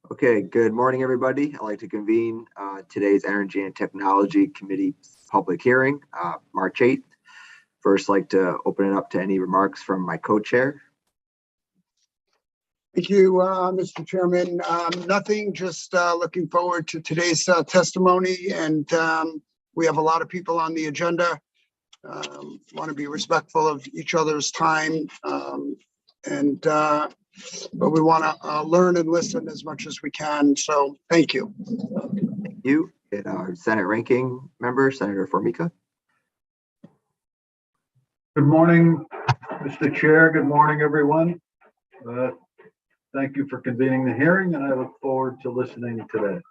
Okay, good morning, everybody. I'd like to convene today's Energy and Technology Committee public hearing, March 8th. First, I'd like to open it up to any remarks from my co-chair. Thank you, Mr. Chairman. Nothing, just looking forward to today's testimony, and we have a lot of people on the agenda. Want to be respectful of each other's time, but we want to learn and listen as much as we can. So thank you. Thank you. And our Senate Ranking Member, Senator Formica. Good morning, Mr. Chair. Good morning, everyone. Thank you for convening the hearing, and I look forward to listening today.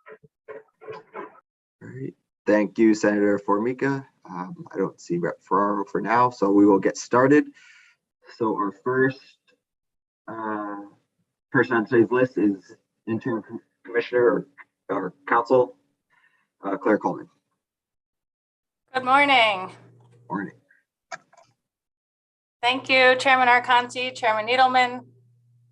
All right. Thank you, Senator Formica. I don't see Rep. Ferraro for now, so we will get started. So our first person on today's list is Interim Commissioner or Council, Claire Coleman. Good morning. Morning. Thank you, Chairman Arconti, Chairman Needleman,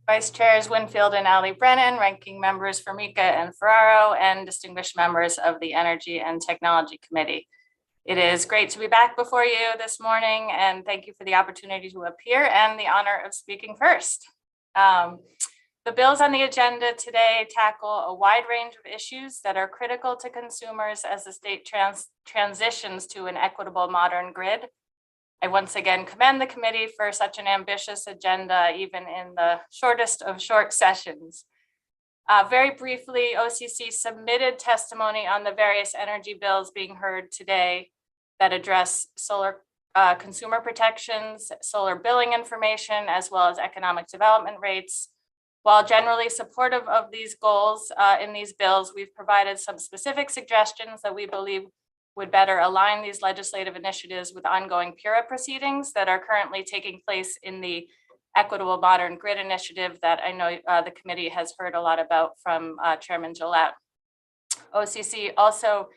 Vice Chairs Winfield and Ali Brennan, Ranking Members Formica and Ferraro, and distinguished members of the Energy and Technology Committee. It is great to be back before you this morning, and thank you for the opportunity to appear and the honor of speaking first. The bills on the agenda today tackle a wide range of issues that are critical to consumers as the state transitions to an equitable modern grid. I once again commend the committee for such an ambitious agenda, even in the shortest of short sessions. Very briefly, OCC submitted testimony on the various energy bills being heard today that address solar consumer protections, solar billing information, as well as economic development rates. While generally supportive of these goals in these bills, we've provided some specific suggestions that we believe would better align these legislative initiatives with ongoing PURA proceedings that are currently taking place in the Equitable Modern Grid Initiative that I know the committee has heard a lot about from Chairman Gillette. OCC also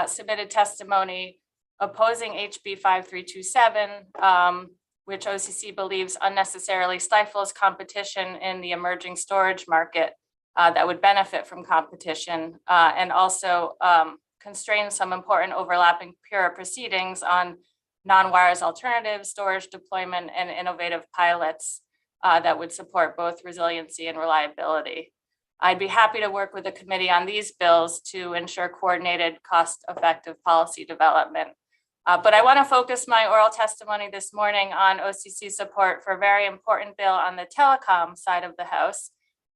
submitted testimony opposing HB 5327, which OCC believes unnecessarily stifles competition in the emerging storage market that would benefit from competition, and also constrains some important overlapping PURA proceedings on non-wires alternative storage deployment and innovative pilots that would support both resiliency and reliability. I'd be happy to work with the committee on these bills to ensure coordinated, cost-effective policy development. But I want to focus my oral testimony this morning on OCC support for a very important bill on the telecom side of the House,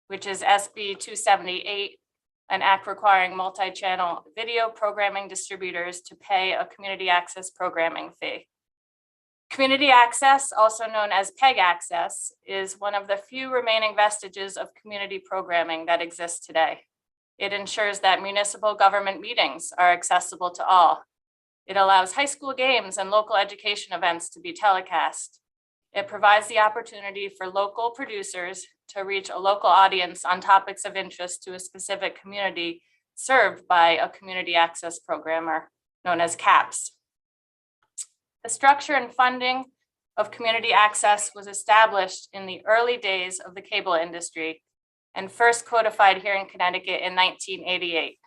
which is SB 278, an act requiring multi-channel video programming distributors to pay a community access programming fee. Community access, also known as PEG access, is one of the few remaining vestiges of community programming that exists today. It ensures that municipal government meetings are accessible to all. It allows high school games and local education events to be telecast. It provides the opportunity for local producers to reach a local audience on topics of interest to a specific community served by a community access programmer known as CAPS. The structure and funding of community access was established in the early days of the cable industry and first codified here in Connecticut in 1988.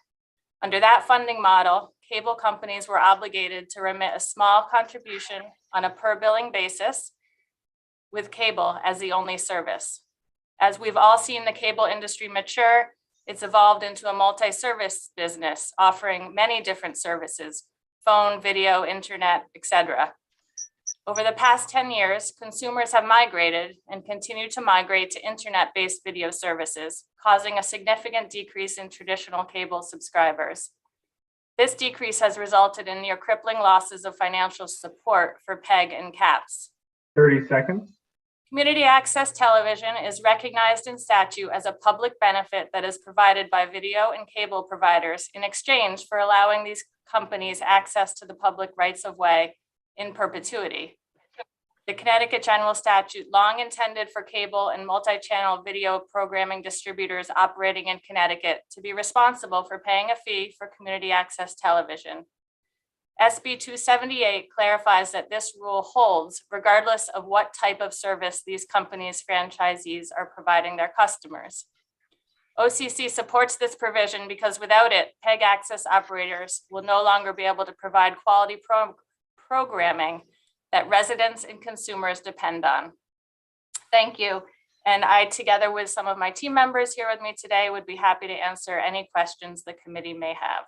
Under that funding model, cable companies were obligated to remit a small contribution on a per billing basis, with cable as the only service. As we've all seen the cable industry mature, it's evolved into a multi-service business offering many different services: phone, video, internet, etc. Over the past 10 years, consumers have migrated and continue to migrate to internet-based video services, causing a significant decrease in traditional cable subscribers. This decrease has resulted in near crippling losses of financial support for PEG and CAPS. 30 seconds. Community access television is recognized in statute as a public benefit that is provided by video and cable providers in exchange for allowing these companies access to the public rights of way in perpetuity. The Connecticut General Statute long intended for cable and multi-channel video programming distributors operating in Connecticut to be responsible for paying a fee for community access television. SB 278 clarifies that this rule holds regardless of what type of service these companies' franchisees are providing their customers. OCC supports this provision because without it, PEG access operators will no longer be able to provide quality programming that residents and consumers depend on. Thank you. And I, together with some of my team members here with me today, would be happy to answer any questions the committee may have.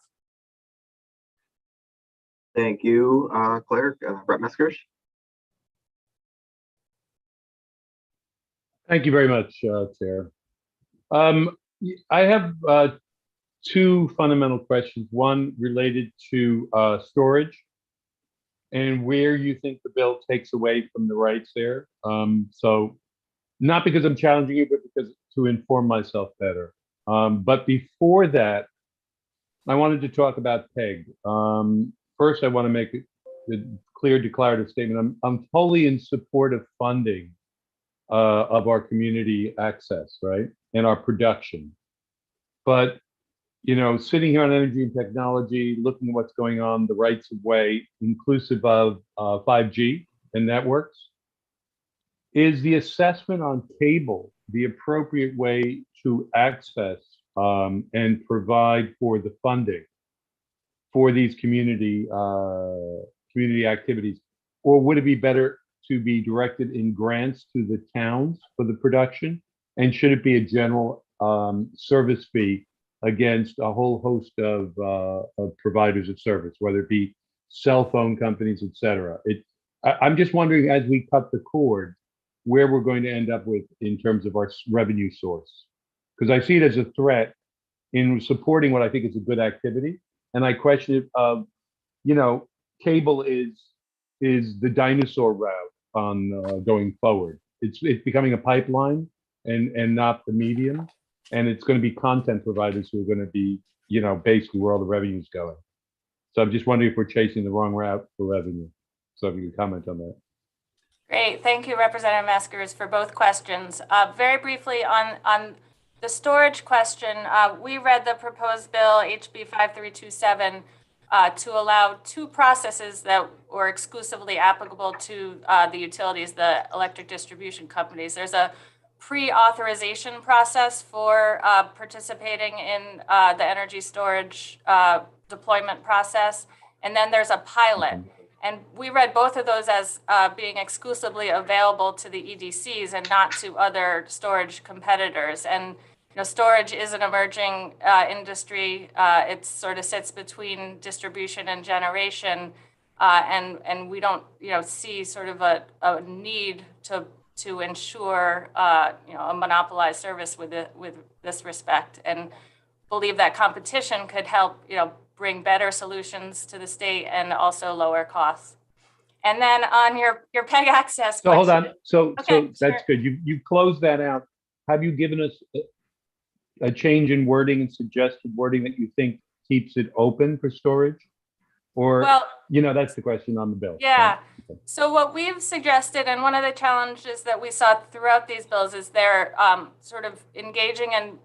Thank you, Claire. Brett Meskers. Thank you very much, Chair. I have two fundamental questions. One related to storage and where you think the bill takes away from the rights there. So not because I'm challenging you, but because to inform myself better. But before that, I wanted to talk about PEG. First, I want to make a clear declarative statement. I'm totally in support of funding of our community access, right, and our production. But, you know, sitting here on energy and technology, looking at what's going on, the rights of way, inclusive of 5G and networks, is the assessment on cable the appropriate way to access and provide for the funding for these community activities? Or would it be better to be directed in grants to the towns for the production? And should it be a general service fee against a whole host of providers of service, whether it be cell phone companies, et cetera? I'm just wondering, as we cut the cord, where we're going to end up with in terms of our revenue source. Because I see it as a threat in supporting what I think is a good activity. And I question it of, you know, cable is the dinosaur route on going forward. It's becoming a pipeline and not the medium. And it's going to be content providers who are going to be, you know, basically where all the revenue is going. So I'm just wondering if we're chasing the wrong route for revenue. So if you can comment on that. Great, thank you, Representative Meskers, for both questions. Very briefly on the storage question, we read the proposed bill HB 5327 to allow two processes that were exclusively applicable to the utilities, the electric distribution companies. There's a pre-authorization process for participating in the energy storage deployment process, and then there's a pilot. And we read both of those as being exclusively available to the EDCs and not to other storage competitors. And you know, storage is an emerging industry. It sort of sits between distribution and generation, and we don't, you know, see sort of a need to ensure you know, a monopolized service with this respect, and believe that competition could help, you know, bring better solutions to the state and also lower costs. And then on your PEG access So question, hold on. So that's sure. good. You closed that out. Have you given us a change in wording and suggested wording that you think keeps it open for storage? Or, Well, you know, that's the question on the bill. yeah. Okay. So what we've suggested, and one of the challenges that we saw throughout these bills, is they're sort of engaging in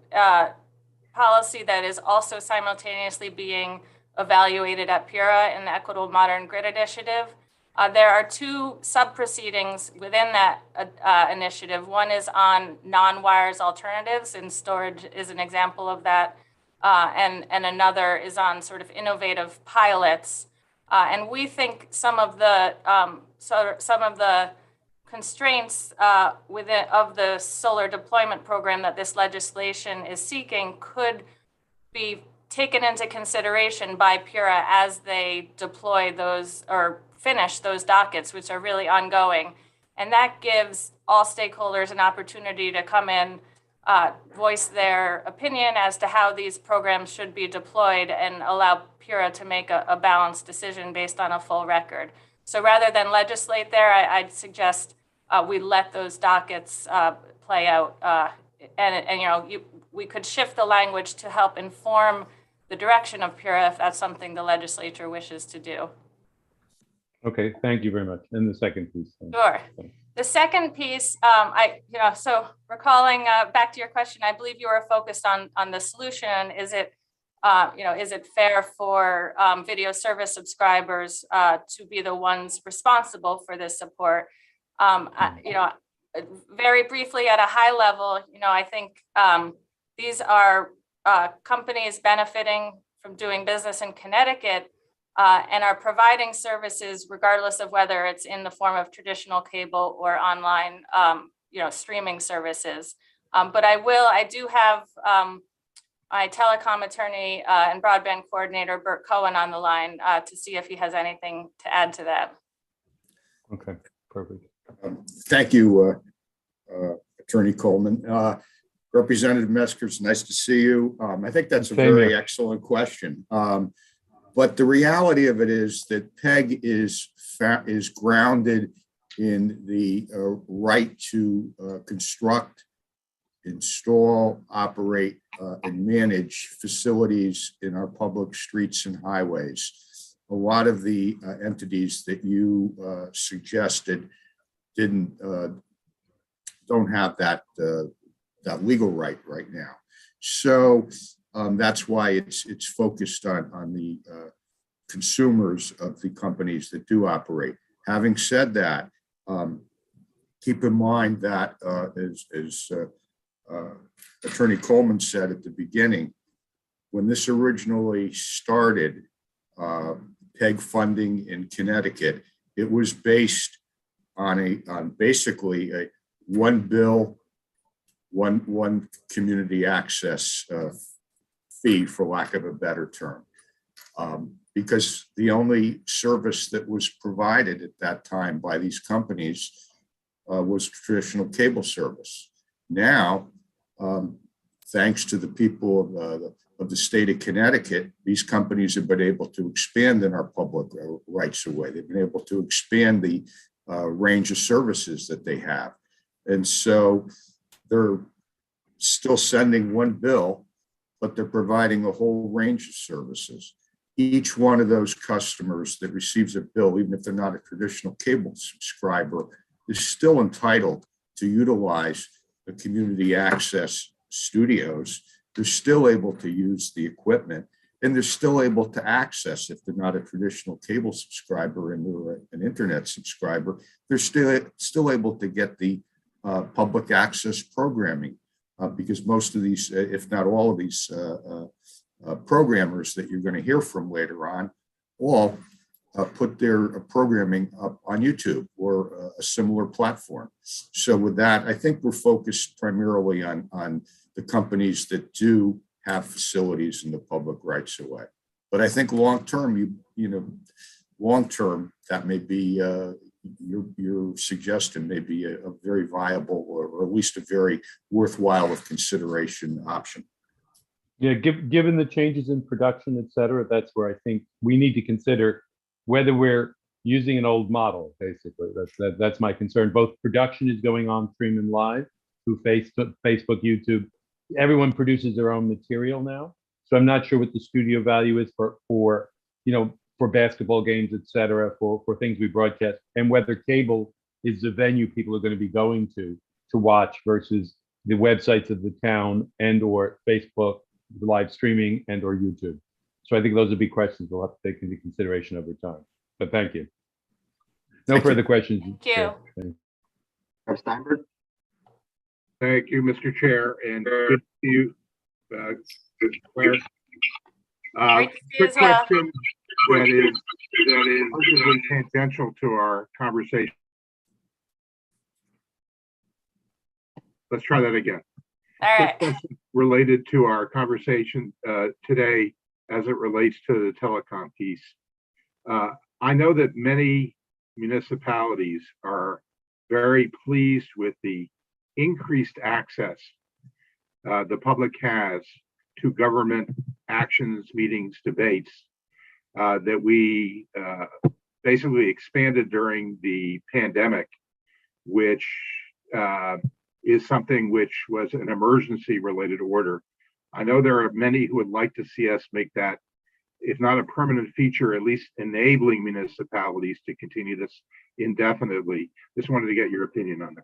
policy that is also simultaneously being evaluated at PURA in the Equitable Modern Grid Initiative. There are two sub-proceedings within that initiative. One is on non-wires alternatives, and storage is an example of that. And another is on sort of innovative pilots. And we think some of the constraints of the solar deployment program that this legislation is seeking could be taken into consideration by PURA as they deploy those or finish those dockets, which are really ongoing. And that gives all stakeholders an opportunity to come in, voice their opinion as to how these programs should be deployed, and allow PURA to make a balanced decision based on a full record. So rather than legislate there, I'd suggest we let those dockets play out. And you know, we could shift the language to help inform the direction of PURA if that's something the legislature wishes to do. Okay, thank you very much. And the second piece. Sure. The second piece, so recalling back to your question, I believe you were focused on the solution. Is it, is it fair for video service subscribers to be the ones responsible for this support? Very briefly at a high level, I think these are companies benefiting from doing business in Connecticut and are providing services regardless of whether it's in the form of traditional cable or online, streaming services. But I do have my telecom attorney and broadband coordinator, Bert Cohen, on the line to see if he has anything to add to that. Okay, perfect. Thank you, Attorney Coleman. Representative Metzger, nice to see you. I think that's a very excellent question. But the reality of it is that PEG is grounded in the right to construct, install, operate, and manage facilities in our public streets and highways. A lot of the entities that you suggested don't have that legal right now. So that's why it's focused on the consumers of the companies that do operate. Having said that, keep in mind that as Attorney Coleman said at the beginning, when this originally started, PEG funding in Connecticut, it was based on basically a one bill, one community access fee, for lack of a better term, because the only service that was provided at that time by these companies was traditional cable service. Now, thanks to the people of the state of Connecticut, these companies have been able to expand in our public rights of way. They've been able to expand the range of services that they have. And so they're still sending one bill, but they're providing a whole range of services. Each one of those customers that receives a bill, even if they're not a traditional cable subscriber, is still entitled to utilize the community access studios. They're still able to use the equipment, and they're still able to access, if they're not a traditional cable subscriber and they're an internet subscriber, they're still able to get the public access programming, because most of these, if not all of these programmers that you're going to hear from later on, all put their programming up on YouTube or a similar platform. So with that, I think we're focused primarily on the companies that do have facilities in the public rights of way. But I think long-term, long-term, that may be your suggestion may be a very viable, or at least a very worthwhile of consideration option. Yeah, given the changes in production, et cetera, that's where I think we need to consider whether we're using an old model, basically. That's my concern. Both production is going on streaming live through Facebook, YouTube. Everyone produces their own material now. So I'm not sure what the studio value is for basketball games, et cetera, for things we broadcast, and whether cable is the venue people are going to be going to watch versus the websites of the town and or Facebook live streaming and or YouTube. So I think those would be questions we'll have to take into consideration over time. But thank you. No further questions. Thank you. Representative Steinberg. Thank you, Mr. Chair, and good to see you, Claire. Great to see you Quick as well. question that is relatively tangential to our conversation. Let's try that again. All right. Quick question related to our conversation today as it relates to the telecom piece. I know that many municipalities are very pleased with the increased access the public has to government actions, meetings, debates that we basically expanded during the pandemic, which is something which was an emergency related order. I know there are many who would like to see us make that, if not a permanent feature, at least enabling municipalities to continue this indefinitely. Just wanted to get your opinion on that.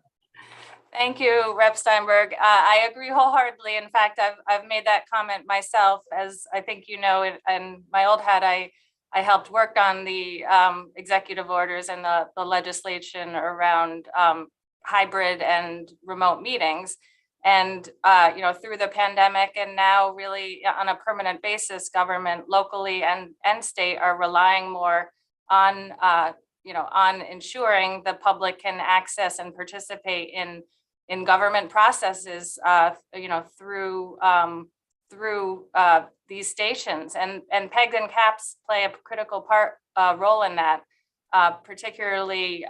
Thank you, Rep. Steinberg. I agree wholeheartedly. In fact, I've made that comment myself, as I think you know, in my old hat, I helped work on the executive orders and the legislation around hybrid and remote meetings. And, through the pandemic and now really on a permanent basis, government locally and state are relying more on, on ensuring the public can access and participate in government processes, through these stations, and PEGs and CAPs play a critical role in that, particularly,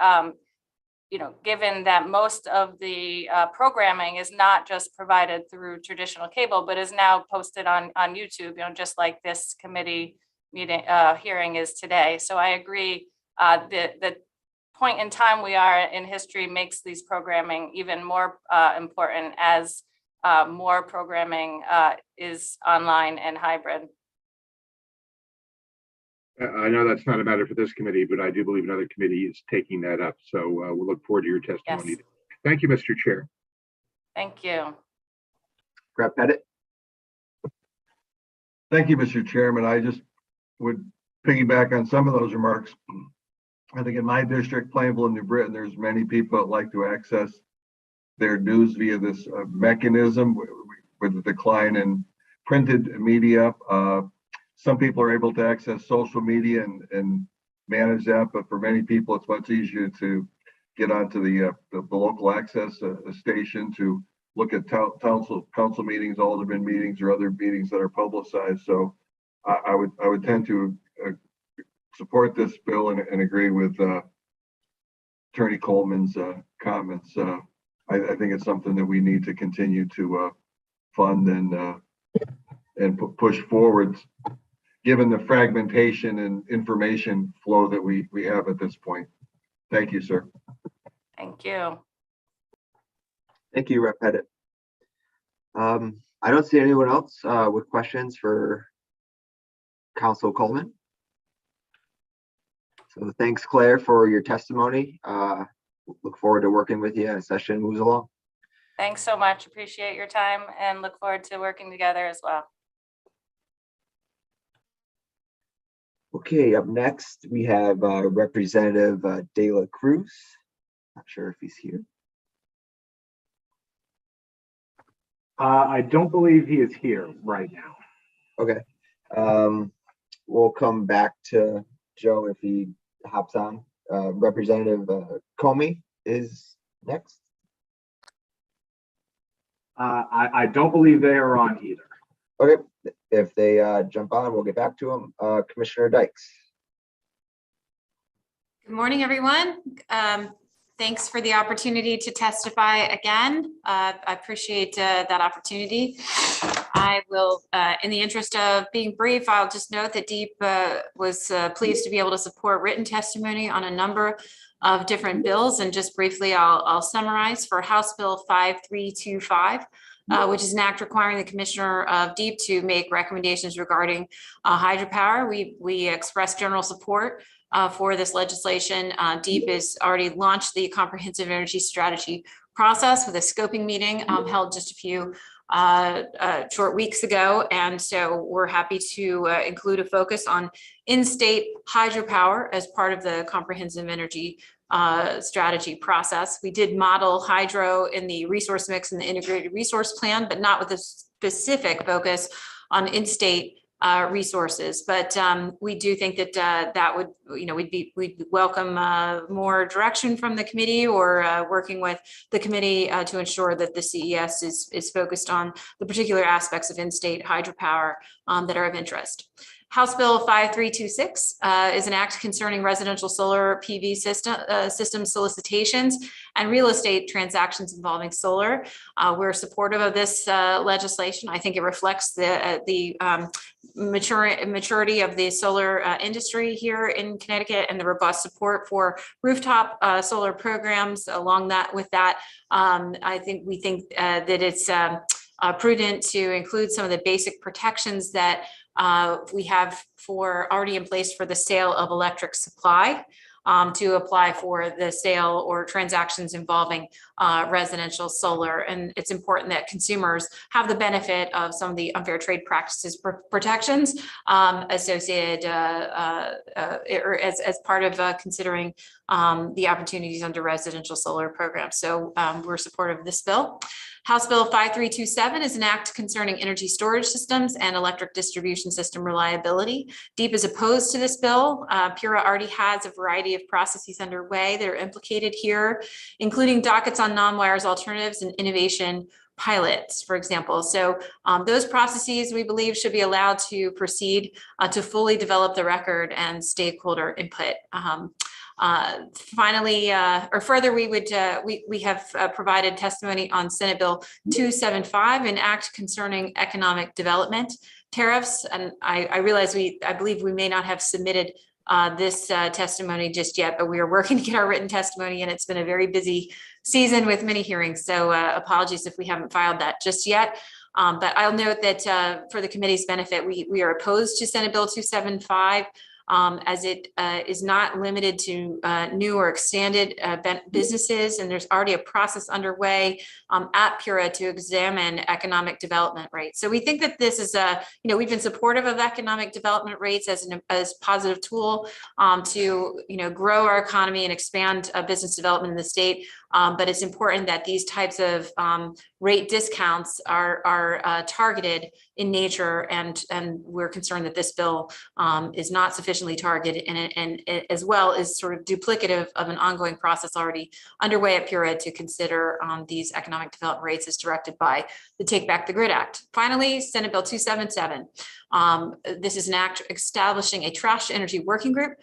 given that most of the programming is not just provided through traditional cable, but is now posted on YouTube, just like this committee meeting hearing is today. So I agree, the point in time we are in history makes these programming even more important as more programming is online and hybrid. I know that's not a matter for this committee, but I do believe another committee is taking that up. So we'll look forward to your testimony. Yes. Thank you, Mr. Chair. Thank you. Rep Pettit. Thank you, Mr. Chairman. I just would piggyback on some of those remarks. I think in my district, Plainville and New Britain, there's many people that like to access their news via this mechanism with the decline in printed media. Some people are able to access social media and manage that, but for many people, it's much easier to get onto the local access station to look at council meetings, alderman meetings, or other meetings that are publicized. So I would tend to support this bill and agree with Attorney Coleman's comments. I think it's something that we need to continue to fund and push forward, given the fragmentation and information flow that we have at this point. Thank you, sir. Thank you. Thank you, Rep Pettit. I don't see anyone else with questions for Council Coleman. So thanks, Claire, for your testimony. Look forward to working with you as session moves along. Thanks so much. Appreciate your time and look forward to working together as well. Okay, up next, we have Representative De La Cruz. Not sure if he's here. I don't believe he is here right now. Okay. We'll come back to Joe if he hops on. Representative Comey is next. I don't believe they are on either. Okay, if they jump on, we'll get back to them. Commissioner Dykes. Good morning, everyone. Thanks for the opportunity to testify again. I appreciate that opportunity. I will, in the interest of being brief, I'll just note that DEEP was pleased to be able to support written testimony on a number of different bills. And just briefly, I'll summarize for House Bill 5325. Which is an act requiring the Commissioner of DEEP to make recommendations regarding hydropower. We express general support for this legislation. DEEP has already launched the comprehensive energy strategy process with a scoping meeting held just a few short weeks ago. And so we're happy to include a focus on in-state hydropower as part of the comprehensive energy strategy process. We did model hydro in the resource mix and the integrated resource plan, but not with a specific focus on in-state resources. But we do think that that would, we'd welcome more direction from the committee or working with the committee to ensure that the CES is focused on the particular aspects of in-state hydropower that are of interest. House Bill 5326 is an act concerning residential solar PV system solicitations and real estate transactions involving solar. We're supportive of this legislation. I think it reflects the maturity of the solar industry here in Connecticut and the robust support for rooftop solar programs. With that, we think that it's prudent to include some of the basic protections that we have already in place for the sale of electric supply to apply for the sale or transactions involving residential solar. And it's important that consumers have the benefit of some of the unfair trade practices protections associated or as part of considering the opportunities under residential solar programs. So we're supportive of this bill. House Bill 5327 is an act concerning energy storage systems and electric distribution system reliability. DEEP is opposed to this bill. PURA already has a variety of processes underway that are implicated here, including dockets on non-wires alternatives and innovation pilots, for example. So those processes, we believe, should be allowed to proceed to fully develop the record and stakeholder input. Finally, or further, we have provided testimony on Senate Bill 275, an act concerning economic development tariffs. And I realize I believe we may not have submitted this testimony just yet, but we are working to get our written testimony, and it's been a very busy season with many hearings. So apologies if we haven't filed that just yet. But I'll note that for the committee's benefit, we are opposed to Senate Bill 275. As it is not limited to new or extended businesses, and there's already a process underway at PURA to examine economic development rates. So we think that this is we've been supportive of economic development rates as a positive tool to grow our economy and expand business development in the state. But it's important that these types of rate discounts are targeted in nature, and we're concerned that this bill is not sufficiently targeted, and as well is sort of duplicative of an ongoing process already underway at PURA to consider these economic development rates as directed by the Take Back the Grid Act. Finally, Senate Bill 277. This is an act establishing a trash energy working group.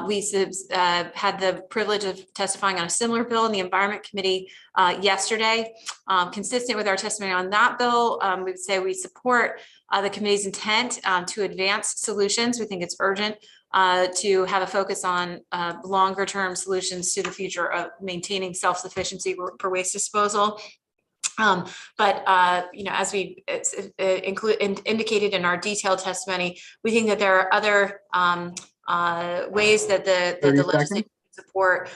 We had the privilege of testifying on a similar bill in the Environment Committee yesterday. Consistent with our testimony on that bill, we would say we support the committee's intent to advance solutions. We think it's urgent to have a focus on longer term solutions to the future of maintaining self-sufficiency for waste disposal. As we indicated in our detailed testimony, we think that there are other ways that the legislature can support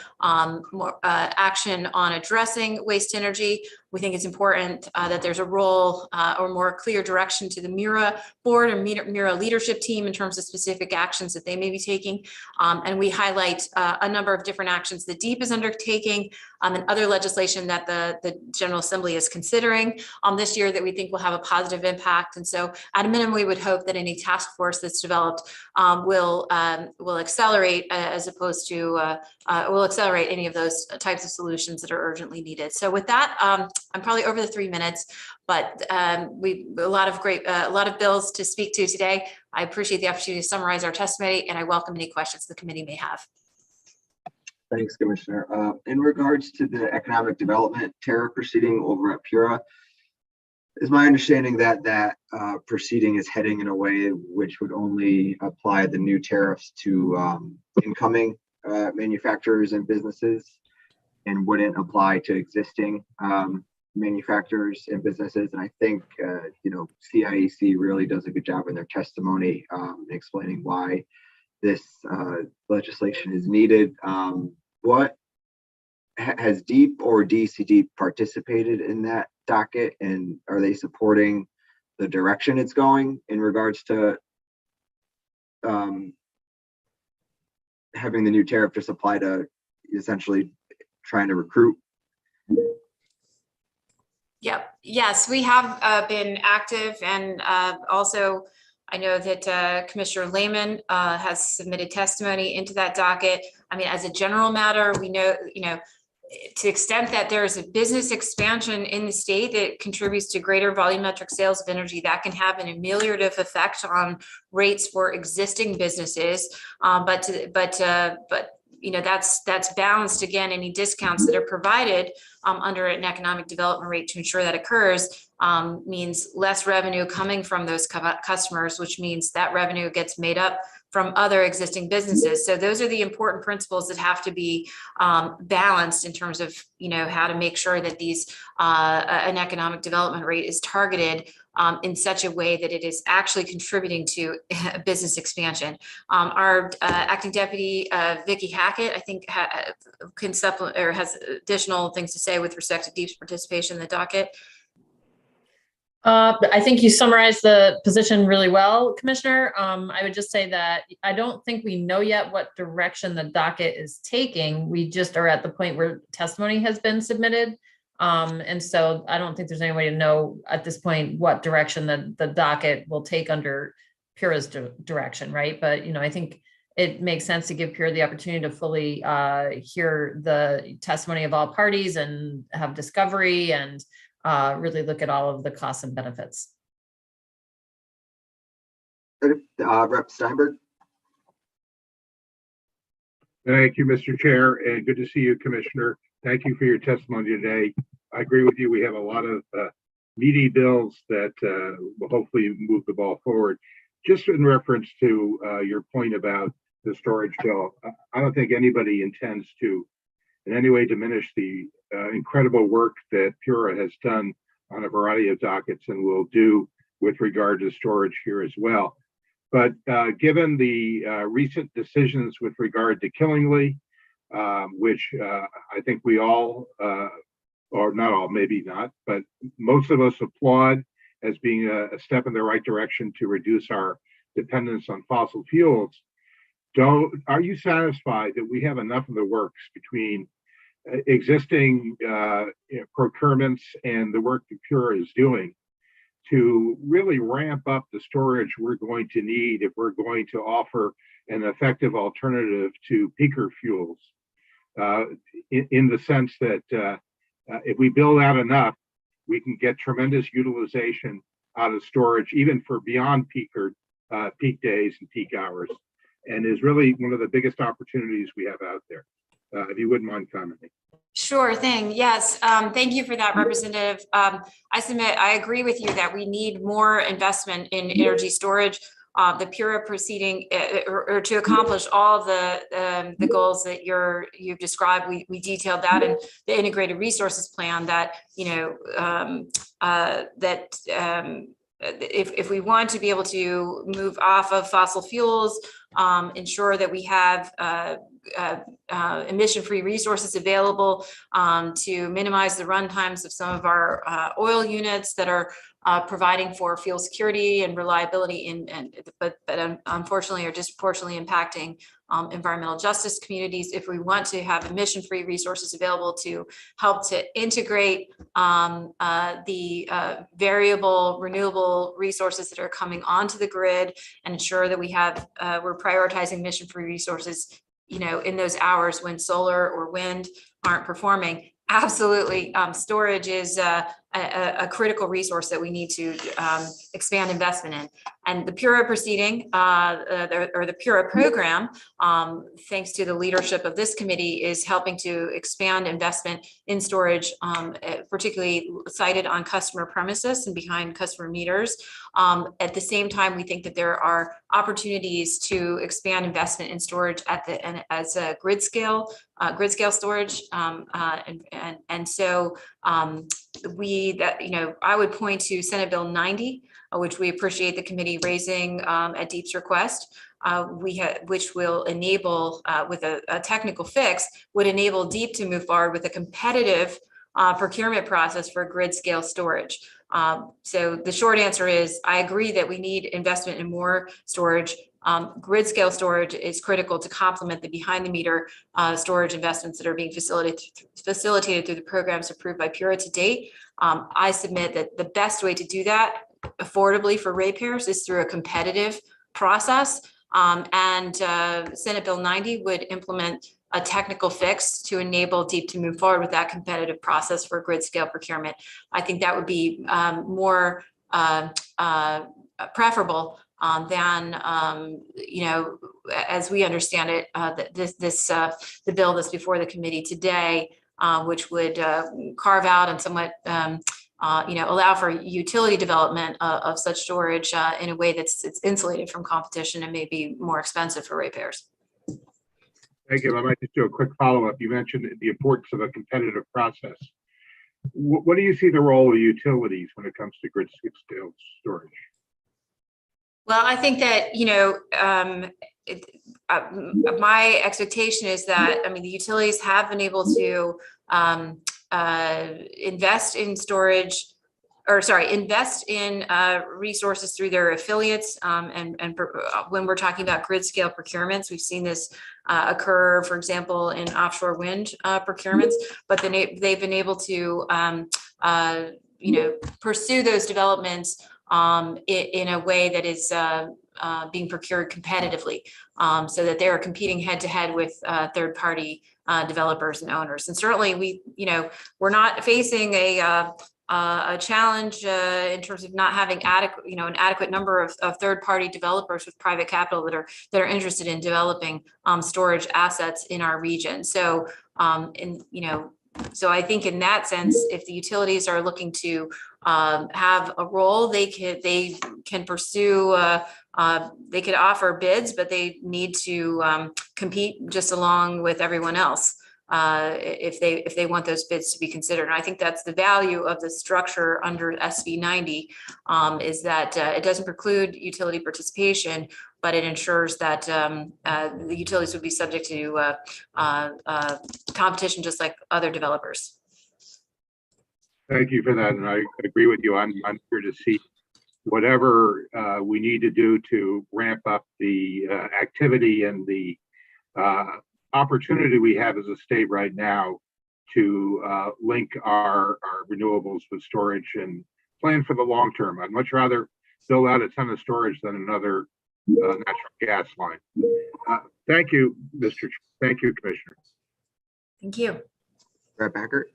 more action on addressing waste energy. We think it's important that there's a role or more clear direction to the MURA board or MURA leadership team in terms of specific actions that they may be taking. And we highlight a number of different actions that DEEP is undertaking and other legislation that the General Assembly is considering this year that we think will have a positive impact. And so at a minimum, we would hope that any task force that's developed will accelerate as opposed to will accelerate any of those types of solutions that are urgently needed. So with that, I'm probably over the 3 minutes, but a lot of bills to speak to today. I appreciate the opportunity to summarize our testimony, and I welcome any questions the committee may have. Thanks, Commissioner. In regards to the economic development tariff proceeding over at PURA, is my understanding that proceeding is heading in a way which would only apply the new tariffs to incoming manufacturers and businesses, and wouldn't apply to existing manufacturers and businesses. And I think CIEC really does a good job in their testimony explaining why this legislation is needed. What has DEEP or DCD participated in that docket, and are they supporting the direction it's going in regards to having the new tariff just apply to essentially trying to recruit? Yep. Yes, we have been active, and also I know that Commissioner Lehman has submitted testimony into that docket. I mean, as a general matter, we know, to the extent that there is a business expansion in the state that contributes to greater volumetric sales of energy, that can have an ameliorative effect on rates for existing businesses. But that's balanced again. Any discounts that are provided under an economic development rate to ensure that occurs means less revenue coming from those customers, which means that revenue gets made up from other existing businesses. So those are the important principles that have to be balanced in terms of how to make sure that an economic development rate is targeted in such a way that it is actually contributing to business expansion. Our acting deputy, Vicki Hackett, I think can supplement or has additional things to say with respect to DEEP's participation in the docket. I think you summarized the position really well, Commissioner. I would just say that I don't think we know yet what direction the docket is taking. We just are at the point where testimony has been submitted. And so I don't think there's any way to know at this point what direction the docket will take under PURA's direction, right? But, I think it makes sense to give PURA the opportunity to fully hear the testimony of all parties and have discovery and really look at all of the costs and benefits. Rep. Steinberg. Thank you, Mr. Chair, and good to see you, Commissioner. Thank you for your testimony today. I agree with you. We have a lot of meaty bills that will hopefully move the ball forward. Just in reference to your point about the storage bill, I don't think anybody intends to in any way diminish the incredible work that PURA has done on a variety of dockets and will do with regard to storage here as well. But given the recent decisions with regard to Killingly, which I think we all, or not all, maybe not, but most of us applaud as being a step in the right direction to reduce our dependence on fossil fuels. Are you satisfied that we have enough in the works between existing procurements and the work that PURA is doing to really ramp up the storage we're going to need if we're going to offer an effective alternative to peaker fuels, in the sense that if we build out enough, we can get tremendous utilization out of storage, even for beyond peak days and peak hours, and is really one of the biggest opportunities we have out there. If you wouldn't mind commenting. Sure thing. Yes. Thank you for that, Representative. I agree with you that we need more investment in energy storage. The PURA proceeding or to accomplish all the goals that you've described, we detailed that in the integrated resources plan that, if we want to be able to move off of fossil fuels, ensure that we have emission-free resources available to minimize the run times of some of our oil units that are providing for fuel security and reliability, but unfortunately are disproportionately impacting environmental justice communities. If we want to have emission-free resources available to help to integrate the variable renewable resources that are coming onto the grid and ensure that we're prioritizing emission-free resources, in those hours when solar or wind aren't performing. Absolutely. Storage is a critical resource that we need to expand investment in. And the PURA proceeding, or the PURA program, thanks to the leadership of this committee, is helping to expand investment in storage, particularly sited on customer premises and behind customer meters. At the same time, we think that there are opportunities to expand investment in storage as a grid scale storage, and so I would point to Senate Bill 90, which we appreciate the committee raising at DEEP's request, which will enable, with a technical fix, would enable DEEP to move forward with a competitive procurement process for grid scale storage. So the short answer is, I agree that we need investment in more storage. Grid scale storage is critical to complement the behind the meter storage investments that are being facilitated through the programs approved by PURA to date. I submit that the best way to do that affordably for ratepayers is through a competitive process. And Senate Bill 90 would implement a technical fix to enable DEEP to move forward with that competitive process for grid scale procurement. I think that would be more preferable than, as we understand it, the bill that's before the committee today, which would carve out and somewhat, allow for utility development of such storage in a way it's insulated from competition and may be more expensive for ratepayers. Thank you. I might just do a quick follow-up. You mentioned the importance of a competitive process. What do you see the role of utilities when it comes to grid scale storage? Well, I think that, my expectation is that, the utilities have been able to invest in storage invest in resources through their affiliates. When we're talking about grid scale procurements, we've seen this occur, for example, in offshore wind procurements, but then they've been able to, pursue those developments in a way that is being procured competitively, so that they are competing head to head with third-party developers and owners. And certainly we're not facing a challenge in terms of not having an adequate number of third-party developers with private capital that are interested in developing storage assets in our region. So, so I think in that sense, if the utilities are looking to have a role, they can pursue. They could offer bids, but they need to compete just along with everyone else if they want those bids to be considered. And I think that's the value of the structure under SB 90, is that it doesn't preclude utility participation, but it ensures that the utilities would be subject to competition just like other developers. Thank you for that, and I agree with you. I'm here to see whatever we need to do to ramp up the activity and the opportunity we have as a state right now to link our renewables with storage and plan for the long term. I'd much rather build out a ton of storage than another natural gas line. Thank you, Mr. Thank you, Commissioner. Thank you. Brett Packard.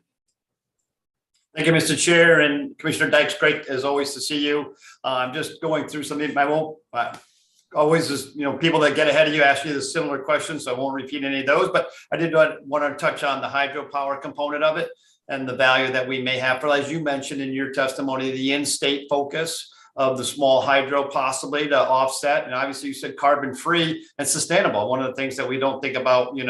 Thank you, Mr. Chair, and Commissioner Dykes, great as always to see you. I'm just going through something. I won't always, is people that get ahead of you ask you the similar questions, so I won't repeat any of those. But I did want to touch on the hydropower component of it and the value that we may have for, as you mentioned in your testimony, the in-state focus of the small hydro possibly to offset. And obviously you said carbon free and sustainable. One of the things that we don't think about, in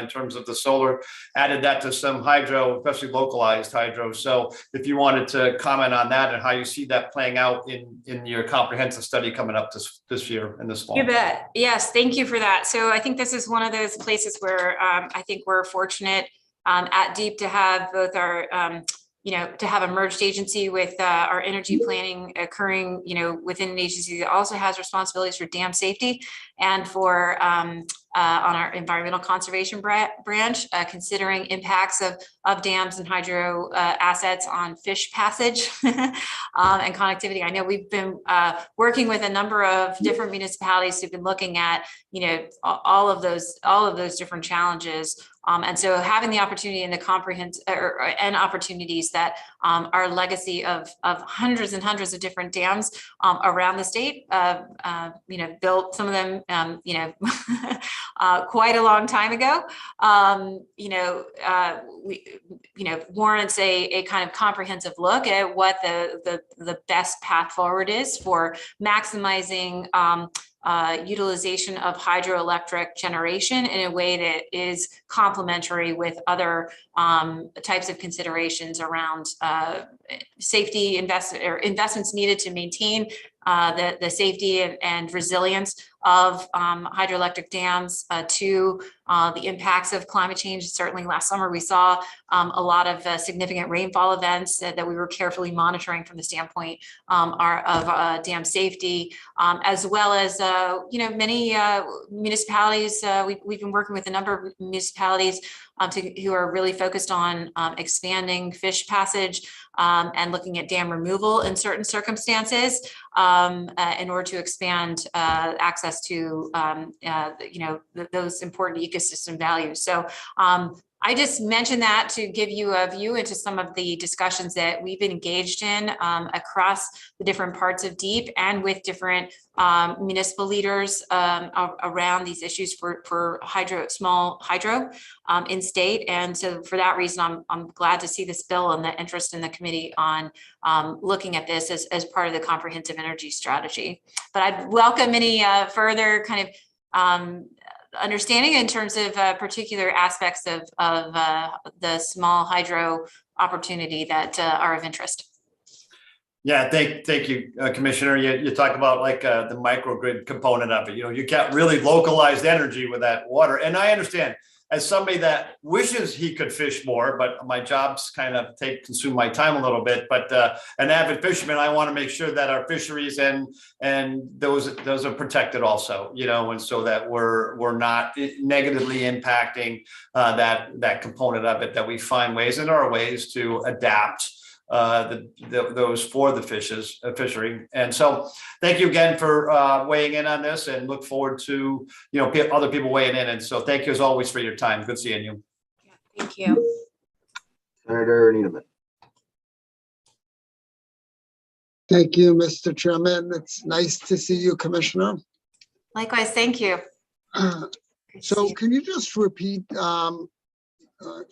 terms of the solar, added that to some hydro, especially localized hydro. So if you wanted to comment on that and how you see that playing out in your comprehensive study coming up this year in this fall. You bet. Yes, thank you for that. So I think this is one of those places where I think we're fortunate at DEEP to have both our to have a merged agency with our energy planning occurring, within an agency that also has responsibilities for dam safety and for on our environmental conservation branch, considering impacts of dams and hydro assets on fish passage and connectivity. I know we've been working with a number of different municipalities who've been looking at, all of those different challenges. And so having the opportunity and the comprehensive and opportunities that our legacy of hundreds and hundreds of different dams around the state, built some of them, quite a long time ago, warrants a kind of comprehensive look at what the best path forward is for maximizing utilization of hydroelectric generation in a way that is complementary with other types of considerations around safety investments needed to maintain the safety and resilience of hydroelectric dams to the impacts of climate change. Certainly last summer, we saw a lot of significant rainfall events that we were carefully monitoring from the standpoint of dam safety, as well as, many municipalities. We've been working with a number of municipalities who are really focused on expanding fish passage and looking at dam removal in certain circumstances in order to expand access to those important ecosystem values. So I just mentioned that to give you a view into some of the discussions that we've been engaged in across the different parts of DEEP and with different municipal leaders around these issues for small hydro in state. And so for that reason, I'm glad to see this bill and the interest in the committee on looking at this as part of the comprehensive energy strategy. But I'd welcome any further kind of understanding in terms of particular aspects of the small hydro opportunity that are of interest. Yeah, thank you, Commissioner. You talk about like the microgrid component of it. You get really localized energy with that water. And I understand as somebody that wishes he could fish more, but my jobs kind of consume my time a little bit. But an avid fisherman, I want to make sure that our fisheries and those are protected also, you know, and so that we're not negatively impacting that component of it. That we find ways, and there are ways to adapt those for the fishery. And so thank you again for weighing in on this, and look forward to, you know, other people weighing in. And so thank you as always for your time. Good seeing you. Thank you. Senator Needleman. Thank you, Mr. Chairman. It's nice to see you, Commissioner. Likewise, thank you. Good to see So you. can you just repeat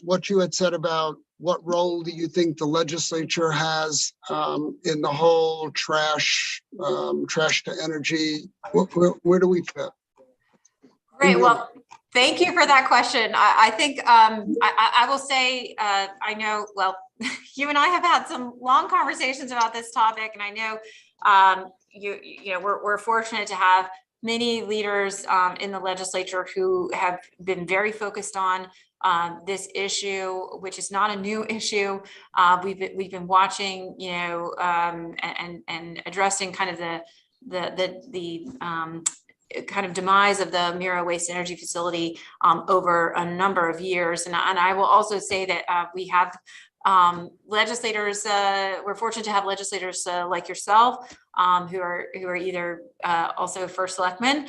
what you had said about what role do you think the legislature has in the whole trash to energy? Where do we fit? Great. Well, thank you for that question. I think I will say, I know, well, you and I have had some long conversations about this topic, and I know you know, we're fortunate to have many leaders in the legislature who have been very focused on this issue, which is not a new issue. We've been watching, you know, and addressing kind of the kind of demise of the MURA waste energy facility over a number of years. And I will also say that we have legislators, we're fortunate to have legislators like yourself, who are either also first selectmen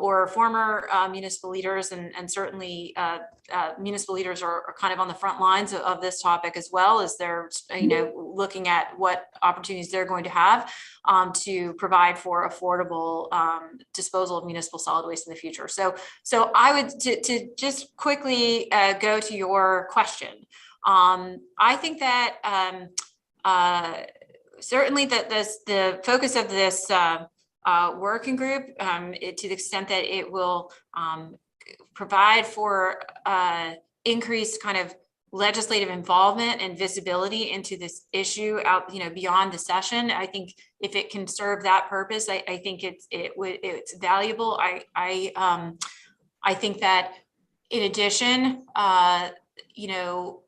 or former municipal leaders, and certainly municipal leaders are kind of on the front lines of this topic, as well as they're, you know, looking at what opportunities they're going to have to provide for affordable disposal of municipal solid waste in the future. So I would to just quickly go to your question. I think that certainly the focus of this working group, to the extent that it will provide for increased kind of legislative involvement and visibility into this issue out, you know, beyond the session. I think if it can serve that purpose, I think it's valuable. I think that in addition, you know,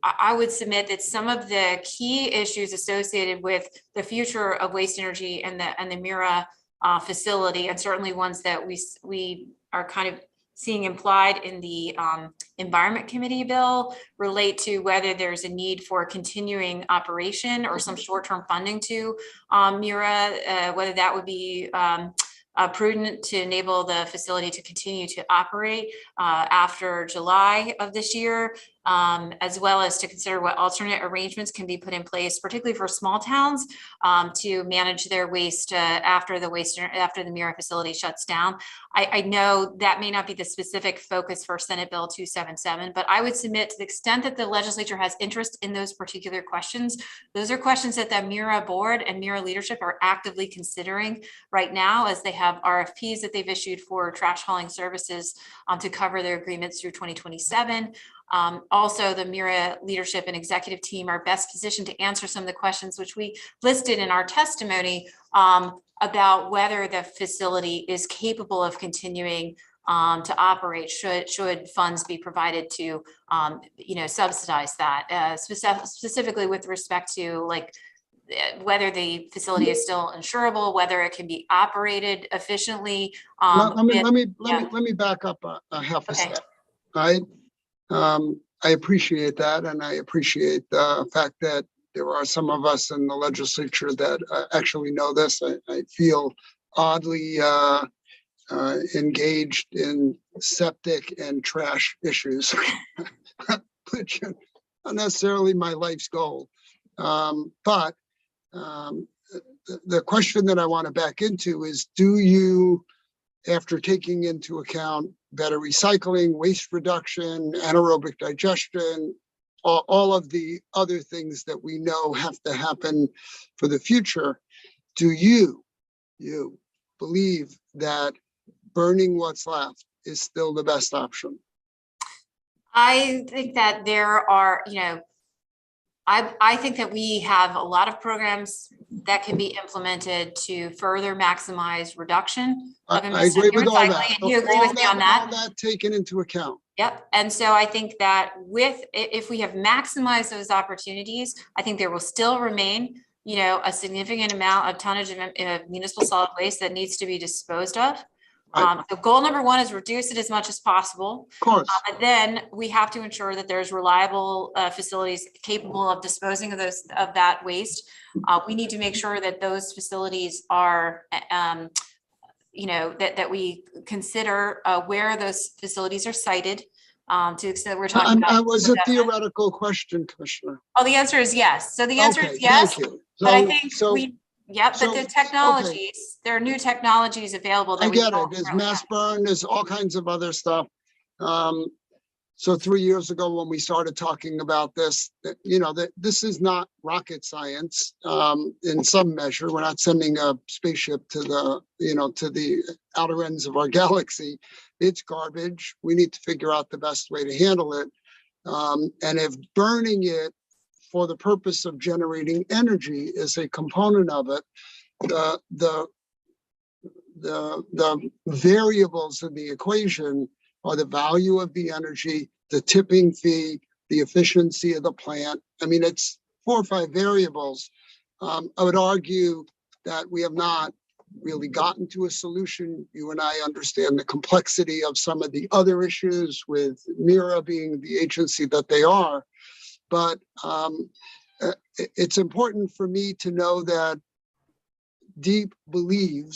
I would submit that some of the key issues associated with the future of waste energy and the MURA facility, and certainly ones that we are kind of seeing implied in the Environment Committee bill, relate to whether there's a need for continuing operation or some short-term funding to MURA, whether that would be prudent to enable the facility to continue to operate after July of this year, as well as to consider what alternate arrangements can be put in place, particularly for small towns, to manage their waste after the MURA facility shuts down. I know that may not be the specific focus for Senate Bill 277, but I would submit, to the extent that the legislature has interest in those particular questions, those are questions that the MURA board and MURA leadership are actively considering right now, as they have RFPs that they've issued for trash hauling services to cover their agreements through 2027. Also, the MURA leadership and executive team are best positioned to answer some of the questions which we listed in our testimony about whether the facility is capable of continuing to operate should funds be provided to you know, subsidize that, specifically with respect to, like, whether the facility is still insurable, whether it can be operated efficiently. Let me back up a half a step, right? I appreciate that, and I appreciate the fact that there are some of us in the legislature that actually know this. I feel oddly engaged in septic and trash issues, which are not necessarily my life's goal. But the question that I want to back into is, do you, after taking into account better recycling, waste reduction, anaerobic digestion, all of the other things that we know have to happen for the future, do you believe that burning what's left is still the best option? I think that there are, you know, I think that we have a lot of programs that can be implemented to further maximize reduction I of I agree emissions with all recycling. that. And you agree with me on that? All that taken into account. Yep. And so I think that if we have maximized those opportunities, I think there will still remain, a significant amount of tonnage of municipal solid waste that needs to be disposed of. Right. So goal number one is reduce it as much as possible. Of course. But then we have to ensure that there's reliable facilities capable of disposing of that waste. We need to make sure that those facilities are, that we consider where those facilities are sited. To the extent we're talking about. That was a theoretical question, Commissioner. Oh, the answer is yes. So the answer Okay, is yes. thank you. But I think So but so, the technologies, there are new technologies available. That I we get it. don't There's currently mass have. burn, there's all kinds of other stuff. So 3 years ago, when we started talking about this, that this is not rocket science. In some measure, we're not sending a spaceship to the outer ends of our galaxy. It's garbage. We need to figure out the best way to handle it. And if burning it for the purpose of generating energy is a component of it, the variables in the equation are the value of the energy, the tipping fee, the efficiency of the plant. I mean, it's 4 or 5 variables. I would argue that we have not really gotten to a solution. You and I understand the complexity of some of the other issues with MIRA being the agency that they are. But it's important for me to know that you believe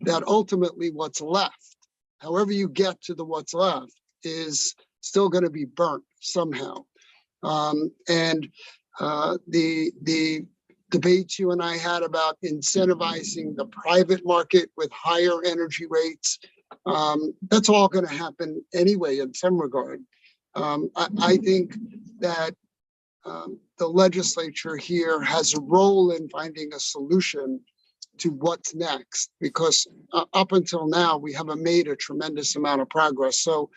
that ultimately what's left, however you get to what's left, is still going to be burnt somehow. And the debates you and I had about incentivizing the private market with higher energy rates, that's all going to happen anyway in some regard. I think that the legislature here has a role in finding a solution to what's next, because up until now, we haven't made a tremendous amount of progress. So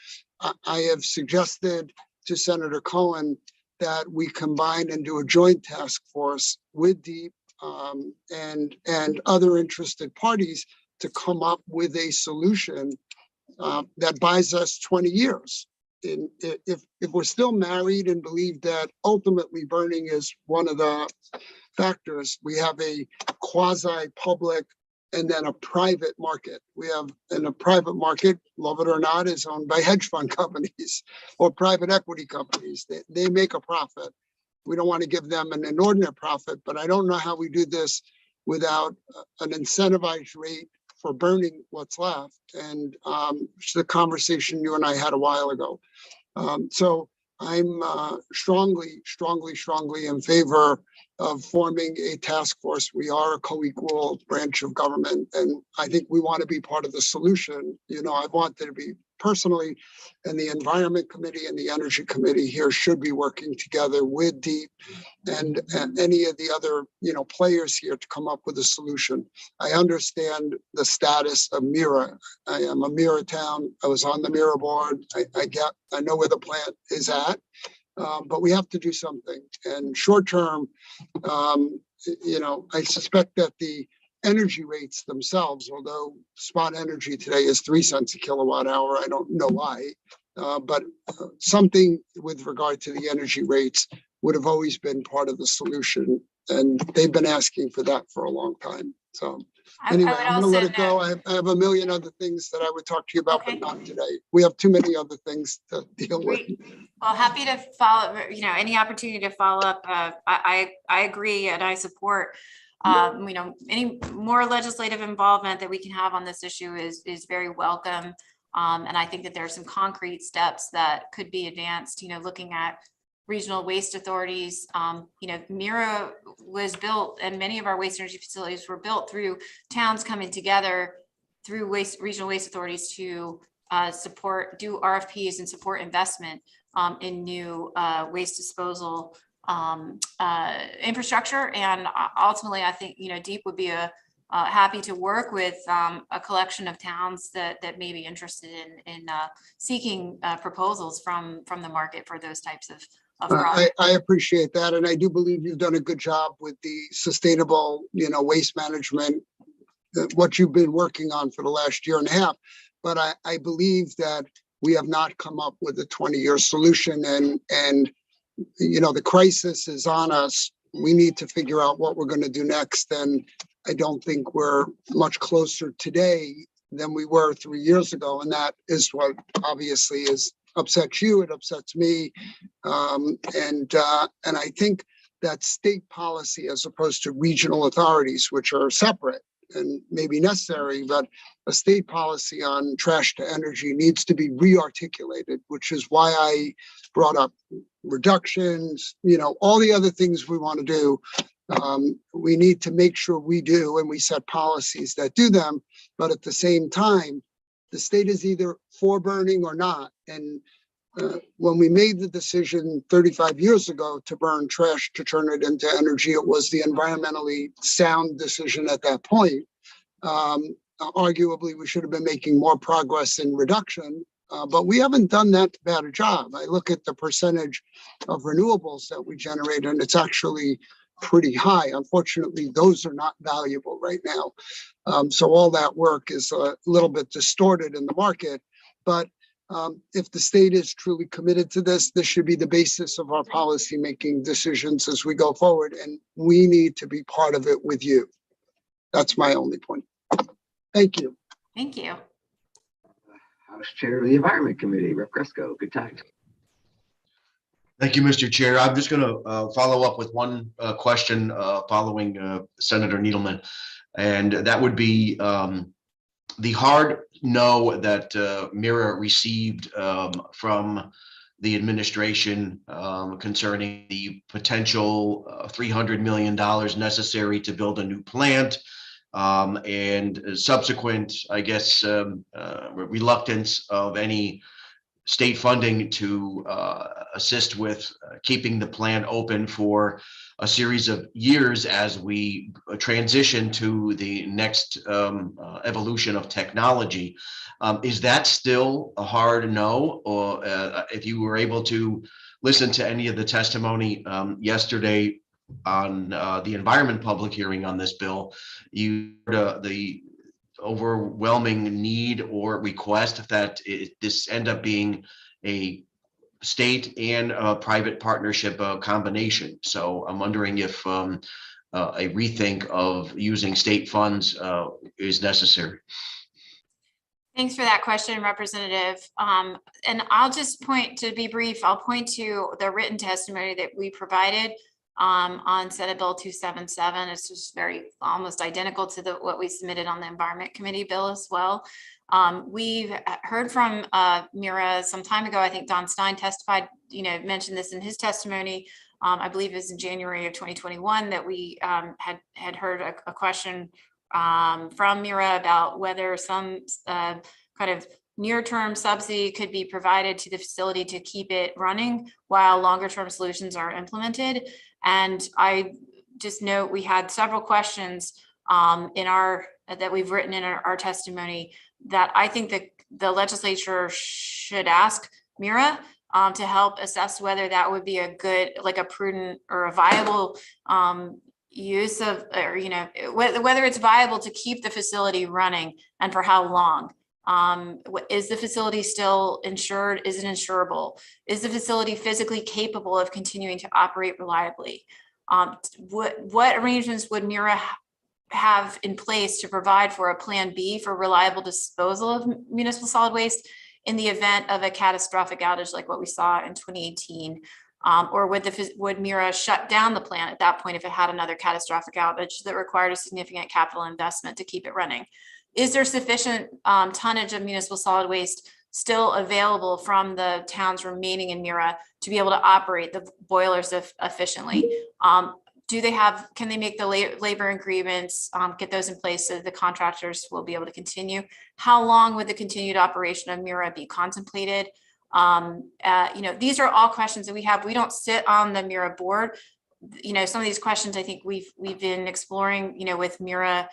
I have suggested to Senator Cohen that we combine and do a joint task force with DEEP and other interested parties to come up with a solution that buys us 20 years. If we're still married and believe that ultimately burning is one of the factors, we have a quasi-public and then a private market. We have in a private market, love it or not, is owned by hedge fund companies or private equity companies. They make a profit. We don't want to give them an inordinate profit, but I don't know how we do this without an incentivized rate for burning what's left. And it's the conversation you and I had a while ago. So I'm strongly in favor of forming a task force. We are a co-equal branch of government, and I think we want to be part of the solution. I wanted to be personally, and the Environment Committee and the Energy Committee here should be working together with DEEP and any of the other, players here to come up with a solution. I understand the status of MIRA. I am a MIRA town. I was on the MIRA board. I know where the plant is at. But we have to do something. And short term, I suspect that the energy rates themselves, although spot energy today is 3 cents a kilowatt hour, I don't know why, but something with regard to the energy rates would have always been part of the solution. And they've been asking for that for a long time. So anyway, I'm going to let it go. I have a million other things that I would talk to you about, but not today. We have too many other things to deal with. Well, happy to follow, any opportunity to follow up. I agree and I support, any more legislative involvement that we can have on this issue is very welcome. And I think that there are some concrete steps that could be advanced, looking at regional waste authorities. MIRA was built and many of our waste energy facilities were built through towns coming together through regional waste authorities to do RFPs and support investment in new waste disposal infrastructure. And ultimately, I think, DEEP would be happy to work with a collection of towns that may be interested in seeking proposals from the market for those types of I appreciate that. And I do believe you've done a good job with the sustainable, waste management, what you've been working on for the last year and a half. But I believe that we have not come up with a 20-year solution, and the crisis is on us. We need to figure out what we're going to do next. And I don't think we're much closer today than we were 3 years ago. And that is what obviously upsets you. It upsets me. And I think that state policy, as opposed to regional authorities, which are separate and maybe necessary, but a state policy on trash to energy needs to be re-articulated, which is why I brought up reductions, all the other things we want to do. We need to make sure we do, and we set policies that do them. But at the same time, the state is either for burning or not. And when we made the decision 35 years ago to burn trash to turn it into energy, it was the environmentally sound decision at that point. Arguably, we should have been making more progress in reduction, but we haven't done that bad a job. I look at the percentage of renewables that we generate, and it's actually pretty high. Unfortunately, those are not valuable right now. So all that work is a little bit distorted in the market. But if the state is truly committed to this, this should be the basis of our policy-making decisions as we go forward. And we need to be part of it with you. That's my only point. Thank you. Thank you. House Chair of the Environment Committee, Rep. Cresco. Good times. Thank you, Mr. Chair. I'm just going to follow up with one question following Senator Needleman, and that would be the hard no that MIRA received from the administration concerning the potential $300 million necessary to build a new plant, and subsequent, I guess, reluctance of any state funding to assist with keeping the plant open for a series of years as we transition to the next evolution of technology. Is that still a hard no? Or if you were able to listen to any of the testimony yesterday on the environment public hearing on this bill, you heard the overwhelming need or request that this end up being a state and a private partnership combination. So I'm wondering if a rethink of using state funds is necessary. Thanks for that question, Representative. And I'll just point, to be brief, I'll point to the written testimony that we provided on Senate Bill 277. It's just almost identical to what we submitted on the Environment Committee bill as well. We've heard from MIRA some time ago. I think Don Stein testified, mentioned this in his testimony. I believe it was in January of 2021 that we had heard a question from MIRA about whether some kind of near-term subsidy could be provided to the facility to keep it running while longer-term solutions are implemented. And I just note we had several questions that we've written in our testimony that I think that the legislature should ask MIRA to help assess whether that would be a good, like a prudent or a viable use of, or whether it's viable to keep the facility running and for how long. Is the facility still insured? Is it insurable? Is the facility physically capable of continuing to operate reliably? What arrangements would MIRA have in place to provide for a plan B for reliable disposal of municipal solid waste in the event of a catastrophic outage like what we saw in 2018? Or would MIRA shut down the plant at that point if it had another catastrophic outage that required a significant capital investment to keep it running? Is there sufficient tonnage of municipal solid waste still available from the towns remaining in MIRA to be able to operate the boilers efficiently? Can they make the labor agreements, get those in place so the contractors will be able to continue? How long would the continued operation of MIRA be contemplated? These are all questions that we have. We don't sit on the MIRA board. Some of these questions I think we've been exploring, with MIRA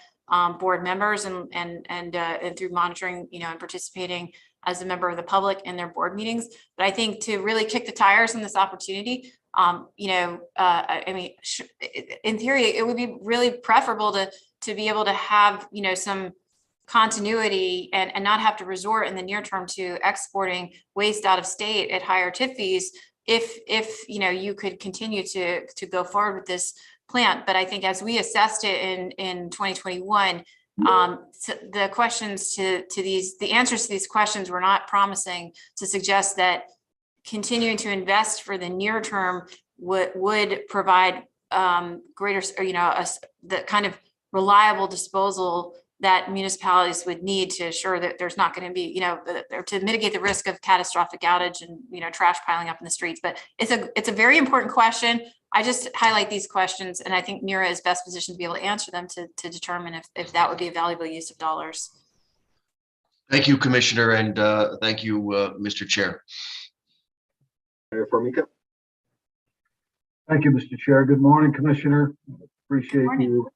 board members and through monitoring, and participating as a member of the public in their board meetings. But I think to really kick the tires on this opportunity, I mean, in theory, it would be really preferable to be able to have, some continuity and not have to resort in the near term to exporting waste out of state at higher tip fees if you could continue to go forward with this plant. But I think as we assessed it in 2021, the questions the answers to these questions were not promising to suggest that continuing to invest for the near term would provide greater, the kind of reliable disposal that municipalities would need to assure that there's not going to be, or to mitigate the risk of catastrophic outage and, trash piling up in the streets. But it's a very important question. I just highlight these questions, and I think NERA is best positioned to be able to answer them to determine if that would be a valuable use of dollars. Thank you, Commissioner, and thank you, Mr. Chair. Senator Formica. Thank you, Mr. Chair. Good morning, Commissioner. Appreciate your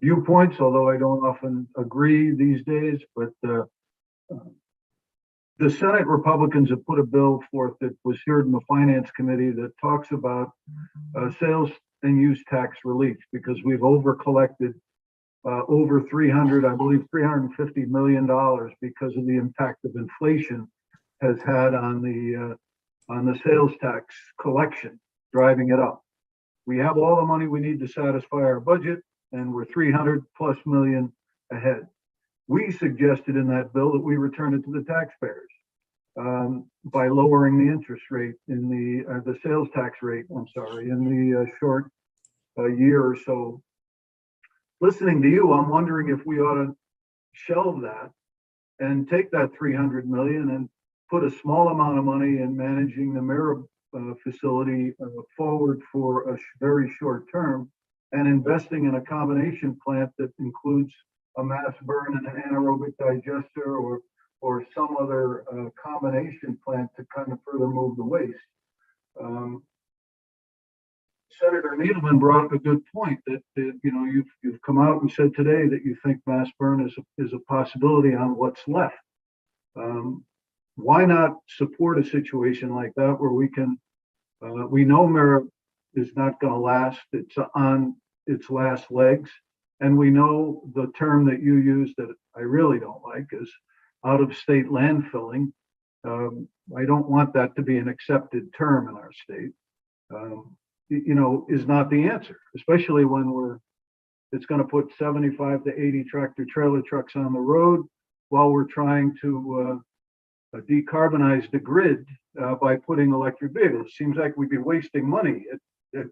viewpoints, although I don't often agree these days. But the Senate Republicans have put a bill forth that was heard in the Finance Committee that talks about sales and use tax relief, because we've over collected over $350 million because of the impact of inflation has had on the sales tax collection, driving it up. We have all the money we need to satisfy our budget, and we're 300+ million ahead. We suggested in that bill that we return it to the taxpayers by lowering the interest rate in the sales tax rate, in the short year or so. Listening to you, I'm wondering if we ought to shelve that and take that 300 million and put a small amount of money in managing the Mira facility forward for a very short term, and investing in a combination plant that includes a mass burn and an anaerobic digester or some other combination plant to kind of further move the waste. Senator Needleman brought up a good point that you've come out and said today that you think mass burn is a possibility on what's left. Why not support a situation like that where we know Mira is not going to last, it's on its last legs, and we know the term that you use that I really don't like is out of state landfilling. I don't want that to be an accepted term in our state. Is not the answer, especially when it's going to put 75 to 80 tractor trailer trucks on the road while we're trying to decarbonize the grid by putting electric vehicles. Seems like we'd be wasting money. It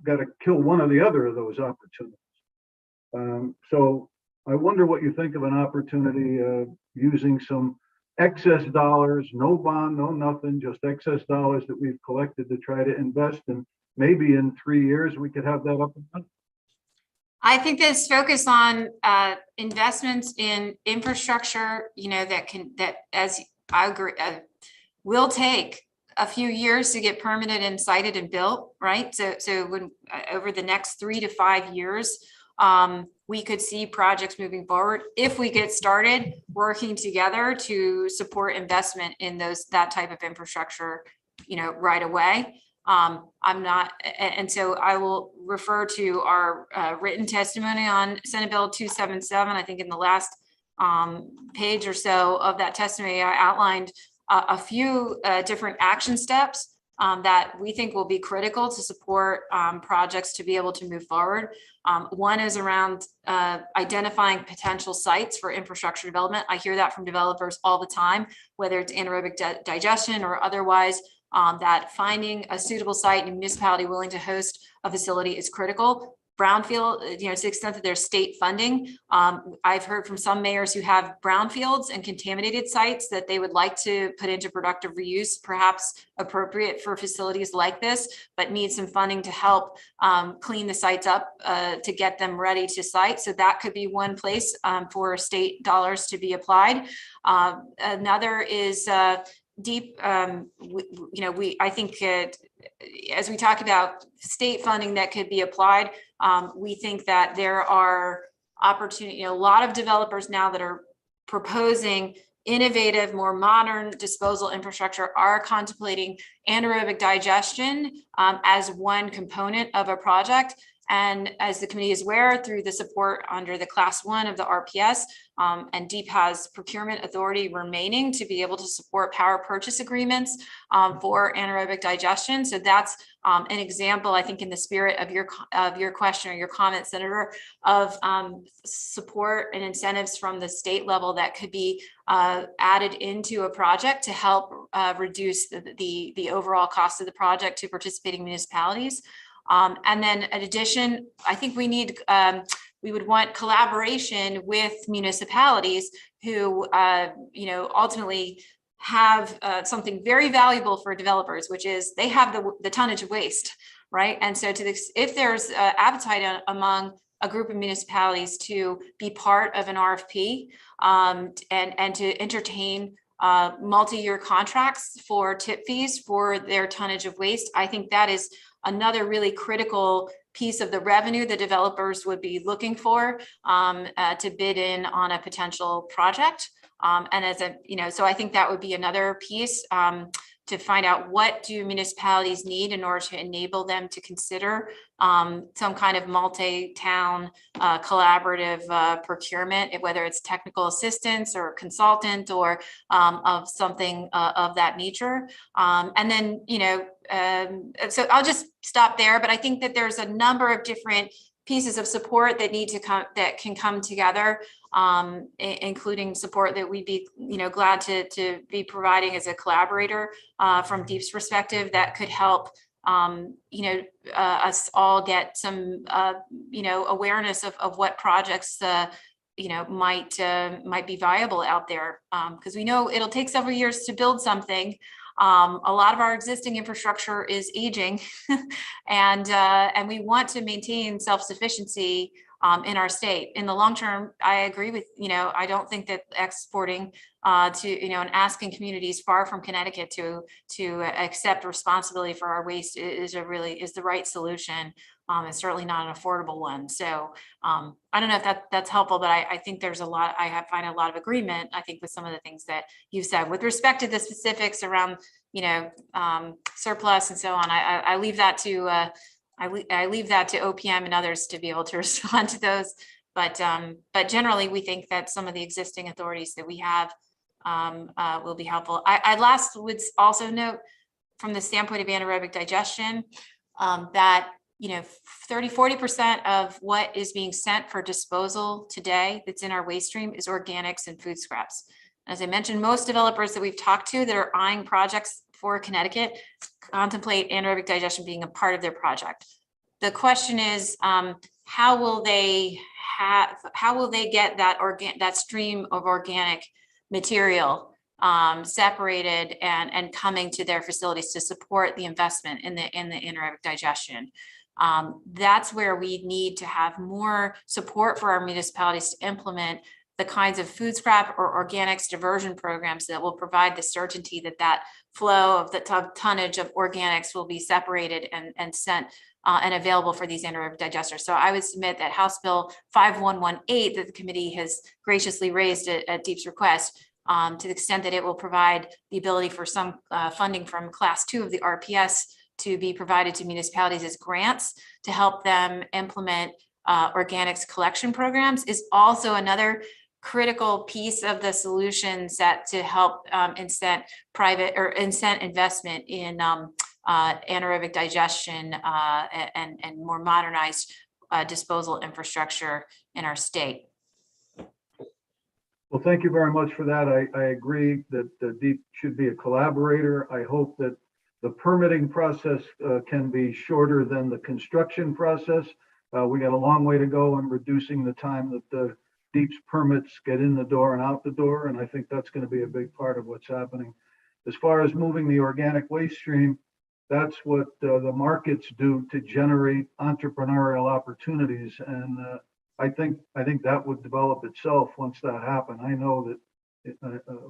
got to kill one or the other of those opportunities. So I wonder what you think of an opportunity of using some excess dollars, no bond, no nothing, just excess dollars that we've collected to try to invest, and maybe in 3 years we could have that up and running. I think this focus on investments in infrastructure, that as I agree, will take a few years to get permitted and sited and built, right? So when over the next 3 to 5 years, we could see projects moving forward if we get started working together to support investment in that type of infrastructure, right away. And so I will refer to our written testimony on Senate Bill 277. I think in the last page or so of that testimony, I outlined a few different action steps that we think will be critical to support projects to be able to move forward. One is around identifying potential sites for infrastructure development. I hear that from developers all the time, whether it's anaerobic digestion or otherwise, that finding a suitable site in a municipality willing to host a facility is critical. Brownfield, to the extent that there's state funding. I've heard from some mayors who have brownfields and contaminated sites that they would like to put into productive reuse, perhaps appropriate for facilities like this, but need some funding to help clean the sites up to get them ready to site. So that could be one place for state dollars to be applied. Another is deep, I think as we talk about state funding that could be applied, we think that there are opportunity, a lot of developers now that are proposing innovative, more modern disposal infrastructure are contemplating anaerobic digestion as one component of a project. And as the committee is aware, through the support under the Class 1 of the RPS, and DEEP has procurement authority remaining to be able to support power purchase agreements for anaerobic digestion. So that's an example, I think, in the spirit of your question or your comment, Senator, of support and incentives from the state level that could be added into a project to help reduce the overall cost of the project to participating municipalities. And then in addition, I think we would want collaboration with municipalities who, ultimately have something very valuable for developers, which is they have the tonnage of waste, right? And so if there's appetite among a group of municipalities to be part of an RFP and to entertain multi-year contracts for tip fees for their tonnage of waste, I think that is another really critical piece of the revenue the developers would be looking for to bid in on a potential project. And so I think that would be another piece to find out what do municipalities need in order to enable them to consider some kind of multi-town collaborative procurement, whether it's technical assistance or consultant or of something of that nature. And then, so I'll just stop there, but I think that there's a number of different pieces of support that that can come together, including support that we'd be, glad to be providing as a collaborator from DEEP's perspective that could help, us all get some, awareness of what projects, might be viable out there, because we know it'll take several years to build something. A lot of our existing infrastructure is aging and we want to maintain self-sufficiency in our state. In the long term, I agree with, I don't think that exporting to, and asking communities far from Connecticut to accept responsibility for our waste is the right solution. It's certainly not an affordable one. So I don't know if that's helpful, but I think there's I find a lot of agreement, I think, with some of the things that you said. With respect to the specifics around, surplus and so on, I leave that to I leave that to OPM and others to be able to respond to those. But generally, we think that some of the existing authorities that we have will be helpful. I last would also note, from the standpoint of anaerobic digestion, that 30–40% of what is being sent for disposal today that's in our waste stream is organics and food scraps. As I mentioned, most developers that we've talked to that are eyeing projects for Connecticut contemplate anaerobic digestion being a part of their project. The question is, how will they get that stream of organic material separated and coming to their facilities to support the investment in the anaerobic digestion? That's where we need to have more support for our municipalities to implement the kinds of food scrap or organics diversion programs that will provide the certainty that flow of the tonnage of organics will be separated and sent and available for these anaerobic digesters. So I would submit that House Bill 5118 that the committee has graciously raised at DEEP's request, to the extent that it will provide the ability for some funding from Class 2 of the RPS to be provided to municipalities as grants to help them implement organics collection programs, is also another critical piece of the solution set to help incent investment in anaerobic digestion and more modernized disposal infrastructure in our state. Well, thank you very much for that. I agree that the DEEP should be a collaborator. I hope that the permitting process can be shorter than the construction process. We got a long way to go in reducing the time that the DEEP's permits get in the door and out the door, and I think that's going to be a big part of what's happening. As far as moving the organic waste stream, that's what the markets do to generate entrepreneurial opportunities, and I think that would develop itself once that happened. I know that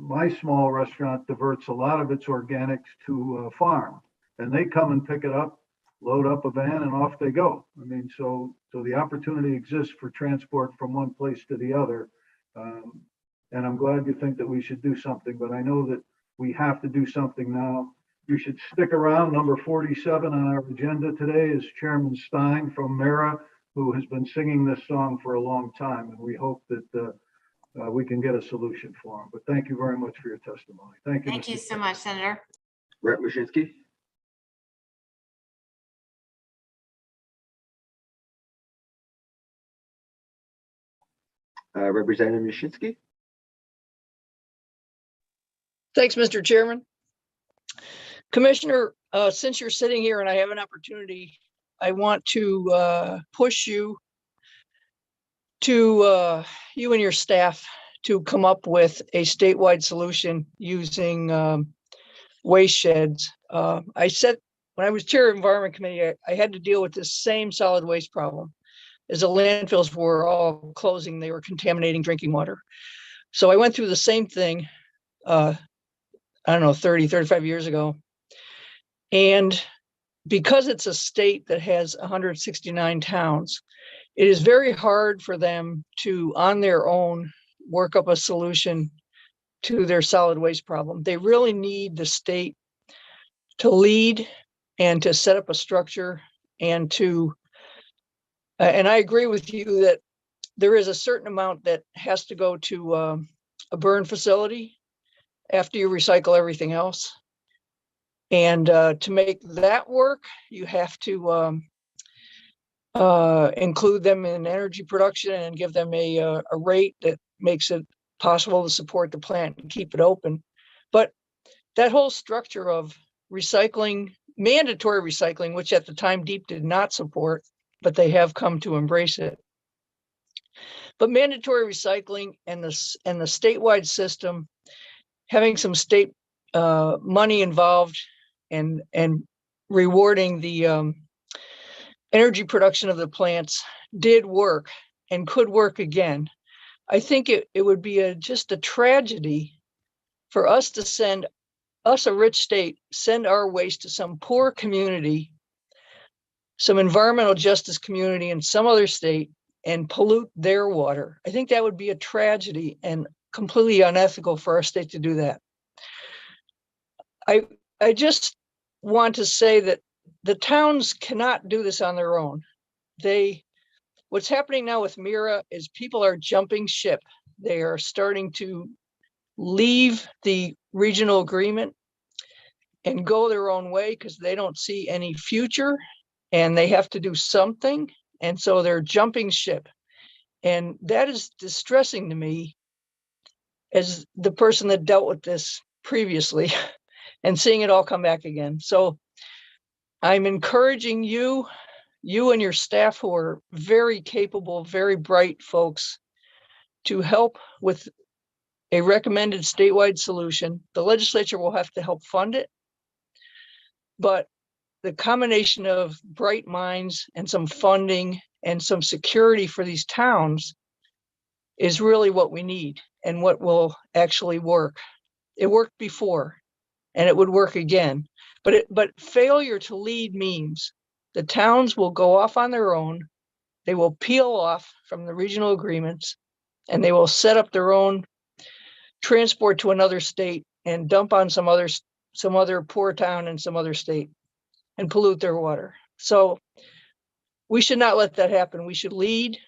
my small restaurant diverts a lot of its organics to a farm, and they come and pick it up, load up a van, and off they go. I mean, so the opportunity exists for transport from one place to the other. And I'm glad you think that we should do something, but I know that we have to do something now. You should stick around. Number 47 on our agenda today is Chairman Stein from MARA, who has been singing this song for a long time. And we hope that we can get a solution for him. But thank you very much for your testimony. Thank you. Thank you so much, Senator. Rep. Mashinsky. Representative Mashinsky. Thanks, Mr. Chairman. Commissioner, since you're sitting here and I have an opportunity, I want to push you to you and your staff to come up with a statewide solution using waste sheds. I said when I was chair of Environment Committee, I had to deal with this same solid waste problem. As the landfills were all closing, they were contaminating drinking water. So I went through the same thing, I don't know, 30, 35 years ago. And because it's a state that has 169 towns, it is very hard for them to, on their own, work up a solution to their solid waste problem. They really need the state to lead and to set up a structure and to, and I agree with you that there is a certain amount that has to go to a burn facility after you recycle everything else. And to make that work, you have to include them in energy production and give them a rate that makes it possible to support the plant and keep it open. But that whole structure of recycling, mandatory recycling, which at the time DEEP did not support, but they have come to embrace it. But mandatory recycling and the statewide system, having some state money involved and rewarding the energy production of the plants did work and could work again. I think it would be just a tragedy for us to send us, a rich state, send our waste to some poor community, some environmental justice community in some other state and pollute their water. I think that would be a tragedy and completely unethical for our state to do that. I just want to say that the towns cannot do this on their own. What's happening now with MIRA is people are jumping ship. They are starting to leave the regional agreement and go their own way because they don't see any future and they have to do something. And so they're jumping ship. And that is distressing to me as the person that dealt with this previously and seeing it all come back again. So I'm encouraging you and your staff, who are very capable, very bright folks, to help with a recommended statewide solution. The legislature will have to help fund it, but the combination of bright minds and some funding and some security for these towns is really what we need and what will actually work. It worked before and it would work again, but failure to lead means the towns will go off on their own. They will peel off from the regional agreements and they will set up their own transport to another state and dump on some other poor town in some other state and pollute their water. So we should not let that happen. We should lead.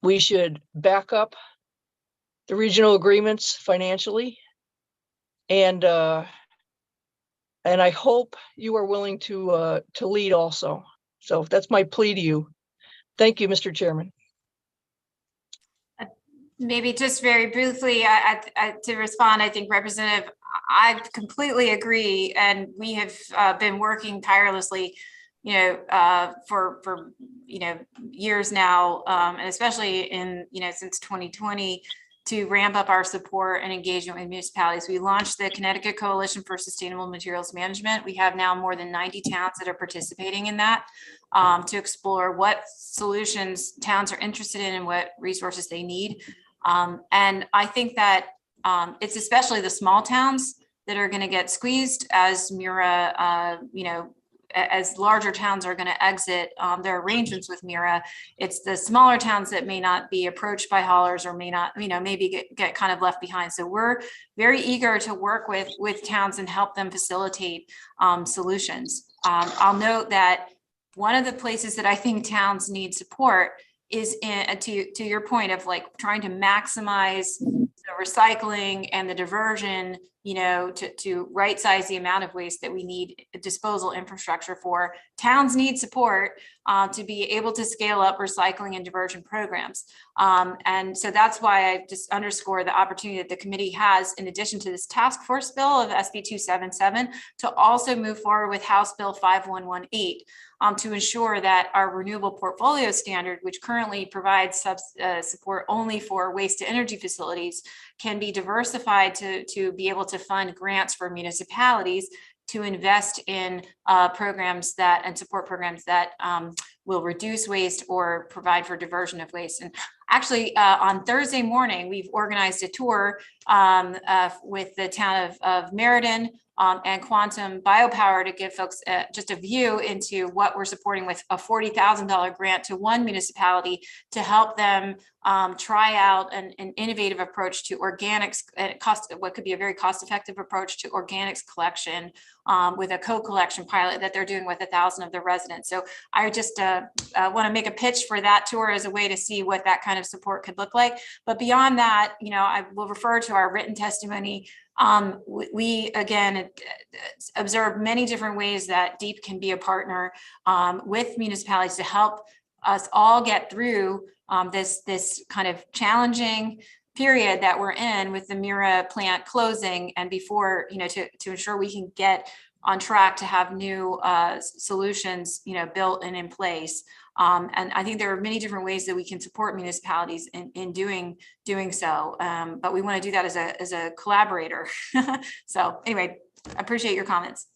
We should back up the regional agreements financially. And I hope you are willing to lead also. So that's my plea to you. Thank you, Mr. Chairman. Maybe just very briefly to respond, I think Representative, I completely agree. And we have been working tirelessly, for years now, and especially in, since 2020, to ramp up our support and engagement with municipalities. We launched the Connecticut Coalition for Sustainable Materials Management. We have now more than 90 towns that are participating in that to explore what solutions towns are interested in and what resources they need. And I think that it's especially the small towns that are going to get squeezed as MURA, as larger towns are going to exit their arrangements with MURA, it's the smaller towns that may not be approached by haulers or may not, maybe get kind of left behind. So we're very eager to work with towns and help them facilitate solutions. I'll note that one of the places that I think towns need support is to your point of like trying to maximize the recycling and the diversion, to right size the amount of waste that we need disposal infrastructure for. Towns need support to be able to scale up recycling and diversion programs. And so that's why I just underscore the opportunity that the committee has, in addition to this task force bill of SB 277, to also move forward with House Bill 5118. To ensure that our renewable portfolio standard, which currently provides support only for waste to energy facilities, can be diversified to be able to fund grants for municipalities to invest in programs and support programs that will reduce waste or provide for diversion of waste. And actually, on Thursday morning, we've organized a tour with the town of Meriden and Quantum Biopower to give folks just a view into what we're supporting with a $40,000 grant to one municipality to help them try out an innovative approach to organics, what could be a very cost-effective approach to organics collection with a co-collection pilot that they're doing with 1,000 of their residents. So I just want to make a pitch for that tour as a way to see what that kind of support could look like. But beyond that, I will refer to our written testimony. We again observe many different ways that DEEP can be a partner with municipalities to help us all get through this kind of challenging period that we're in with the MURA plant closing, and before to ensure we can get on track to have new solutions built and in place. And I think there are many different ways that we can support municipalities in doing so. But we want to do that as a collaborator. So anyway, I appreciate your comments.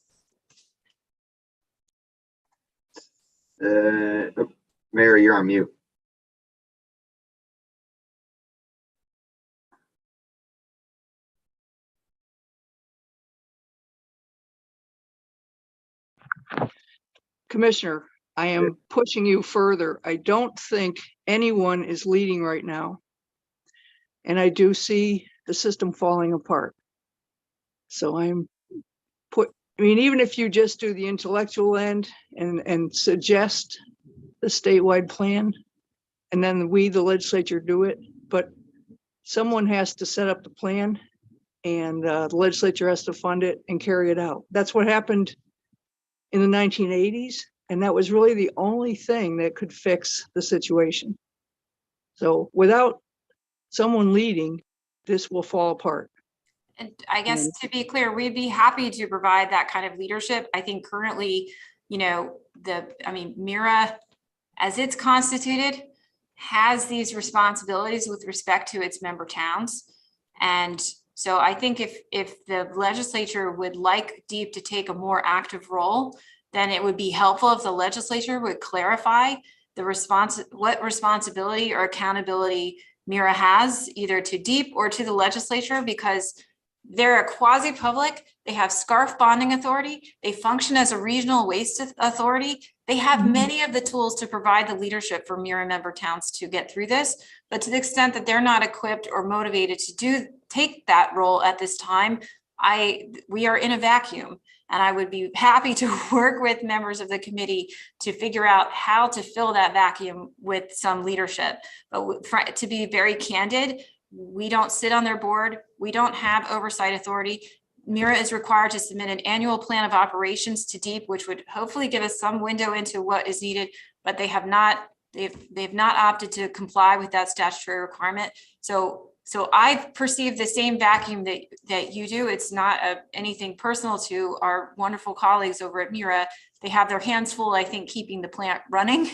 Mayor, you're on mute. Commissioner, I am pushing you further. I don't think anyone is leading right now. And I do see the system falling apart. So even if you just do the intellectual end and suggest the statewide plan, and then we, the legislature, do it, but someone has to set up the plan and the legislature has to fund it and carry it out. That's what happened in the 1980s. And that was really the only thing that could fix the situation. So without someone leading, this will fall apart. And I guess to be clear, we'd be happy to provide that kind of leadership. I think currently, MURA, as it's constituted, has these responsibilities with respect to its member towns. And so I think if the legislature would like DEEP to take a more active role, then it would be helpful if the legislature would clarify what responsibility or accountability MURA has, either to DEEP or to the legislature, because they're a quasi-public, they have scarf bonding authority, they function as a regional waste authority. They have many of the tools to provide the leadership for MURA member towns to get through this, but to the extent that they're not equipped or motivated to take that role at this time, we are in a vacuum. And I would be happy to work with members of the committee to figure out how to fill that vacuum with some leadership. But to be very candid, we don't sit on their board. We don't have oversight authority. MURA is required to submit an annual plan of operations to DEEP, which would hopefully give us some window into what is needed, but they've not opted to comply with that statutory requirement. So I perceive the same vacuum that you do. It's not anything personal to our wonderful colleagues over at MURA. They have their hands full, I think, keeping the plant running.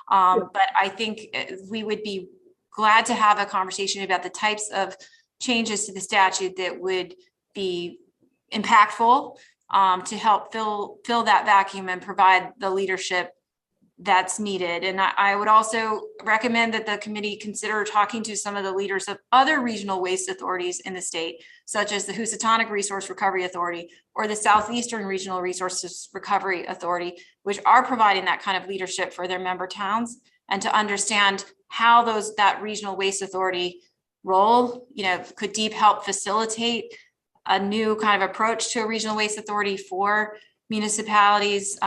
But I think we would be glad to have a conversation about the types of changes to the statute that would be impactful to help fill that vacuum and provide the leadership that's needed. And I would also recommend that the committee consider talking to some of the leaders of other regional waste authorities in the state, such as the Housatonic Resource Recovery Authority or the Southeastern Regional Resources Recovery Authority, which are providing that kind of leadership for their member towns, and to understand how that regional waste authority role, could DEEP help facilitate a new kind of approach to a regional waste authority for municipalities.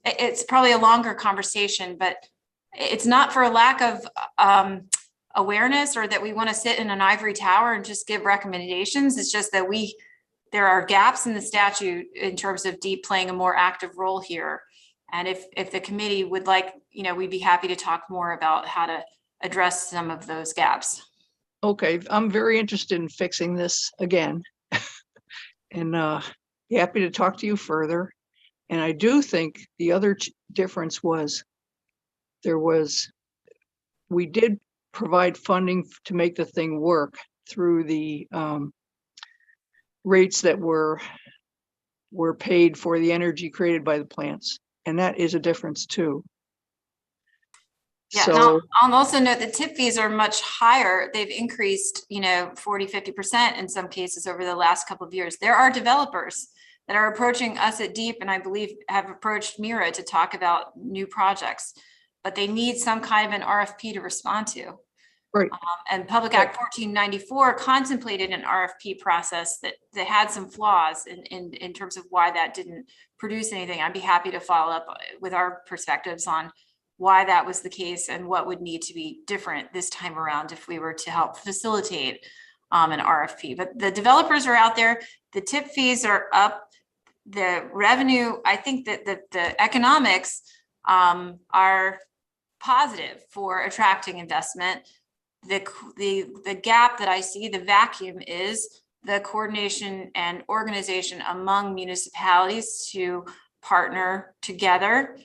It's probably a longer conversation, but it's not for a lack of awareness or that we want to sit in an ivory tower and just give recommendations. It's just that there are gaps in the statute in terms of DEEP playing a more active role here. And if the committee would like, we'd be happy to talk more about how to address some of those gaps. Okay, I'm very interested in fixing this again. And happy to talk to you further. And I do think the other difference was we did provide funding to make the thing work through the rates that were paid for the energy created by the plants. And that is a difference too. Yeah, So I'll also note the tip fees are much higher. They've increased, 40, 50% in some cases over the last couple of years. There are developers that are approaching us at DEEP, and I believe have approached MIRA to talk about new projects, but they need some kind of an RFP to respond to. Right. And Public Act 1494 contemplated an RFP process that had some flaws in terms of why that didn't produce anything. I'd be happy to follow up with our perspectives on why that was the case and what would need to be different this time around if we were to help facilitate an RFP. But the developers are out there, the tip fees are up, the revenue, I think that the economics are positive for attracting investment. The gap that I see, the vacuum, is the coordination and organization among municipalities to partner together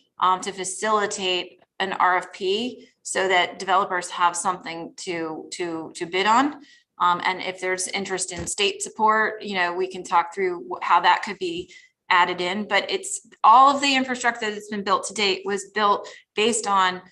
to facilitate an RFP so that developers have something to bid on. And if there's interest in state support, we can talk through how that could be added in. But it's all of the infrastructure that's been built to date was built based on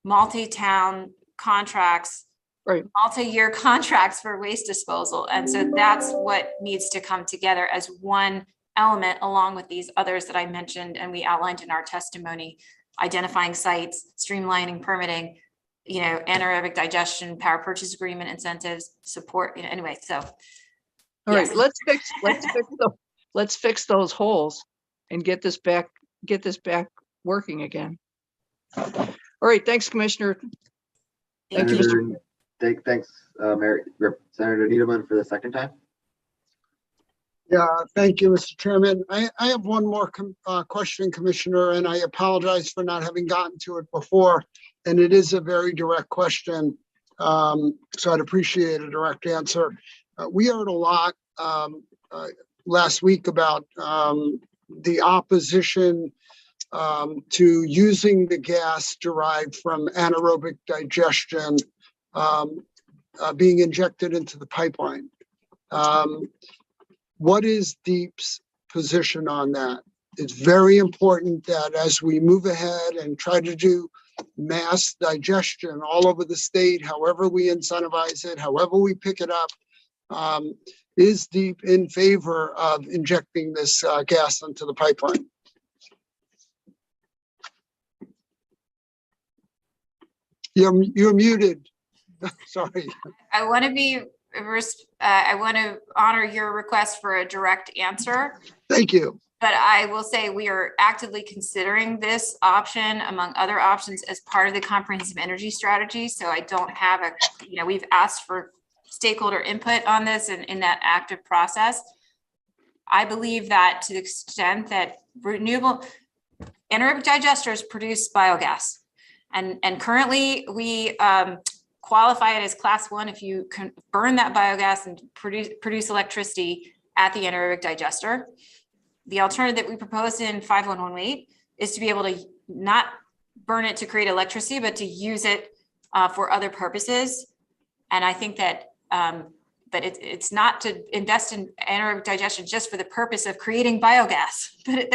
multi-town contracts, right, multi-year contracts for waste disposal. And so that's what needs to come together as one element along with these others that I mentioned and we outlined in our testimony: identifying sites, streamlining permitting, anaerobic digestion, power purchase agreement incentives, support, anyway. So all right, let's fix those holes and get this back working again. All right, thanks, Commissioner. Thank you, Mr. Thanks, Senator Needleman, for the second time. Yeah, thank you, Mr. Chairman. I have one more question, Commissioner, and I apologize for not having gotten to it before. And it is a very direct question, so I'd appreciate a direct answer. We heard a lot last week about the opposition to using the gas derived from anaerobic digestion being injected into the pipeline. What is DEEP's position on that? It's very important that as we move ahead and try to do mass digestion all over the state, however we incentivize it, however we pick it up, is DEEP in favor of injecting this gas into the pipeline? You're muted. Sorry. I want to honor your request for a direct answer. Thank you. But I will say we are actively considering this option among other options as part of the comprehensive energy strategy. So I don't have we've asked for stakeholder input on this and in that active process. I believe that to the extent that renewable anaerobic digesters produce biogas, and currently we qualify it as class 1 if you can burn that biogas and produce electricity at the anaerobic digester. The alternative that we proposed in 5118 is to be able to not burn it to create electricity, but to use it for other purposes. And I think that but it's not to invest in anaerobic digestion just for the purpose of creating biogas. But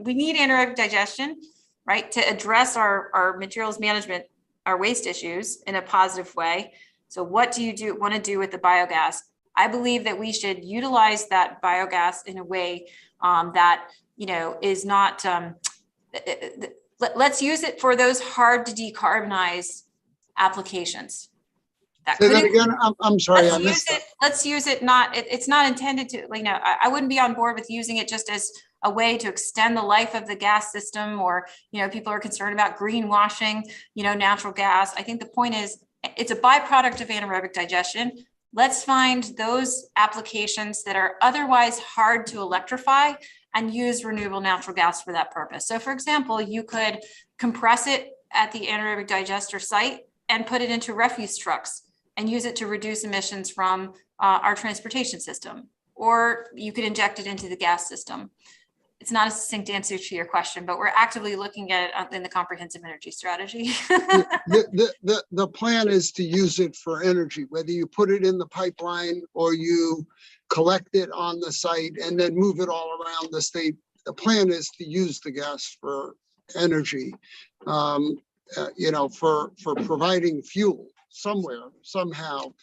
we need anaerobic digestion, right, to address our materials management, our waste issues in a positive way. So what do you want to do with the biogas? I believe that we should utilize that biogas in a way that, is not, let's use it for those hard to decarbonize applications. Say that again. I'm sorry, I missed that. Let's use it, it's not intended to, you know, I wouldn't be on board with using it just as a way to extend the life of the gas system, or, you know, people are concerned about greenwashing, you know, natural gas. I think the point is it's a byproduct of anaerobic digestion. Let's find those applications that are otherwise hard to electrify and use renewable natural gas for that purpose. So for example, you could compress it at the anaerobic digester site and put it into refuse trucks and use it to reduce emissions from our transportation system, or you could inject it into the gas system. It's not a succinct answer to your question, but we're actively looking at it in the comprehensive energy strategy. The plan is to use it for energy, whether you put it in the pipeline or you collect it on the site and then move it all around the state. The plan is to use the gas for energy, you know, for providing fuel somewhere, somehow.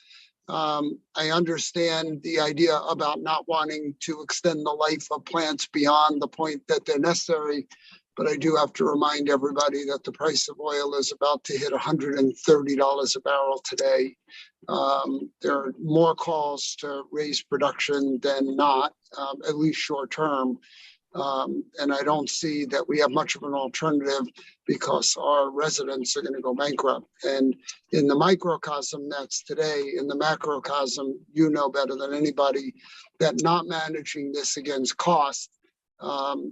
I understand the idea about not wanting to extend the life of plants beyond the point that they're necessary, but I do have to remind everybody that the price of oil is about to hit $130 a barrel today. There are more calls to raise production than not, at least short term. And I don't see that we have much of an alternative because our residents are going to go bankrupt. And in the microcosm that's today, in the macrocosm, you know better than anybody that not managing this against cost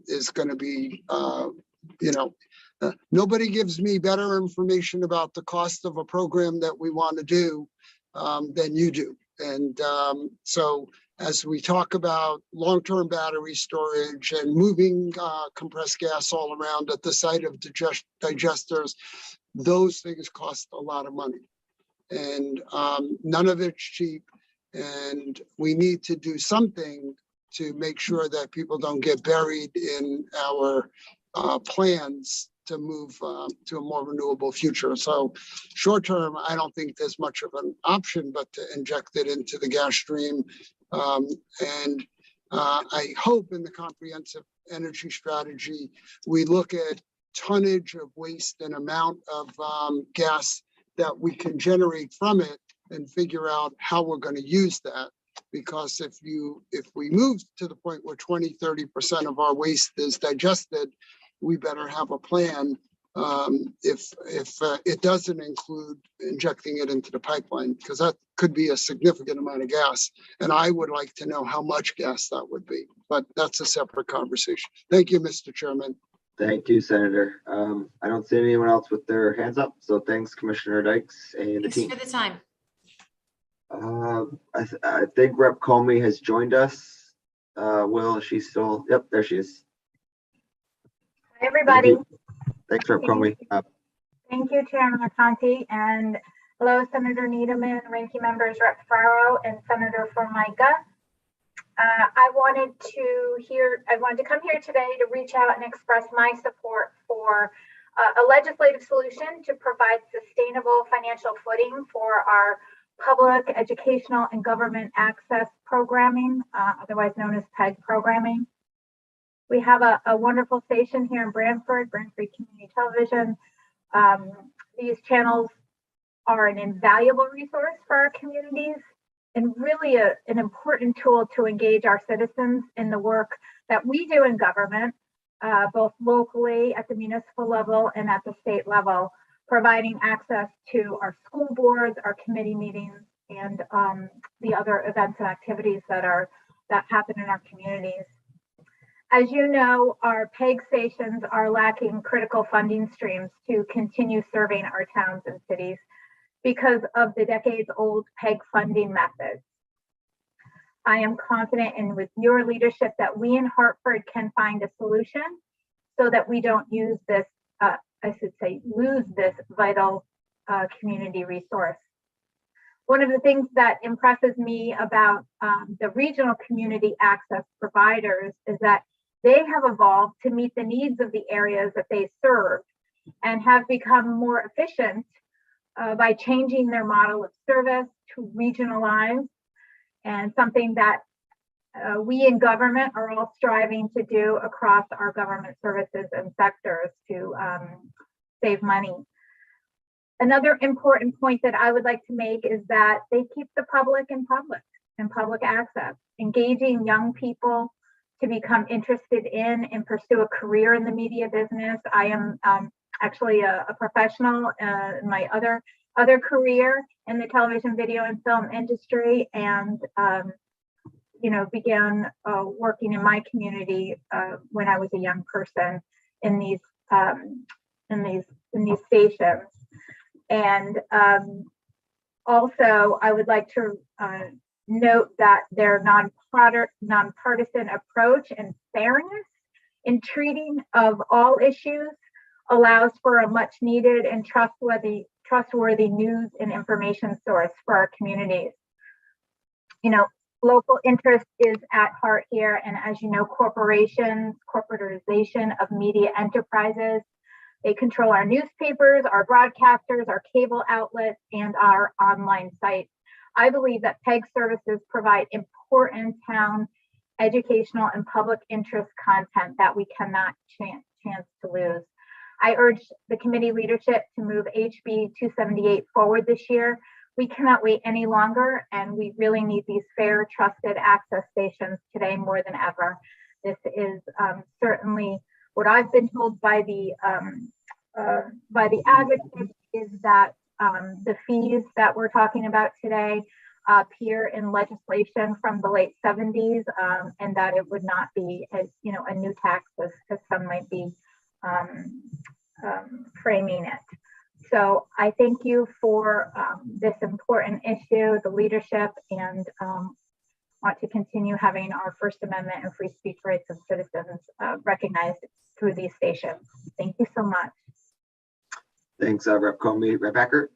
is going to be, you know, nobody gives me better information about the cost of a program that we want to do than you do. And so as we talk about long-term battery storage and moving compressed gas all around at the site of digesters, those things cost a lot of money. And none of it's cheap. And we need to do something to make sure that people don't get buried in our plans to move to a more renewable future. So short term, I don't think there's much of an option but to inject it into the gas stream. And I hope in the comprehensive energy strategy, we look at tonnage of waste and amount of gas that we can generate from it and figure out how we're going to use that. Because if we move to the point where 20–30% of our waste is digested, we better have a plan if it doesn't include injecting it into the pipeline, because that could be a significant amount of gas. And I would like to know how much gas that would be, but that's a separate conversation. Thank you, Mr. Chairman. Thank you, Senator. I don't see anyone else with their hands up. So thanks, Commissioner Dykes and the team. Thanks for the time. I think Rep. Comey has joined us. Will, is she still? Yep, there she is. Hi, everybody. Thanks, Rep. Comey. Thank you, Chairman McConty, and hello, Senator Needleman, ranking members Rep. Farrow and Senator Formica. I wanted to come here today to reach out and express my support for a legislative solution to provide sustainable financial footing for our public educational and government access programming, otherwise known as PEG programming. We have a wonderful station here in Brantford Community Television. These channels are an invaluable resource for our communities and really an important tool to engage our citizens in the work that we do in government, both locally at the municipal level and at the state level, providing access to our school boards, our committee meetings, and the other events and activities that happen in our communities. As you know, our PEG stations are lacking critical funding streams to continue serving our towns and cities because of the decades-old PEG funding methods. I am confident with your leadership that we in Hartford can find a solution so that we don't use this, lose this vital community resource. One of the things that impresses me about the regional community access providers is that they have evolved to meet the needs of the areas that they serve and have become more efficient by changing their model of service to regionalize, and something that we in government are all striving to do across our government services and sectors to save money. Another important point that I would like to make is that they keep the public in public access, engaging young people to become interested in and pursue a career in the media business. I am actually a professional in my other career in the television, video, and film industry, and began working in my community when I was a young person in these stations. And also, I would like to note that their nonpartisan approach and fairness in treating of all issues allows for a much needed and trustworthy news and information source for our communities. Local interest is at heart here, and as you know, corporatization of media enterprises, they control our newspapers, our broadcasters, our cable outlets, and our online sites. I believe that PEG services provide important town educational and public interest content that we cannot chance to lose. I urge the committee leadership to move HB 278 forward this year. We cannot wait any longer, and we really need these fair, trusted access stations today more than ever. This is certainly what I've been told by the advocates, is that the fees that we're talking about today appear in legislation from the late 70s, and that it would not be a new tax as some might be framing it. So I thank you for this important issue, the leadership, and want to continue having our First Amendment and free speech rights of citizens recognized through these stations. Thank you so much. Thanks, Rep. Comey. Rep. Eckert.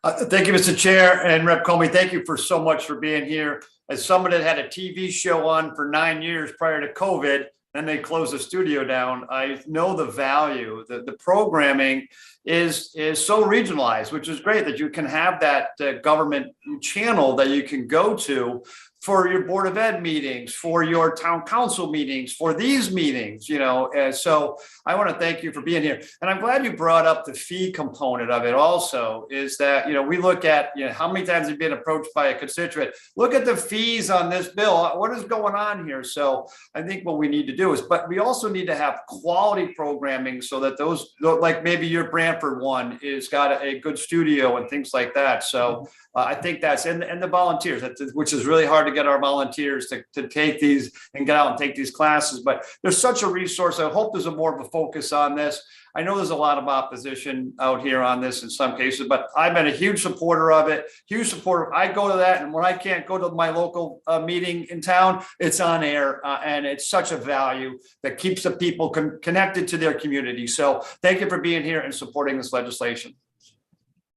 Thank you, Mr. Chair, and Rep. Comey, thank you for so much for being here. As someone that had a TV show on for 9 years prior to COVID, then they closed the studio down, I know the value. The programming is so regionalized, which is great that you can have that government channel that you can go to for your Board of Ed meetings, for your town council meetings, for these meetings, and so I want to thank you for being here. And I'm glad you brought up the fee component of it also, is that, we look at, how many times you've been approached by a constituent, look at the fees on this bill, what is going on here? So I think what we need to do is, but we also need to have quality programming so that those, like maybe your Brantford one is got a good studio and things like that. So I think that's, and the volunteers, which is really hard to get our volunteers to take these and get out and take these classes, but there's such a resource. I hope there's more of a focus on this. I know there's a lot of opposition out here on this in some cases, but I've been a huge supporter of it, huge supporter. I go to that, and when I can't go to my local meeting in town, it's on air, and it's such a value that keeps the people connected to their community. So thank you for being here and supporting this legislation.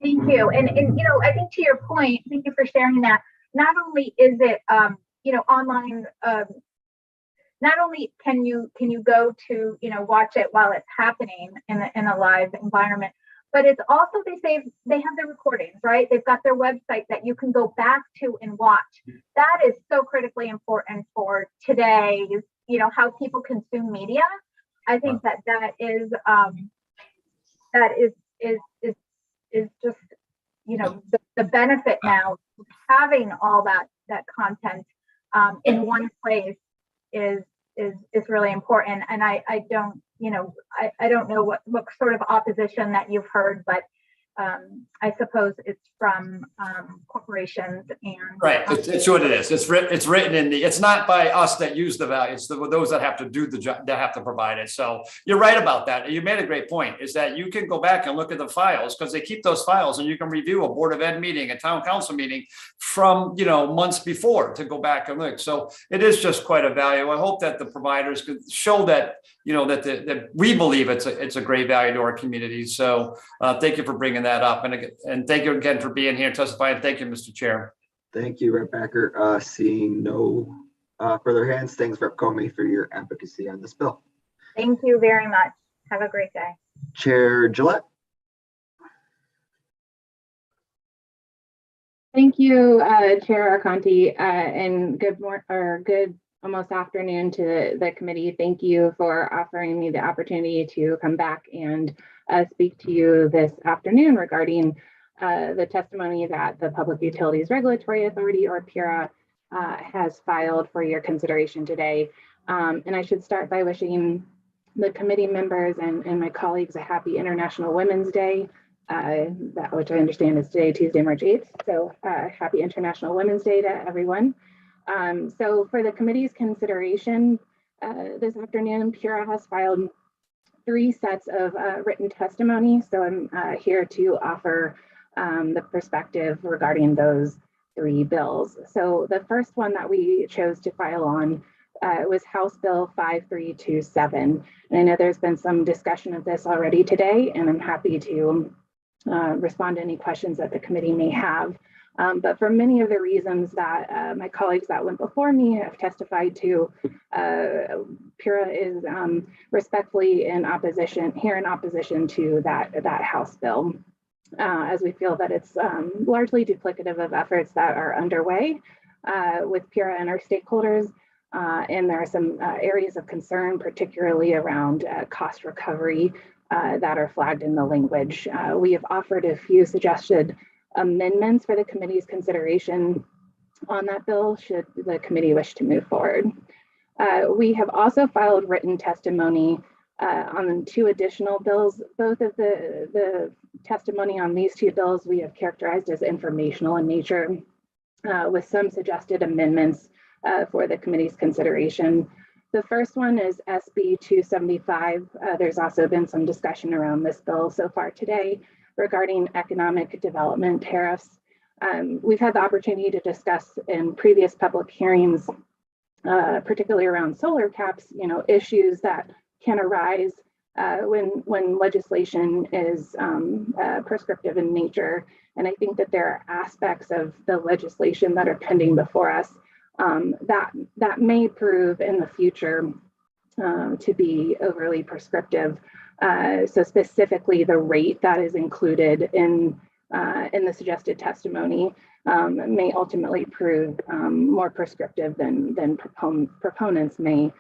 Thank you. And I think to your point, thank you for sharing that. Not only is it, online, not only can you go to, watch it while it's happening in a live environment, but it's also, they have the recordings, right? They've got their website that you can go back to and watch. That is so critically important for today, how people consume media. I think that is just, the benefit now of having all that content in one place is really important. And I don't, I don't know what sort of opposition that you've heard, but I suppose it's from corporations and right. It's what it is. It's written in the. It's not by us that use the value. It's those that have to do the job, that have to provide it. So you're right about that. You made a great point. Is that you can go back and look at the files, because they keep those files, and you can review a Board of Ed meeting, a town council meeting from months before to go back and look. So it is just quite a value. I hope that the providers could show that that we believe it's a great value to our community. So thank you for bringing that up, and thank you again for being here and testifying. Thank you, Mr. Chair. Thank you, Rep. Eckert. Seeing no further hands, thanks, Rep. Comey, for your advocacy on this bill. Thank you very much. Have a great day. Chair Gillette. Thank you, Chair Arconti, and good almost afternoon to the committee. Thank you for offering me the opportunity to come back and speak to you this afternoon regarding the testimony that the Public Utilities Regulatory Authority, or PURA, has filed for your consideration today. And I should start by wishing the committee members and my colleagues a happy International Women's Day. Which I understand is today, Tuesday, March 8th. So happy International Women's Day to everyone. So for the committee's consideration this afternoon, PURA has filed 3 sets of written testimony. So I'm here to offer the perspective regarding those 3 bills. So the first one that we chose to file on was House Bill 5327. And I know there's been some discussion of this already today, and I'm happy to respond to any questions that the committee may have. But for many of the reasons that my colleagues that went before me have testified to, PURA is respectfully in opposition to that House bill, as we feel that it's largely duplicative of efforts that are underway with PURA and our stakeholders. And there are some areas of concern, particularly around cost recovery, that are flagged in the language. We have offered a few suggested amendments for the committee's consideration on that bill, should the committee wish to move forward. We have also filed written testimony on 2 additional bills. Both of the testimony on these 2 bills we have characterized as informational in nature, with some suggested amendments for the committee's consideration. The first one is SB 275. There's also been some discussion around this bill so far today regarding economic development tariffs. We've had the opportunity to discuss in previous public hearings, particularly around solar caps, issues that can arise when legislation is prescriptive in nature. And I think that there are aspects of the legislation that are pending before us that may prove in the future to be overly prescriptive. So specifically, the rate that is included in the suggested testimony may ultimately prove more prescriptive than proponents may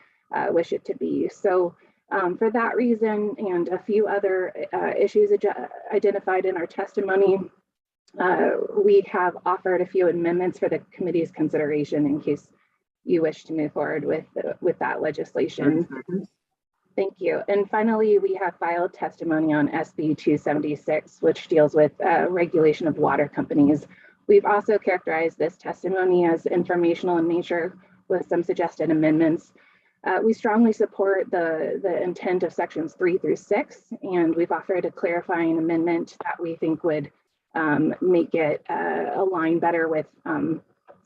wish it to be. So for that reason and a few other issues identified in our testimony, we have offered a few amendments for the committee's consideration in case you wish to move forward with that legislation. Thank you. And finally, we have filed testimony on SB 276, which deals with regulation of water companies. We've also characterized this testimony as informational in nature with some suggested amendments. We strongly support the intent of sections 3 through 6, and we've offered a clarifying amendment that we think would make it align better with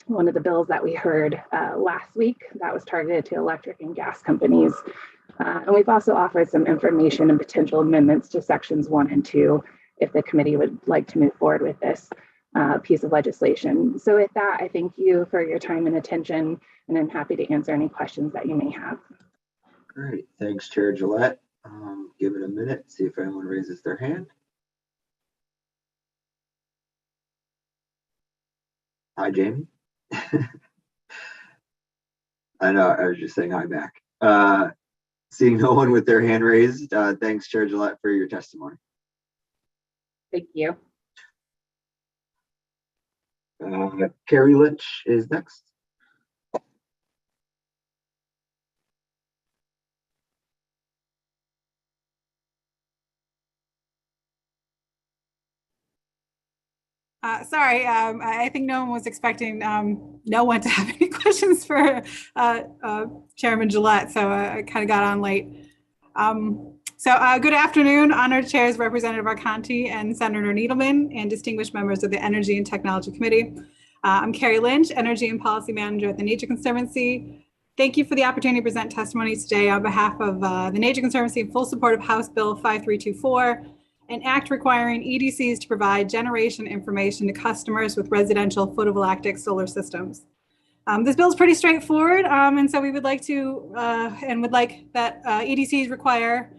one of the bills that we heard last week that was targeted to electric and gas companies. And we've also offered some information and potential amendments to sections 1 and 2 if the committee would like to move forward with this piece of legislation. So with that, I thank you for your time and attention, and I'm happy to answer any questions that you may have. Great, thanks, Chair Gillette. Give it a minute, see if anyone raises their hand. Hi, Jamie. I know, I was just saying hi back. Seeing no one with their hand raised, thanks, Chair Gillette, for your testimony. Thank you. Carrie Lynch is next. Sorry, I think no one was expecting no one to have any questions for Chairman Gillette, so I kind of got on late. Good afternoon, honored chairs, Representative Arconti and Senator Needleman, and distinguished members of the Energy and Technology Committee. I'm Carrie Lynch, Energy and Policy Manager at the Nature Conservancy. Thank you for the opportunity to present testimony today on behalf of the Nature Conservancy in full support of House Bill 5324, an act requiring EDCs to provide generation information to customers with residential photovoltaic solar systems. This bill is pretty straightforward, and so we would like to that EDCs require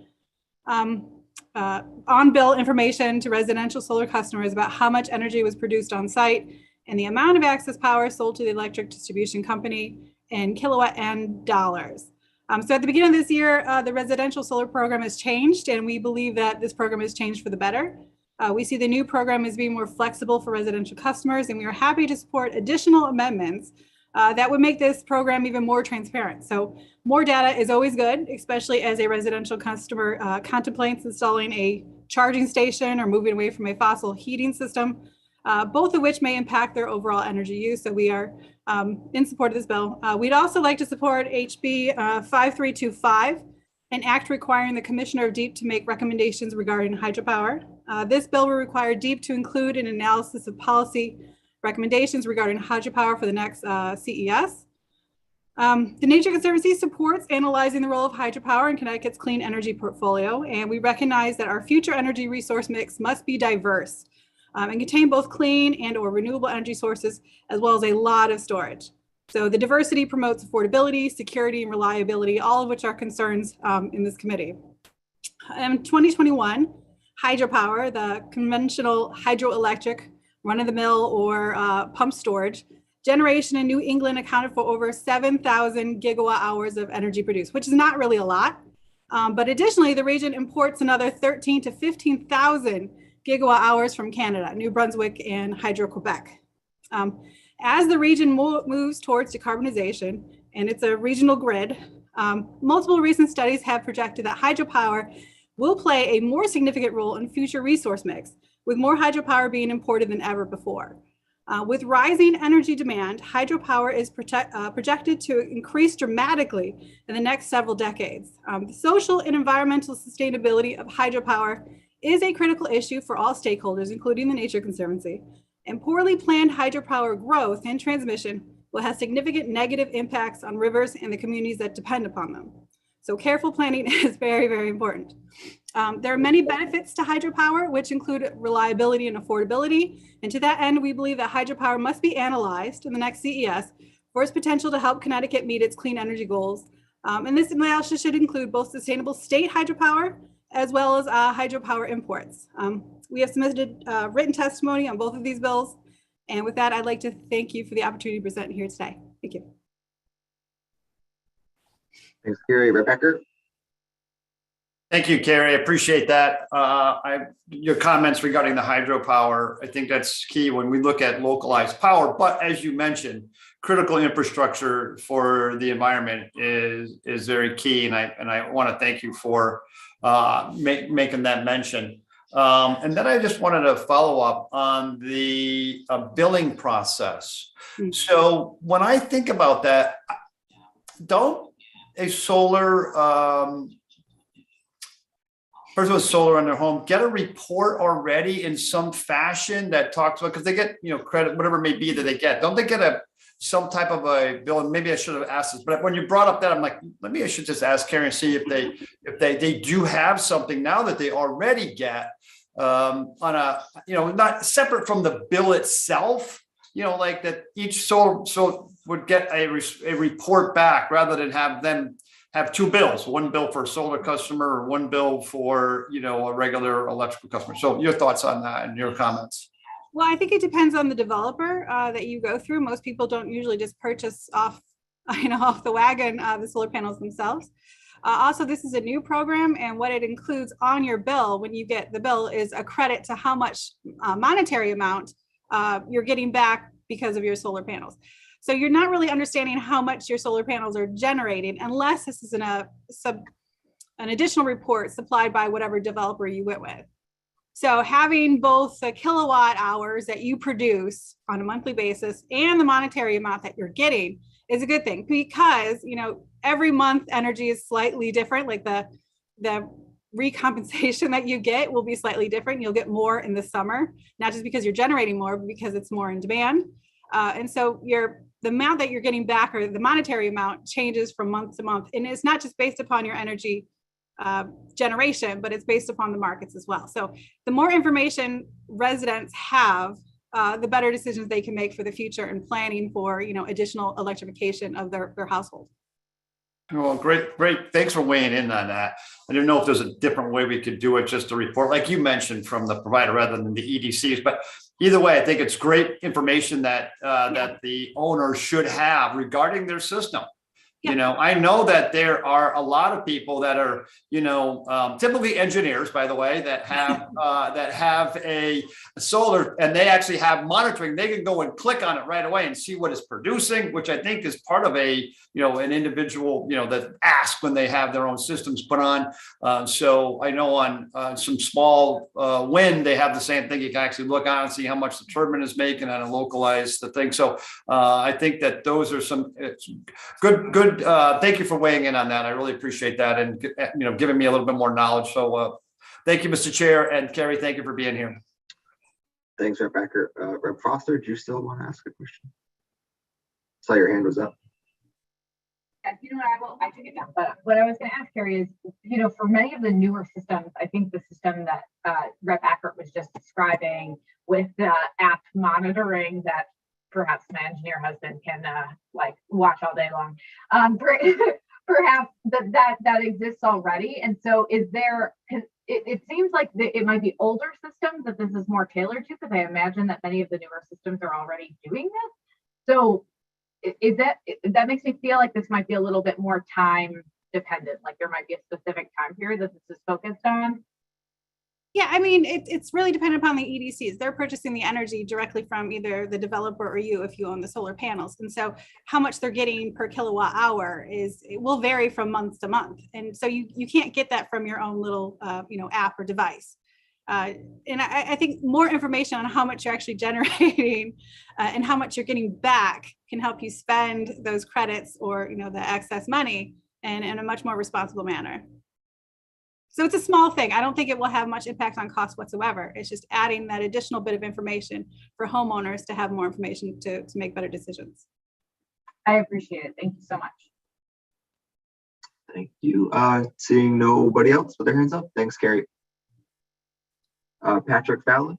on-bill information to residential solar customers about how much energy was produced on site and the amount of excess power sold to the electric distribution company in kilowatt and dollars. So at the beginning of this year, the residential solar program has changed, and we believe that this program has changed for the better. We see the new program as being more flexible for residential customers, and we are happy to support additional amendments that would make this program even more transparent. So more data is always good, especially as a residential customer contemplates installing a charging station or moving away from a fossil heating system, both of which may impact their overall energy use. So we are in support of this bill. We'd also like to support HB 5325, an act requiring the Commissioner of DEEP to make recommendations regarding hydropower. This bill will require DEEP to include an analysis of policy recommendations regarding hydropower for the next CES. The Nature Conservancy supports analyzing the role of hydropower in Connecticut's clean energy portfolio, and we recognize that our future energy resource mix must be diverse and contain both clean and/or renewable energy sources, as well as a lot of storage. So the diversity promotes affordability, security, and reliability, all of which are concerns in this committee. In 2021, hydropower, the conventional hydroelectric, run-of-the-mill or pump storage generation in New England accounted for over 7,000 gigawatt hours of energy produced, which is not really a lot. But additionally, the region imports another 13 to 15,000 gigawatt hours from Canada, New Brunswick, and Hydro-Quebec. As the region moves towards decarbonization, and it's a regional grid, multiple recent studies have projected that hydropower will play a more significant role in future resource mix, with more hydropower being imported than ever before. With rising energy demand, hydropower is projected to increase dramatically in the next several decades. The social and environmental sustainability of hydropower is a critical issue for all stakeholders, including the Nature Conservancy. And poorly planned hydropower growth and transmission will have significant negative impacts on rivers and the communities that depend upon them. So careful planning is very, very important. There are many benefits to hydropower, which include reliability and affordability. And to that end, we believe that hydropower must be analyzed in the next CES for its potential to help Connecticut meet its clean energy goals. And this analysis should include both sustainable state hydropower as well as hydropower imports. We have submitted written testimony on both of these bills. And with that, I'd like to thank you for the opportunity to present here today. Thank you. Thanks, Carrie. Rebecca? Thank you, Carrie. I appreciate that. Your comments regarding the hydropower, I think that's key when we look at localized power. But as you mentioned, critical infrastructure for the environment is very key. And I want to thank you for making that mention. And then I just wanted to follow up on the billing process. So when I think about that, don't a solar person with solar on their home get a report already in some fashion that talks about, because they get, credit, whatever it may be that they get, don't they get some type of a bill? And maybe I should have asked this, but when you brought up that, I'm like, maybe I should just ask Carrie and see if they do have something now that they already get on a, not separate from the bill itself, like that each solar would get a report back rather than have them have two bills, one bill for a solar customer or one bill for, a regular electrical customer. So your thoughts on that and your comments? Well, I think it depends on the developer that you go through. Most people don't usually just purchase off the wagon, the solar panels themselves. Also, this is a new program, and what it includes on your bill when you get the bill is a credit to how much monetary amount you're getting back because of your solar panels. So you're not really understanding how much your solar panels are generating unless this is an additional report supplied by whatever developer you went with. So having both the kilowatt hours that you produce on a monthly basis and the monetary amount that you're getting is a good thing, because every month energy is slightly different. Like the recompensation that you get will be slightly different. You'll get more in the summer, not just because you're generating more, but because it's more in demand. And so the amount that you're getting back, or the monetary amount, changes from month to month. And it's not just based upon your energy generation, but it's based upon the markets as well. So the more information residents have, the better decisions they can make for the future and planning for, additional electrification of their household. Well, great. Thanks for weighing in on that. I didn't know if there's a different way we could do it, just a report, like you mentioned, from the provider rather than the EDCs. But either way, I think it's great information that that the owner should have regarding their system. You know, I know that there are a lot of people that are, you know, typically engineers, by the way, that have a solar, and they actually have monitoring. They can go and click on it right away and see what it's producing, which I think is part of a, you know, an individual, you know, that ask when they have their own systems put on. So I know on some small wind, they have the same thing. You can actually look on and see how much the turbine is making on a localized thing. So I think that those are some good. Thank you for weighing in on that. I really appreciate that, and you know, giving me a little bit more knowledge. So thank you, Mr. Chair, and Carrie, thank you for being here. Thanks, Rep. Becker. Rep. Foster, do you still want to ask a question? Saw your hand was up. You know, I took it down, but what I was going to ask Carrie is, you know, for many of the newer systems, I think the system that Rep. Ackert was just describing with the app monitoring that perhaps my engineer husband can like watch all day long. Perhaps that exists already. And so is there, it seems like it might be older systems that this is more tailored to, because I imagine that many of the newer systems are already doing this. So is that makes me feel like this might be a little bit more time dependent, like there might be a specific time period that this is focused on. Yeah, I mean, it's really dependent upon the EDCs. They're purchasing the energy directly from either the developer or you if you own the solar panels. And so how much they're getting per kilowatt hour it will vary from month to month. And so you can't get that from your own little you know, app or device. And I think more information on how much you're actually generating and how much you're getting back can help you spend those credits or, you know, the excess money in a much more responsible manner. So it's a small thing. I don't think it will have much impact on cost whatsoever. It's just adding that additional bit of information for homeowners to have more information to make better decisions. I appreciate it. Thank you so much. Thank you. Seeing nobody else with their hands up. Thanks, Carrie. Patrick Fallon.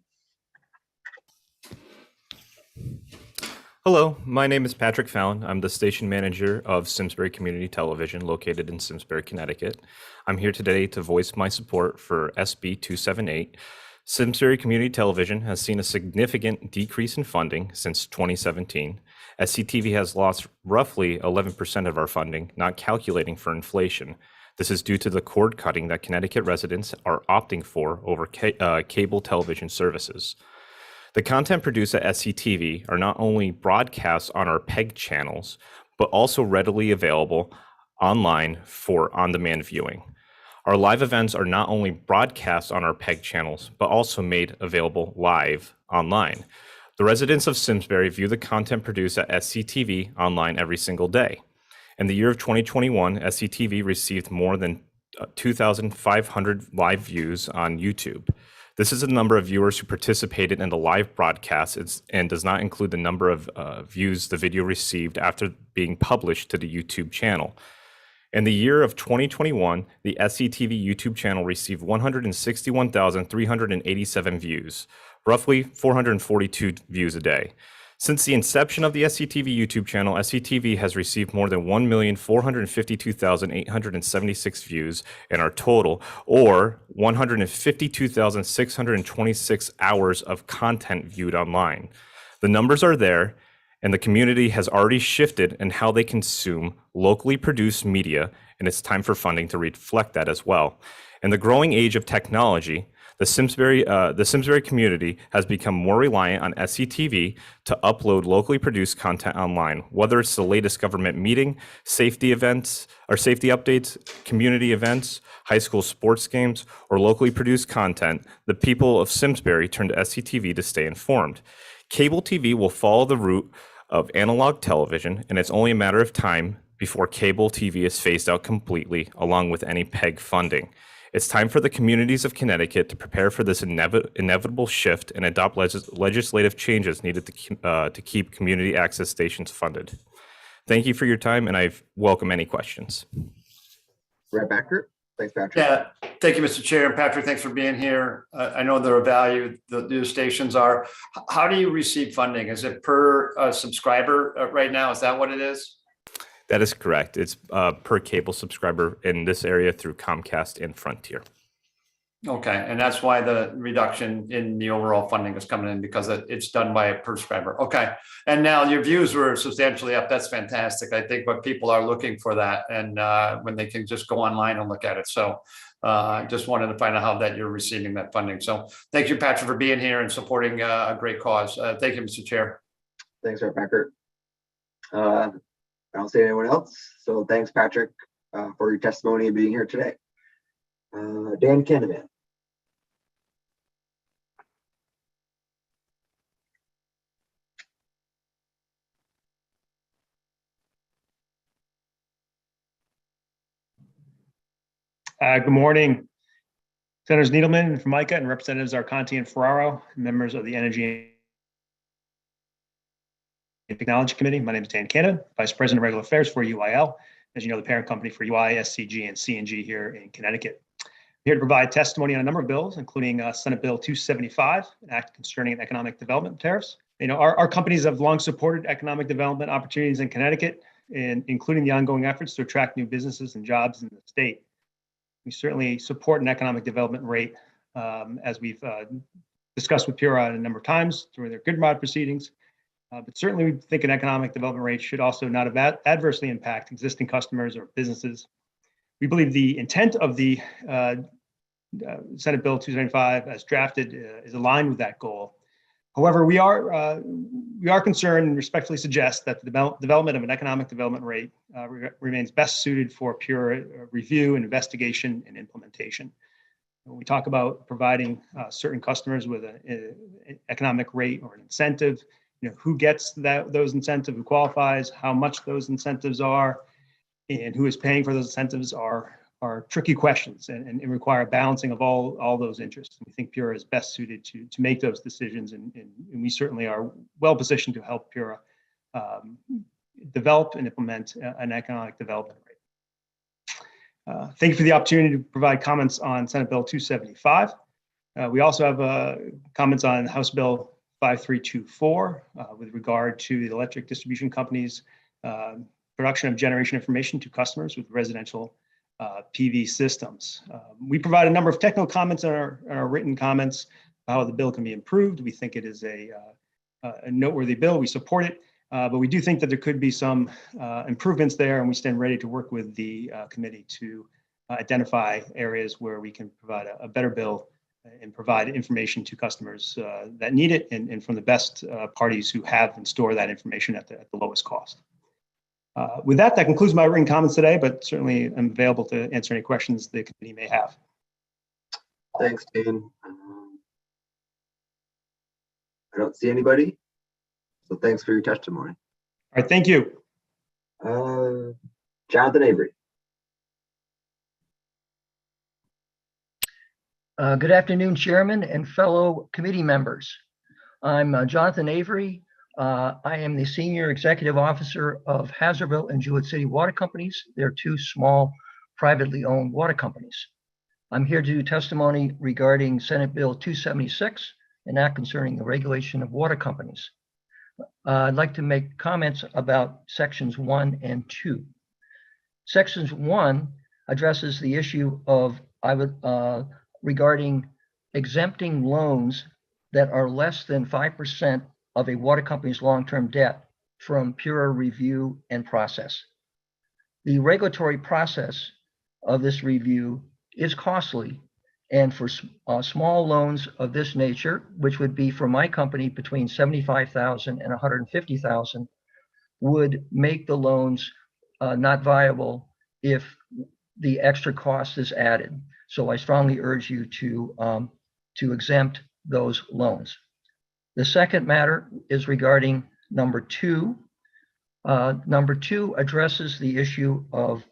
Hello, my name is Patrick Fallon. I'm the station manager of Simsbury Community Television located in Simsbury, Connecticut. I'm here today to voice my support for SB 278. Simsbury Community Television has seen a significant decrease in funding since 2017. SCTV has lost roughly 11% of our funding, not calculating for inflation. This is due to the cord cutting that Connecticut residents are opting for over cable television services. The content produced at SCTV are not only broadcast on our PEG channels, but also readily available online for on-demand viewing. Our live events are not only broadcast on our PEG channels, but also made available live online. The residents of Simsbury view the content produced at SCTV online every single day. In the year of 2021, SCTV received more than 2,500 live views on YouTube. This is the number of viewers who participated in the live broadcast and does not include the number of views the video received after being published to the YouTube channel. In the year of 2021, the SCTV YouTube channel received 161,387 views, roughly 442 views a day. Since the inception of the SCTV YouTube channel, SCTV has received more than 1,452,876 views in our total, or 152,626 hours of content viewed online. The numbers are there, and the community has already shifted in how they consume locally produced media, and it's time for funding to reflect that as well. In the growing age of technology, the Simsbury community has become more reliant on SCTV to upload locally produced content online, whether it's the latest government meeting, safety events or safety updates, community events, high school sports games, or locally produced content. The people of Simsbury turn to SCTV to stay informed. Cable TV will follow the route of analog television, and it's only a matter of time before cable TV is phased out completely, along with any PEG funding. It's time for the communities of Connecticut to prepare for this inevitable shift and adopt legislative changes needed to keep community access stations funded. Thank you for your time, and I welcome any questions. Rep. Ackert. Thanks, Patrick. Yeah, thank you, Mr. Chair. And Patrick, thanks for being here. I know they're valued, the new stations are. How do you receive funding? Is it per subscriber right now? Is that what it is? That is correct. It's per cable subscriber in this area through Comcast and Frontier. Okay, and that's why the reduction in the overall funding is coming in, because it's done by a prescriber. Okay, and now your views were substantially up. That's fantastic. I think what people are looking for that, and when they can just go online and look at it. So just wanted to find out how that you're receiving that funding. So thank you, Patrick, for being here and supporting a great cause. Thank you, Mr. Chair. Thanks, Rep. Packard. I don't see anyone else. So thanks, Patrick, for your testimony and being here today. Dan Kenneman. Good morning, Senators Needleman and Formica and Representatives Arconti and Ferraro, members of the Energy and Technology Committee. My name is Dan Cannon, Vice President of Regular Affairs for UIL. As you know, the parent company for UI, SCG, and CNG here in Connecticut. I'm here to provide testimony on a number of bills, including Senate Bill 275, an act concerning economic development tariffs. You know, our companies have long supported economic development opportunities in Connecticut, and including the ongoing efforts to attract new businesses and jobs in the state. We certainly support an economic development rate, as we've discussed with PURA a number of times during their good mod proceedings. But certainly we think an economic development rate should also not adversely impact existing customers or businesses. We believe the intent of the Senate Bill 275 as drafted is aligned with that goal. However, we are concerned and respectfully suggest that the development of an economic development rate remains best suited for PURA review and investigation and implementation. When we talk about providing certain customers with an economic rate or an incentive, you know, who gets those incentives, who qualifies, how much those incentives are, and who is paying for those incentives are tricky questions and require a balancing of all those interests. We think PURA is best suited to make those decisions, and we certainly are well positioned to help PURA develop and implement an economic development rate. Thank you for the opportunity to provide comments on Senate Bill 275. We also have comments on House Bill 5324 with regard to the electric distribution companies' production of generation information to customers with residential PV systems. We provide a number of technical comments in our written comments about how the bill can be improved. We think it is a noteworthy bill. We support it, but we do think that there could be some improvements there, and we stand ready to work with the committee to identify areas where we can provide a better bill and provide information to customers that need it, and from the best parties who have and store that information at the lowest cost. With that concludes my written comments today, but certainly I'm available to answer any questions the committee may have. Thanks, Dan. I don't see anybody, so thanks for your testimony. All right, thank you. Jonathan Avery. Good afternoon, Chairman and fellow committee members. I'm Jonathan Avery. I am the Senior Executive Officer of Hazardville and Jewett City Water Companies. They're two small privately owned water companies. I'm here to do testimony regarding Senate Bill 276, an act concerning the regulation of water companies. I'd like to make comments about sections 1 and 2. Sections 1 addresses the issue of regarding exempting loans that are less than 5% of a water company's long-term debt from PURA review and process. The regulatory process of this review is costly, and for small loans of this nature, which would be for my company between $75,000 and $150,000, would make the loans not viable if the extra cost is added. So I strongly urge you to exempt those loans. The second matter is regarding number 2. Number 2 addresses the issue of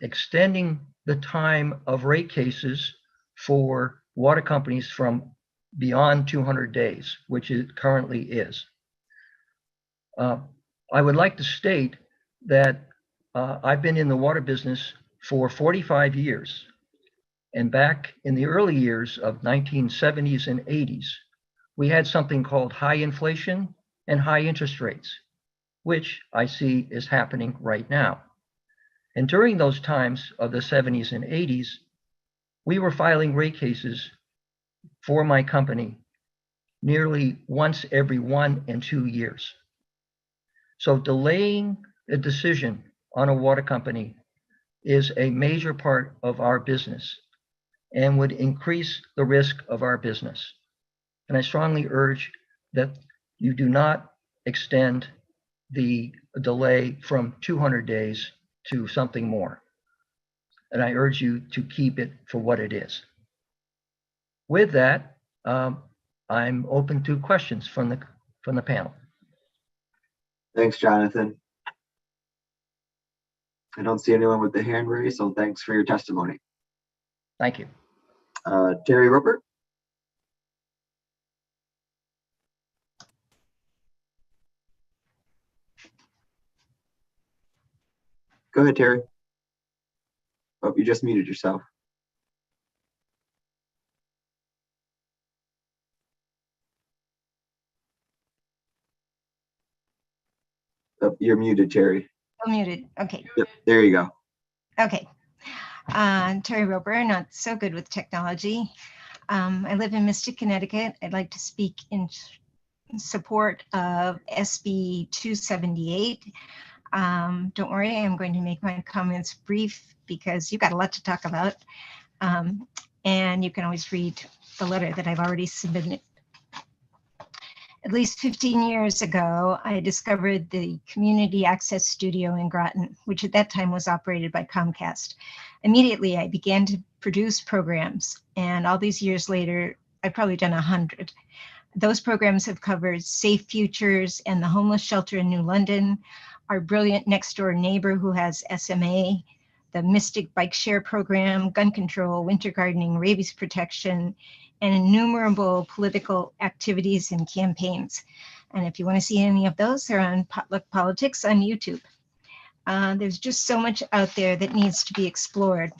extending the time of rate cases for water companies from beyond 200 days, which it currently is. I would like to state that I've been in the water business for 45 years. And back in the early years of 1970s and 80s, we had something called high inflation and high interest rates, which I see is happening right now. And during those times of the 70s and 80s, we were filing rate cases for my company nearly once every 1 and 2 years. So delaying a decision on a water company is a major part of our business and would increase the risk of our business. And I strongly urge that you do not extend the delay from 200 days to something more. And I urge you to keep it for what it is. With that, I'm open to questions from the panel. Thanks, Jonathan. I don't see anyone with the hand raised, so thanks for your testimony. Thank you. Terry Rupert. Go ahead, Terry. Oh, you just muted yourself. Oh, you're muted, Terry. I'm muted. Okay. Yep, there you go. Okay. Terry Roper, not so good with technology. I live in Mystic, Connecticut. I'd like to speak in support of SB 278. Don't worry, I'm going to make my comments brief because you've got a lot to talk about. And you can always read the letter that I've already submitted. At least 15 years ago, I discovered the Community Access Studio in Groton, which at that time was operated by Comcast. Immediately, I began to produce programs, and all these years later, I've probably done 100. Those programs have covered Safe Futures and the homeless shelter in New London, our brilliant next door neighbor who has SMA, the Mystic Bike Share program, gun control, winter gardening, rabies protection, and innumerable political activities and campaigns. And if you want to see any of those, they're on Potluck Politics on YouTube. There's just so much out there that needs to be explored.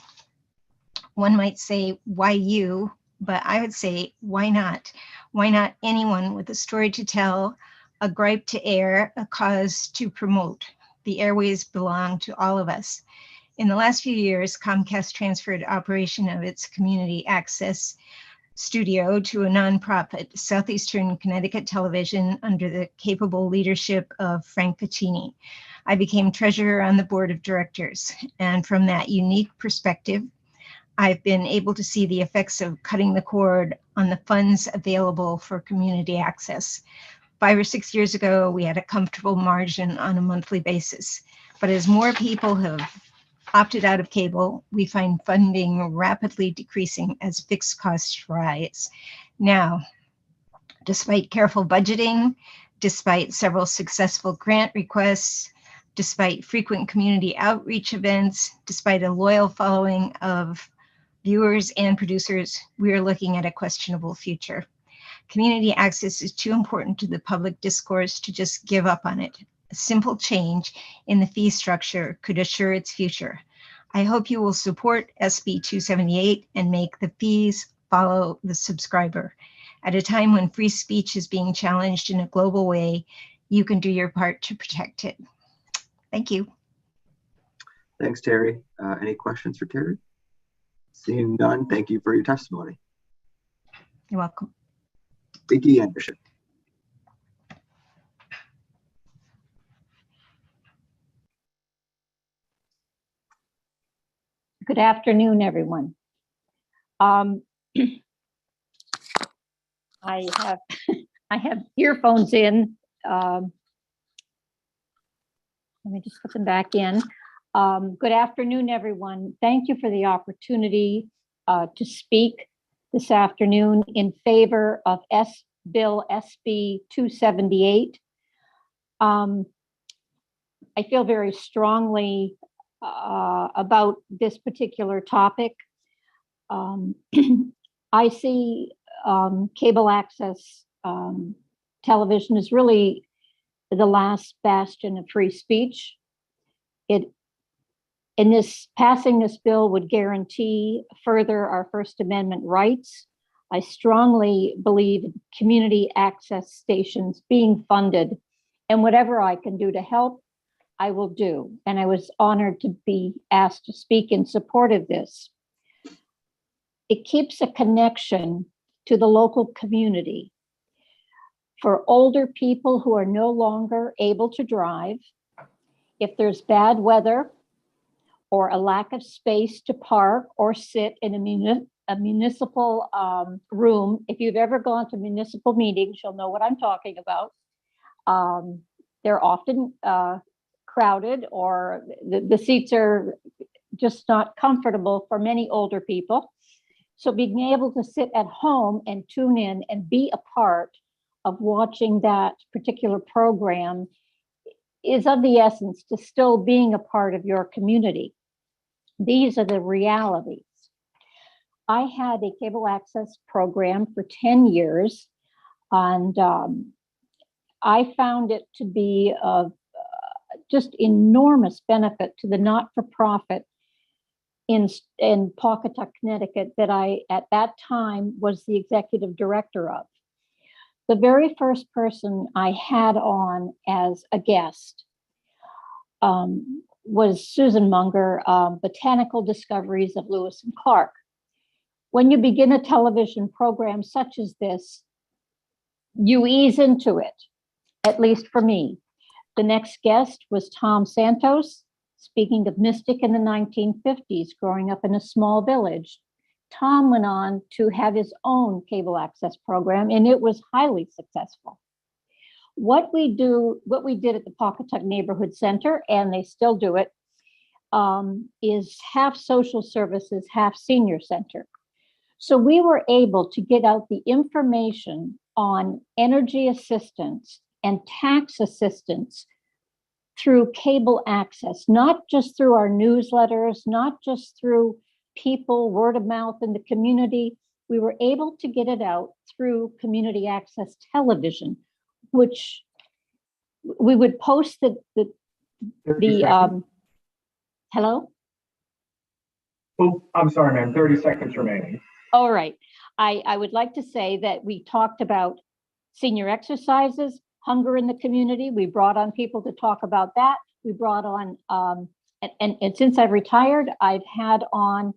One might say, why you? But I would say, why not? Why not anyone with a story to tell, a gripe to air, a cause to promote? The airways belong to all of us. In the last few years, Comcast transferred operation of its community access studio to a nonprofit, Southeastern Connecticut Television, under the capable leadership of Frank Pacini. I became treasurer on the board of directors, and from that unique perspective, I've been able to see the effects of cutting the cord on the funds available for community access. 5 or 6 years ago, we had a comfortable margin on a monthly basis, but as more people have opted out of cable, we find funding rapidly decreasing as fixed costs rise. Now, despite careful budgeting, despite several successful grant requests, despite frequent community outreach events, despite a loyal following of viewers and producers, we are looking at a questionable future. Community access is too important to the public discourse to just give up on it. A simple change in the fee structure could assure its future. I hope you will support SB 278 and make the fees follow the subscriber. At a time when free speech is being challenged in a global way, you can do your part to protect it. Thank you. Thanks, Terry. Any questions for Terry? Seeing none, thank you for your testimony. You're welcome. Vicki Anderson. Good afternoon, everyone. I have earphones in. Let me just put them back in. Good afternoon, everyone. Thank you for the opportunity to speak this afternoon in favor of Bill SB 278. I feel very strongly about this particular topic. I see cable access television is really the last bastion of free speech. Passing this bill would guarantee further our First Amendment rights. I strongly believe in community access stations being funded, and whatever I can do to help, I will do. And I was honored to be asked to speak in support of this. it keeps a connection to the local community. For older people who are no longer able to drive, if there's bad weather or a lack of space to park or sit in a municipal room, if you've ever gone to municipal meetings, you'll know what I'm talking about. They're often crowded, or the seats are just not comfortable for many older people. So being able to sit at home and tune in and be a part of watching that particular program is of the essence to still being a part of your community. These are the realities. I had a cable access program for 10 years, and I found it to be of just enormous benefit to the not-for-profit in Pawcatuck, Connecticut, that I, at that time, was the executive director of. The very first person I had on as a guest was Susan Munger, Botanical Discoveries of Lewis and Clark. When you begin a television program such as this, you ease into it, at least for me. The next guest was Tom Santos, speaking of Mystic in the 1950s, growing up in a small village. Tom went on to have his own cable access program, and it was highly successful. What we did at the Pawcatuck Neighborhood Center, and they still do it, is half social services, half senior center. So we were able to get out the information on energy assistance and tax assistance through cable access, not just through our newsletters, not just through people, word of mouth in the community. We were able to get it out through community access television, which we would post hello? Oh, I'm sorry, ma'am, 30 seconds remaining. All right. I would like to say that we talked about senior exercises, hunger in the community. We brought on people to talk about that. We brought on, and since I've retired, I've had on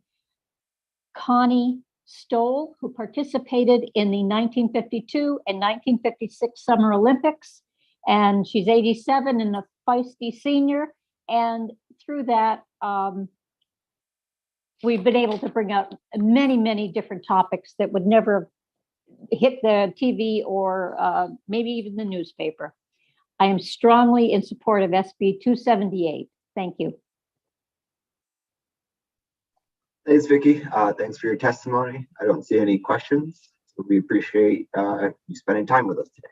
Connie Stoll, who participated in the 1952 and 1956 Summer Olympics. And she's 87 and a feisty senior. And through that, we've been able to bring out many, many different topics that would never hit the TV or maybe even the newspaper. I am strongly in support of SB 278. Thank you. Thanks, Vicki. Thanks for your testimony. I don't see any questions, so we appreciate you spending time with us today.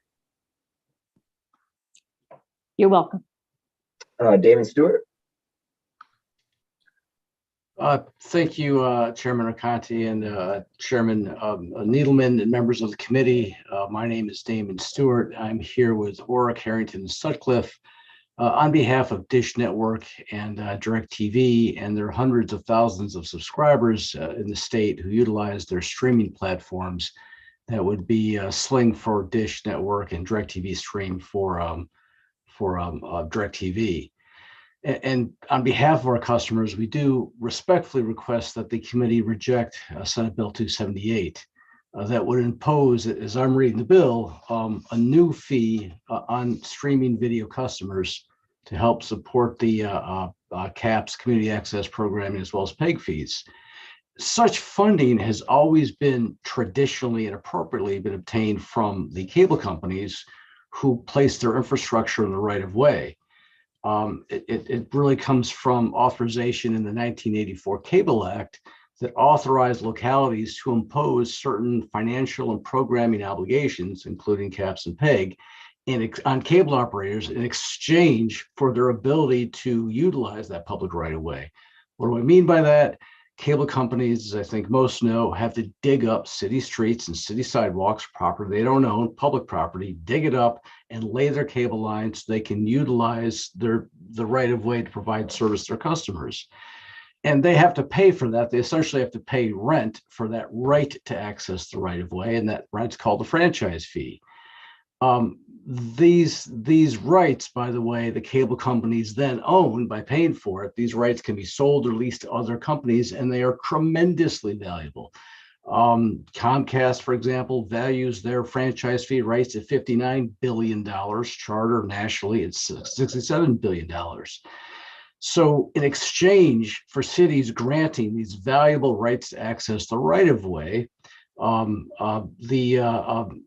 You're welcome. Damon Stewart. Thank you, Chairman Racanti and Chairman Needleman and members of the committee. My name is Damon Stewart. I'm here with Oric, Harrington, and Sutcliffe on behalf of Dish Network and DirecTV and their hundreds of thousands of subscribers in the state who utilize their streaming platforms. That would be Sling for Dish Network and DirecTV Stream for DirecTV. And on behalf of our customers, we do respectfully request that the committee reject Senate Bill 278. That would impose, as I'm reading the bill, a new fee on streaming video customers to help support the CAPS community access programming as well as PEG fees. Such funding has always been traditionally and appropriately been obtained from the cable companies who place their infrastructure in the right of way. It really comes from authorization in the 1984 Cable Act that authorized localities to impose certain financial and programming obligations, including caps and PEG, on cable operators in exchange for their ability to utilize that public right of way. What do I mean by that? Cable companies, as I think most know, have to dig up city streets and city sidewalks, property they don't own, public property, dig it up and lay their cable lines so they can utilize the right of way to provide service to their customers. And they have to pay for that. They essentially have to pay rent for that right to access the right of way, and that rent's called the franchise fee. These rights, by the way, the cable companies then own by paying for it. These rights can be sold or leased to other companies, and they are tremendously valuable. Comcast, for example, values their franchise fee rights at $59 billion. Charter nationally, it's $67 billion. So in exchange for cities granting these valuable rights to access the right-of-way,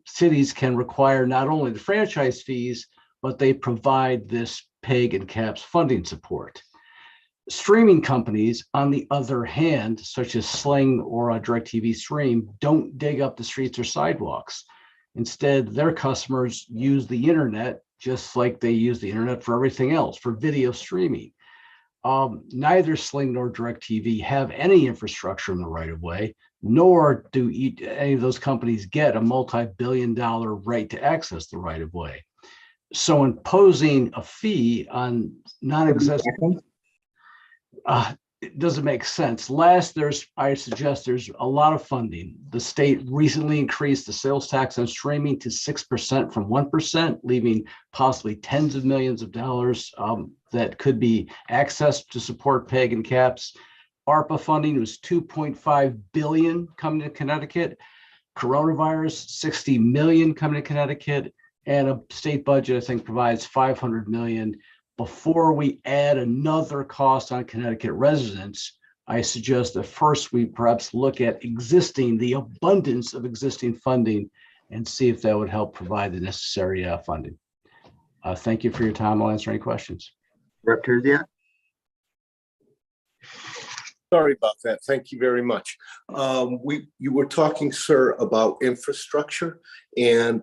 cities can require not only the franchise fees, but they provide this PEG and CAPS funding support. Streaming companies, on the other hand, such as Sling or DirecTV Stream, don't dig up the streets or sidewalks. Instead, their customers use the internet just like they use the internet for everything else, for video streaming. Neither Sling nor DirecTV have any infrastructure in the right-of-way, nor do any of those companies get a multi-billion-dollar right to access the right-of-way. So imposing a fee on non-existent it doesn't make sense. I suggest there's a lot of funding. The state recently increased the sales tax on streaming to 6% from 1%, leaving possibly tens of millions of dollars that could be accessed to support PEG and CAPS. ARPA funding was $2.5 billion coming to Connecticut. Coronavirus, $60 million coming to Connecticut. And a state budget, I think, provides $500 million. Before we add another cost on Connecticut residents, I suggest that first we perhaps look at the abundance of existing funding and see if that would help provide the necessary funding. Thank you for your time. I'll answer any questions. Rep. Terzia? Sorry about that. Thank you very much. You were talking, sir, about infrastructure and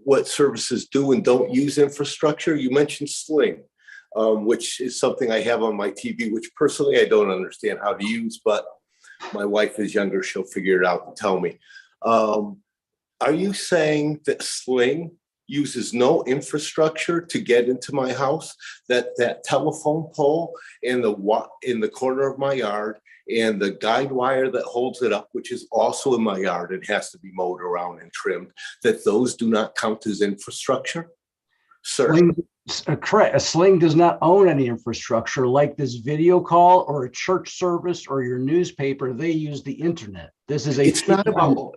what services do and don't use infrastructure. You mentioned Sling, which is something I have on my TV, which personally I don't understand how to use, but my wife is younger. She'll figure it out and tell me. Are you saying that Sling uses no infrastructure to get into my house, that telephone pole in the corner of my yard and the guide wire that holds it up, which is also in my yard and has to be mowed around and trimmed, that those do not count as infrastructure? Sir? Correct. A Sling does not own any infrastructure like this video call or a church service or your newspaper. They use the internet. It's not about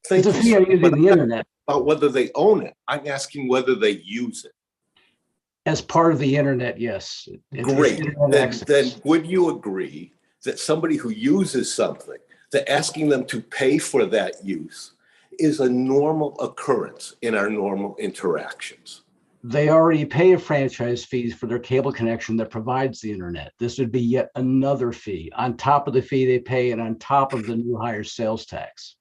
it's a fee on using the internet. About whether they own it. I'm asking whether they use it. As part of the internet, yes. Great. Then would you agree that somebody who uses something, that asking them to pay for that use is a normal occurrence in our normal interactions? They already pay a franchise fee for their cable connection that provides the internet. This would be yet another fee on top of the fee they pay and on top of the new hire sales tax.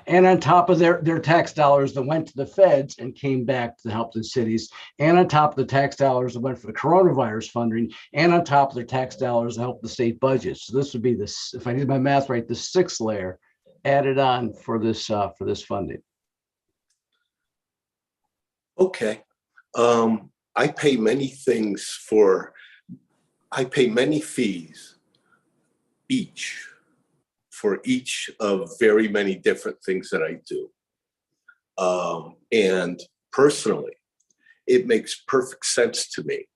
And on top of their tax dollars that went to the feds and came back to help the cities, and on top of the tax dollars that went for the coronavirus funding, and on top of their tax dollars that help the state budget. So this would be this, if I did my math right, the sixth layer added on for this funding. Okay. I pay many fees for each of very many different things that I do. And personally, it makes perfect sense to me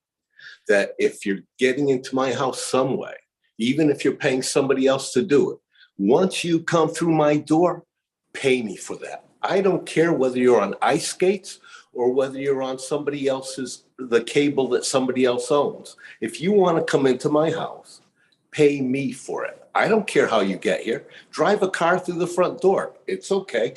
that if you're getting into my house some way, even if you're paying somebody else to do it, once you come through my door, pay me for that. I don't care whether you're on ice skates or whether you're on the cable that somebody else owns. If you want to come into my house, pay me for it. I don't care how you get here. Drive a car through the front door. It's okay.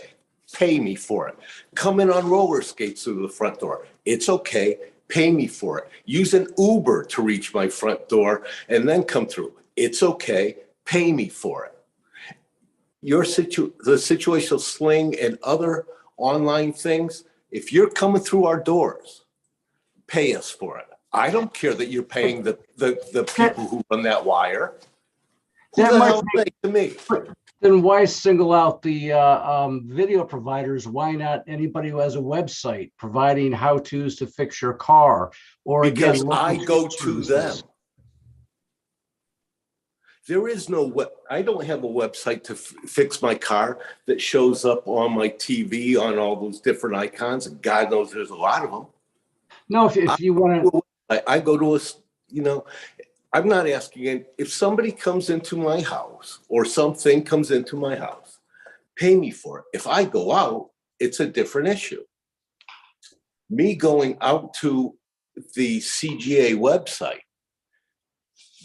Pay me for it. Come in on roller skates through the front door. It's okay. Pay me for it. Use an Uber to reach my front door and then come through. It's okay. Pay me for it. The situational Sling and other online things, if you're coming through our doors, pay us for it. I don't care that you're paying the people who run that wire. Who the hell are they to me? Then why single out the video providers? Why not anybody who has a website providing how-tos to fix your car? Or because again, I go to them. There is I don't have a website to fix my car that shows up on my TV on all those different icons. God knows there's a lot of them. No, if you want to. I go to I'm not asking it, if somebody comes into my house or something comes into my house, pay me for it. If I go out, it's a different issue. Me going out to the CGA website,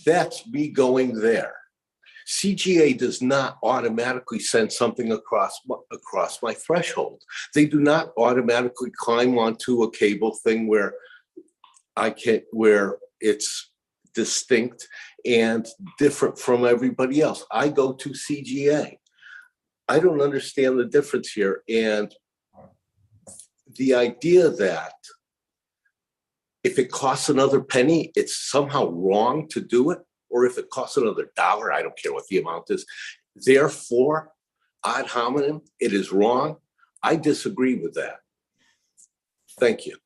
that's me going there. CGA does not automatically send something across my threshold. They do not automatically climb onto a cable thing where where it's distinct and different from everybody else. I go to CGA. I don't understand the difference here. And the idea that if it costs another penny, it's somehow wrong to do it, or if it costs another $1, I don't care what the amount is. Therefore, ad hominem, it is wrong. I disagree with that. Thank you.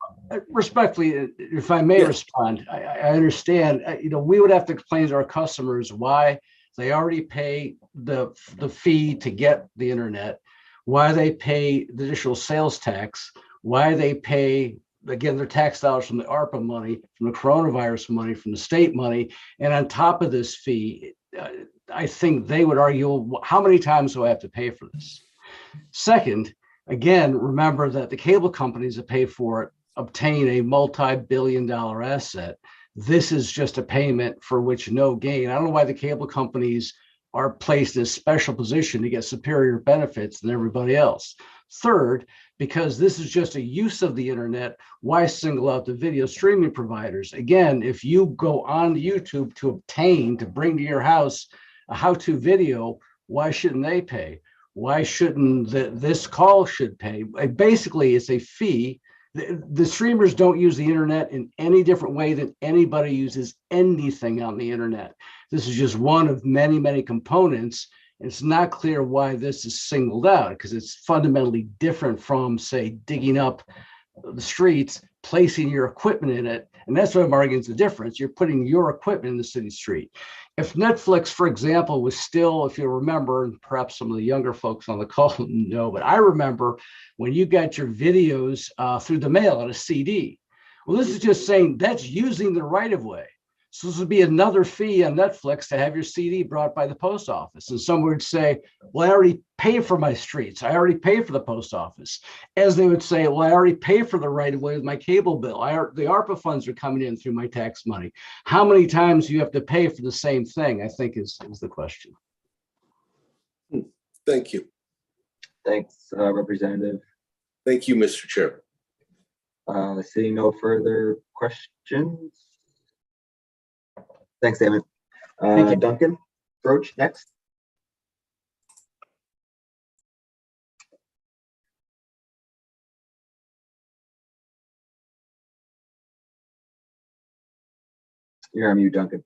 Respectfully, if I may respond, I understand, we would have to explain to our customers why they already pay the fee to get the internet, why they pay the additional sales tax, why they pay, again, their tax dollars from the ARPA money, from the coronavirus money, from the state money, and on top of this fee, I think they would argue, how many times do I have to pay for this? Second, again, remember that the cable companies that pay for it obtain a multi-billion-dollar asset. This is just a payment for which no gain. I don't know why the cable companies are placed in a special position to get superior benefits than everybody else. Third, because this is just a use of the internet, why single out the video streaming providers? Again, if you go on YouTube to bring to your house a how-to video, why shouldn't they pay? Why shouldn't this call should pay? Basically, it's a fee. The streamers don't use the internet in any different way than anybody uses anything on the internet. This is just one of many, many components. It's not clear why this is singled out, because it's fundamentally different from, say, digging up the streets, placing your equipment in it. And that's what I'm arguing is the difference. You're putting your equipment in the city street. If Netflix, for example, was still, if you remember, and perhaps some of the younger folks on the call know, but I remember when you got your videos through the mail on a CD. Well, this is just saying that's using the right of way. So this would be another fee on Netflix to have your CD brought by the post office. And some would say, well, I already pay for my streets. I already pay for the post office. As they would say, well, I already pay for the right of way with my cable bill. The ARPA funds are coming in through my tax money. How many times do you have to pay for the same thing, I think is the question. Thank you. Thanks, Representative. Thank you, Mr. Chair. Seeing no further questions. Thanks, David. Duncan Broach next. You're on mute, Duncan.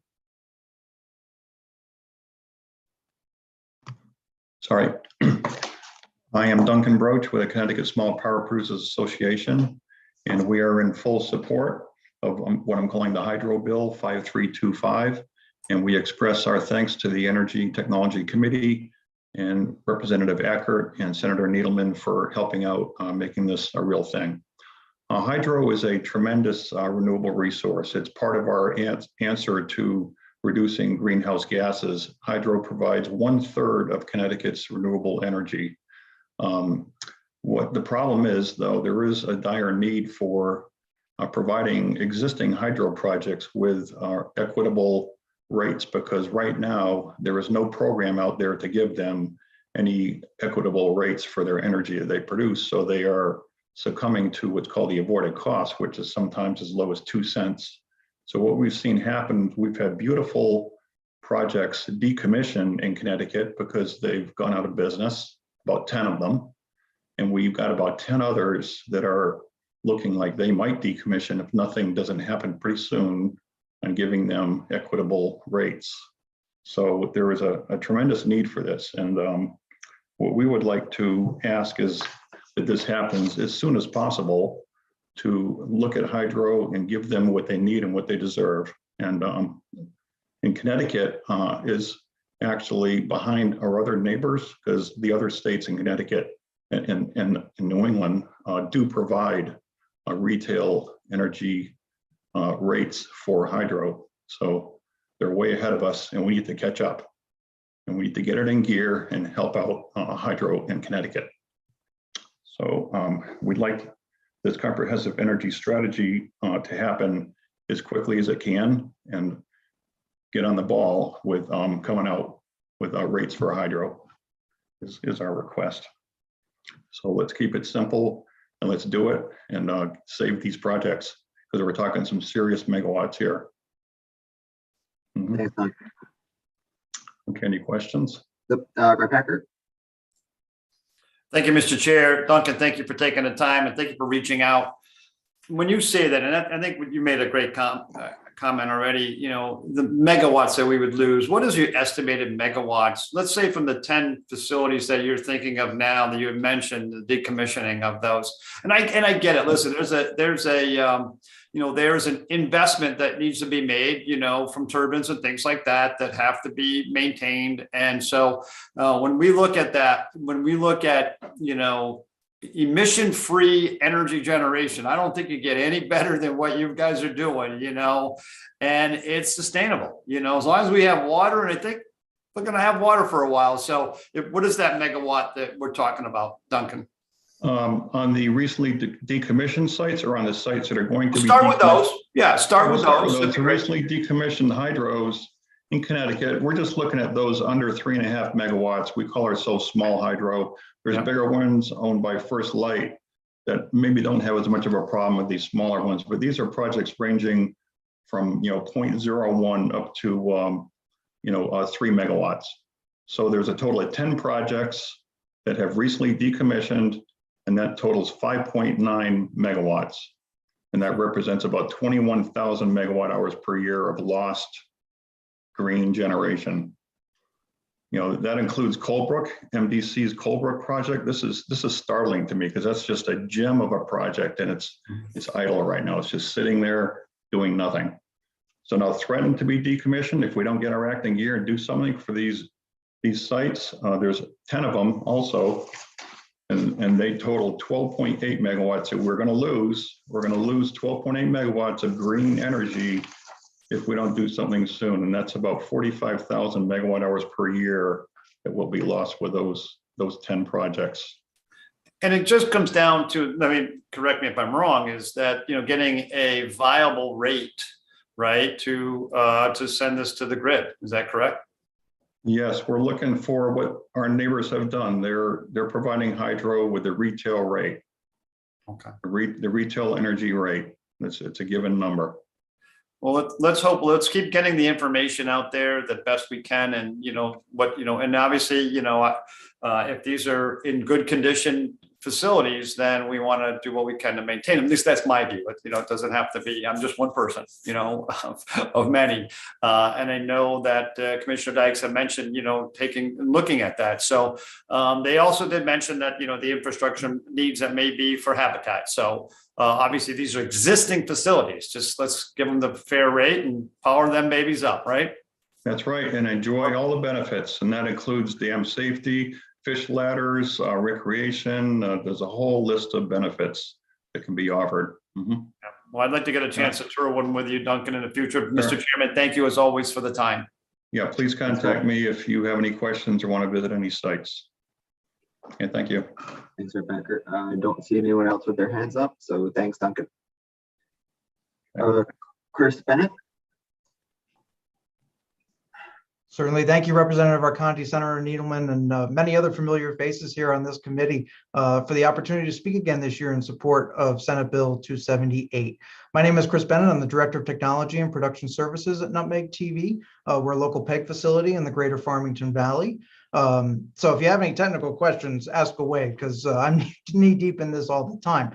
Sorry. I am Duncan Broach with the Connecticut Small Power Producers Association, and we are in full support of what I'm calling the Hydro Bill 5325. And we express our thanks to the Energy Technology Committee and Representative Ackert and Senator Needleman for helping out making this a real thing. Hydro is a tremendous renewable resource. It's part of our answer to reducing greenhouse gases. Hydro provides 1/3 of Connecticut's renewable energy. What the problem is, though, there is a dire need for providing existing hydro projects with equitable rates, because right now there is no program out there to give them any equitable rates for their energy that they produce. So they are succumbing to what's called the avoided cost, which is sometimes as low as 2 cents. So what we've seen happen, we've had beautiful projects decommission in Connecticut because they've gone out of business, about 10 of them. And we've got about 10 others that are looking like they might decommission if nothing doesn't happen pretty soon on giving them equitable rates. So there is a tremendous need for this. And what we would like to ask is that this happens as soon as possible, to look at hydro and give them what they need and what they deserve. And in Connecticut is actually behind our other neighbors, because the other states in Connecticut and in New England do provide retail energy rates for hydro. So They're way ahead of us, and we need to catch up. And we need to get it in gear and help out hydro in Connecticut. So we'd like this comprehensive energy strategy to happen as quickly as it can and get on the ball with coming out with rates for hydro is our request. So let's keep it simple and let's do it and save these projects, because we're talking some serious megawatts here. Thanks, Doug. Okay, any questions? Rep Packer. Thank you, Mr. Chair. Duncan, thank you for taking the time and thank you for reaching out. When you say that, and I think you made a great comment already, you know, the megawatts that we would lose, what is your estimated megawatts? Let's say from the 10 facilities that you're thinking of now that you had mentioned, the decommissioning of those. And I get it. Listen, there's an investment that needs to be made, you know, from turbines and things like that that have to be maintained. And so when we look at that, you know, emission-free energy generation, I don't think you get any better than what you guys are doing, you know, and it's sustainable, you know, as long as we have water, and I think we're going to have water for a while. So what is that megawatt that we're talking about, Duncan? On the recently decommissioned sites, or on the sites that are going to be start with those. Yeah, start with those. The recently decommissioned hydros in Connecticut, we're just looking at those under 3.5 megawatts. We call ourselves small hydro. There's bigger ones owned by First Light that maybe don't have as much of a problem with these smaller ones, but these are projects ranging from 0.01 up to 3 megawatts. So there's a total of 10 projects that have recently decommissioned, and that totals 5.9 megawatts. And that represents about 21,000 megawatt hours per year of lost green generation. That includes Colebrook, MDC's Colebrook project. This is startling to me, because that's just a gem of a project, and it's idle right now. It's just sitting there doing nothing. So now threatened to be decommissioned if we don't get our act in gear and do something for these sites. There's 10 of them also, and they total 12.8 megawatts that we're going to lose. We're going to lose 12.8 megawatts of green energy if we don't do something soon, and that's about 45,000 megawatt hours per year that will be lost with those 10 projects. And it just comes down to, I mean, correct me if I'm wrong, is that, getting a viable rate, right, to send this to the grid. Is that correct? Yes, we're looking for what our neighbors have done. They're providing hydro with the retail rate. Okay. The retail energy rate. It's a given number. Well, let's keep getting the information out there the best we can, and and obviously, if these are in good condition facilities, then we want to do what we can to maintain them. At least that's my view. It doesn't have to be, I'm just one person, of many. And I know that Commissioner Dykes had mentioned, looking at that. So they also did mention that, the infrastructure needs that may be for habitat. So obviously these are existing facilities. Just let's give them the fair rate and power them babies up, right? That's right, and enjoy all the benefits. And that includes dam safety, fish ladders, recreation. There's a whole list of benefits that can be offered. Mm-hmm. Well, I'd like to get a chance to tour one with you, Duncan, in the future. Mr. Chairman, thank you as always for the time. Yeah, please contact me if you have any questions or want to visit any sites. Okay, thank you. Thanks, Rep Packer. I don't see anyone else with their hands up, so thanks, Duncan. Chris Bennett. Certainly. Thank you, Representative Arconti, Senator Needleman, and many other familiar faces here on this committee for the opportunity to speak again this year in support of Senate Bill 278. My name is Chris Bennett. I'm the Director of Technology and Production Services at Nutmeg TV. We're a local PEG facility in the greater Farmington Valley. So if you have any technical questions, ask away, because I'm knee deep in this all the time.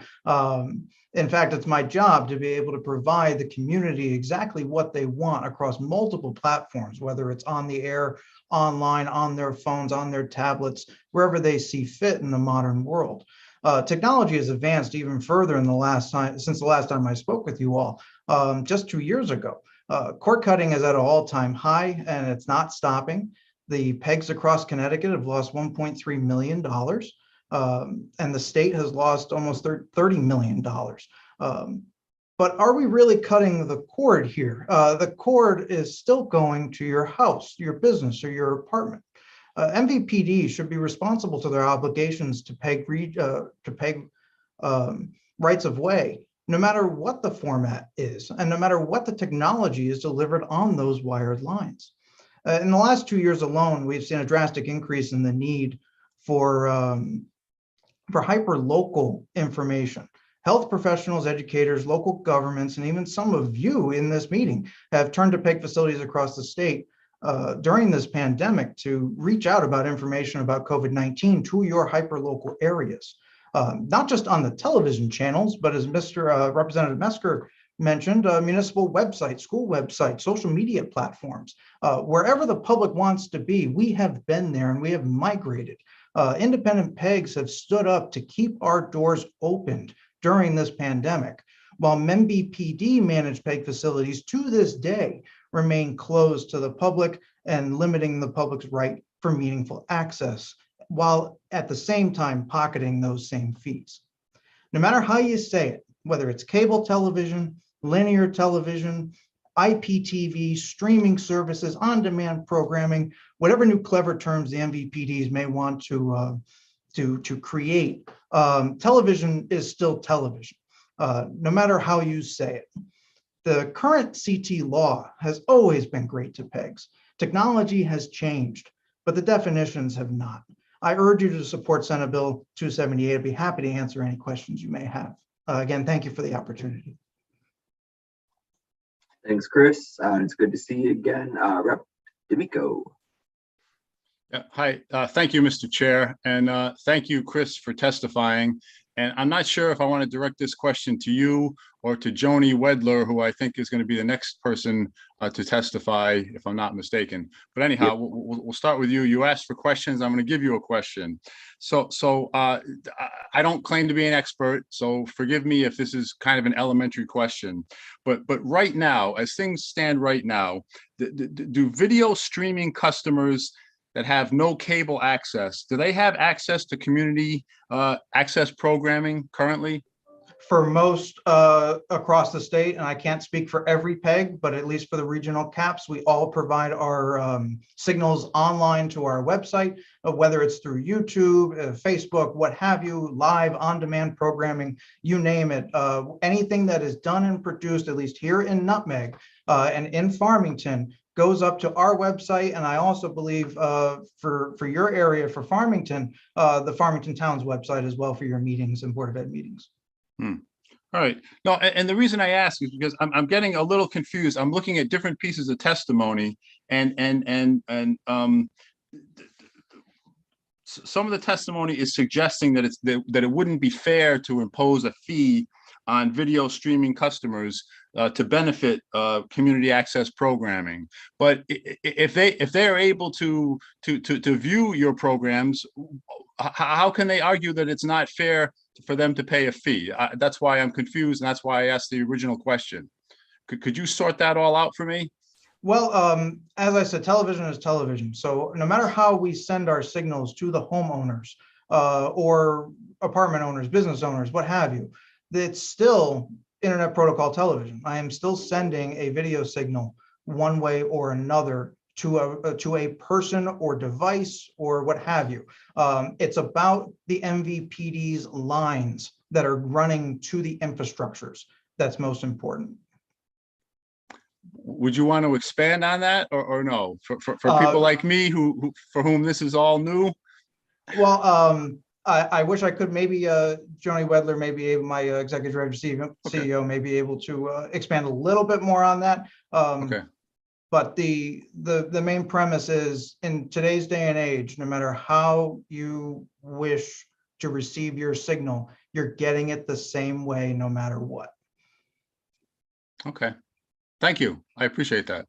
In fact, it's my job to be able to provide the community exactly what they want across multiple platforms, whether it's on the air, online, on their phones, on their tablets, wherever they see fit in the modern world. Technology has advanced even further since the last time I spoke with you all, just 2 years ago. Cord cutting is at an all-time high, and it's not stopping. The PEGs across Connecticut have lost $1.3 million. And the state has lost almost $30 million. But are we really cutting the cord here? The cord is still going to your house, your business, or your apartment. MVPD should be responsible to their obligations to peg rights of way, no matter what the format is, and no matter what the technology is delivered on those wired lines. In the last 2 years alone, we've seen a drastic increase in the need for hyper-local information. Health professionals, educators, local governments, and even some of you in this meeting have turned to PEG facilities across the state during this pandemic to reach out about information about COVID-19 to your hyper-local areas. Not just on the television channels, but as Mr. Representative Mesker mentioned, municipal websites, school websites, social media platforms, wherever the public wants to be, we have been there and we have migrated. Independent PEGs have stood up to keep our doors opened during this pandemic, while MVPD managed PEG facilities to this day remain closed to the public and limiting the public's right for meaningful access, while at the same time pocketing those same fees. No matter how you say it, whether it's cable television, linear television, IPTV, streaming services, on-demand programming, whatever new clever terms the MVPDs may want to create, television is still television, no matter how you say it. The current CT law has always been great to PEGs. Technology has changed, but the definitions have not. I urge you to support Senate Bill 278. I'd be happy to answer any questions you may have. Again, thank you for the opportunity. Thanks, Chris. It's good to see you again. Rep. D'Amico. Yeah, hi, thank you, Mr. Chair, and thank you, Chris, for testifying. And I'm not sure if I want to direct this question to you or to Joni Wedler, who I think is going to be the next person to testify, if I'm not mistaken. But anyhow, Yep. we'll start with you. You asked for questions. I'm going to give you a question. So I don't claim to be an expert, so forgive me if this is kind of an elementary question. But right now, as things stand right now, do video streaming customers that have no cable access, do they have access to community access programming currently? For most across the state, and I can't speak for every PEG, but at least for the regional caps, we all provide our signals online to our website, whether it's through YouTube, Facebook, what have you, live on-demand programming, you name it. Anything that is done and produced, at least here in Nutmeg and in Farmington, goes up to our website. And I also believe for your area, for Farmington, the Farmington Town's website as well for your meetings and Board of Ed meetings. All right. No, and the reason I ask is because I'm getting a little confused. I'm looking at different pieces of testimony, and some of the testimony is suggesting that that it wouldn't be fair to impose a fee on video streaming customers to benefit community access programming. But if they are able to view your programs, how can they argue that it's not fair for them to pay a fee? That's why I'm confused, and that's why I asked the original question. Could you sort that all out for me? Well, as I said, television is television. So no matter how we send our signals to the homeowners or apartment owners, business owners, what have you, it's still internet protocol television. I am still sending a video signal one way or another to a person or device or what have you. It's about the MVPD's lines that are running to the infrastructures that's most important. Would you want to expand on that or no? For people like me who for whom this is all new? Well, I wish I could. Maybe Joni Wedler, maybe my executive director CEO, may be able to expand a little bit more on that. Okay. But the main premise is, in today's day and age, no matter how you wish to receive your signal, you're getting it the same way, no matter what. Okay. Thank you. I appreciate that.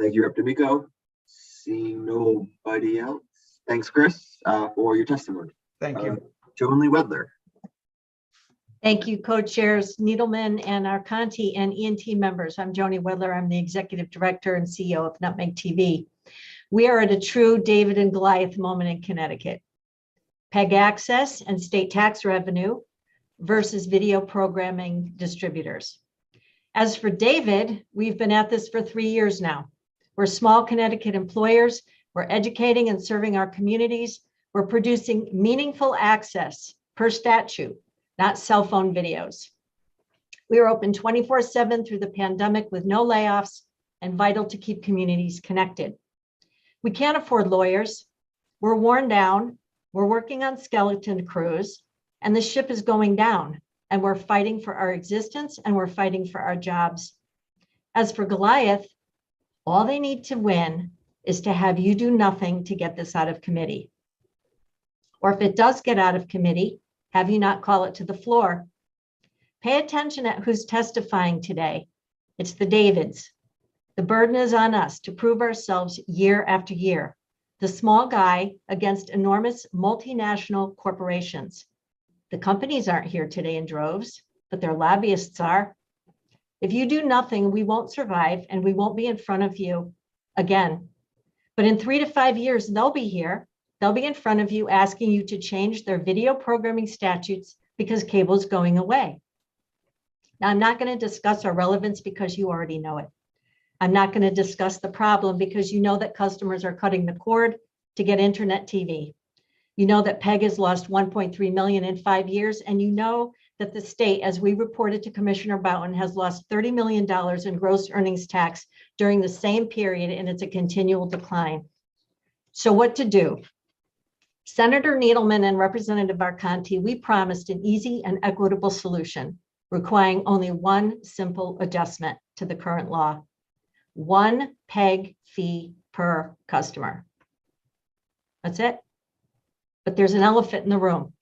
Thank you, Rep. D'Amico. Seeing nobody else. Thanks, Chris, for your testimony. Thank you. Joni Wedler. Thank you, co-chairs Needleman and Arconti and ENT members. I'm Joni Wedler. I'm the executive director and CEO of Nutmeg TV. We are at a true David and Goliath moment in Connecticut. PEG access and state tax revenue versus video programming distributors. As for David, we've been at this for 3 years now. We're small Connecticut employers. We're educating and serving our communities. We're producing meaningful access per statute, not cell phone videos. We are open 24/7 through the pandemic with no layoffs and vital to keep communities connected. We can't afford lawyers. We're worn down. We're working on skeleton crews, and the ship is going down, and we're fighting for our existence and we're fighting for our jobs. As for Goliath, all they need to win is to have you do nothing to get this out of committee. Or if it does get out of committee, have you not call it to the floor. Pay attention at who's testifying today. It's the Davids. The burden is on us to prove ourselves year after year. The small guy against enormous multinational corporations. The companies aren't here today in droves, but their lobbyists are. If you do nothing, we won't survive and we won't be in front of you again. But in 3 to 5 years, they'll be here. They'll be in front of you asking you to change their video programming statutes because cable's going away. Now, I'm not going to discuss our relevance because you already know it. I'm not going to discuss the problem because you know that customers are cutting the cord to get internet TV. You know that PEG has lost 1.3 million in 5 years, and you know that the state, as we reported to Commissioner Boughton, has lost $30 million in gross earnings tax during the same period, and it's a continual decline. So what to do? Senator Needleman and Representative Arconti, we promised an easy and equitable solution, requiring only one simple adjustment to the current law. 1 PEG fee per customer. That's it. But there's an elephant in the room.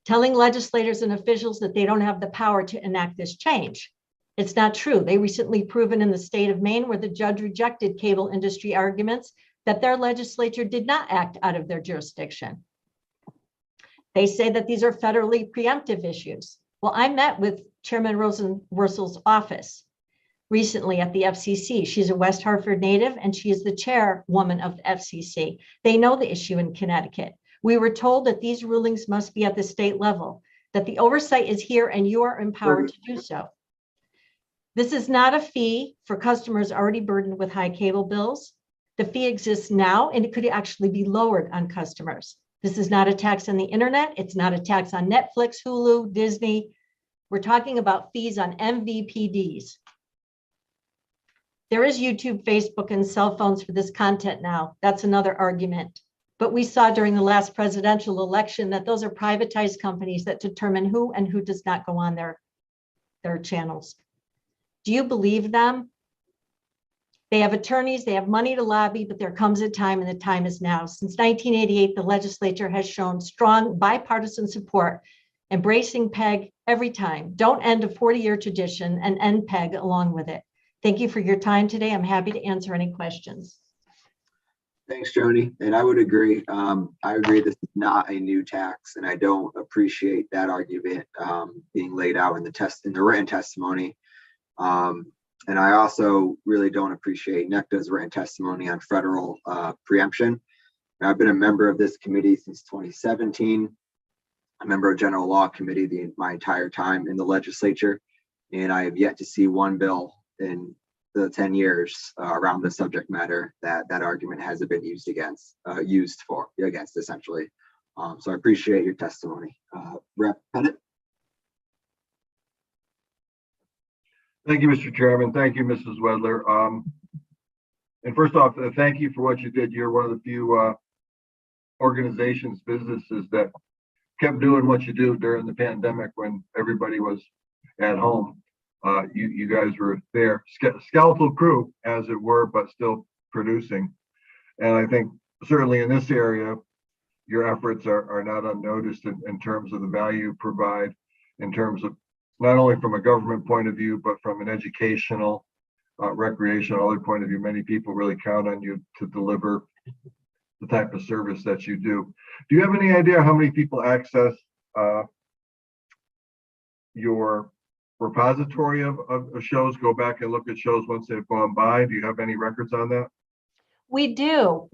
Telling legislators and officials that they don't have the power to enact this change. It's not true. They recently proven in the state of Maine, where the judge rejected cable industry arguments, that their legislature did not act out of their jurisdiction. They say that these are federally preemptive issues. Well, I met with Chairman Rosenworcel's office recently at the FCC. She's a West Hartford native and she is the chairwoman of the FCC. They know the issue in Connecticut. We were told that these rulings must be at the state level, that the oversight is here and you are empowered to do so. This is not a fee for customers already burdened with high cable bills. The fee exists now and it could actually be lowered on customers. This is not a tax on the internet. It's not a tax on Netflix, Hulu, Disney. We're talking about fees on MVPDs. There is YouTube, Facebook, and cell phones for this content now. That's another argument. But we saw during the last presidential election that those are privatized companies that determine who and who does not go on their channels. Do you believe them? They have attorneys, they have money to lobby, but there comes a time and the time is now. Since 1988, the legislature has shown strong bipartisan support, embracing PEG every time. Don't end a 40-year tradition and end PEG along with it. Thank you for your time today. I'm happy to answer any questions. Thanks, Joni. And I would agree. I agree this is not a new tax, and I don't appreciate that argument being laid out in the written testimony. And I also really don't appreciate NECDA's written testimony on federal preemption. I've been a member of this committee since 2017, a member of General Law Committee my entire time in the legislature, and I have yet to see one bill in the 10 years around the subject matter that argument hasn't been used against essentially. So I appreciate your testimony. Rep. Pettit. Thank you, Mr. Chairman. Thank you, Mrs. Wedler. And first off, thank you for what you did. You're one of the few organizations, businesses that kept doing what you do during the pandemic when everybody was at home. You guys were there, skeletal crew, as it were, but still producing. And I think certainly in this area, your efforts are not unnoticed in terms of the value you provide, in terms of not only from a government point of view, but from an educational, recreational other point of view. Many people really count on you to deliver the type of service that you do. Do you have any idea how many people access your repository of shows, go back and look at shows once they've gone by? Do you have any records on that? We do.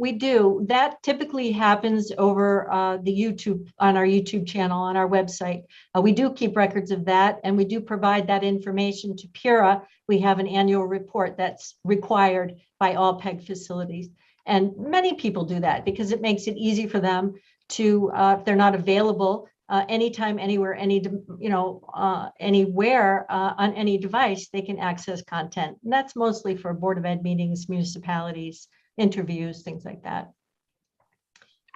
That typically happens over the YouTube, on our YouTube channel, on our website. We do keep records of that, and we do provide that information to PURA. We have an annual report that's required by all PEG facilities. And many people do that because it makes it easy for them to, if they're not available anytime, anywhere, anywhere on any device, they can access content. And that's mostly for Board of Ed meetings, municipalities, interviews, things like that.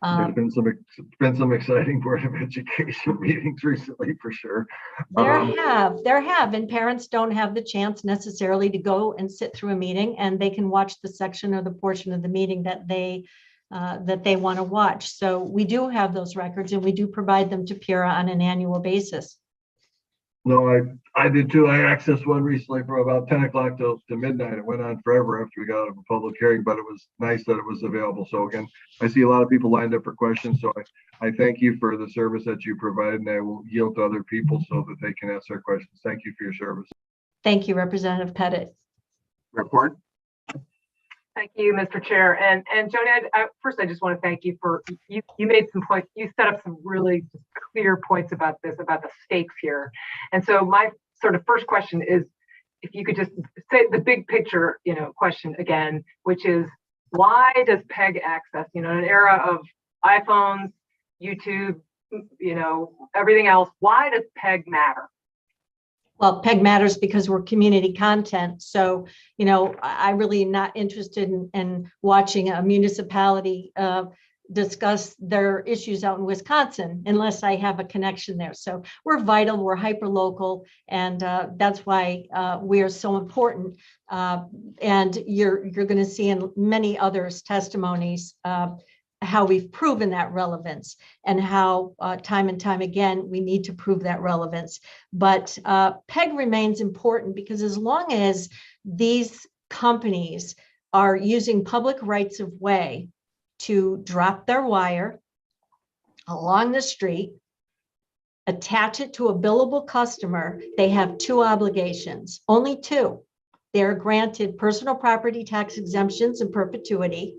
There's been some exciting Board of Education meetings recently, for sure. There have, and parents don't have the chance necessarily to go and sit through a meeting, and they can watch the section or the portion of the meeting that they want to watch. So we do have those records, and we do provide them to PURA on an annual basis. No, I did too. I accessed one recently from about 10 o'clock to midnight. It went on forever after we got out of a public hearing, but it was nice that it was available. So again, I see a lot of people lined up for questions. So I thank you for the service that you provided, and I will yield to other people so that they can ask their questions. Thank you for your service. Thank you, Representative Pettit. Report. Thank you, Mr. Chair. And Joni, first, I just want to thank you for, you made some points, you set up some really clear points about this, about the stakes here. And so my sort of first question is, if you could just say the big picture, question again, which is, why does PEG access, in an era of iPhones, YouTube, everything else, why does PEG matter? Well, PEG matters because we're community content. So, I really am not interested in watching a municipality discuss their issues out in Wisconsin unless I have a connection there. So we're vital, we're hyper local, and that's why we are so important. And you're going to see in many others' testimonies how we've proven that relevance, and how time and time again we need to prove that relevance. But PEG remains important because as long as these companies are using public rights of way to drop their wire along the street, attach it to a billable customer, they have two obligations, only two. They're granted personal property tax exemptions in perpetuity.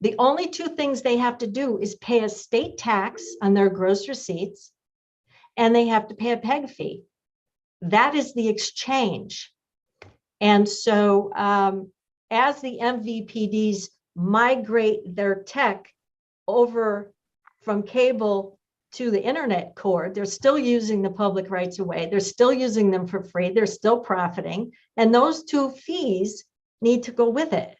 The only two things they have to do is pay a state tax on their gross receipts, and they have to pay a PEG fee. That is the exchange. And so as the MVPDs migrate their tech over from cable to the internet core, they're still using the public rights of way. They're still using them for free. They're still profiting. And those two fees need to go with it.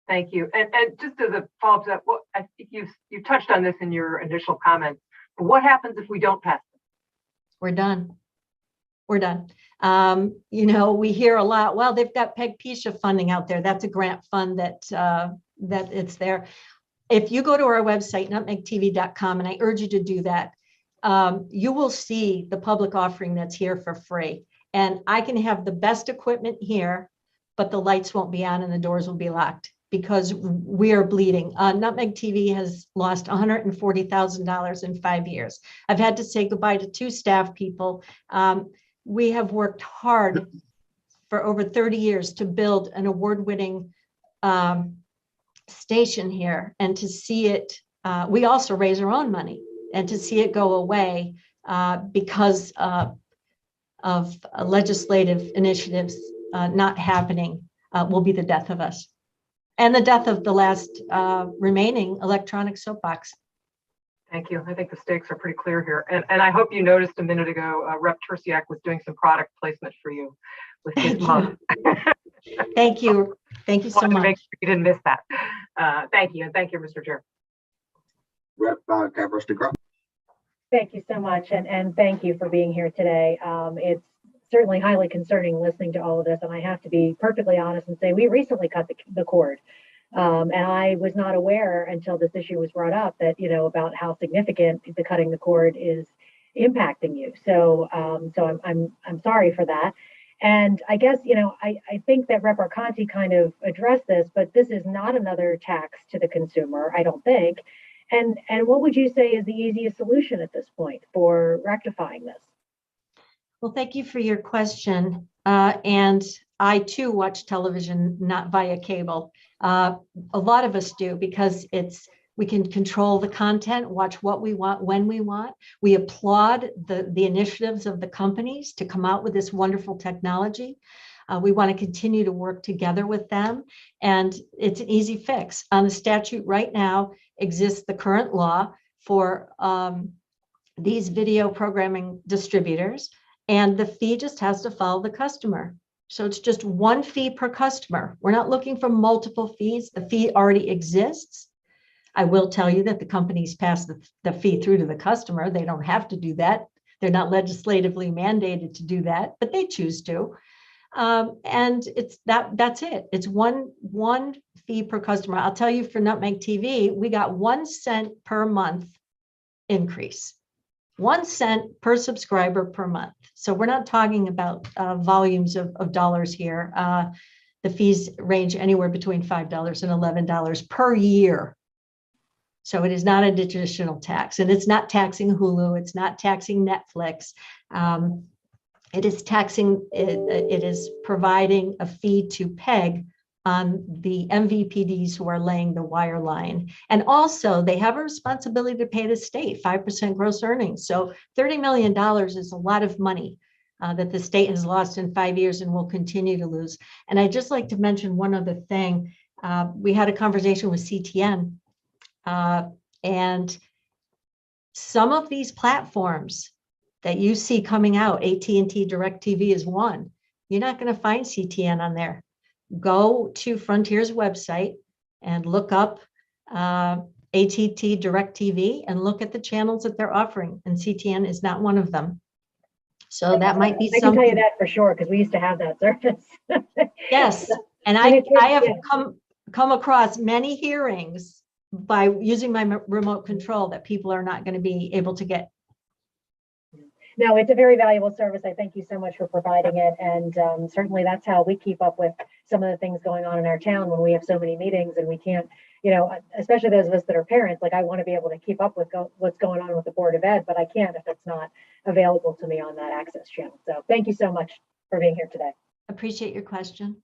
Thank you. And just as a follow-up to that, I think you touched on this in your initial comments, but what happens if we don't pass this? We're done. We're done. We hear a lot, well, they've got PEG-PISA funding out there. That's a grant fund that it's there. If you go to our website, nutmegtv.com, and I urge you to do that, you will see the public offering that's here for free. And I can have the best equipment here, but the lights won't be on and the doors will be locked, because we are bleeding. Nutmeg TV has lost $140,000 in 5 years. I've had to say goodbye to 2 staff people. We have worked hard for over 30 years to build an award-winning station here, and to see it, we also raise our own money, and to see it go away because of legislative initiatives not happening will be the death of us. And the death of the last remaining electronic soapbox. Thank you. I think the stakes are pretty clear here. And I hope you noticed a minute ago, Rep. Tersiak was doing some product placement for you with his mug. Thank you. Thank you so much. Make sure you didn't miss that. Thank you. And thank you, Mr. Chair. Rep. Cabros-DeGroff. Thank you so much. And thank you for being here today. It's certainly highly concerning listening to all of this. And I have to be perfectly honest and say, we recently cut the cord. And I was not aware until this issue was brought up that, about how significant the cutting the cord is impacting you. So I'm sorry for that. And I guess, I think that Rep. Arconti kind of addressed this, but this is not another tax to the consumer, I don't think. And what would you say is the easiest solution at this point for rectifying this? Well, thank you for your question. And I too watch television, not via cable. A lot of us do because we can control the content, watch what we want, when we want. We applaud the initiatives of the companies to come out with this wonderful technology. We want to continue to work together with them. And it's an easy fix. On the statute right now exists the current law for these video programming distributors, and the fee just has to follow the customer. So it's just one fee per customer. We're not looking for multiple fees. The fee already exists. I will tell you that the companies pass the fee through to the customer. They don't have to do that. They're not legislatively mandated to do that, but they choose to. And that's it. It's one fee per customer. I'll tell you, for Nutmeg TV, we got 1 cent per month increase. 1 cent per subscriber per month. So we're not talking about volumes of dollars here. The fees range anywhere between $5 and $11 per year. So it is not a additional tax, and it's not taxing Hulu. It's not taxing Netflix. It is taxing. It is providing a fee to PEG on the MVPDs who are laying the wire line. And also they have a responsibility to pay the state 5% gross earnings. So $30 million is a lot of money that the state has lost in 5 years and will continue to lose. And I'd just like to mention one other thing. We had a conversation with CTN, and some of these platforms that you see coming out, AT&T DirecTV is one. You're not going to find CTN on there. Go to Frontier's website and look up AT&T DirecTV and look at the channels that they're offering, and CTN is not one of them. So that might be I can tell you that for sure, because we used to have that service. Yes, and I have come across many hearings by using my remote control that people are not going to be able to get. No, it's a very valuable service. I thank you so much for providing it. And certainly that's how we keep up with some of the things going on in our town when we have so many meetings and we can't, you know, especially those of us that are parents, like I want to be able to keep up with what's going on with the Board of Ed, but I can't if it's not available to me on that access channel. So thank you so much for being here today. Appreciate your question.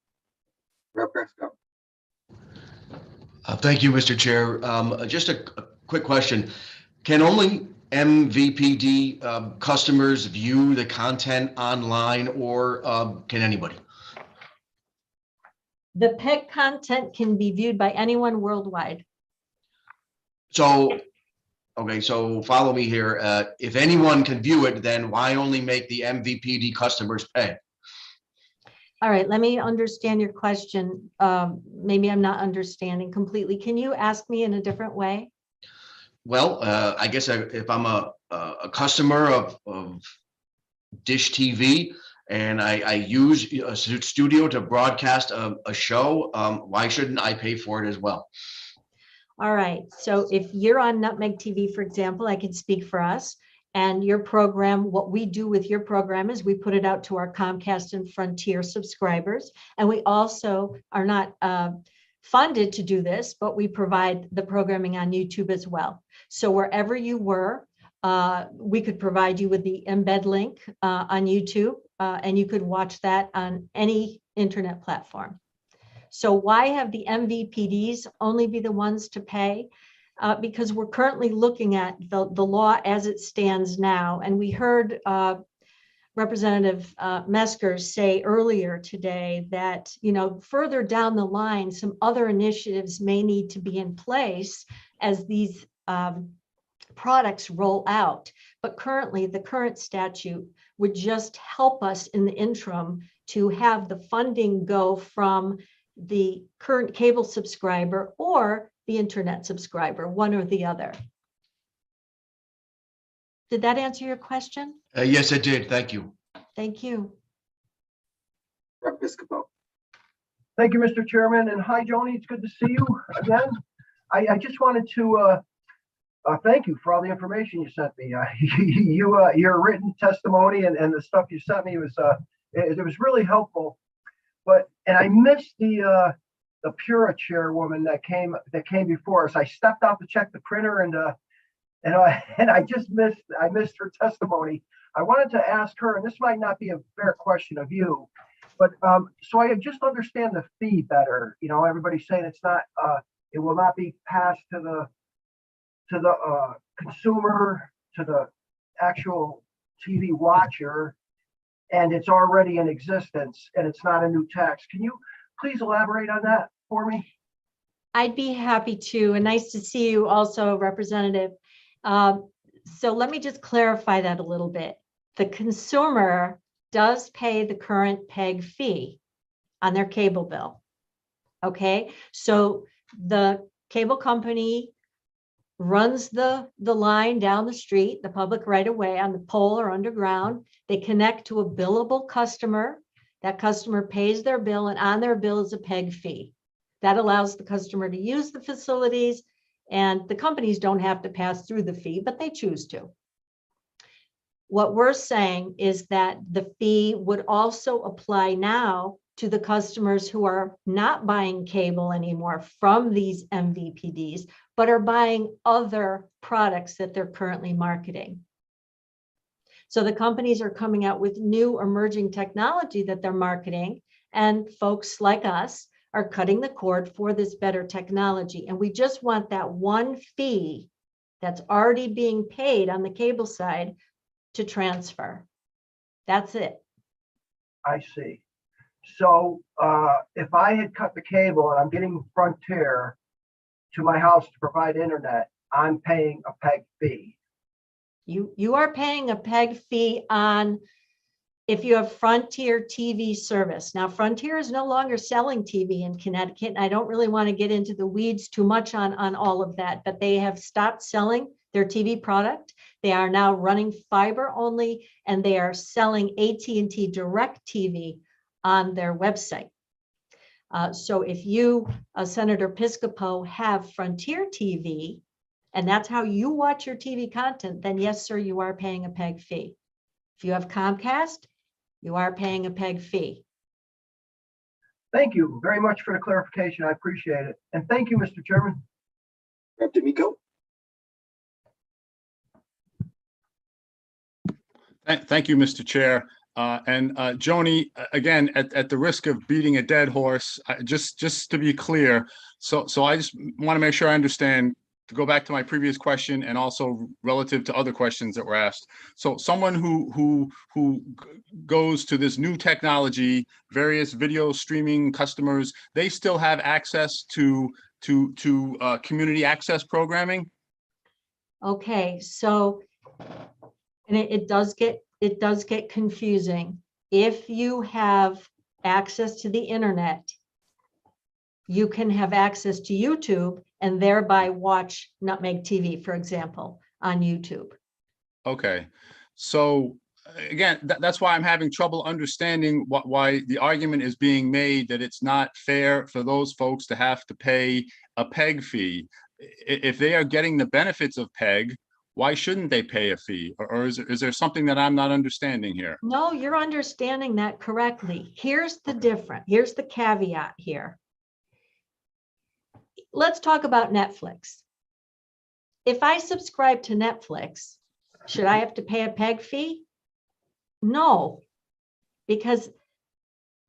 Rep. Prescott. Thank you, Mr. Chair. Just a quick question. Can only MVPD customers view the content online, or can anybody? The PEG content can be viewed by anyone worldwide. So, okay, so follow me here. If anyone can view it, then why only make the MVPD customers pay? All right, let me understand your question. Maybe I'm not understanding completely. Can you ask me in a different way? Well, I guess if I'm a customer of Dish TV and I use a studio to broadcast a show, why shouldn't I pay for it as well? All right, so if you're on Nutmeg TV, for example, I can speak for us, and your program, what we do with your program is we put it out to our Comcast and Frontier subscribers, and we also are not funded to do this, but we provide the programming on YouTube as well. So wherever you were, we could provide you with the embed link on YouTube, and you could watch that on any internet platform. So why have the MVPDs only be the ones to pay? Because we're currently looking at the law as it stands now, and we heard Representative Mesker say earlier today that, you know, further down the line, some other initiatives may need to be in place as these products roll out. But currently, the current statute would just help us in the interim to have the funding go from the current cable subscriber or the internet subscriber, one or the other. Did that answer your question? Yes, it did. Thank you. Thank you. Rep. Piscopo. Thank you, Mr. Chairman. And hi, Joni. It's good to see you again. I just wanted to thank you for all the information you sent me. Your written testimony and the stuff you sent me was it was really helpful. And I missed the PURA chairwoman that came before us. I stepped out to check the printer and I just missed her testimony. I wanted to ask her, and this might not be a fair question of you, But so I just understand the fee better. You know, everybody's saying it's not, it will not be passed to the consumer, to the actual TV watcher, and it's already in existence, and it's not a new tax. Can you please elaborate on that for me? I'd be happy to, and nice to see you also, Representative. So let me just clarify that a little bit. The consumer does pay the current PEG fee on their cable bill. Okay, so the cable company runs the line down the street, the public right of way, on the pole or underground. They connect to a billable customer. That customer pays their bill, and on their bill is a PEG fee. That allows the customer to use the facilities, and the companies don't have to pass through the fee, but they choose to. What we're saying is that the fee would also apply now to the customers who are not buying cable anymore from these MVPDs, but are buying other products that they're currently marketing. So the companies are coming out with new emerging technology that they're marketing, and folks like us are cutting the cord for this better technology. And we just want that one fee that's already being paid on the cable side to transfer. That's it. I see. So if I had cut the cable and I'm getting Frontier to my house to provide internet, I'm paying a PEG fee. You are paying a PEG fee on if you have Frontier TV service. Now, Frontier is no longer selling TV in Connecticut, and I don't really want to get into the weeds too much on all of that, but they have stopped selling their TV product. They are now running fiber only, and they are selling AT&T Direct TV on their website. So if you, Senator Piscopo, have Frontier TV, and that's how you watch your TV content, then yes, sir, you are paying a PEG fee. If you have Comcast, you are paying a PEG fee. Thank you very much for the clarification. I appreciate it. And thank you, Mr. Chairman. Rep. D'Amico. Thank you, Mr. Chair. And Joni, again, at the risk of beating a dead horse, just to be clear, so I just want to make sure I understand, to go back to my previous question and also relative to other questions that were asked. So someone who goes to this new technology, various video streaming customers, they still have access to community access programming? Okay, so, and it does get confusing. If you have access to the internet, you can have access to YouTube and thereby watch Nutmeg TV, for example, on YouTube. Okay, so again, that's why I'm having trouble understanding why the argument is being made that it's not fair for those folks to have to pay a PEG fee. If they are getting the benefits of PEG, why shouldn't they pay a fee? Or is there something that I'm not understanding here? No, you're understanding that correctly. Here's the difference. Here's the caveat here. Let's talk about Netflix. If I subscribe to Netflix, should I have to pay a PEG fee? No, because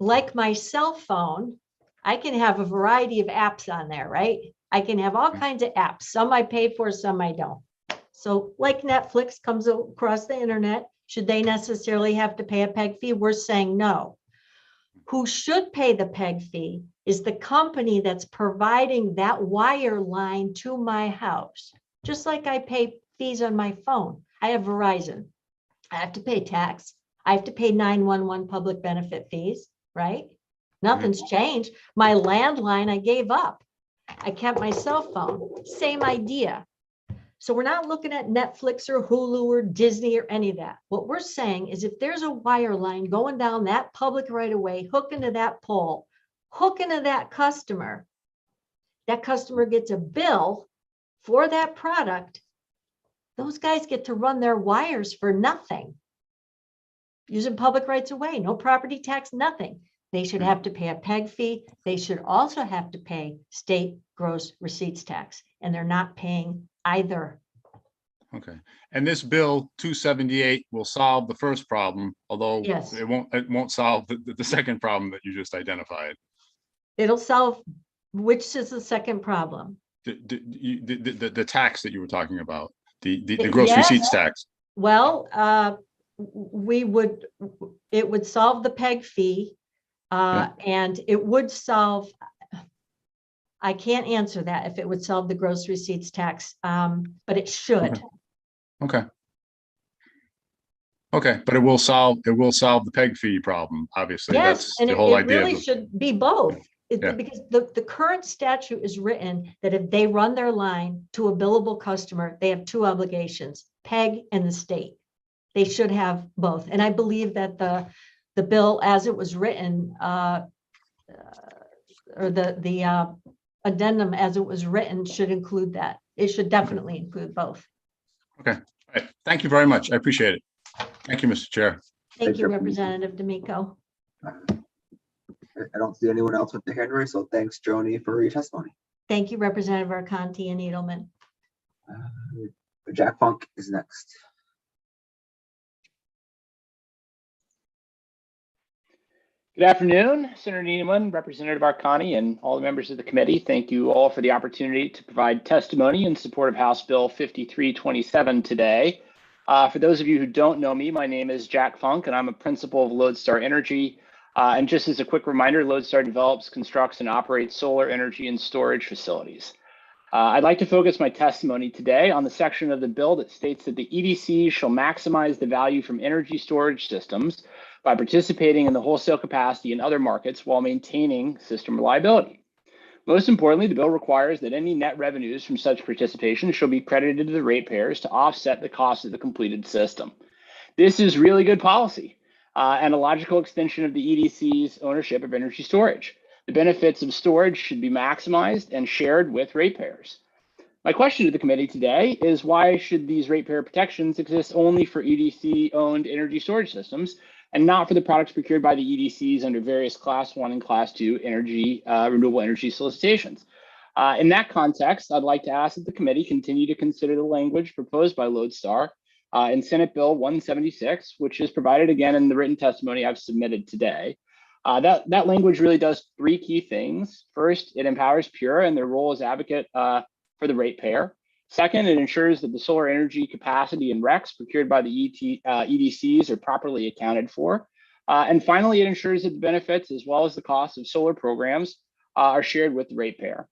like my cell phone, I can have a variety of apps on there, right? I can have all kinds of apps. Some I pay for, some I don't. So like Netflix comes across the internet, should they necessarily have to pay a PEG fee? We're saying no. Who should pay the PEG fee is the company that's providing that wire line to my house. Just like I pay fees on my phone. I have Verizon. I have to pay tax. I have to pay 911 public benefit fees, right? Nothing's changed. My landline I gave up. I kept my cell phone. Same idea. So we're not looking at Netflix or Hulu or Disney or any of that. What we're saying is if there's a wire line going down that public right of way, hook into that pole, hook into that customer gets a bill for that product. Those guys get to run their wires for nothing. Using public rights of way, no property tax, nothing. They should have to pay a PEG fee. They should also have to pay state gross receipts tax, and they're not paying either. Okay. And this bill 278 will solve the first problem, although Yes. it won't solve the second problem that you just identified. It'll solve, which is the second problem? The tax that you were talking about, the gross Yes. receipts tax. Well, it would solve the PEG fee, and it would solve, I can't answer that if it would solve the gross receipts tax, but it should. Okay. Okay, but it will solve the PEG fee problem, obviously. Yes, That's and the it whole idea. really should be both. Yeah. Because the current statute is written that if they run their line to a billable customer, they have two obligations, PEG and the state. They should have both. And I believe that the bill as it was written, or the addendum as it was written should include that. It should definitely include both. Okay. All right. Thank you very much. I appreciate it. Thank you, Mr. Chair. Thank you, Representative D'Amico. I don't see anyone else with the hand raised, so thanks, Joni, for your testimony. Thank you, Representative Arconti and Edelman. Jack Funk is next. Good afternoon, Senator Needleman, Representative Arcani, and all the members of the committee. Thank you all for the opportunity to provide testimony in support of House Bill 5327 today. For those of you who don't know me, my name is Jack Funk, and I'm a principal of Lodestar Energy. And just as a quick reminder, Lodestar develops, constructs, and operates solar energy and storage facilities. I'd like to focus my testimony today on the section of the bill that states that the EDCs shall maximize the value from energy storage systems by participating in the wholesale capacity in other markets while maintaining system reliability. Most importantly, the bill requires that any net revenues from such participation shall be credited to the ratepayers to offset the cost of the completed system. This is really good policy and a logical extension of the EDC's ownership of energy storage. The benefits of storage should be maximized and shared with ratepayers. My question to the committee today is, why should these ratepayer protections exist only for EDC-owned energy storage systems and not for the products procured by the EDCs under various Class 1 and Class 2 renewable energy solicitations? In that context, I'd like to ask that the committee continue to consider the language proposed by Lodestar in Senate Bill 176, which is provided again in the written testimony I've submitted today. That language really does three key things. First, it empowers PURA in their role as advocate for the ratepayer. Second, it ensures that the solar energy capacity and RECs procured by the EDCs are properly accounted for. And finally, it ensures that the benefits as well as the costs of solar programs are shared with the ratepayer.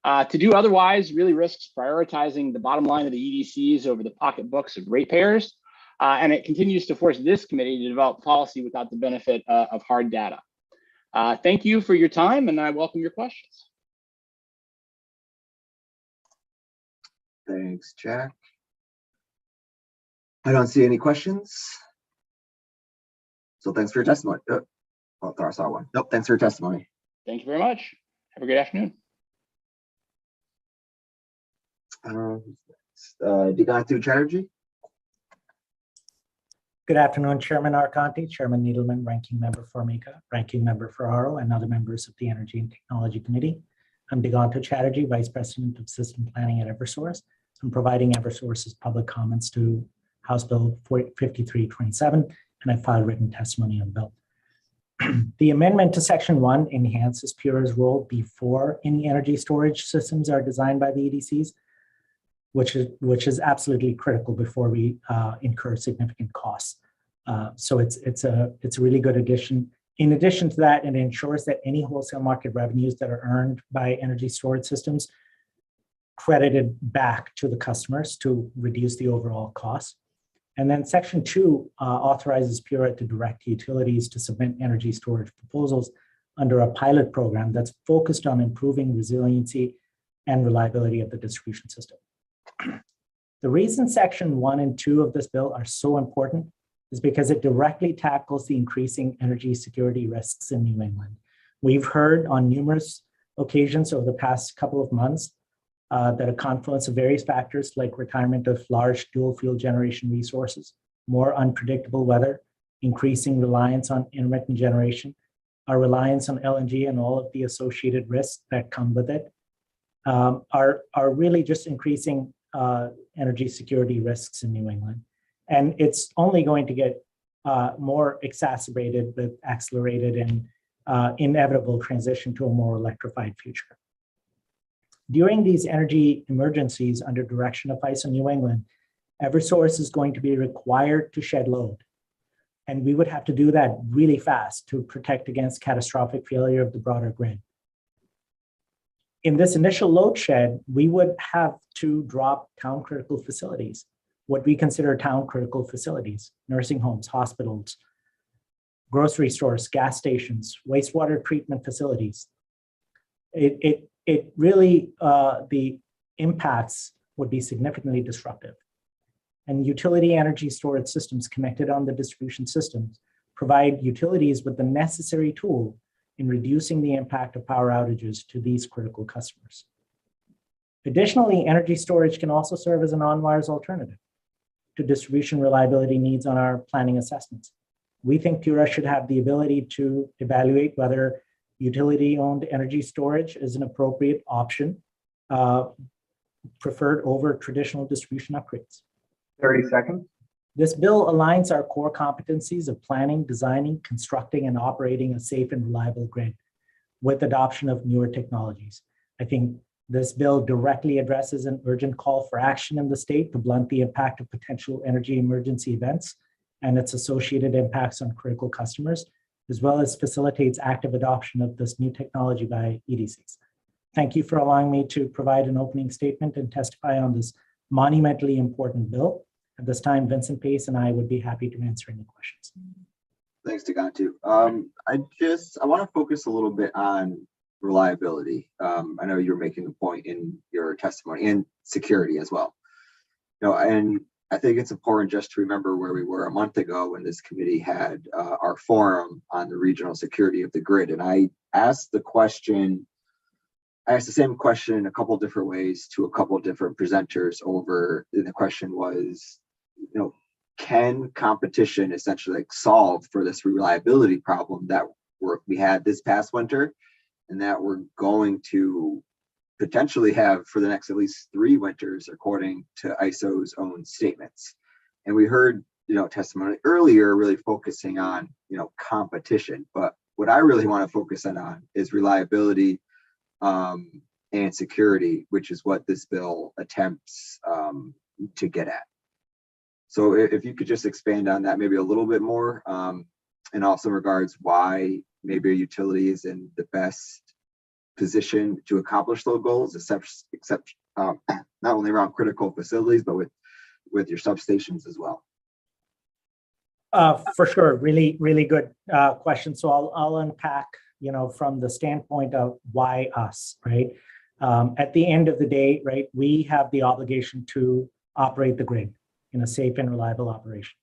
To do otherwise really risks prioritizing the bottom line of the EDCs over the pocketbooks of ratepayers, and it continues to force this committee to develop policy without the benefit of hard data. Thank you for your time, and I welcome your questions. Thanks, Jack. I don't see any questions. So thanks for your testimony. Oh, I saw one. Nope, thanks for your testimony. Thank you very much. Have a good afternoon. Dykes Chatterjee. Good afternoon, Chairman Arconti, Chairman Needleman, Ranking Member for Formica, Ranking Member for Ferraro, and other members of the Energy and Technology Committee. I'm Dykes Chatterjee, Vice President of System Planning at Eversource. I'm providing Eversource's public comments to House Bill 5327, and I filed written testimony on the bill. The amendment to Section 1 enhances PURA's role before any energy storage systems are designed by the EDCs, which is absolutely critical before we incur significant costs. So it's a really good addition. In addition to that, it ensures that any wholesale market revenues that are earned by energy storage systems credited back to the customers to reduce the overall cost. And then Section 2 authorizes PURA to direct utilities to submit energy storage proposals under a pilot program that's focused on improving resiliency and reliability of the distribution system. The reason Section 1 and 2 of this bill are so important is because it directly tackles the increasing energy security risks in New England. We've heard on numerous occasions over the past couple of months that a confluence of various factors like retirement of large dual fuel generation resources, more unpredictable weather, increasing reliance on intermittent generation, our reliance on LNG and all of the associated risks that come with it are really just increasing energy security risks in New England. And it's only going to get more exacerbated with accelerated and inevitable transition to a more electrified future. During these energy emergencies under direction of ISO New England, Eversource is going to be required to shed load. And we would have to do that really fast to protect against catastrophic failure of the broader grid. In this initial load shed, we would have to drop town critical facilities, what we consider town critical facilities, nursing homes, hospitals, grocery stores, gas stations, wastewater treatment facilities. It really, the impacts would be significantly disruptive. And utility energy storage systems connected on the distribution systems provide utilities with the necessary tool in reducing the impact of power outages to these critical customers. Additionally, energy storage can also serve as a non-wires alternative to distribution reliability needs on our planning assessments. We think PURA should have the ability to evaluate whether utility-owned energy storage is an appropriate option, preferred over traditional distribution upgrades. 30 seconds. This bill aligns our core competencies of planning, designing, constructing, and operating a safe and reliable grid with adoption of newer technologies. I think this bill directly addresses an urgent call for action in the state to blunt the impact of potential energy emergency events and its associated impacts on critical customers, as well as facilitates active adoption of this new technology by EDCs. Thank you for allowing me to provide an opening statement and testify on this monumentally important bill. At this time, Vincent Pace and I would be happy to answer any questions. Thanks, Digantu. I want to focus a little bit on reliability. I know you're making the point in your testimony, and security as well. And I think it's important just to remember where we were a month ago when this committee had our forum on the regional security of the grid. And I asked the same question in a couple different ways to a couple different presenters over. The question was, can competition essentially solve for this reliability problem that we had this past winter, and that we're going to potentially have for the next at least 3 winters, according to ISO's own statements. And we heard, testimony earlier, really focusing on, competition. But what I really want to focus on is reliability and security, which is what this bill attempts to get at. So if you could just expand on that maybe a little bit more, and also regards why maybe a utility is in the best position to accomplish those goals, except not only around critical facilities, but with your substations as well. For sure, really, really good question. So I'll unpack, from the standpoint of why us, right? At the end of the day, right, we have the obligation to operate the grid in a safe and reliable operation.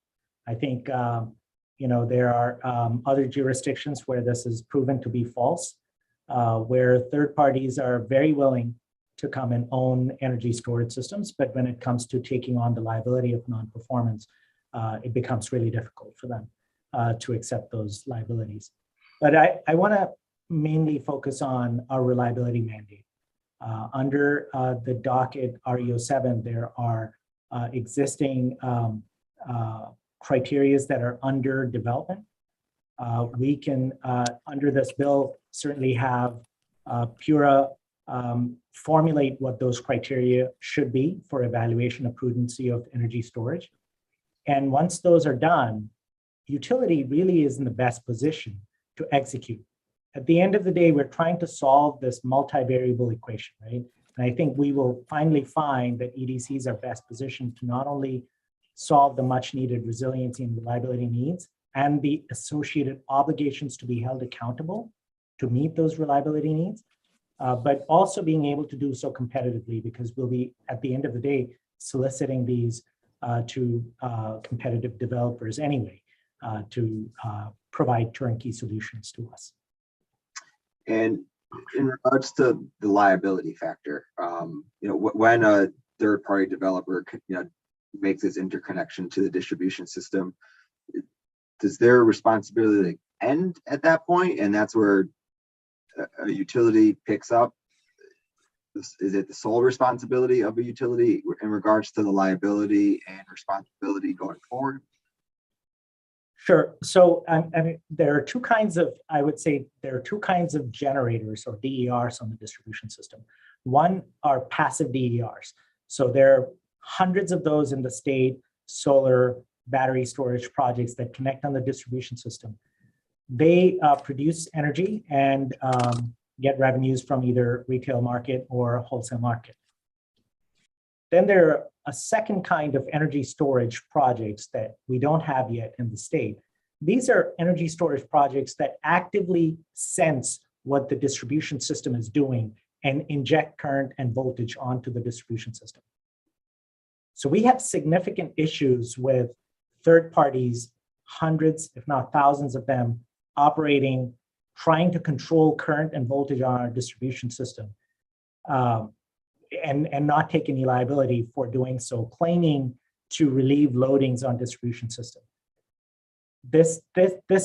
I think, there are other jurisdictions where this is proven to be false, where third parties are very willing to come and own energy storage systems, but when it comes to taking on the liability of non-performance, it becomes really difficult for them to accept those liabilities. But I want to mainly focus on our reliability mandate. Under the docket REO7, there are existing criteria that are under development. We can, under this bill, certainly have PURA formulate what those criteria should be for evaluation of prudency of energy storage. And once those are done, utility really is in the best position to execute. At the end of the day, we're trying to solve this multivariable equation, right? And I think we will finally find that EDCs are best positioned to not only solve the much needed resiliency and reliability needs and the associated obligations to be held accountable to meet those reliability needs, but also being able to do so competitively, because we'll be, at the end of the day, soliciting these to competitive developers anyway, to provide turnkey solutions to us. And in regards to the liability factor, when a third-party developer, makes this interconnection to the distribution system, does their responsibility end at that point? And that's where a utility picks up is it the sole responsibility of a utility in regards to the liability and responsibility going forward? Sure. So I mean, there are two kinds of, I would say, there are two kinds of generators or DERs on the distribution system. One are passive DERs. So there are hundreds of those in the state, solar, battery storage projects that connect on the distribution system. They produce energy and get revenues from either retail market or wholesale market. Then there are a second kind of energy storage projects that we don't have yet in the state. These are energy storage projects that actively sense what the distribution system is doing and inject current and voltage onto the distribution system. So we have significant issues with third parties, hundreds, if not thousands of them, operating, trying to control current and voltage on our distribution system. And not take any liability for doing so, claiming to relieve loadings on distribution system. This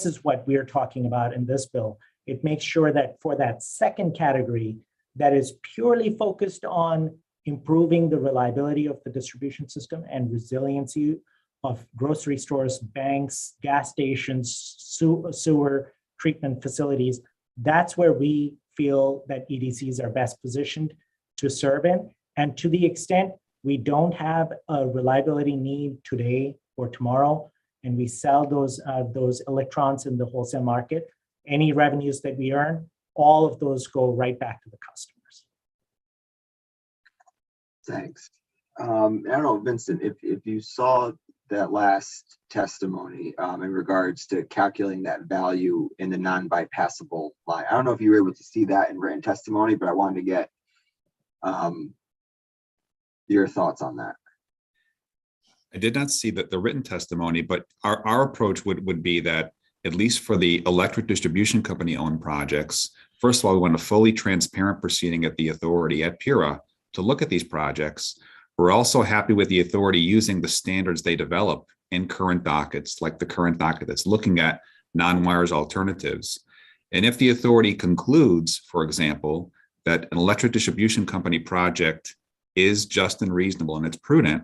is what we're talking about in this bill. It makes sure that for that second category that is purely focused on improving the reliability of the distribution system and resiliency of grocery stores, banks, gas stations, sewer treatment facilities, that's where we feel that EDCs are best positioned to serve in. And to the extent we don't have a reliability need today or tomorrow, and we sell those electrons in the wholesale market, any revenues that we earn, all of those go right back to the customers. Thanks. I don't know, Vincent, if you saw that last testimony in regards to calculating that value in the non-bypassable line. I don't know if you were able to see that in written testimony, but I wanted to get your thoughts on that. I did not see the written testimony, but our approach would be that, at least for the electric distribution company owned projects, first of all, we want a fully transparent proceeding at the authority at PURA to look at these projects. We're also happy with the authority using the standards they develop in current dockets, like the current docket that's looking at non-wires alternatives. And if the authority concludes, for example, that an electric distribution company project is just and reasonable and it's prudent,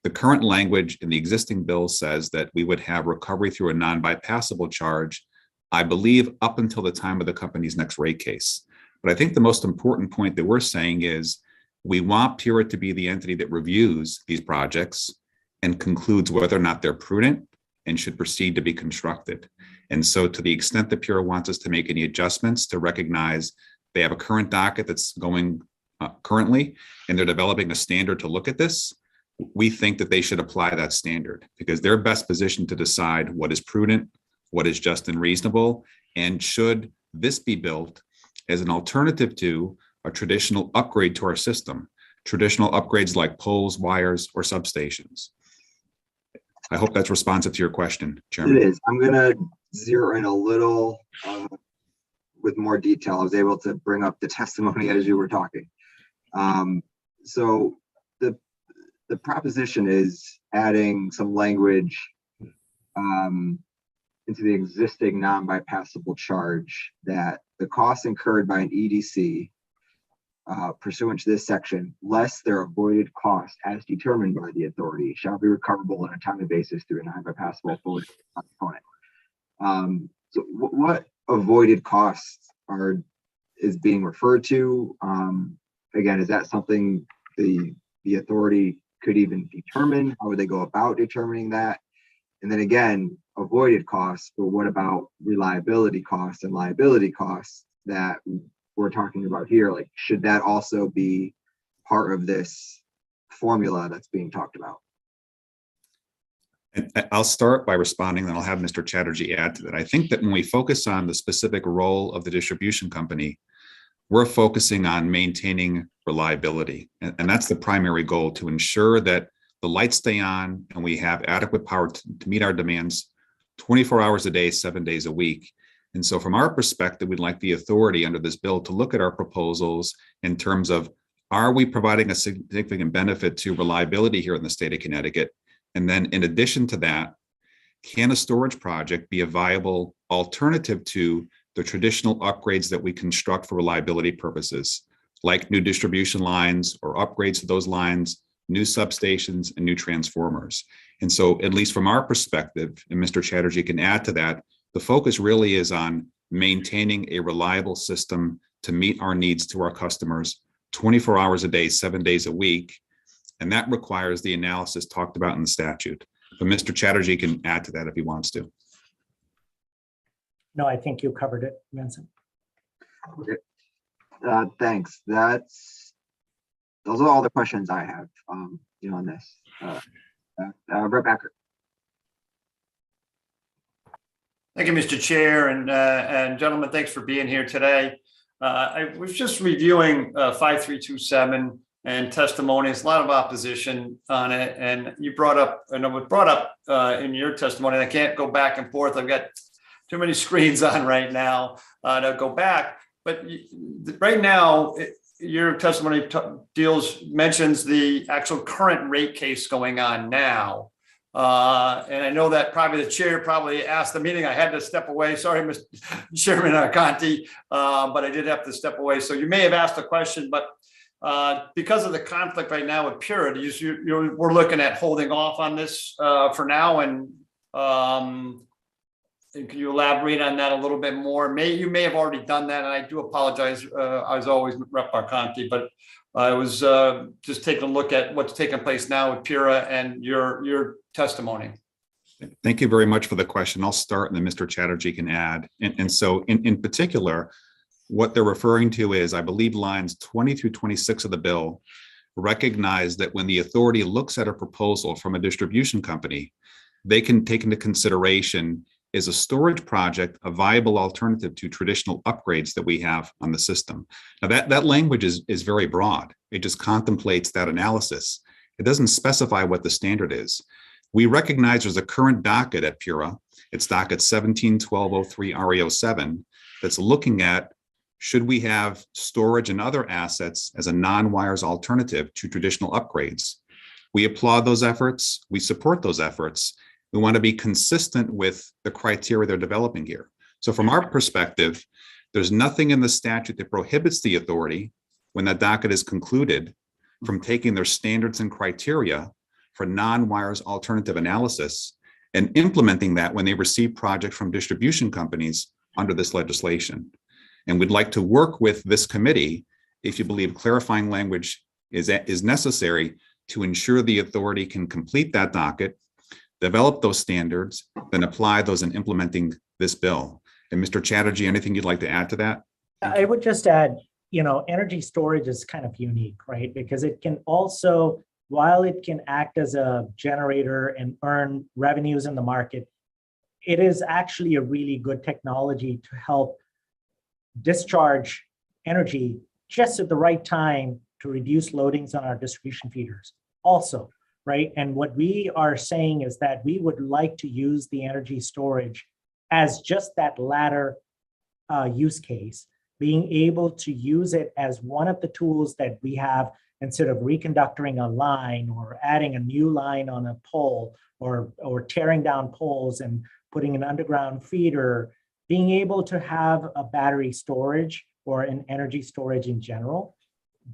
the current language in the existing bill says that we would have recovery through a non-bypassable charge, I believe, up until the time of the company's next rate case. But I think the most important point that we're saying is we want PURA to be the entity that reviews these projects and concludes whether or not they're prudent and should proceed to be constructed. And so to the extent that PURA wants us to make any adjustments to recognize they have a current docket that's going currently, and they're developing a standard to look at this, we think that they should apply that standard because they're best positioned to decide what is prudent, what is just and reasonable, and should this be built as an alternative to a traditional upgrade to our system, traditional upgrades like poles, wires, or substations. I hope that's responsive to your question, Chairman. It is. I'm going to zero in a little with more detail. I was able to bring up the testimony as you were talking. So the proposition is adding some language into the existing non-bypassable charge that the costs incurred by an EDC pursuant to this section, less their avoided cost as determined by the authority, shall be recoverable on a timely basis through a non-bypassable component. So what avoided costs is being referred to? Again, is that something the authority could even determine? How would they go about determining that? And then again, avoided costs, but what about reliability costs and liability costs that we're talking about here? Like, should that also be part of this formula that's being talked about? And I'll start by responding, then I'll have Mr. Chatterjee add to that. I think that when we focus on the specific role of the distribution company, we're focusing on maintaining reliability. And that's the primary goal, to ensure that the lights stay on and we have adequate power to meet our demands 24 hours a day, 7 days a week. And so from our perspective, we'd like the authority under this bill to look at our proposals in terms of, are we providing a significant benefit to reliability here in the state of Connecticut? And then in addition to that, can a storage project be a viable alternative to the traditional upgrades that we construct for reliability purposes? like new distribution lines or upgrades to those lines, new substations, and new transformers. And so, at least from our perspective, and Mr. Chatterjee can add to that, the focus really is on maintaining a reliable system to meet our needs to our customers 24 hours a day, 7 days a week. And that requires the analysis talked about in the statute. But Mr. Chatterjee can add to that if he wants to. No, I think you covered it, Vincent. Okay. Thanks. Those are all the questions I have, on this. Rep. Acker. Thank you, Mr. Chair, and gentlemen, thanks for being here today. I was just reviewing 5327 and testimonies, a lot of opposition on it, and you brought up, and it was brought up in your testimony, and I can't go back and forth. I've got too many screens on right now to go back, but right now, your testimony mentions the actual current rate case going on now. And I know that probably the chair probably asked the meeting. I had to step away. Sorry, Mr. Chairman Conti, but I did have to step away. So you may have asked a question, but because of the conflict right now with PURA, we're looking at holding off on this for now. And can you elaborate on that a little bit more? You may have already done that, and I do apologize. As always, Rep. Conti, but I was just taking a look at what's taking place now with PURA and your testimony. Thank you very much for the question. I'll start, and then Mr. Chatterjee can add. And so in particular, what they're referring to is, I believe, lines 20 through 26 of the bill recognize that when the authority looks at a proposal from a distribution company, they can take into consideration, is a storage project a viable alternative to traditional upgrades that we have on the system? Now that language is very broad. It just contemplates that analysis. It doesn't specify what the standard is. We recognize there's a current docket at PURA. It's docket 17-1203 REO7 that's looking at, should we have storage and other assets as a non-wires alternative to traditional upgrades? We applaud those efforts. We support those efforts. We want to be consistent with the criteria they're developing here. So from our perspective, there's nothing in the statute that prohibits the authority, when that docket is concluded, from taking their standards and criteria for non-wires alternative analysis and implementing that when they receive projects from distribution companies under this legislation. And we'd like to work with this committee, if you believe clarifying language is necessary, to ensure the authority can complete that docket, develop those standards, then apply those in implementing this bill. And Mr. Chatterjee, anything you'd like to add to that? I would just add, energy storage is kind of unique, right? Because it can also, while it can act as a generator and earn revenues in the market, it is actually a really good technology to help discharge energy just at the right time to reduce loadings on our distribution feeders also, right? And what we are saying is that we would like to use the energy storage as just that latter use case, being able to use it as one of the tools that we have instead of reconductoring a line or adding a new line on a pole or tearing down poles and putting an underground feeder, being able to have a battery storage or an energy storage in general,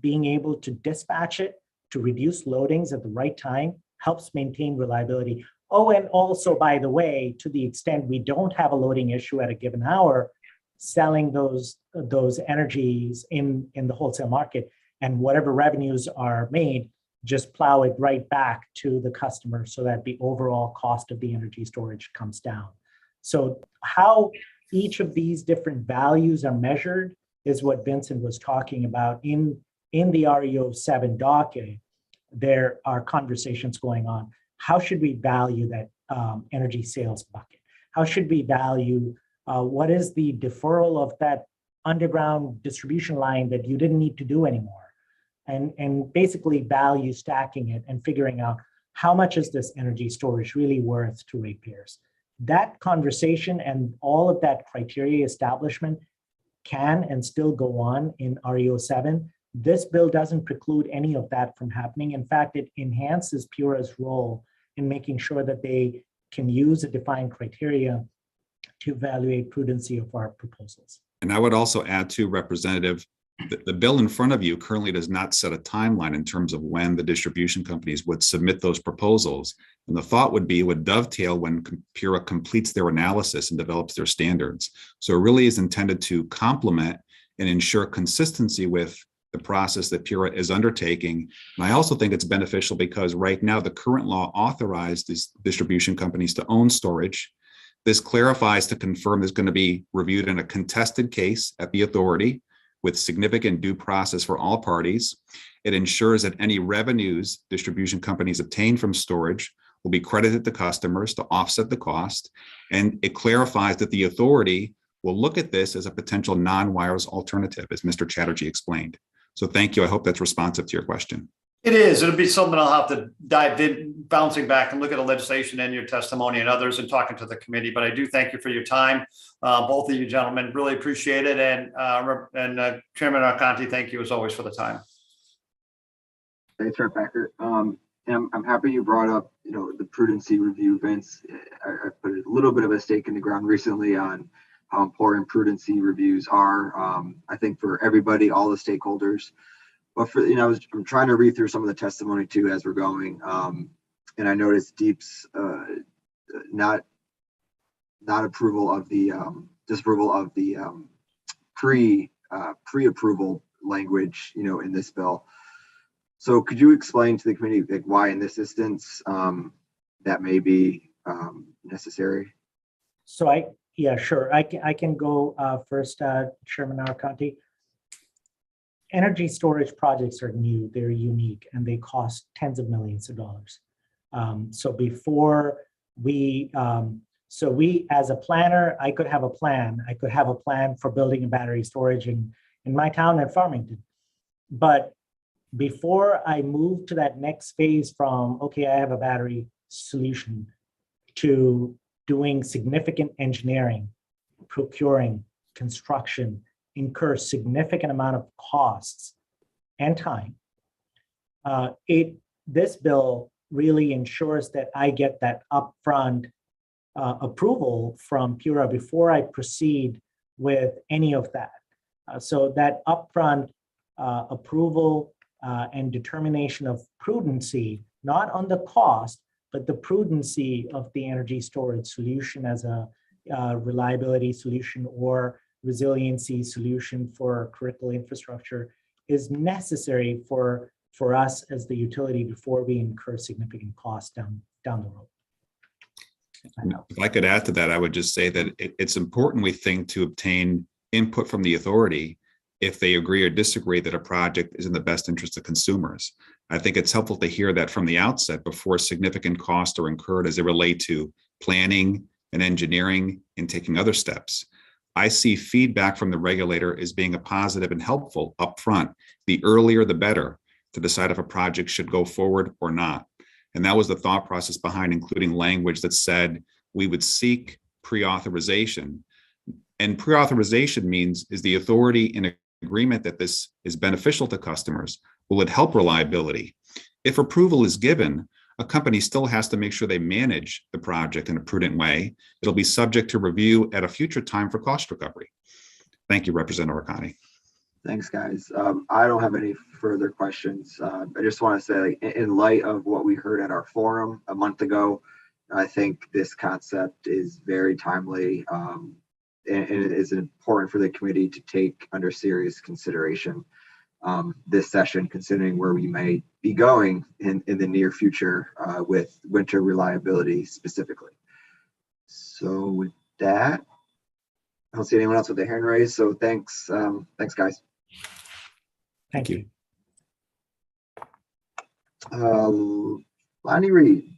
being able to dispatch it to reduce loadings at the right time helps maintain reliability. Oh, and also, by the way, to the extent we don't have a loading issue at a given hour, selling those energies in the wholesale market, and whatever revenues are made, just plow it right back to the customer so that the overall cost of the energy storage comes down. So how each of these different values are measured is what Vincent was talking about in the REO7 docket. There are conversations going on. How should we value that energy sales bucket? How should we value what is the deferral of that underground distribution line that you didn't need to do anymore? And basically value stacking it and figuring out how much is this energy storage really worth to ratepayers. That conversation and all of that criteria establishment can and still go on in REO7. This bill doesn't preclude any of that from happening. In fact, it enhances PURA's role in making sure that they can use a defined criteria to evaluate prudency of our proposals. And I would also add to Representative, The bill in front of you currently does not set a timeline in terms of when the distribution companies would submit those proposals. And the thought would be it would dovetail when PURA completes their analysis and develops their standards. So it really is intended to complement and ensure consistency with the process that PURA is undertaking. And I also think it's beneficial because right now the current law authorized these distribution companies to own storage. This clarifies to confirm there's going to be reviewed in a contested case at the authority with significant due process for all parties. It ensures that any revenues distribution companies obtain from storage will be credited to customers to offset the cost. And it clarifies that the authority will look at this as a potential non-wires alternative, as Mr. Chatterjee explained. So thank you. I hope that's responsive to your question. It is. It'll be something I'll have to dive in, bouncing back and look at the legislation and your testimony and others and talking to the committee. But I do thank you for your time, both of you gentlemen. Really appreciate it. And Chairman Arconti, thank you as always for the time. Thanks, Rep. Packer. I'm happy you brought up, the prudency review, Vince. I put a little bit of a stake in the ground recently on how important prudency reviews are. I think for everybody, all the stakeholders. But for I'm trying to read through some of the testimony too as we're going, and I noticed Deep's not approval of the disapproval of the pre-approval language, in this bill. So could you explain to the committee why in this instance that may be necessary? So yeah, sure. I can go first, Chairman Arconti. Energy storage projects are new, they're unique, and they cost tens of millions of dollars. So before we, as a planner, I could have a plan. I could have a plan for building a battery storage in my town at Farmington. But before I move to that next phase from, okay, I have a battery solution, to doing significant engineering, procuring, construction, incur significant amount of costs and time. This bill really ensures that I get that upfront approval from PURA before I proceed with any of that. So that upfront approval and determination of prudency, not on the cost, but the prudency of the energy storage solution as a reliability solution or resiliency solution for critical infrastructure is necessary for us as the utility before we incur significant costs down the road. If I could add to that, I would just say that it's important, we think, to obtain input from the authority if they agree or disagree that a project is in the best interest of consumers. I think it's helpful to hear that from the outset before significant costs are incurred as they relate to planning and engineering and taking other steps. I see feedback from the regulator as being a positive and helpful upfront. The earlier, the better, to decide if a project should go forward or not. And that was the thought process behind including language that said we would seek pre-authorization. And pre-authorization means, is the authority in agreement that this is beneficial to customers? Will it help reliability? If approval is given, a company still has to make sure they manage the project in a prudent way. It'll be subject to review at a future time for cost recovery. Thank you, Representative Arcani. Thanks, guys. I don't have any further questions. I just want to say, in light of what we heard at our forum a month ago, I think this concept is very timely, and it is important for the committee to take under serious consideration this session, considering where we may be going in the near future with winter reliability specifically. So with that, I don't see anyone else with their hand raised. So thanks, guys. Thank you. Lonnie Reed.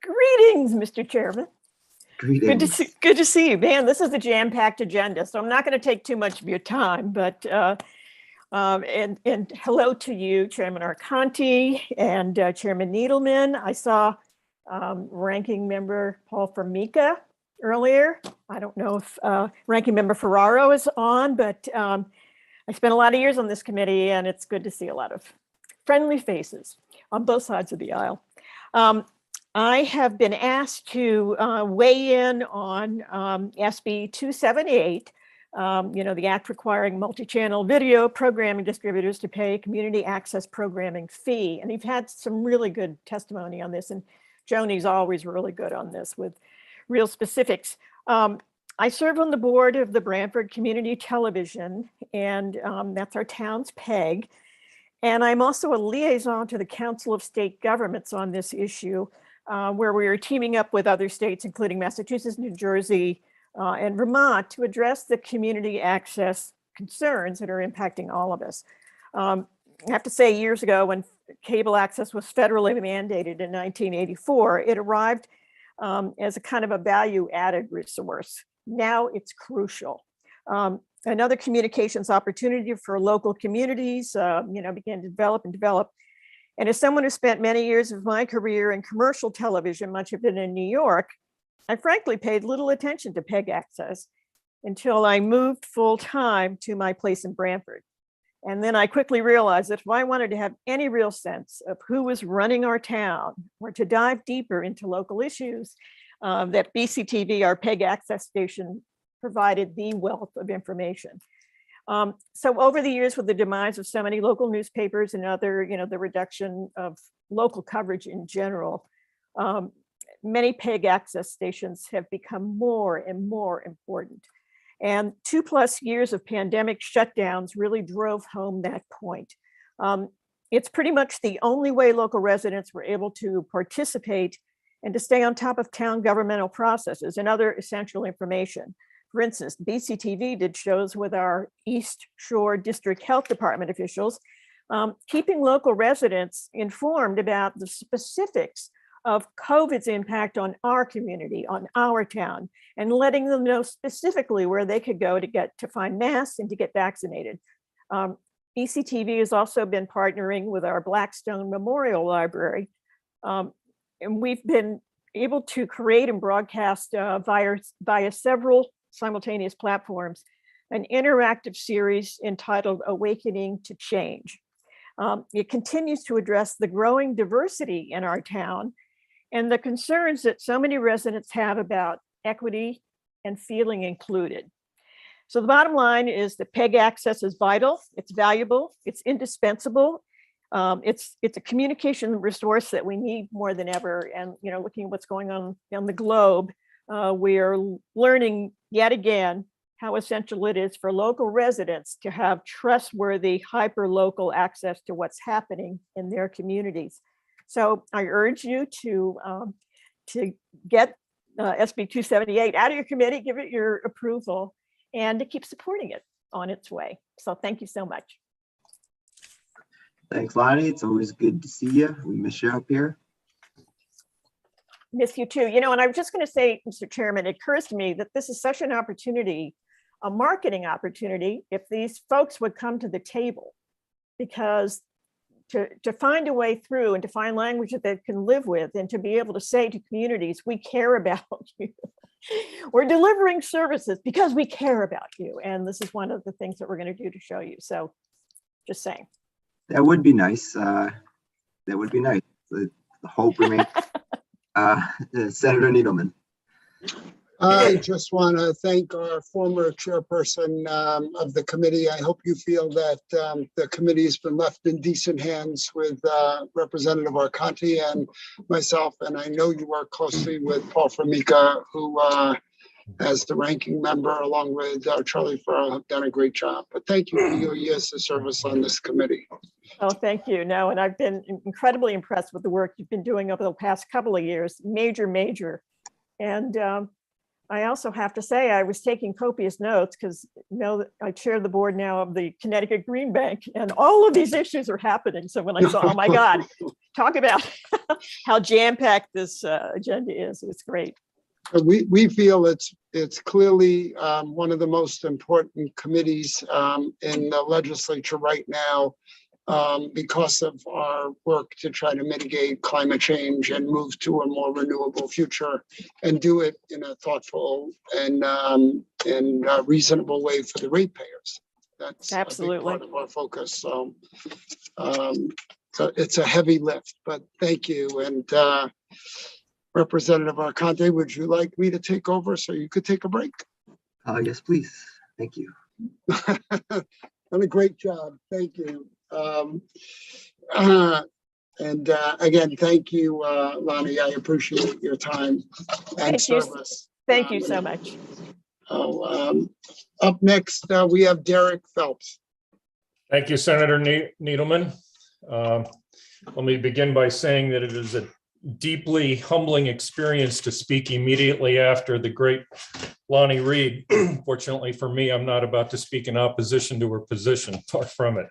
Greetings, Mr. Chairman. Greetings. Good to see you, man. This is a jam-packed agenda, so I'm not going to take too much of your time. But and hello to you, Chairman Arconti and Chairman Needleman. I saw Ranking Member Paul Formica earlier. I don't know if Ranking Member Ferraro is on, but I spent a lot of years on this committee, and it's good to see a lot of friendly faces on both sides of the aisle. I have been asked to weigh in on SB 278, the act requiring multi-channel video programming distributors to pay community access programming fee. And you've had some really good testimony on this, and Joni's always really good on this with real specifics. I serve on the board of the Brantford Community Television, and that's our town's PEG. And I'm also a liaison to the Council of State Governments on this issue, where we are teaming up with other states, including Massachusetts, New Jersey, and Vermont, to address the community access concerns that are impacting all of us. I have to say, years ago, when cable access was federally mandated in 1984, it arrived as a kind of a value-added resource. Now it's crucial. Another communications opportunity for local communities, began to develop. And as someone who spent many years of my career in commercial television, much of it in New York, I frankly paid little attention to PEG access until I moved full-time to my place in Brantford. And then I quickly realized that if I wanted to have any real sense of who was running our town, or to dive deeper into local issues, that BCTV, our PEG access station, provided the wealth of information. So over the years, with the demise of so many local newspapers and other, the reduction of local coverage in general, many PEG access stations have become more and more important. And 2+ years of pandemic shutdowns really drove home that point. It's pretty much the only way local residents were able to participate and to stay on top of town governmental processes and other essential information. For instance, BCTV did shows with our East Shore District Health Department officials, keeping local residents informed about the specifics of COVID's impact on our community, on our town, and letting them know specifically where they could go to find masks and to get vaccinated. BCTV has also been partnering with our Blackstone Memorial Library, and we've been able to create and broadcast via several simultaneous platforms, an interactive series entitled Awakening to Change. It continues to address the growing diversity in our town and the concerns that so many residents have about equity and feeling included. So the bottom line is that PEG access is vital, it's valuable, it's indispensable. It's a communication resource that we need more than ever. And looking at what's going on the globe, we are learning yet again how essential it is for local residents to have trustworthy, hyper-local access to what's happening in their communities. So I urge you to get SB 278 out of your committee, give it your approval, and to keep supporting it on its way. So thank you so much. Thanks, Lonnie. It's always good to see you. We miss you up here. Miss you too. And I was just going to say, Mr. Chairman, it occurs to me that this is such an opportunity, a marketing opportunity, if these folks would come to the table, because to find a way through and to find language that they can live with, and to be able to say to communities, we care about you. We're delivering services because we care about you. And this is one of the things that we're going to do to show you. So just saying. That would be nice. That would be nice. The hope remains. Senator Needleman. I just want to thank our former chairperson of the committee. I hope you feel that the committee has been left in decent hands with Representative Arconti and myself. And I know you work closely with Paul Formica, who as the ranking member, along with Charlie Farrell, have done a great job. But thank you for your years of service on this committee. Oh, thank you. No, and I've been incredibly impressed with the work you've been doing over the past couple of years. Major. And I also have to say, I was taking copious notes because I chair the board now of the Connecticut Green Bank, and all of these issues are happening. So when I saw, oh my God, talk about how jam-packed this agenda is, it's great. We feel it's clearly one of the most important committees in the legislature right now, because of our work to try to mitigate climate change and move to a more renewable future, and do it in a thoughtful and reasonable way for the ratepayers. That's absolutely a big part of our focus. So it's a heavy lift, but thank you. And Representative Arconte, would you like me to take over so you could take a break? Yes, please. Thank you. Done a great job. Thank you. Again, thank you, Lonnie. I appreciate your time and Thank you. service. Thank you so much. Up next, we have Derek Phelps. Thank you, Senator Needleman. Let me begin by saying that it is a deeply humbling experience to speak immediately after the great Lonnie Reed. Fortunately for me, I'm not about to speak in opposition to her position, far from it.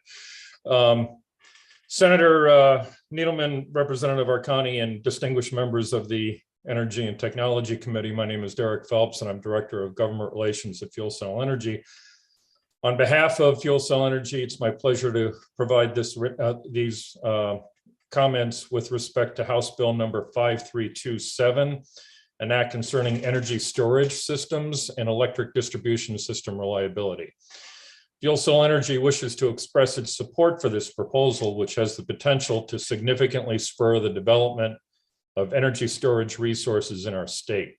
Senator Needleman, Representative Arcani, and distinguished members of the Energy and Technology Committee, my name is Derek Phelps, and I'm Director of Government Relations at Fuel Cell Energy. On behalf of Fuel Cell Energy, it's my pleasure to provide these comments with respect to House Bill number 5327, an act concerning energy storage systems and electric distribution system reliability. Fuel Cell Energy wishes to express its support for this proposal, which has the potential to significantly spur the development of energy storage resources in our state.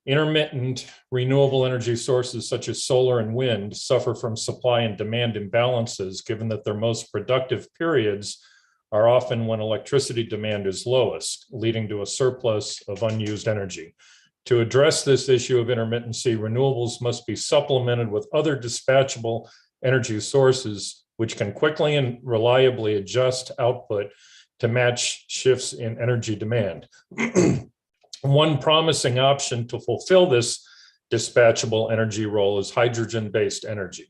Intermittent renewable energy sources such as solar and wind suffer from supply and demand imbalances, given that their most productive periods are often when electricity demand is lowest, leading to a surplus of unused energy. To address this issue of intermittency, renewables must be supplemented with other dispatchable energy sources, which can quickly and reliably adjust output to match shifts in energy demand. One promising option to fulfill this dispatchable energy role is hydrogen-based energy.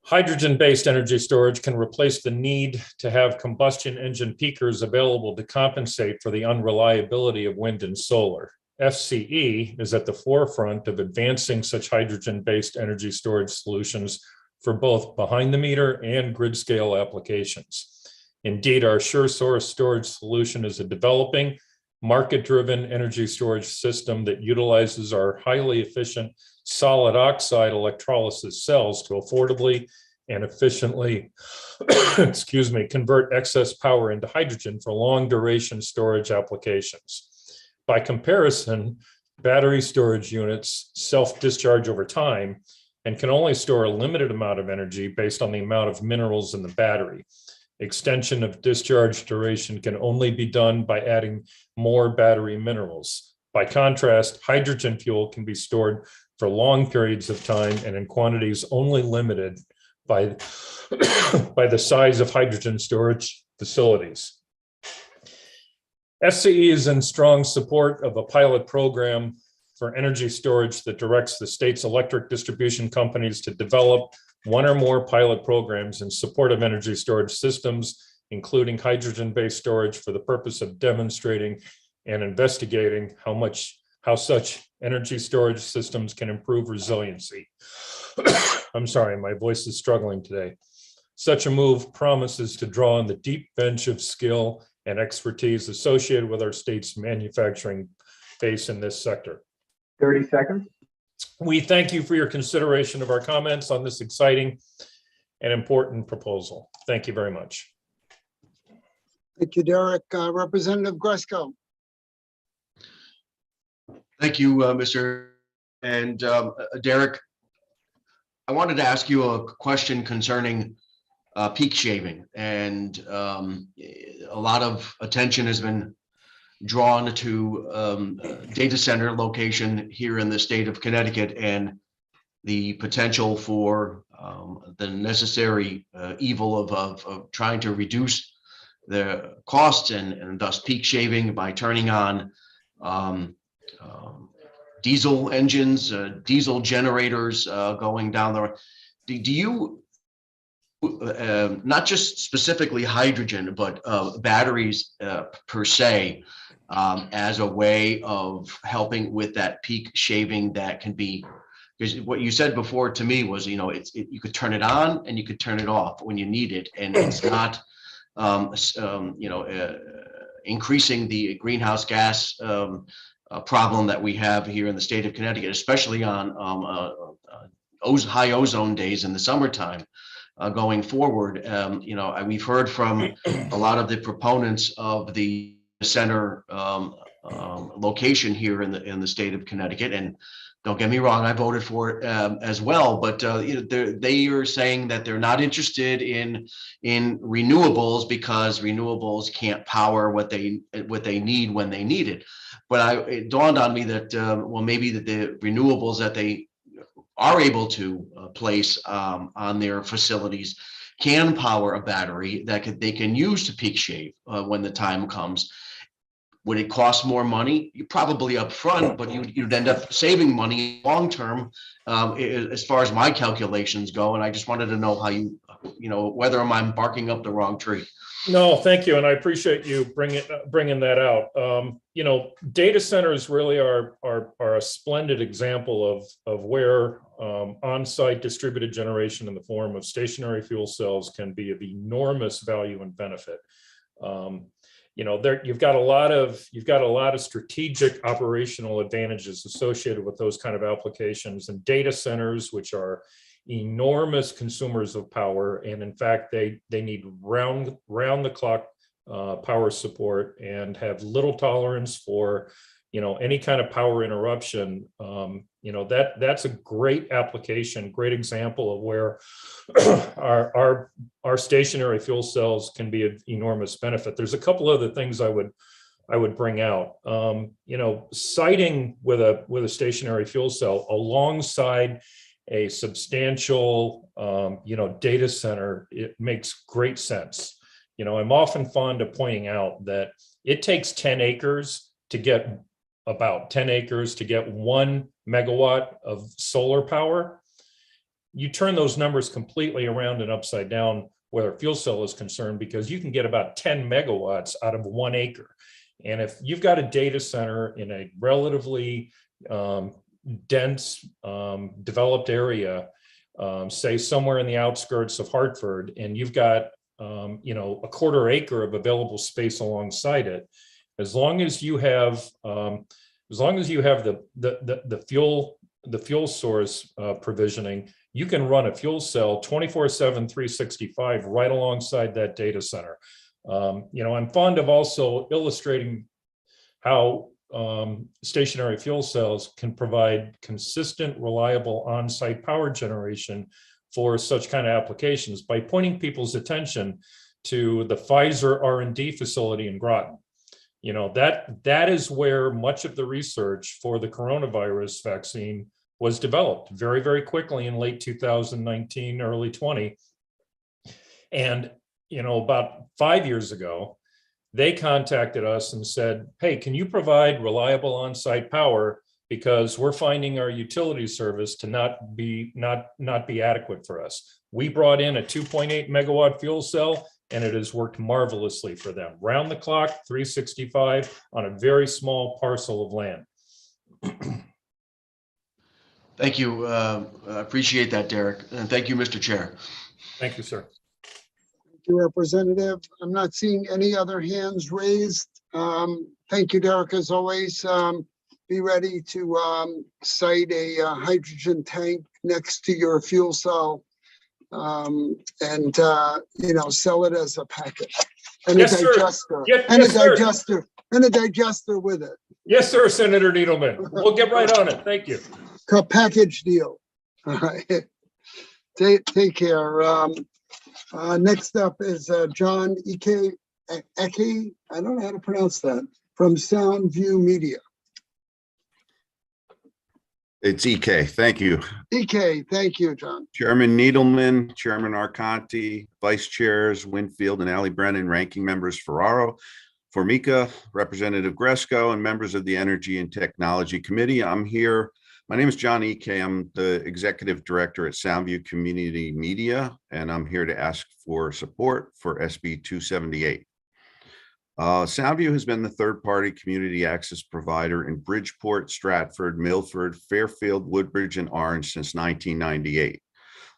Hydrogen-based energy storage can replace the need to have combustion engine peakers available to compensate for the unreliability of wind and solar. FCE is at the forefront of advancing such hydrogen-based energy storage solutions for both behind-the-meter and grid-scale applications. Indeed, our SureSource storage solution is a developing, market-driven energy storage system that utilizes our highly efficient solid oxide electrolysis cells to affordably and efficiently, convert excess power into hydrogen for long-duration storage applications. By comparison, battery storage units self-discharge over time and can only store a limited amount of energy based on the amount of minerals in the battery. Extension of discharge duration can only be done by adding more battery minerals. By contrast, hydrogen fuel can be stored for long periods of time and in quantities only limited by the size of hydrogen storage facilities. FCE is in strong support of a pilot program for energy storage that directs the state's electric distribution companies to develop one or more pilot programs in support of energy storage systems, including hydrogen-based storage, for the purpose of demonstrating and investigating how such energy storage systems can improve resiliency. I'm sorry, my voice is struggling today. Such a move promises to draw on the deep bench of skill and expertise associated with our state's manufacturing base in this sector. 30 seconds. We thank you for your consideration of our comments on this exciting and important proposal. Thank you very much. Thank you, Derek. Representative Gresco. Thank you, Mr. And Derek, I wanted to ask you a question concerning peak shaving, and a lot of attention has been drawn to data center location here in the state of Connecticut and the potential for the necessary evil of trying to reduce the costs and thus peak shaving by turning on diesel engines, diesel generators going down the road. Do you, not just specifically hydrogen, but batteries per se, as a way of helping with that peak shaving that can be, because what you said before to me was, you could turn it on and you could turn it off when you need it, and it's not, increasing the greenhouse gas problem that we have here in the state of Connecticut, especially on high ozone days in the summertime. Going forward, we've heard from a lot of the proponents of the center location here in the state of Connecticut. And don't get me wrong, I voted for it as well. But they are saying that they're not interested in renewables because renewables can't power what they need when they need it. But it dawned on me that well, maybe that the renewables that they are able to place on their facilities can power a battery that they can use to peak shave when the time comes. Would it cost more money? Probably up front, but you'd end up saving money long term, as far as my calculations go. And I just wanted to know how whether I'm barking up the wrong tree. No, thank you, and I appreciate you bringing that out. Data centers really are a splendid example of where on-site distributed generation in the form of stationary fuel cells can be of enormous value and benefit. You've got a lot of strategic operational advantages associated with those kind of applications, and data centers, which are enormous consumers of power, and in fact they need round the clock power support and have little tolerance for any kind of power interruption. That's a great application, great example of where our stationary fuel cells can be of enormous benefit. There's a couple other things I would bring out. Siting with a stationary fuel cell alongside a substantial data center, it makes great sense. I'm often fond of pointing out that it takes 10 acres to get 1 megawatt of solar power. You turn those numbers completely around and upside down where a fuel cell is concerned, because you can get about 10 megawatts out of 1 acre. And if you've got a data center in a relatively dense, developed area, say somewhere in the outskirts of Hartford, and you've got a quarter acre of available space alongside it, as long as you have the fuel source provisioning, you can run a fuel cell 24/7, 365 right alongside that data center. I'm fond of also illustrating how stationary fuel cells can provide consistent, reliable on-site power generation for such kind of applications by pointing people's attention to the Pfizer R&D facility in Groton. That is where much of the research for the coronavirus vaccine was developed very, very quickly in late 2019, early 20. And, about 5 years ago, they contacted us and said, hey, can you provide reliable on-site power? Because we're finding our utility service to not be adequate for us. We brought in a 2.8 megawatt fuel cell, and it has worked marvelously for them. Round the clock, 365 on a very small parcel of land. Thank you. I appreciate that, Derek. And thank you, Mr. Chair. Thank you, sir. Thank you, Representative. I'm not seeing any other hands raised. Thank you, Derek, as always. Be ready to cite a hydrogen tank next to your fuel cell and sell it as a package. And yes, a digester. Yes, and yes, a digester. And a digester with it. Yes, sir, Senator Needleman. We'll get right on it. Thank you. Package deal. All right. Take care. Next up is John Eke. I don't know how to pronounce that. From Soundview Media. It's EK. Thank you. EK. Thank you, John. Chairman Needleman, Chairman Arconti, Vice Chairs Winfield and Ali Brennan, Ranking Members Ferraro, Formica, Representative Gresco, and members of the Energy and Technology Committee. I'm here. My name is John EK. I'm the Executive Director at Soundview Community Media, and I'm here to ask for support for SB 278. Soundview has been the third-party community access provider in Bridgeport, Stratford, Milford, Fairfield, Woodbridge, and Orange since 1998.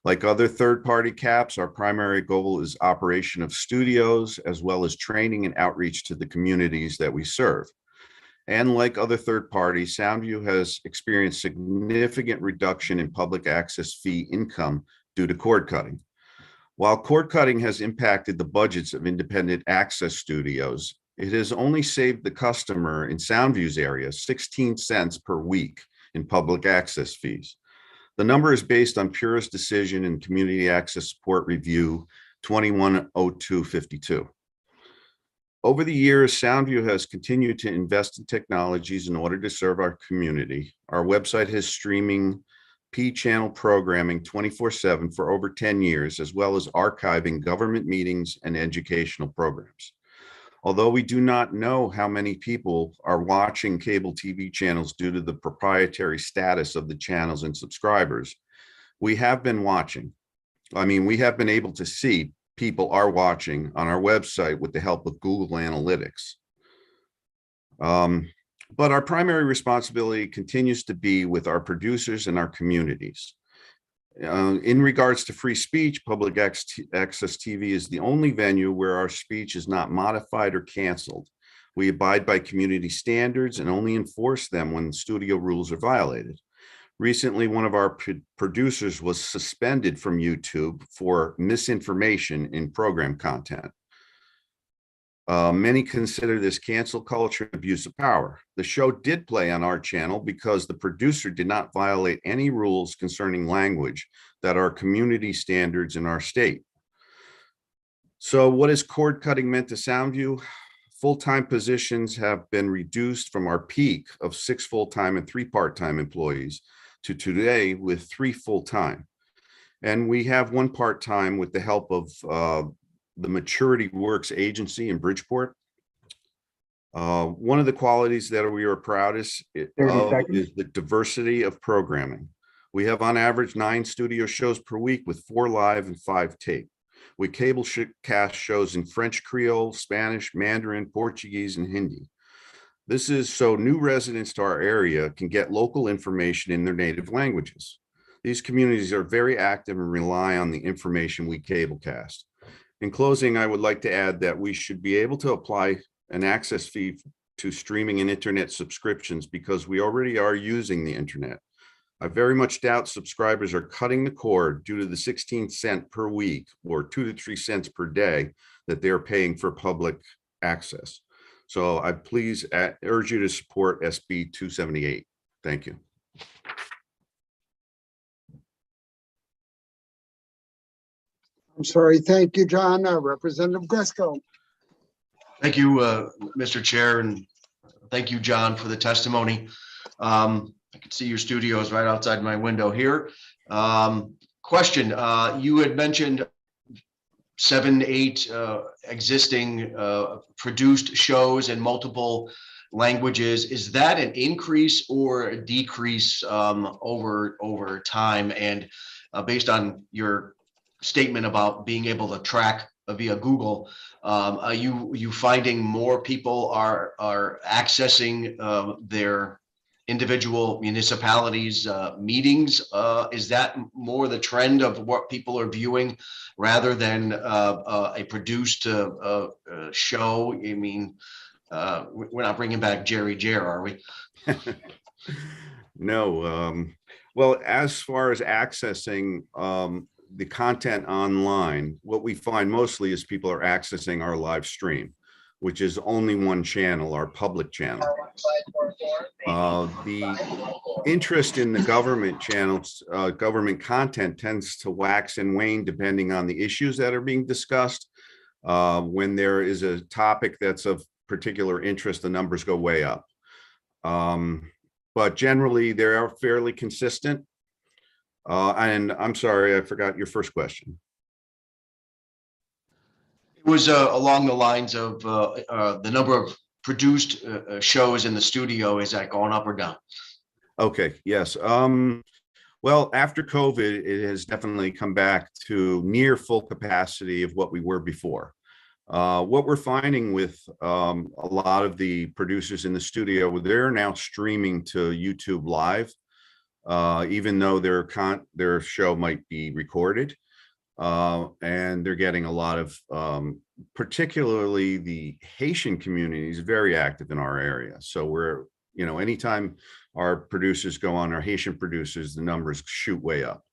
Like other third-party CAPs, our primary goal is operation of studios, as well as training and outreach to the communities that we serve. And like other third parties, Soundview has experienced significant reduction in public access fee income due to cord cutting. While cord cutting has impacted the budgets of independent access studios, It has only saved the customer in Soundview's area 16 cents per week in public access fees. The number is based on PURA's decision in Community Access Support Review 210252. Over the years, Soundview has continued to invest in technologies in order to serve our community. Our website has streaming P-channel programming 24/7 for over 10 years, as well as archiving government meetings and educational programs. Although we do not know how many people are watching cable TV channels due to the proprietary status of the channels and subscribers, we have been watching. We have been able to see people are watching on our website with the help of Google Analytics. But our primary responsibility continues to be with our producers and our communities. In regards to free speech, public access TV is the only venue where our speech is not modified or canceled. We abide by community standards and only enforce them when studio rules are violated. Recently, one of our producers was suspended from YouTube for misinformation in program content. Many consider this cancel culture abuse of power. The show did play on our channel because the producer did not violate any rules concerning language that are community standards in our state. So what is cord cutting meant to Soundview? Full-time positions have been reduced from our peak of 6 full-time and 3 part-time employees to today with 3 full-time. And we have 1 part-time with the help of the Maturity Works agency in Bridgeport. One of the qualities that we are proudest of is the diversity of programming. We have on average 9 studio shows per week with 4 live and 5 tape. We cable cast shows in French, Creole, Spanish, Mandarin, Portuguese, and Hindi. This is so new residents to our area can get local information in their native languages. These communities are very active and rely on the information we cablecast. In closing, I would like to add that we should be able to apply an access fee to streaming and internet subscriptions because we already are using the internet. I very much doubt subscribers are cutting the cord due to the 16 cents per week or 2 to 3 cents per day that they're paying for public access. So I please urge you to support SB 278. Thank you. I'm sorry. Thank you, John. Representative Gresco. Thank you, Mr. Chair, and thank you, John, for the testimony. I can see your studios right outside my window here. Question, you had mentioned 7, 8 existing produced shows in multiple languages. Is that an increase or a decrease over time? And based on your statement about being able to track via Google, are you finding more people are accessing their individual municipalities meetings? Is that more the trend of what people are viewing rather than a produced show? I mean, we're not bringing back Jerry Jer, are we? No. Well, as far as accessing the content online, what we find mostly is people are accessing our live stream, which is only one channel, our public channel. The interest in the government channels, government content tends to wax and wane depending on the issues that are being discussed. When there is a topic that's of particular interest, the numbers go way up. But generally, they are fairly consistent. And I'm sorry, I forgot your first question. It was along the lines of the number of produced shows in the studio. Is that going up or down? Okay, yes. Well, after COVID, it has definitely come back to near full capacity of what we were before. What we're finding with a lot of the producers in the studio, they're now streaming to YouTube Live, even though their show might be recorded. And they're getting a lot of, particularly the Haitian community is very active in our area. So we're, anytime our producers go on, our Haitian producers, the numbers shoot way up.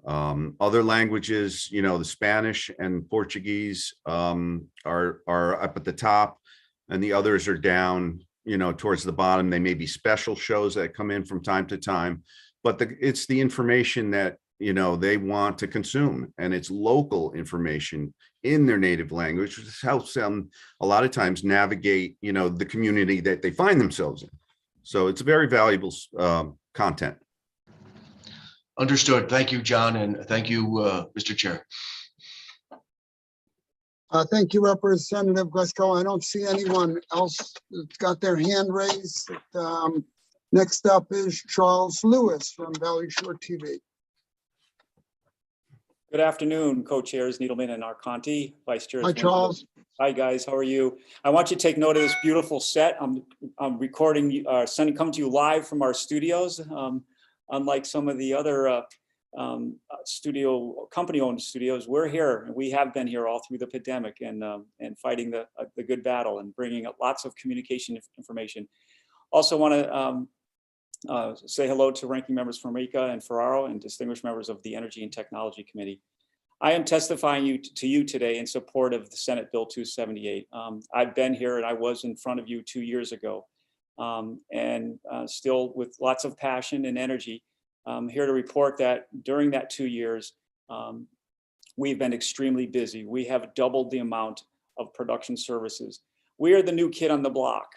Other languages, the Spanish and Portuguese are up at the top. and the others are down, towards the bottom. They may be special shows that come in from time to time, but it's the information that, they want to consume, and it's local information in their native language, which helps them a lot of times navigate, the community that they find themselves in. So it's very valuable content. Understood. Thank you, John, and thank you, Mr. Chair. Thank you, Representative Gresco. I don't see anyone else that's got their hand raised. Next up is Charles Lewis from Valley Shore TV. Good afternoon, co-chairs Needleman and Arconti, vice chairs. Hi, Charles. Hi, guys. How are you? I want you to take note of this beautiful set. I'm recording, coming to you live from our studios. Unlike some of the other company-owned studios, we're here. We have been here all through the pandemic and fighting the good battle and bringing up lots of communication information. Also want to say hello to ranking members from Rica and Ferraro and distinguished members of the Energy and Technology Committee. I am testifying to you today in support of the Senate Bill 278. I've been here and I was in front of you 2 years ago, and still with lots of passion and energy. I'm here to report that during that 2 years, we've been extremely busy. We have doubled the amount of production services. We are the new kid on the block.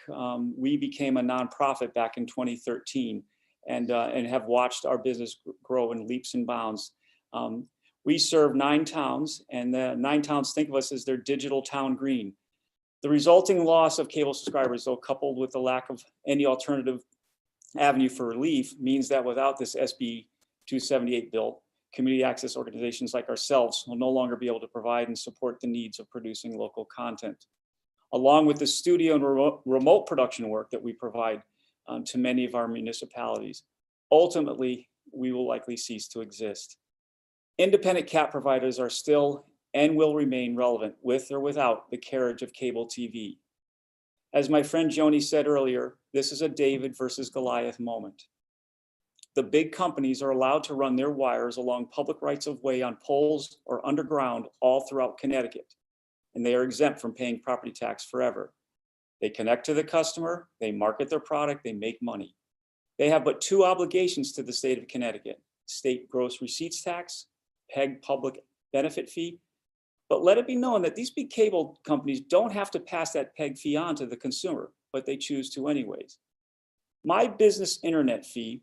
We became a nonprofit back in 2013 and have watched our business grow in leaps and bounds. We serve 9 towns, and the 9 towns think of us as their digital town green. The resulting loss of cable subscribers, though, coupled with the lack of any alternative avenue for relief, means that without this SB 278 bill, community access organizations like ourselves will no longer be able to provide and support the needs of producing local content. Along with the studio and remote production work that we provide to many of our municipalities, ultimately, we will likely cease to exist. Independent CAP providers are still and will remain relevant with or without the carriage of cable TV. As my friend Joni said earlier, this is a David versus Goliath moment. The big companies are allowed to run their wires along public rights of way on poles or underground all throughout Connecticut, and they are exempt from paying property tax forever. They connect to the customer, they market their product, they make money. They have but 2 obligations to the state of Connecticut: state gross receipts tax, PEG public benefit fee. But let it be known that these big cable companies don't have to pass that PEG fee on to the consumer, but they choose to anyways. My business internet fee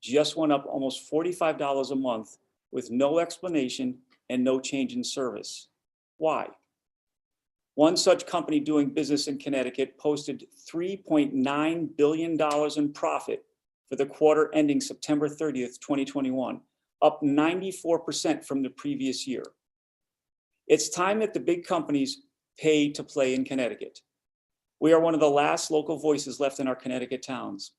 just went up almost $45 a month with no explanation and no change in service. Why? One such company doing business in Connecticut posted $3.9 billion in profit for the quarter ending September 30th, 2021, up 94% from the previous year. It's time that the big companies pay to play in Connecticut. We are one of the last local voices left in our Connecticut towns.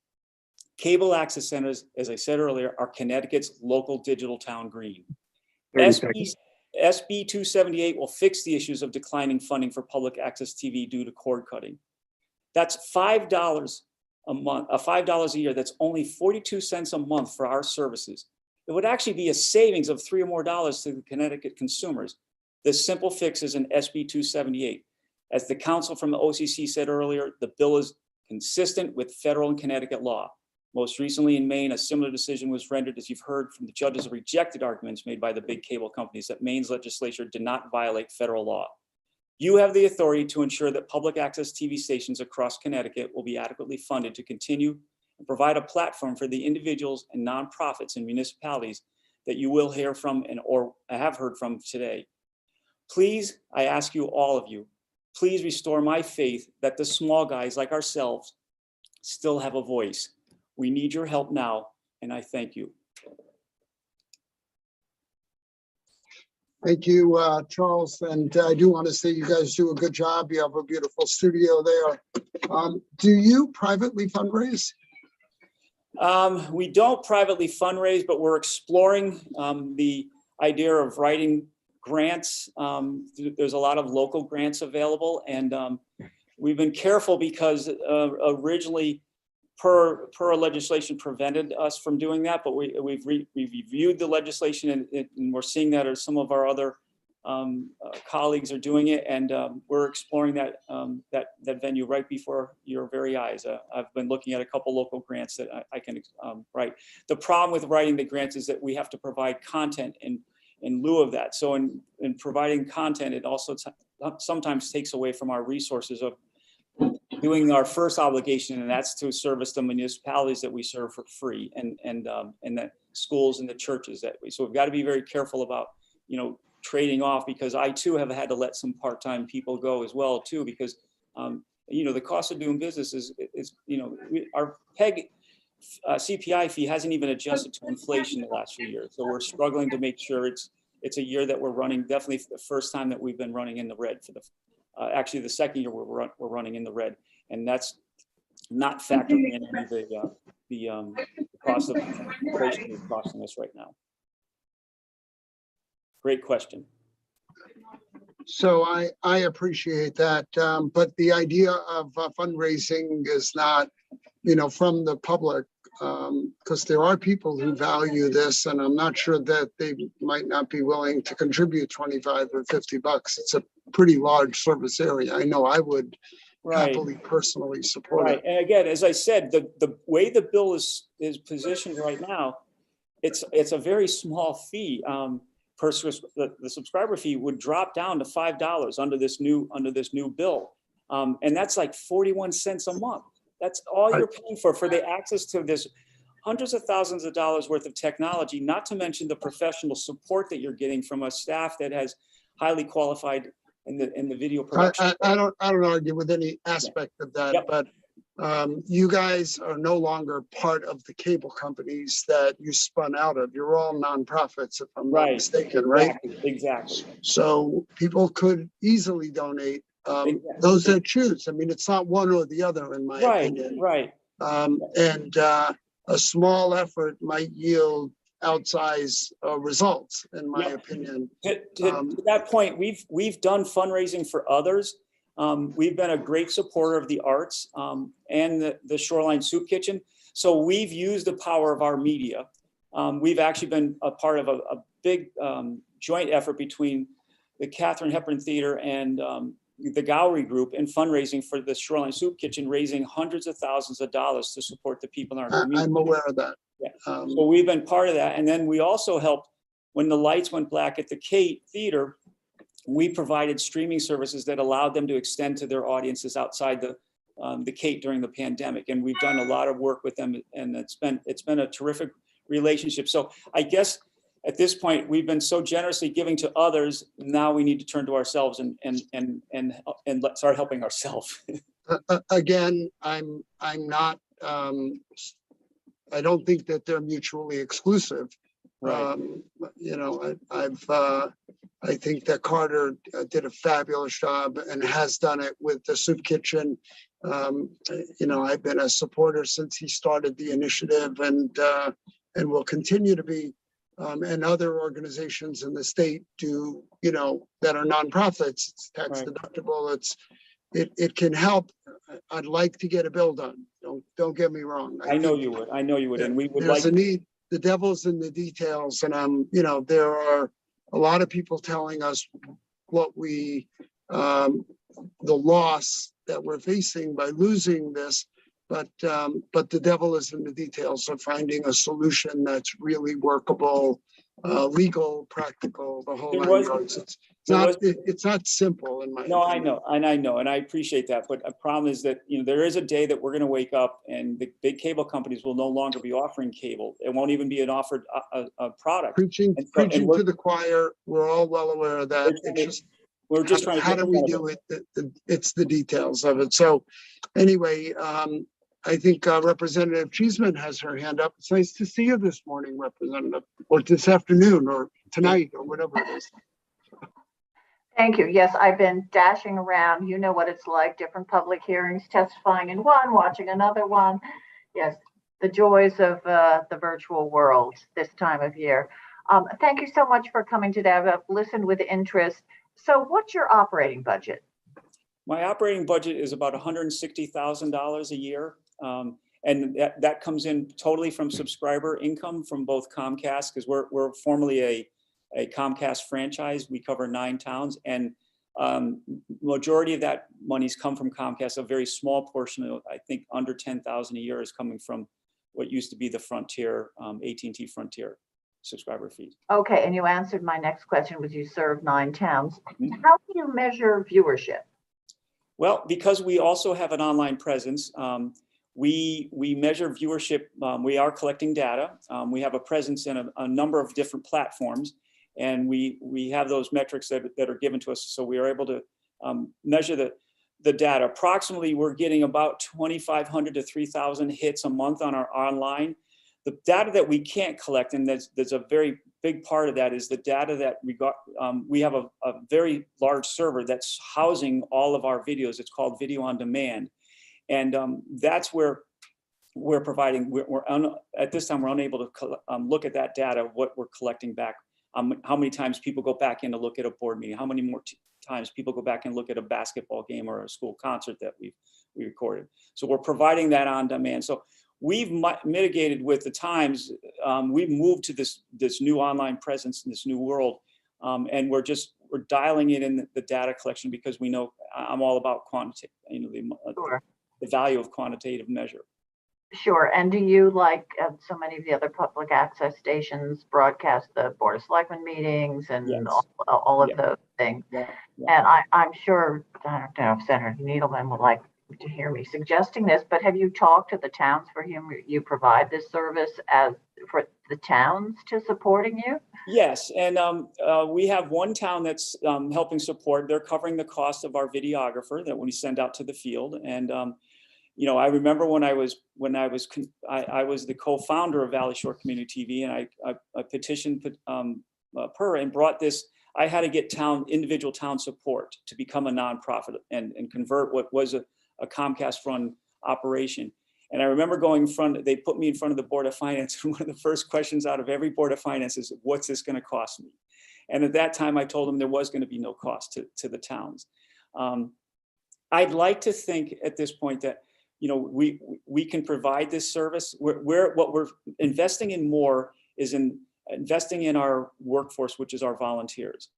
Cable access centers, as I said earlier, are Connecticut's local digital town green. SB 278 will fix the issues of declining funding for public access TV due to cord cutting. That's $5 a month, $5 a year. That's only 42 cents a month for our services. It would actually be a savings of $3 or more to the Connecticut consumers. The simple fix is an SB 278. As the counsel from the OCC said earlier, the bill is consistent with federal and Connecticut law. Most recently in Maine, a similar decision was rendered, as you've heard from the judges, rejected arguments made by the big cable companies that Maine's legislature did not violate federal law. You have the authority to ensure that public access TV stations across Connecticut will be adequately funded to continue and provide a platform for the individuals and nonprofits and municipalities that you will hear from or have heard from today. Please, I ask you, all of you, please restore my faith that the small guys like ourselves still have a voice. We need your help now, and I thank you. Thank you, Charles. And I do want to say you guys do a good job. You have a beautiful studio there. Do you privately fundraise? We don't privately fundraise, but we're exploring the idea of writing grants. There's a lot of local grants available, and we've been careful because originally PURA legislation prevented us from doing that, but we've reviewed the legislation and we're seeing that as some of our other colleagues are doing it, and we're exploring that venue right before your very eyes. I've been looking at a couple local grants that I can write. The problem with writing the grants is that we have to provide content in lieu of that. So in providing content, it also sometimes takes away from our resources of doing our first obligation, and that's to service the municipalities that we serve for free, and the schools and the churches that we. So we've got to be very careful about, trading off, because I too have had to let some part-time people go as well too, because the cost of doing business is our PEG CPI fee hasn't even adjusted to inflation the last few years. So we're struggling to make sure it's a year that we're running, definitely the first time that we've been running in the red for the actually the second year we're running in the red, and that's not factoring in any of the cost of inflation is costing us right now. Great question. So I appreciate that, but the idea of fundraising is not, from the public, because there are people who value this, and I'm not sure that they might not be willing to contribute 25 or 50 bucks. It's a pretty large service area. I know I would happily personally support it. And again, as I said, the way the bill is positioned right now, it's a very small fee. The subscriber fee would drop down to $5 under this new bill, and that's like 41 cents a month. That's all you're paying for the access to this hundreds of thousands of dollars worth of technology, not to mention the professional support that you're getting from a staff that has highly qualified in the video production. I don't argue with any aspect of that, but you guys are no longer part of the cable companies that you spun out of. You're all nonprofits, if I'm not mistaken, right? Exactly. So people could easily donate. Those that choose. I mean, it's not one or the other, in my opinion. Right. And a small effort might yield outsized results, in my opinion. To that point, we've done fundraising for others. We've been a great supporter of the arts and the Shoreline Soup Kitchen. So we've used the power of our media. We've actually been a part of a big joint effort between the Katharine Hepburn Theater and the Gowrie Group in fundraising for the Shoreline Soup Kitchen, raising hundreds of thousands of dollars to support the people in our community. I'm aware of that. Yeah. So we've been part of that. And then we also helped when the lights went black at the Kate Theater. We provided streaming services that allowed them to extend to their audiences outside the Kate during the pandemic. And we've done a lot of work with them, and it's been a terrific relationship. So I guess at this point, we've been so generously giving to others. Now we need to turn to ourselves and start helping ourselves. Again, I'm not. I don't think that they're mutually exclusive. Right. I think that Carter did a fabulous job and has done it with the soup kitchen. I've been a supporter since he started the initiative, and will continue to be. And other organizations in the state do, that are nonprofits. It's tax deductible. It can help. I'd like to get a bill done. Don't get me wrong. I know you would. And we would there's a need. The devil's in the details, and there are a lot of people telling us what the loss that we're facing by losing this. But the devil is in the details of finding a solution that's really workable, legal, practical, the whole nine yards. It's not simple in my opinion. I know, and I appreciate that. But a problem is that there is a day that we're going to wake up, and the big cable companies will no longer be offering cable. It won't even be an offered a product. Preaching to the choir. We're all well aware of that. We're just trying to. How do we do it? It's the details of it. So, anyway. I think Representative Cheeseman has her hand up. It's nice to see you this morning, Representative, or this afternoon, or tonight, or whatever it is. Thank you. Yes, I've been dashing around. You know what it's like, different public hearings, testifying in one, watching another one. Yes, the joys of the virtual world this time of year. Thank you so much for coming today. I've listened with interest. So what's your operating budget? My operating budget is about $160,000 a year. And that comes in totally from subscriber income from both Comcast, because we're formerly a Comcast franchise. We cover 9 towns, and majority of that money's come from Comcast. A very small portion of, I think, under 10,000 a year is coming from what used to be the Frontier, AT&T Frontier subscriber fees. Okay, and you answered my next question, was you serve 9 towns. How do you measure viewership? Well, because we also have an online presence, we measure viewership. We are collecting data. We have a presence in a number of different platforms, and we have those metrics that are given to us. So we are able to measure the data. Approximately, we're getting about 2,500 to 3,000 hits a month on our online. The data that we can't collect, and there's a very big part of that, is the data that we got. We have a very large server that's housing all of our videos. It's called Video on Demand. And that's where we're providing, at this time, we're unable to look at that data, what we're collecting back, how many times people go back in to look at a board meeting, how many more times people go back and look at a basketball game or a school concert that we recorded. So we're providing that on demand. So we've mitigated with the times. We've moved to this new online presence in this new world. And we're dialing it in the data collection, because we know I'm all about quantitative, Sure. The value of quantitative measure. Sure. And do you, like so many of the other public access stations, broadcast the Board of Selectmen meetings and Yes. all of those things? Yeah. And I'm sure, I don't know if Senator Needleman would like to hear me suggesting this, but have you talked to the towns for whom you provide this service, as for the towns to supporting you? Yes, and we have one town that's helping support. They're covering the cost of our videographer that we send out to the field. And I remember when I was the co-founder of Valley Shore Community TV, and I petitioned PURA and brought this. I had to get individual town support to become a nonprofit and convert what was a Comcast run operation. And I remember they put me in front of the Board of Finance, and one of the first questions out of every Board of Finance is, what's this going to cost me? And at that time, I told them there was going to be no cost to the towns. I'd like to think at this point that, we can provide this service. What we're investing in more is in investing in our workforce, which is our volunteers.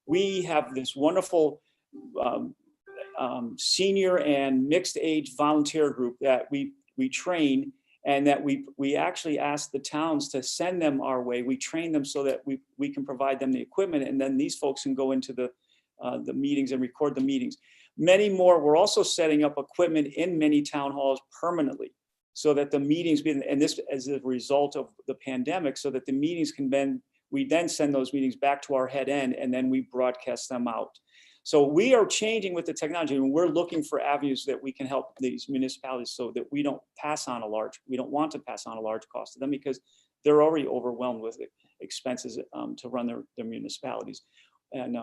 We have this wonderful senior and mixed age volunteer group that we train, and that we actually ask the towns to send them our way. We train them so that we can provide them the equipment, and then these folks can go into the meetings and record the meetings. Many more. We're also setting up equipment in many town halls permanently, so that the meetings, and this as a result of the pandemic, so that the meetings we then send those meetings back to our head end, and then we broadcast them out. So we are changing with the technology, and we're looking for avenues that we can help these municipalities, so that we don't want to pass on a large cost to them, because they're already overwhelmed with expenses to run their municipalities. And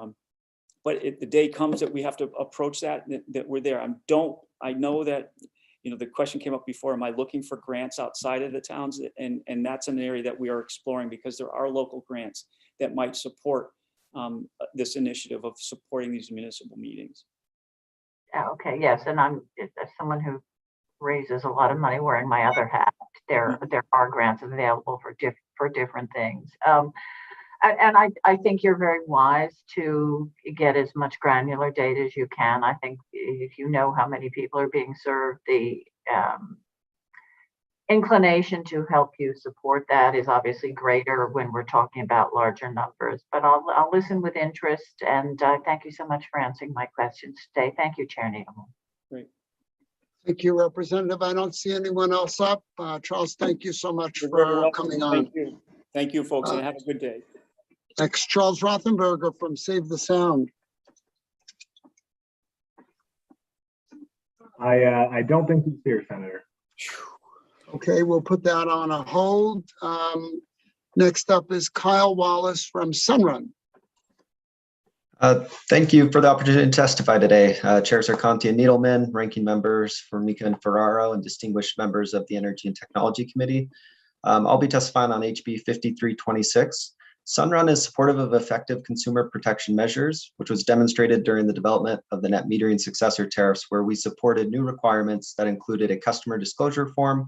but the day comes that we have to approach that we're there. I know that, the question came up before, am I looking for grants outside of the towns? And that's an area that we are exploring, because there are local grants that might support this initiative of supporting these municipal meetings. Okay, yes, and I'm, as someone who raises a lot of money wearing my other hat, there are grants available for different things. And I think you're very wise to get as much granular data as you can. I think if you know how many people are being served, the inclination to help you support that is obviously greater when we're talking about larger numbers. But I'll listen with interest, and thank you so much for answering my questions today. Thank you, Chair Needleman. Great. Thank you, Representative. I don't see anyone else up. Charles, thank you so much for coming on. Thank you, folks, and have a good day. Next, Charles Rothenberger from Save the Sound. I don't think he's here, Senator. Okay, we'll put that on a hold. Next up is Kyle Wallace from Sunrun. Thank you for the opportunity to testify today. Chairs Arconti and Needleman, ranking members Formica and Ferraro, and distinguished members of the Energy and Technology Committee. I'll be testifying on HB 5326. Sunrun is supportive of effective consumer protection measures, which was demonstrated during the development of the net metering successor tariffs, where we supported new requirements that included a customer disclosure form,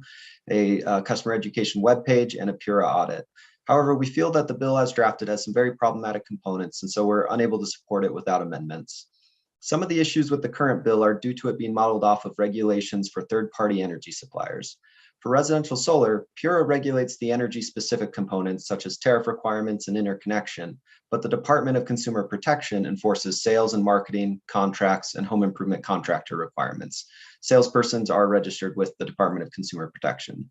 a customer education webpage, and a PURA audit. However, we feel that the bill as drafted has some very problematic components, and so we're unable to support it without amendments. Some of the issues with the current bill are due to it being modeled off of regulations for third-party energy suppliers. For residential solar, PURA regulates the energy-specific components such as tariff requirements and interconnection, but the Department of Consumer Protection enforces sales and marketing, contracts, and home improvement contractor requirements. Salespersons are registered with the Department of Consumer Protection.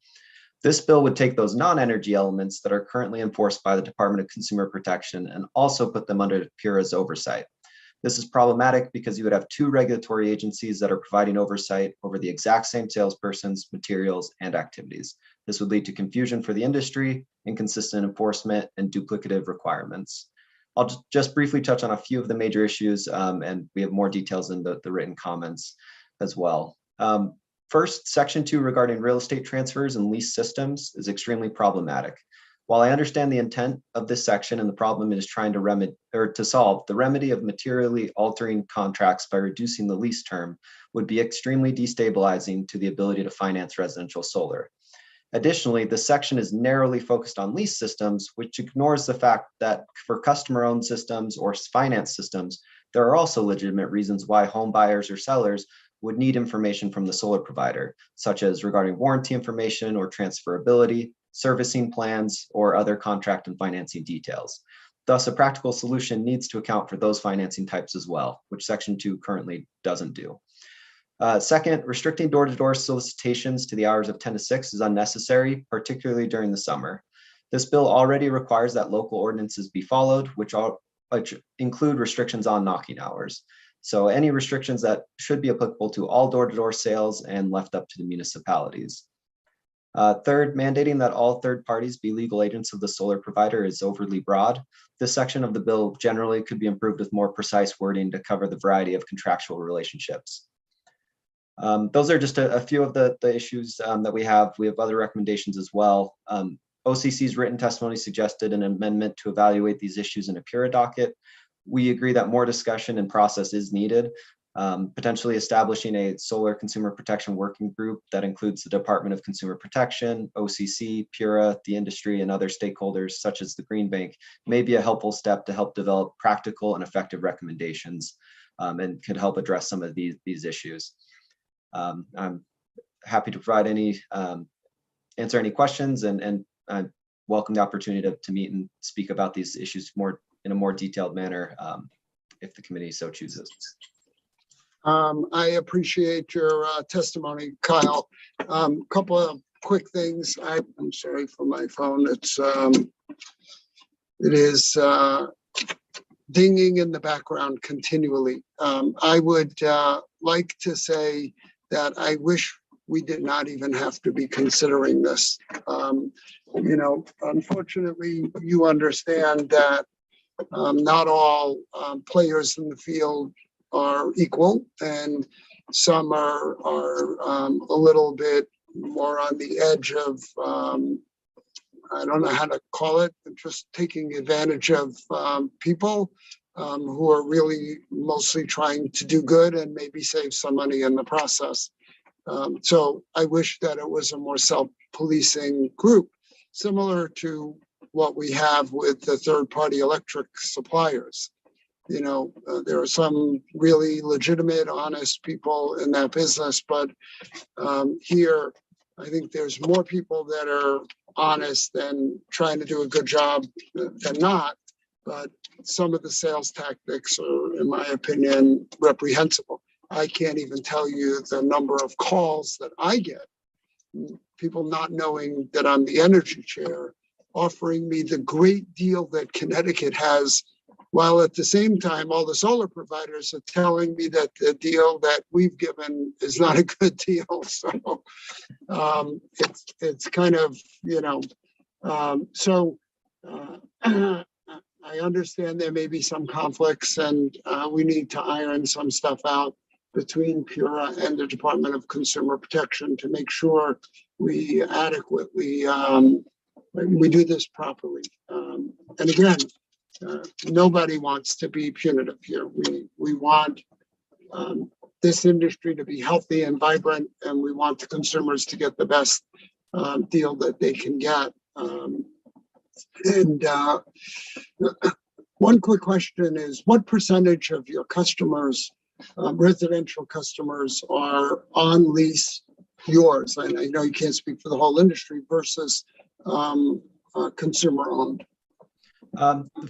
This bill would take those non-energy elements that are currently enforced by the Department of Consumer Protection and also put them under PURA's oversight. This is problematic because you would have two regulatory agencies that are providing oversight over the exact same salespersons, materials, and activities. This would lead to confusion for the industry, inconsistent enforcement, and duplicative requirements. I'll just briefly touch on a few of the major issues, and we have more details in the written comments as well. First, Section 2 regarding real estate transfers and lease systems is extremely problematic. While I understand the intent of this section and the problem is trying to solve, the remedy of materially altering contracts by reducing the lease term would be extremely destabilizing to the ability to finance residential solar. Additionally, this section is narrowly focused on lease systems, which ignores the fact that for customer-owned systems or finance systems, there are also legitimate reasons why home buyers or sellers would need information from the solar provider, such as regarding warranty information or transferability, servicing plans, or other contract and financing details. Thus, a practical solution needs to account for those financing types as well, which Section 2 currently doesn't do. Second, restricting door-to-door solicitations to the hours of 10 to 6 is unnecessary, particularly during the summer. This bill already requires that local ordinances be followed, which include restrictions on knocking hours. So any restrictions that should be applicable to all door-to-door sales and left up to the municipalities. Third, mandating that all third parties be legal agents of the solar provider is overly broad. This section of the bill generally could be improved with more precise wording to cover the variety of contractual relationships. Those are just a few of the issues that we have. We have other recommendations as well. OCC's written testimony suggested an amendment to evaluate these issues in a PURA docket. We agree that more discussion and process is needed. Potentially establishing a solar consumer protection working group that includes the Department of Consumer Protection, OCC, PURA, the industry, and other stakeholders such as the Green Bank may be a helpful step to help develop practical and effective recommendations and could help address some of these issues. I'm happy to provide answer any questions and I welcome the opportunity to meet and speak about these issues in a more detailed manner if the committee so chooses. I appreciate your testimony, Kyle. Couple of quick things. I'm sorry for my phone. It is dinging in the background continually. I would like to say that I wish we did not even have to be considering this. Unfortunately, you understand that not all players in the field are equal, and some are a little bit more on the edge of, I don't know how to call it, just taking advantage of people who are really mostly trying to do good and maybe save some money in the process. So I wish that it was a more self-policing group, similar to what we have with the third-party electric suppliers. There are some really legitimate, honest people in that business, but here, I think there's more people that are honest and trying to do a good job than not, but some of the sales tactics are, in my opinion, reprehensible. I can't even tell you the number of calls that I get, people not knowing that I'm the energy chair, offering me the great deal that Connecticut has, while at the same time, all the solar providers are telling me that the deal that we've given is not a good deal. So it's kind of, I understand there may be some conflicts and we need to iron some stuff out between PURA and the Department of Consumer Protection to make sure we adequately, we do this properly. And again, nobody wants to be punitive here. We want this industry to be healthy and vibrant, and we want the consumers to get the best deal that they can get. And one quick question is, what percentage of your customers, residential customers, are on lease yours? And I know you can't speak for the whole industry versus consumer owned.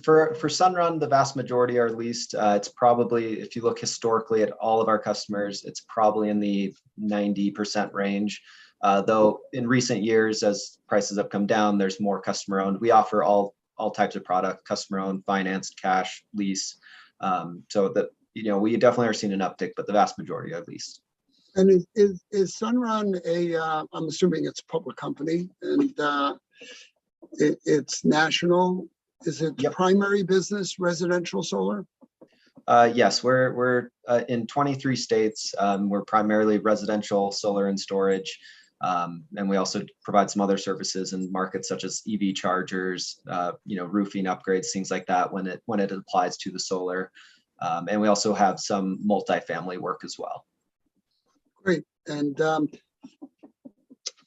For Sunrun, the vast majority are leased. It's probably, if you look historically at all of our customers, it's probably in the 90% range. Though in recent years, as prices have come down, there's more customer owned. We offer all types of product, customer owned, financed, cash, lease. So that, we definitely are seeing an uptick, but the vast majority are leased. And is Sunrun I'm assuming it's a public company, and it's national. Is it primary business residential solar? Yes, we're in 23 states. We're primarily residential solar and storage. And we also provide some other services in markets such as EV chargers, roofing upgrades, things like that when it applies to the solar. And we also have some multifamily work as well. Great. And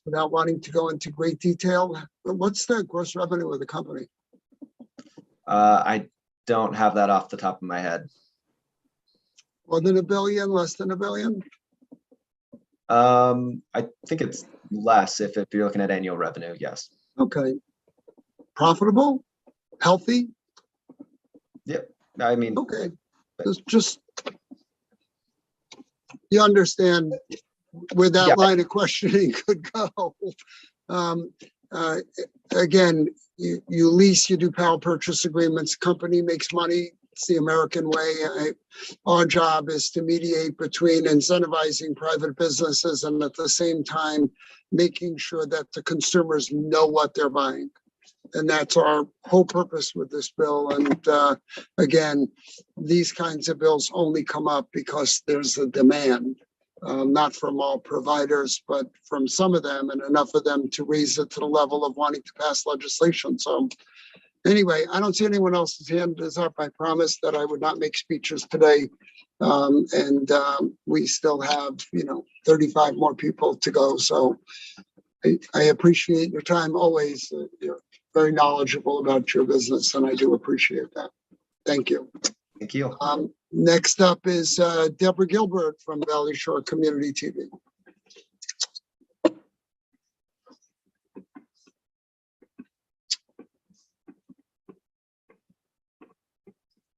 without wanting to go into great detail, what's the gross revenue of the company? I don't have that off the top of my head. More than $1 billion, less than $1 billion? I think it's less if you're looking at annual revenue, yes. Okay. Profitable? Healthy? Yep. I mean, okay. It's just, you understand where that line of questioning could go. Again, you lease, you do power purchase agreements, company makes money. It's the American way. Our job is to mediate between incentivizing private businesses and at the same time making sure that the consumers know what they're buying. And that's our whole purpose with this bill. And again, these kinds of bills only come up because there's a demand. Not from all providers, but from some of them, and enough of them to raise it to the level of wanting to pass legislation. So anyway, I don't see anyone else's hand is up. I promised that I would not make speeches today. We still have, 35 more people to go. So I appreciate your time always. You're very knowledgeable about your business, and I do appreciate that. Thank you. Thank you. Next up is Deborah Gilbert from Valley Shore Community TV.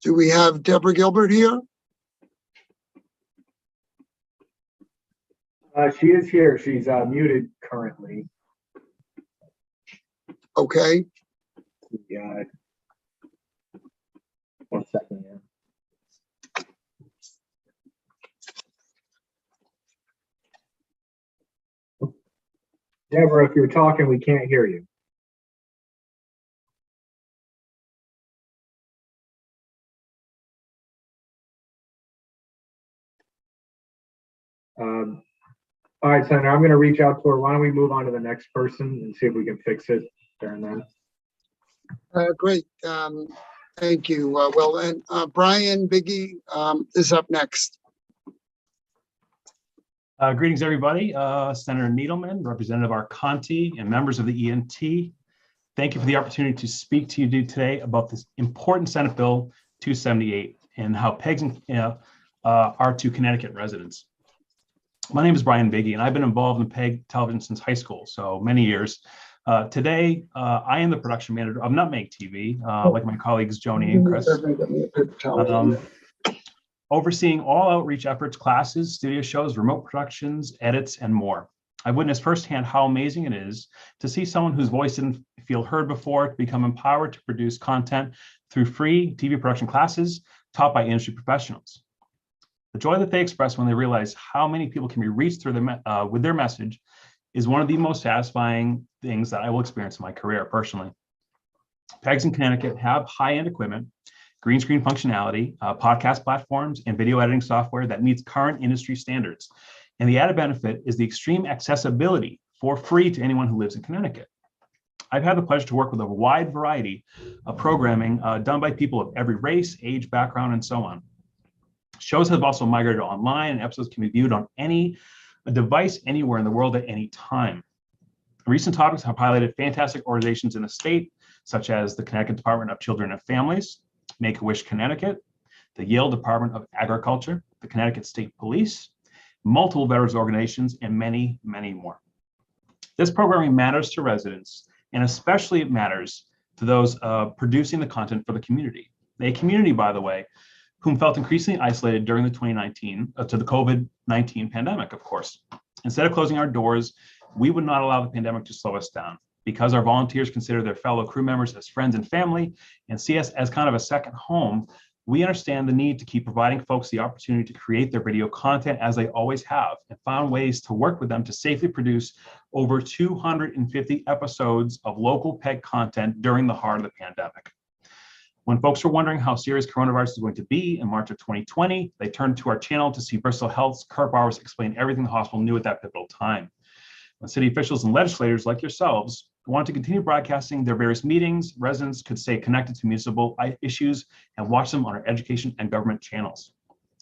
Do we have Deborah Gilbert here? She is here. She's muted currently. Okay. Yeah. 1 second. Yeah. Deborah, if you're talking, we can't hear you. All right, Senator, I'm going to reach out to her. Why don't we move on to the next person and see if we can fix it there and then. Great. Thank you. And Brian Biggie is up next. Greetings, everybody. Senator Needleman, Representative Arconti, and members of the ENT. Thank you for the opportunity to speak to you today about this important Senate Bill 278 and how PEGs are to Connecticut residents. My name is Brian Biggie, and I've been involved in PEG television since high school, so many years. Today, I am the production manager of Nutmeg TV, like my colleagues Joni and Chris. Overseeing all outreach efforts, classes, studio shows, remote productions, edits, and more. I've witnessed firsthand how amazing it is to see someone whose voice didn't feel heard before to become empowered to produce content through free TV production classes taught by industry professionals. The joy that they express when they realize how many people can be reached through with their message is one of the most satisfying things that I will experience in my career personally. PEGs in Connecticut have high-end equipment, green screen functionality, podcast platforms, and video editing software that meets current industry standards. And the added benefit is the extreme accessibility for free to anyone who lives in Connecticut. I've had the pleasure to work with a wide variety of programming done by people of every race, age, background, and so on. Shows have also migrated online, and episodes can be viewed on any device anywhere in the world at any time. Recent topics have highlighted fantastic organizations in the state, such as the Connecticut Department of Children and Families, Make-A-Wish Connecticut, the Yale Department of Agriculture, the Connecticut State Police, multiple veterans organizations, and many, many more. This programming matters to residents, and especially it matters to those producing the content for the community. A community, by the way, whom felt increasingly isolated during the COVID-19 pandemic, of course. Instead of closing our doors, we would not allow the pandemic to slow us down. Because our volunteers consider their fellow crew members as friends and family and see us as kind of a second home, we understand the need to keep providing folks the opportunity to create their video content as they always have, and found ways to work with them to safely produce over 250 episodes of local PEG content during the heart of the pandemic. When folks were wondering how serious coronavirus is going to be in March of 2020, they turned to our channel to see Bristol Health's Kurt Bowers explain everything the hospital knew at that pivotal time. When city officials and legislators like yourselves wanted to continue broadcasting their various meetings, residents could stay connected to municipal issues and watch them on our education and government channels.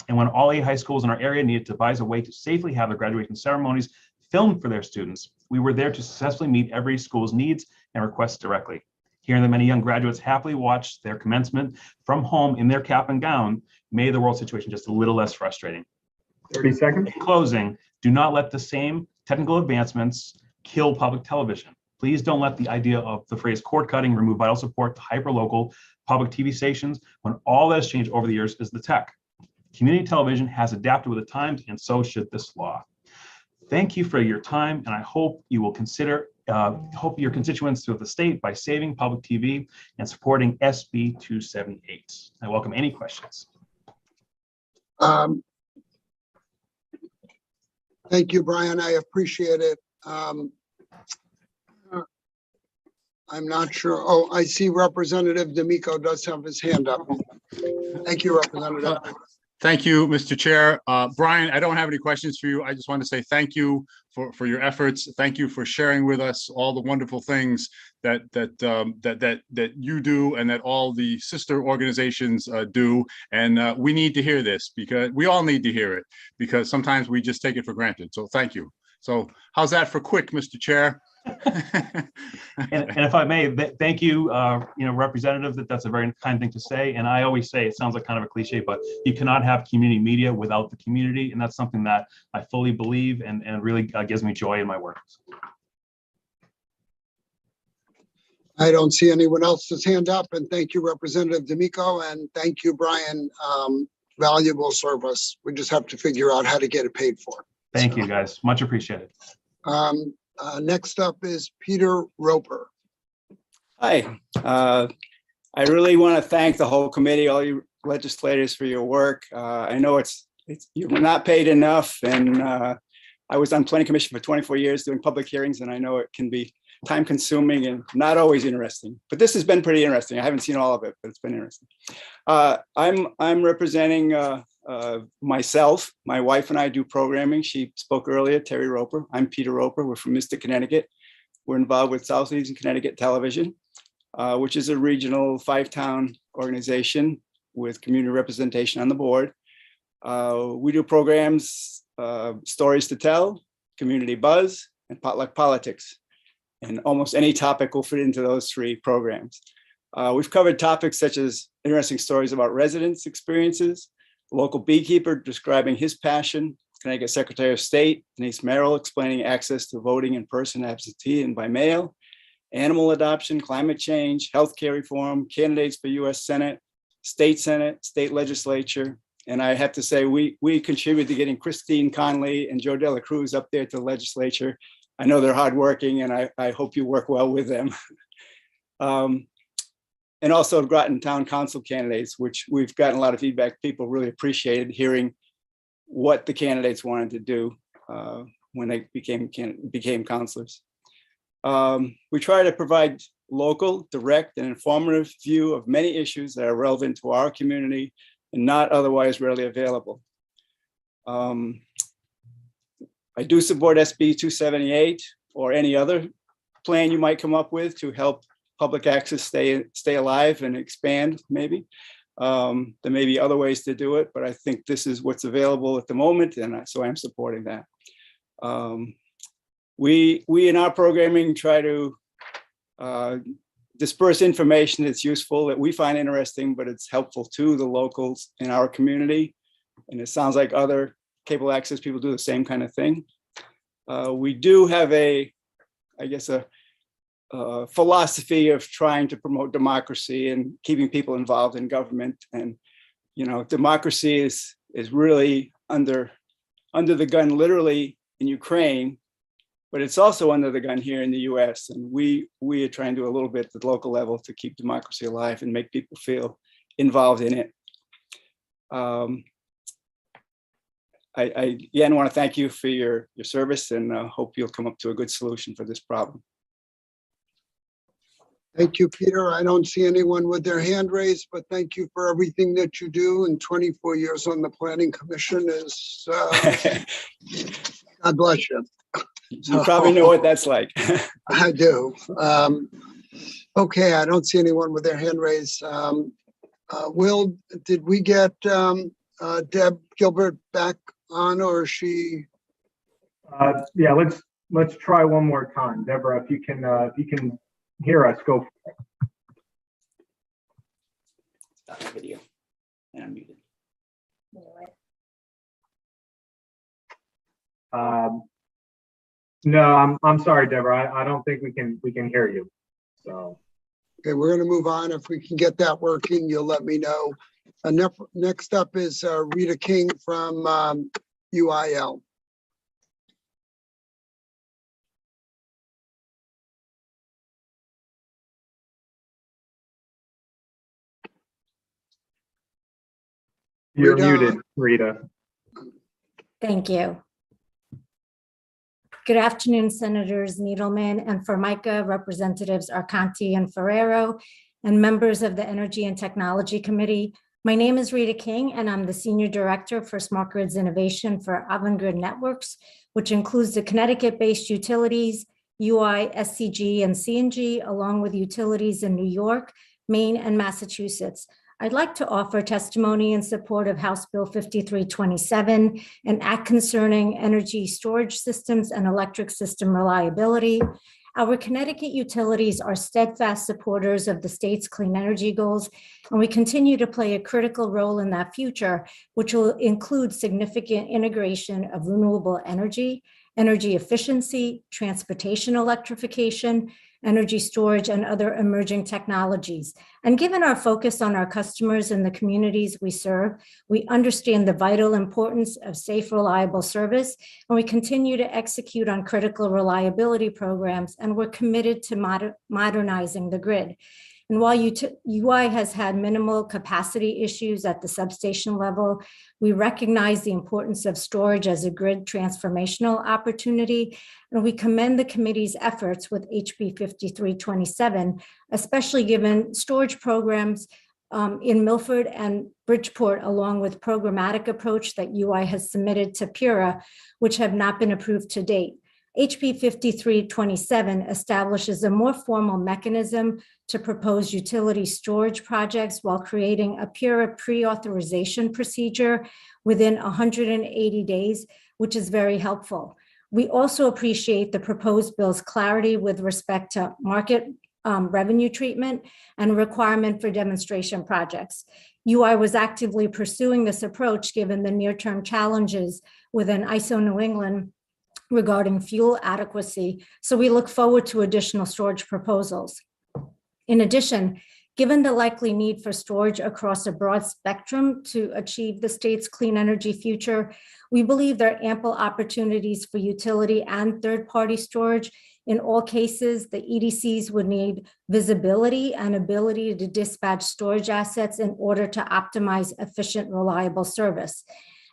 And when all 8 high schools in our area needed to devise a way to safely have their graduation ceremonies filmed for their students, we were there to successfully meet every school's needs and requests directly. Hearing that many young graduates happily watched their commencement from home in their cap and gown made the world situation just a little less frustrating. 30 seconds. In closing, do not let the same technical advancements kill public television. Please don't let the idea of the phrase cord cutting remove vital support to hyper-local public TV stations when all that has changed over the years is the tech. Community television has adapted with the times, and so should this law. Thank you for your time, and I hope you will consider hope your constituents throughout the state by saving public TV and supporting SB 278. I welcome any questions. Thank you, Brian. I appreciate it. I'm not sure. Oh, I see Representative D'Amico does have his hand up. Thank you, Representative. Thank you, Mr. Chair. Brian, I don't have any questions for you. I just want to say thank you for your efforts. Thank you for sharing with us all the wonderful things that you do and that all the sister organizations do. And we need to hear this, because we all need to hear it, because sometimes we just take it for granted. So thank you. So how's that for quick, Mr. Chair? And if I may, thank you, Representative, that's a very kind thing to say. And I always say, it sounds like kind of a cliche, but you cannot have community media without the community. And that's something that I fully believe and really gives me joy in my work. I don't see anyone else's hand up, and thank you, Representative D'Amico, and thank you, Brian. Valuable service. We just have to figure out how to get it paid for. Thank you, guys. Much appreciated. Next up is Peter Roper. Hi. I really want to thank the whole committee, all you legislators, for your work. I know you're not paid enough, and I was on Planning Commission for 24 years doing public hearings, and I know it can be time consuming and not always interesting, but this has been pretty interesting. I haven't seen all of it, but it's been interesting. I'm representing myself. My wife and I do programming. She spoke earlier, Terry Roper. I'm Peter Roper. We're from Mystic, Connecticut. We're involved with Southeastern Connecticut Television, which is a regional 5-town organization with community representation on the board. We do programs, Stories to Tell, Community Buzz, and Potluck Politics. And almost any topic will fit into those 3 programs. We've covered topics such as interesting stories about residents' experiences, a local beekeeper describing his passion, Connecticut Secretary of State Denise Merrill explaining access to voting in person, absentee, and by mail, animal adoption, climate change, healthcare reform, candidates for U.S. Senate, state legislature. And I have to say, we contribute to getting Christine Conley and Joe Dela Cruz up there to the legislature. I know they're hardworking, and I hope you work well with them. And also Groton Town Council candidates, which we've gotten a lot of feedback. People really appreciated hearing what the candidates wanted to do when they became councilors. We try to provide local, direct, and informative view of many issues that are relevant to our community and not otherwise readily available. I do support SB 278 or any other plan you might come up with to help public access stay alive and expand, maybe. There may be other ways to do it, but I think this is what's available at the moment, and so I'm supporting that. We in our programming try to disperse information that's useful, that we find interesting, but it's helpful to the locals in our community. And it sounds like other cable access people do the same kind of thing. We do have a philosophy of trying to promote democracy and keeping people involved in government. And, democracy is really under the gun, literally in Ukraine, but it's also under the gun here in the US. And we are trying to do a little bit at the local level to keep democracy alive and make people feel involved in it. I again want to thank you for your service, and hope you'll come up to a good solution for this problem. Thank you, Peter. I don't see anyone with their hand raised, but thank you for everything that you do. And 24 years on the Planning Commission is, God bless you. You probably know what that's like. I do. Okay, I don't see anyone with their hand raised. Will, did we get Deb Gilbert back on, or is she? Yeah, let's try one more time. Deborah, if you can hear us, go for it. Stop the video. And I'm muted. No, I'm sorry, Deborah. I don't think we can hear you. So. Okay, we're going to move on. If we can get that working, you'll let me know. Next up is Rita King from UIL. You're muted, Rita. Thank you. Good afternoon, Senators Needleman and Formica, Representatives Arcanti and Ferrero, and members of the Energy and Technology Committee. My name is Rita King, and I'm the Senior Director for Smart Grids Innovation for Avangrid Networks, which includes the Connecticut-based utilities, UI, SCG, and CNG, along with utilities in New York, Maine, and Massachusetts. I'd like to offer testimony in support of House Bill 5327, an act concerning energy storage systems and electric system reliability. Our Connecticut utilities are steadfast supporters of the state's clean energy goals, and we continue to play a critical role in that future, which will include significant integration of renewable energy, energy efficiency, transportation electrification, energy storage, and other emerging technologies. And given our focus on our customers and the communities we serve, we understand the vital importance of safe, reliable service, and we continue to execute on critical reliability programs, and we're committed to modernizing the grid. And while UI has had minimal capacity issues at the substation level, we recognize the importance of storage as a grid transformational opportunity, and we commend the committee's efforts with HB 5327, especially given storage programs in Milford and Bridgeport, along with programmatic approach that UI has submitted to PURA, which have not been approved to date. HB 5327 establishes a more formal mechanism to propose utility storage projects while creating a PURA pre-authorization procedure within 180 days, which is very helpful. We also appreciate the proposed bill's clarity with respect to market revenue treatment and requirement for demonstration projects. UI was actively pursuing this approach given the near-term challenges within ISO New England regarding fuel adequacy, so we look forward to additional storage proposals. In addition, given the likely need for storage across a broad spectrum to achieve the state's clean energy future, we believe there are ample opportunities for utility and third-party storage. In all cases, the EDCs would need visibility and ability to dispatch storage assets in order to optimize efficient, reliable service.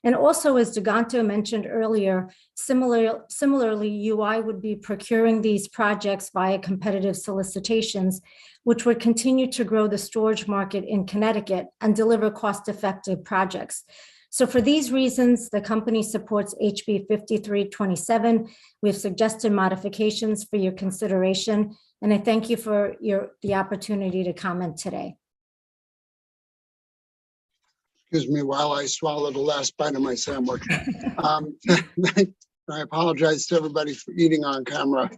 And also, as Daganto mentioned earlier, similarly, UI would be procuring these projects via competitive solicitations, which would continue to grow the storage market in Connecticut and deliver cost-effective projects. So for these reasons, the company supports HB 5327. We've suggested modifications for your consideration, and I thank you for the opportunity to comment today. Excuse me while I swallow the last bite of my sandwich. I apologize to everybody for eating on camera.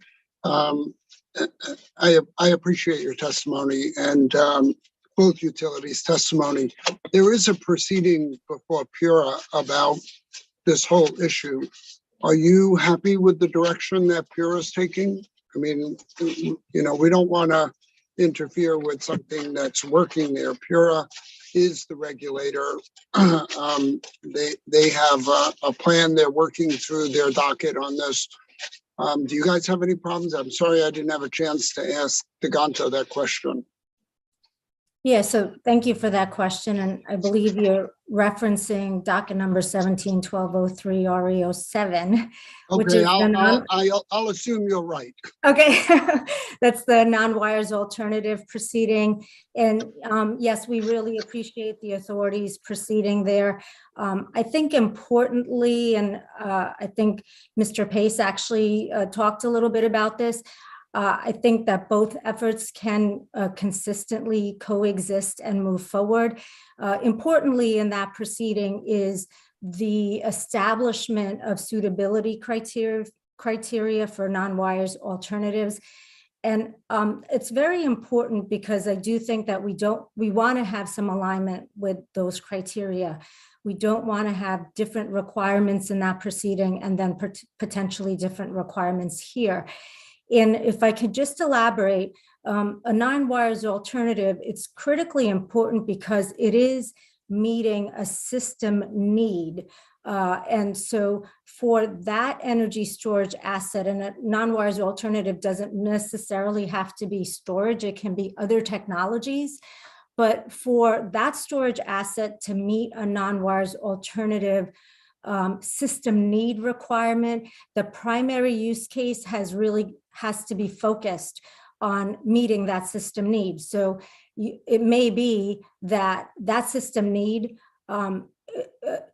I appreciate your testimony and both utilities' testimony. There is a proceeding before PURA about this whole issue. Are you happy with the direction that PURA is taking? I mean, you know, we don't want to interfere with something that's working there. PURA is the regulator. They have a plan. They're working through their docket on this. Do you guys have any problems? I'm sorry I didn't have a chance to ask Diganto that question. Yeah, so thank you for that question. And I believe you're referencing docket number 17-1203 REO7, which Okay, is the I'll assume you're right. Okay, that's the non-wires alternative proceeding. And yes, we really appreciate the authorities proceeding there. I think importantly, and I think Mr. Pace actually talked a little bit about this, I think that both efforts can consistently coexist and move forward. Importantly in that proceeding is the establishment of suitability criteria for non-wires alternatives. And it's very important because I do think that we want to have some alignment with those criteria. We don't want to have different requirements in that proceeding and then potentially different requirements here. And if I could just elaborate, a non-wires alternative, it's critically important because it is meeting a system need. And so for that energy storage asset, and a non-wires alternative doesn't necessarily have to be storage, it can be other technologies. But for that storage asset to meet a non-wires alternative system need requirement, the primary use case has to be focused on meeting that system need. So it may be that that system need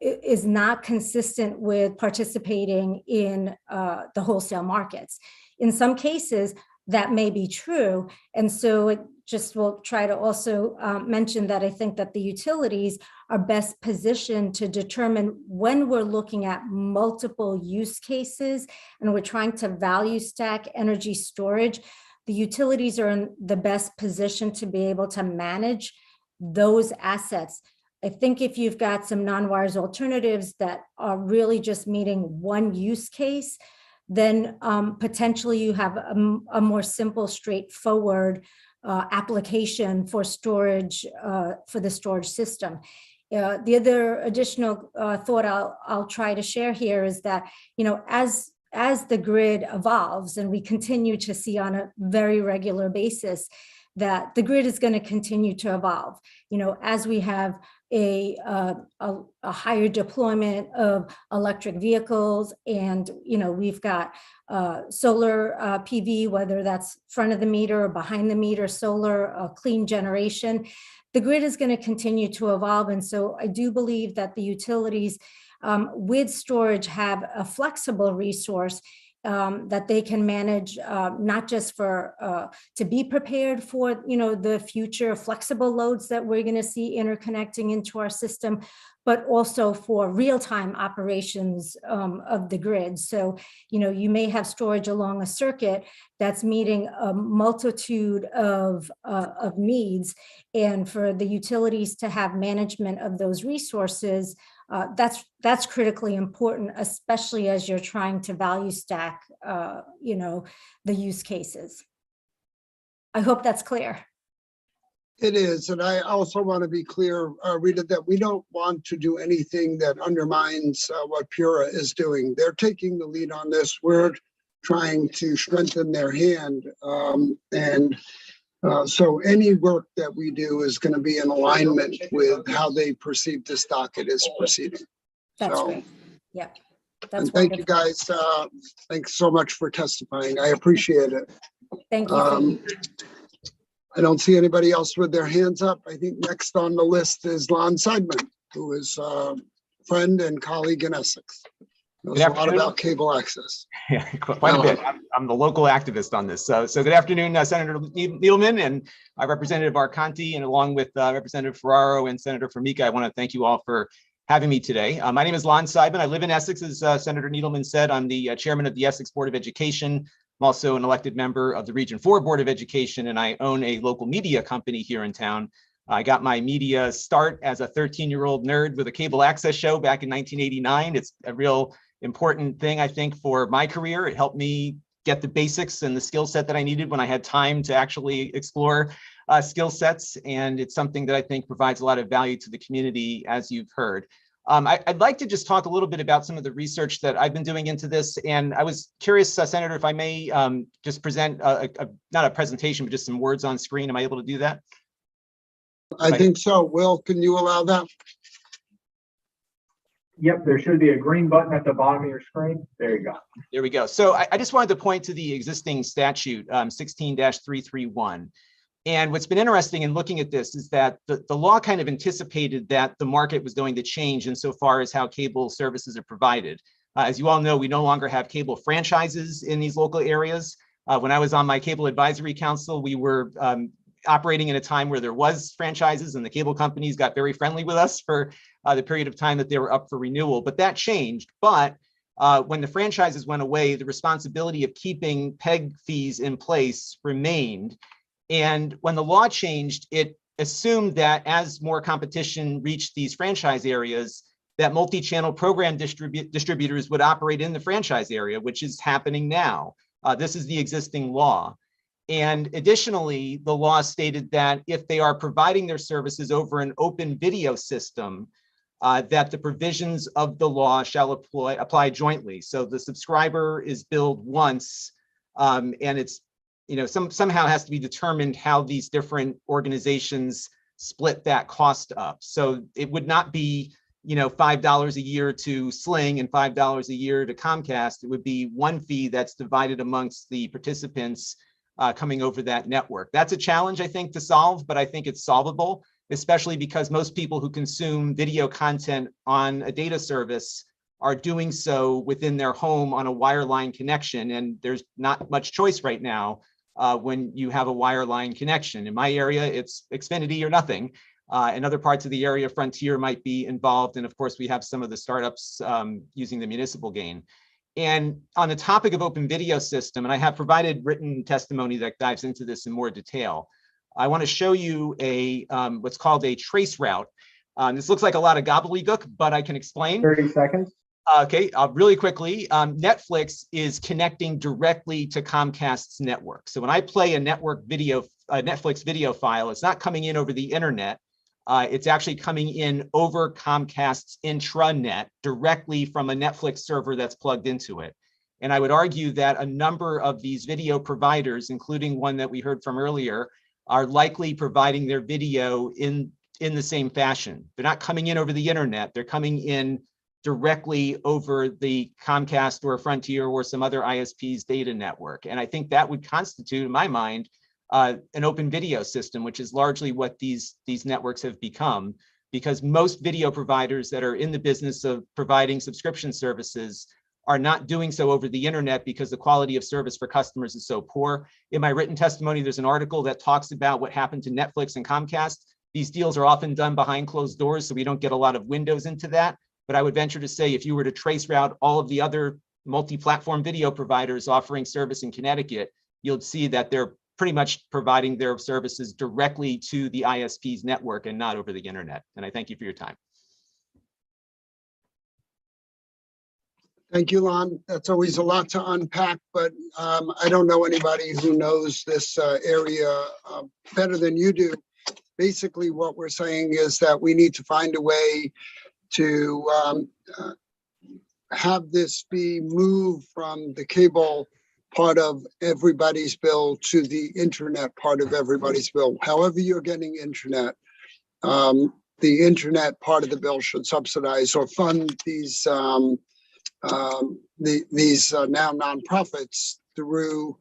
is not consistent with participating in the wholesale markets. In some cases, that may be true. And so it just will try to also mention that I think that the utilities are best positioned to determine when we're looking at multiple use cases and we're trying to value stack energy storage. The utilities are in the best position to be able to manage those assets. I think if you've got some non-wires alternatives that are really just meeting one use case, then potentially you have a more simple, straightforward application for storage, for the storage system. The other additional thought I'll try to share here is that, you know, as the grid evolves, and we continue to see on a very regular basis that the grid is going to continue to evolve, you know, as we have a higher deployment of electric vehicles, and you know, we've got solar PV, whether that's front of the meter or behind the meter solar, clean generation. The grid is going to continue to evolve, and so I do believe that the utilities with storage have a flexible resource that they can manage, not just for to be prepared for, you know, the future flexible loads that we're going to see interconnecting into our system, but also for real-time operations of the grid. So, you know, you may have storage along a circuit that's meeting a multitude of needs, and for the utilities to have management of those resources, that's critically important, especially as you're trying to value stack, you know, the use cases. I hope that's clear. It is, and I also want to be clear, Rita, that we don't want to do anything that undermines what PURA is doing. They're taking the lead on this. We're trying to strengthen their hand, so any work that we do is going to be in alignment with how they perceive this docket is proceeding. That's great. Yeah. That's and thank you guys. Thanks so much for testifying. I appreciate it. Thank you. I don't see anybody else with their hands up. I think next on the list is Lon Seidman, who is a friend and colleague in Essex. Knows a lot about cable access. Yeah, quite a bit. I'm the local activist on this. So good afternoon, Senator Needleman and Representative Arconti, and along with Representative Ferraro and Senator Formica, I want to thank you all for having me today. My name is Lon Seidman. I live in Essex, as Senator Needleman said. I'm the chairman of the Essex Board of Education, I'm also an elected member of the Region 4 Board of Education, and I own a local media company here in town. I got my media start as a 13-year-old nerd with a cable access show back in 1989. It's a real important thing, I think, for my career. It helped me get the basics and the skill set that I needed when I had time to actually explore skill sets. And it's something that I think provides a lot of value to the community, as you've heard. I'd like to just talk a little bit about some of the research that I've been doing into this. And I was curious, Senator, if I may just present, not a presentation, but just some words on screen. Am I able to do that? I think so. Will, can you allow that? Yep, there should be a green button at the bottom of your screen. There you go. There we go. So I just wanted to point to the existing statute, 16-331. And what's been interesting in looking at this is that the law kind of anticipated that the market was going to change insofar as how cable services are provided. As you all know, we no longer have cable franchises in these local areas. When I was on my cable advisory council, we were operating in a time where there was franchises, and the cable companies got very friendly with us for the period of time that they were up for renewal. But that changed. But when the franchises went away, the responsibility of keeping PEG fees in place remained. And when the law changed, it assumed that as more competition reached these franchise areas, that multi-channel program distributors would operate in the franchise area, which is happening now. This is the existing law. And additionally, the law stated that if they are providing their services over an open video system, that the provisions of the law shall apply jointly. So the subscriber is billed once, and it's somehow has to be determined how these different organizations split that cost up. So it would not be, $5 a year to Sling and $5 a year to Comcast. It would be one fee that's divided amongst the participants coming over that network. That's a challenge, I think, to solve, but I think it's solvable, especially because most people who consume video content on a data service are doing so within their home on a wireline connection. And there's not much choice right now when you have a wireline connection. In my area, it's Xfinity or nothing. In other parts of the area, Frontier might be involved. And of course, we have some of the startups using the municipal gain. And on the topic of open video system, and I have provided written testimony that dives into this in more detail, I want to show you a what's called a trace route. This looks like a lot of gobbledygook, but I can explain. 30 seconds. Okay, really quickly, Netflix is connecting directly to Comcast's network. So when I play a Netflix video file, it's not coming in over the internet. It's actually coming in over Comcast's intranet directly from a Netflix server that's plugged into it. And I would argue that a number of these video providers, including one that we heard from earlier, are likely providing their video in the same fashion. They're not coming in over the internet. They're coming in directly over the Comcast or Frontier or some other ISP's data network. And I think that would constitute, in my mind, an open video system, which is largely what these networks have become, because most video providers that are in the business of providing subscription services are not doing so over the internet because the quality of service for customers is so poor. In my written testimony, there's an article that talks about what happened to Netflix and Comcast. These deals are often done behind closed doors, so we don't get a lot of windows into that. But I would venture to say if you were to trace route all of the other multi-platform video providers offering service in Connecticut, you'll see that they're pretty much providing their services directly to the ISP's network and not over the internet. And I thank you for your time. Thank you, Lon. That's always a lot to unpack, but I don't know anybody who knows this area better than you do. Basically, what we're saying is that we need to find a way to have this be moved from the cable part of everybody's bill to the internet part of everybody's bill. However you're getting internet, the internet part of the bill should subsidize or fund these now nonprofits through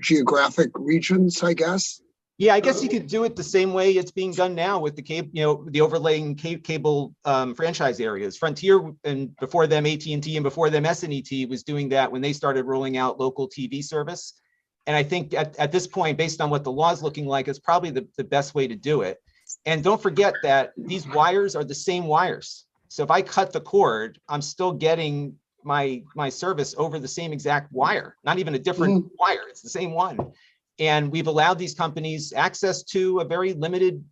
geographic regions, I guess. Yeah, I guess you could do it the same way it's being done now with the cable, the overlaying cable franchise areas. Frontier and before them AT&T and before them SNET was doing that when they started rolling out local TV service. And I think at this point, based on what the law is looking like, is probably the best way to do it. And don't forget that these wires are the same wires. So if I cut the cord, I'm still getting my service over the same exact wire, not even a different wire. It's the same one. And we've allowed these companies access to a very limited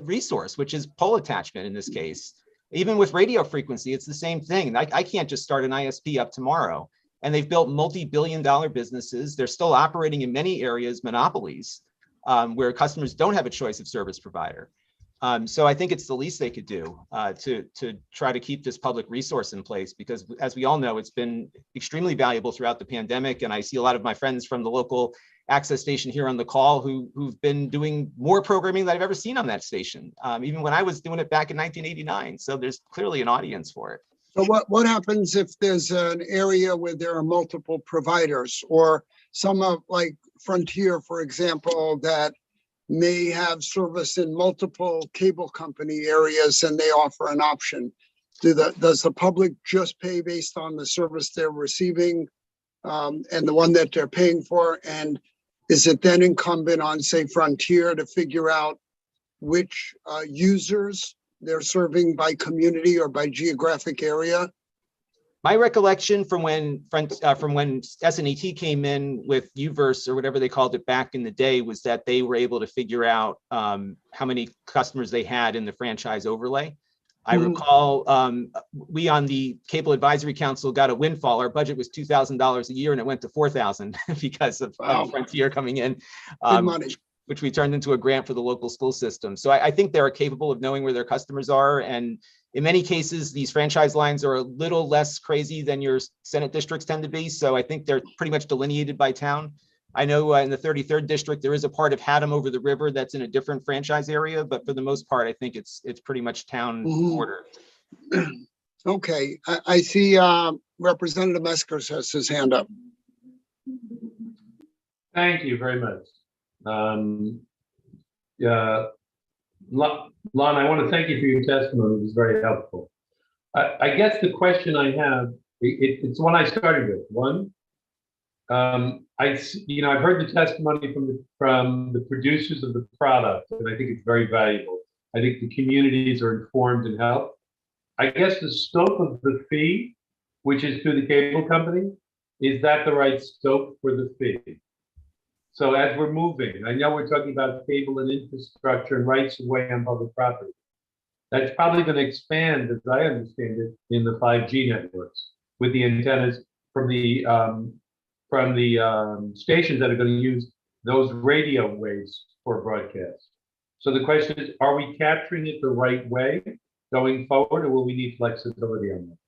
resource, which is pole attachment in this case. Even with radio frequency, it's the same thing. I can't just start an ISP up tomorrow. And they've built multi-billion-dollar businesses. They're still operating in many areas, monopolies, where customers don't have a choice of service provider. So I think it's the least they could do to try to keep this public resource in place, because as we all know, it's been extremely valuable throughout the pandemic. And I see a lot of my friends from the local access station here on the call who've been doing more programming than I've ever seen on that station, even when I was doing it back in 1989. So there's clearly an audience for it. So what happens if there's an area where there are multiple providers, or some of like Frontier, for example, that may have service in multiple cable company areas and they offer an option? Does the public just pay based on the service they're receiving and the one that they're paying for? And is it then incumbent on, say, Frontier to figure out which users they're serving by community or by geographic area? My recollection from when SNET came in with UVerse or whatever they called it back in the day was that they were able to figure out how many customers they had in the franchise overlay. I recall we on the Cable Advisory Council got a windfall. Our budget was $2,000 a year and it went to $4,000 because of Frontier coming in, which we turned into a grant for the local school system. So I think they're capable of knowing where their customers are. And in many cases, these franchise lines are a little less crazy than your Senate districts tend to be. So I think they're pretty much delineated by town. I know in the 33rd district, there is a part of Haddam over the river that's in a different franchise area, but for the most part, I think it's pretty much town border. Okay, I see Representative Meskers has his hand up. Thank you very much. Lon, I want to thank you for your testimony. It was very helpful. I guess the question I have, it's one I started with. One, I've heard the testimony from the producers of the product, and I think it's very valuable. I think the communities are informed and helped. I guess the scope of the fee, which is through the cable company, is that the right scope for the fee? So as we're moving, I know we're talking about cable and infrastructure and rights of way on public property. That's probably going to expand, as I understand it, in the 5G networks with the antennas from the stations that are going to use those radio waves for broadcast. So the question is, are we capturing it the right way going forward, or will we need flexibility on that?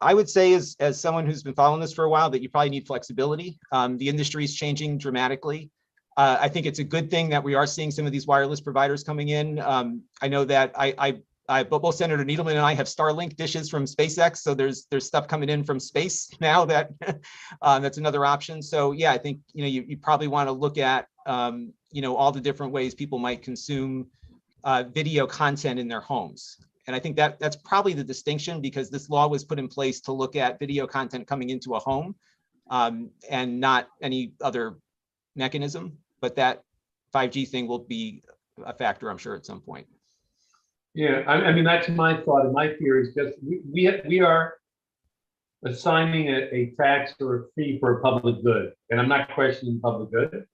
I would say as someone who's been following this for a while that you probably need flexibility. The industry is changing dramatically. I think it's a good thing that we are seeing some of these wireless providers coming in. I know that both Senator Needleman and I have Starlink dishes from SpaceX, so there's stuff coming in from space now that that's another option. So yeah, I think you probably want to look at all the different ways people might consume video content in their homes. And I think that's probably the distinction, because this law was put in place to look at video content coming into a home and not any other mechanism. But that 5G thing will be a factor, I'm sure, at some point. Yeah, I mean, that's my thought, and my fear is just we are assigning a tax or a fee for a public good, and I'm not questioning public good.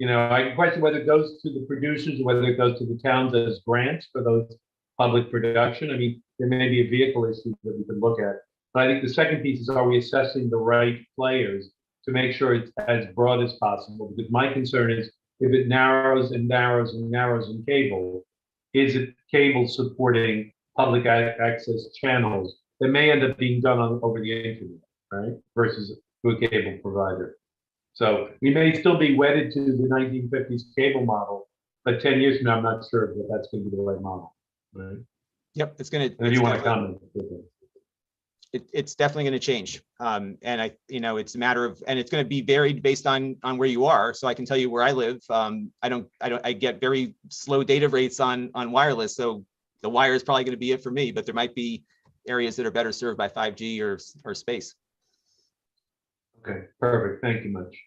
I question whether it goes to the producers or whether it goes to the towns as grants for those public production. I mean, there may be a vehicle issue that we could look at. But I think the second piece is, are we assessing the right players to make sure it's as broad as possible? Because my concern is, if it narrows and narrows and narrows in cable, is it cable supporting public access channels that may end up being done over the internet, right? Versus through a cable provider. So we may still be wedded to the 1950s cable model, but 10 years from now, I'm not sure that that's going to be the right model. Right. Yep, it's going to. If you want to comment, it's definitely going to change, and it's a matter of, and it's going to be varied based on where you are. So I can tell you where I live. I get very slow data rates on wireless, so the wire is probably going to be it for me. But there might be areas that are better served by 5G or space. Okay, perfect. Thank you much.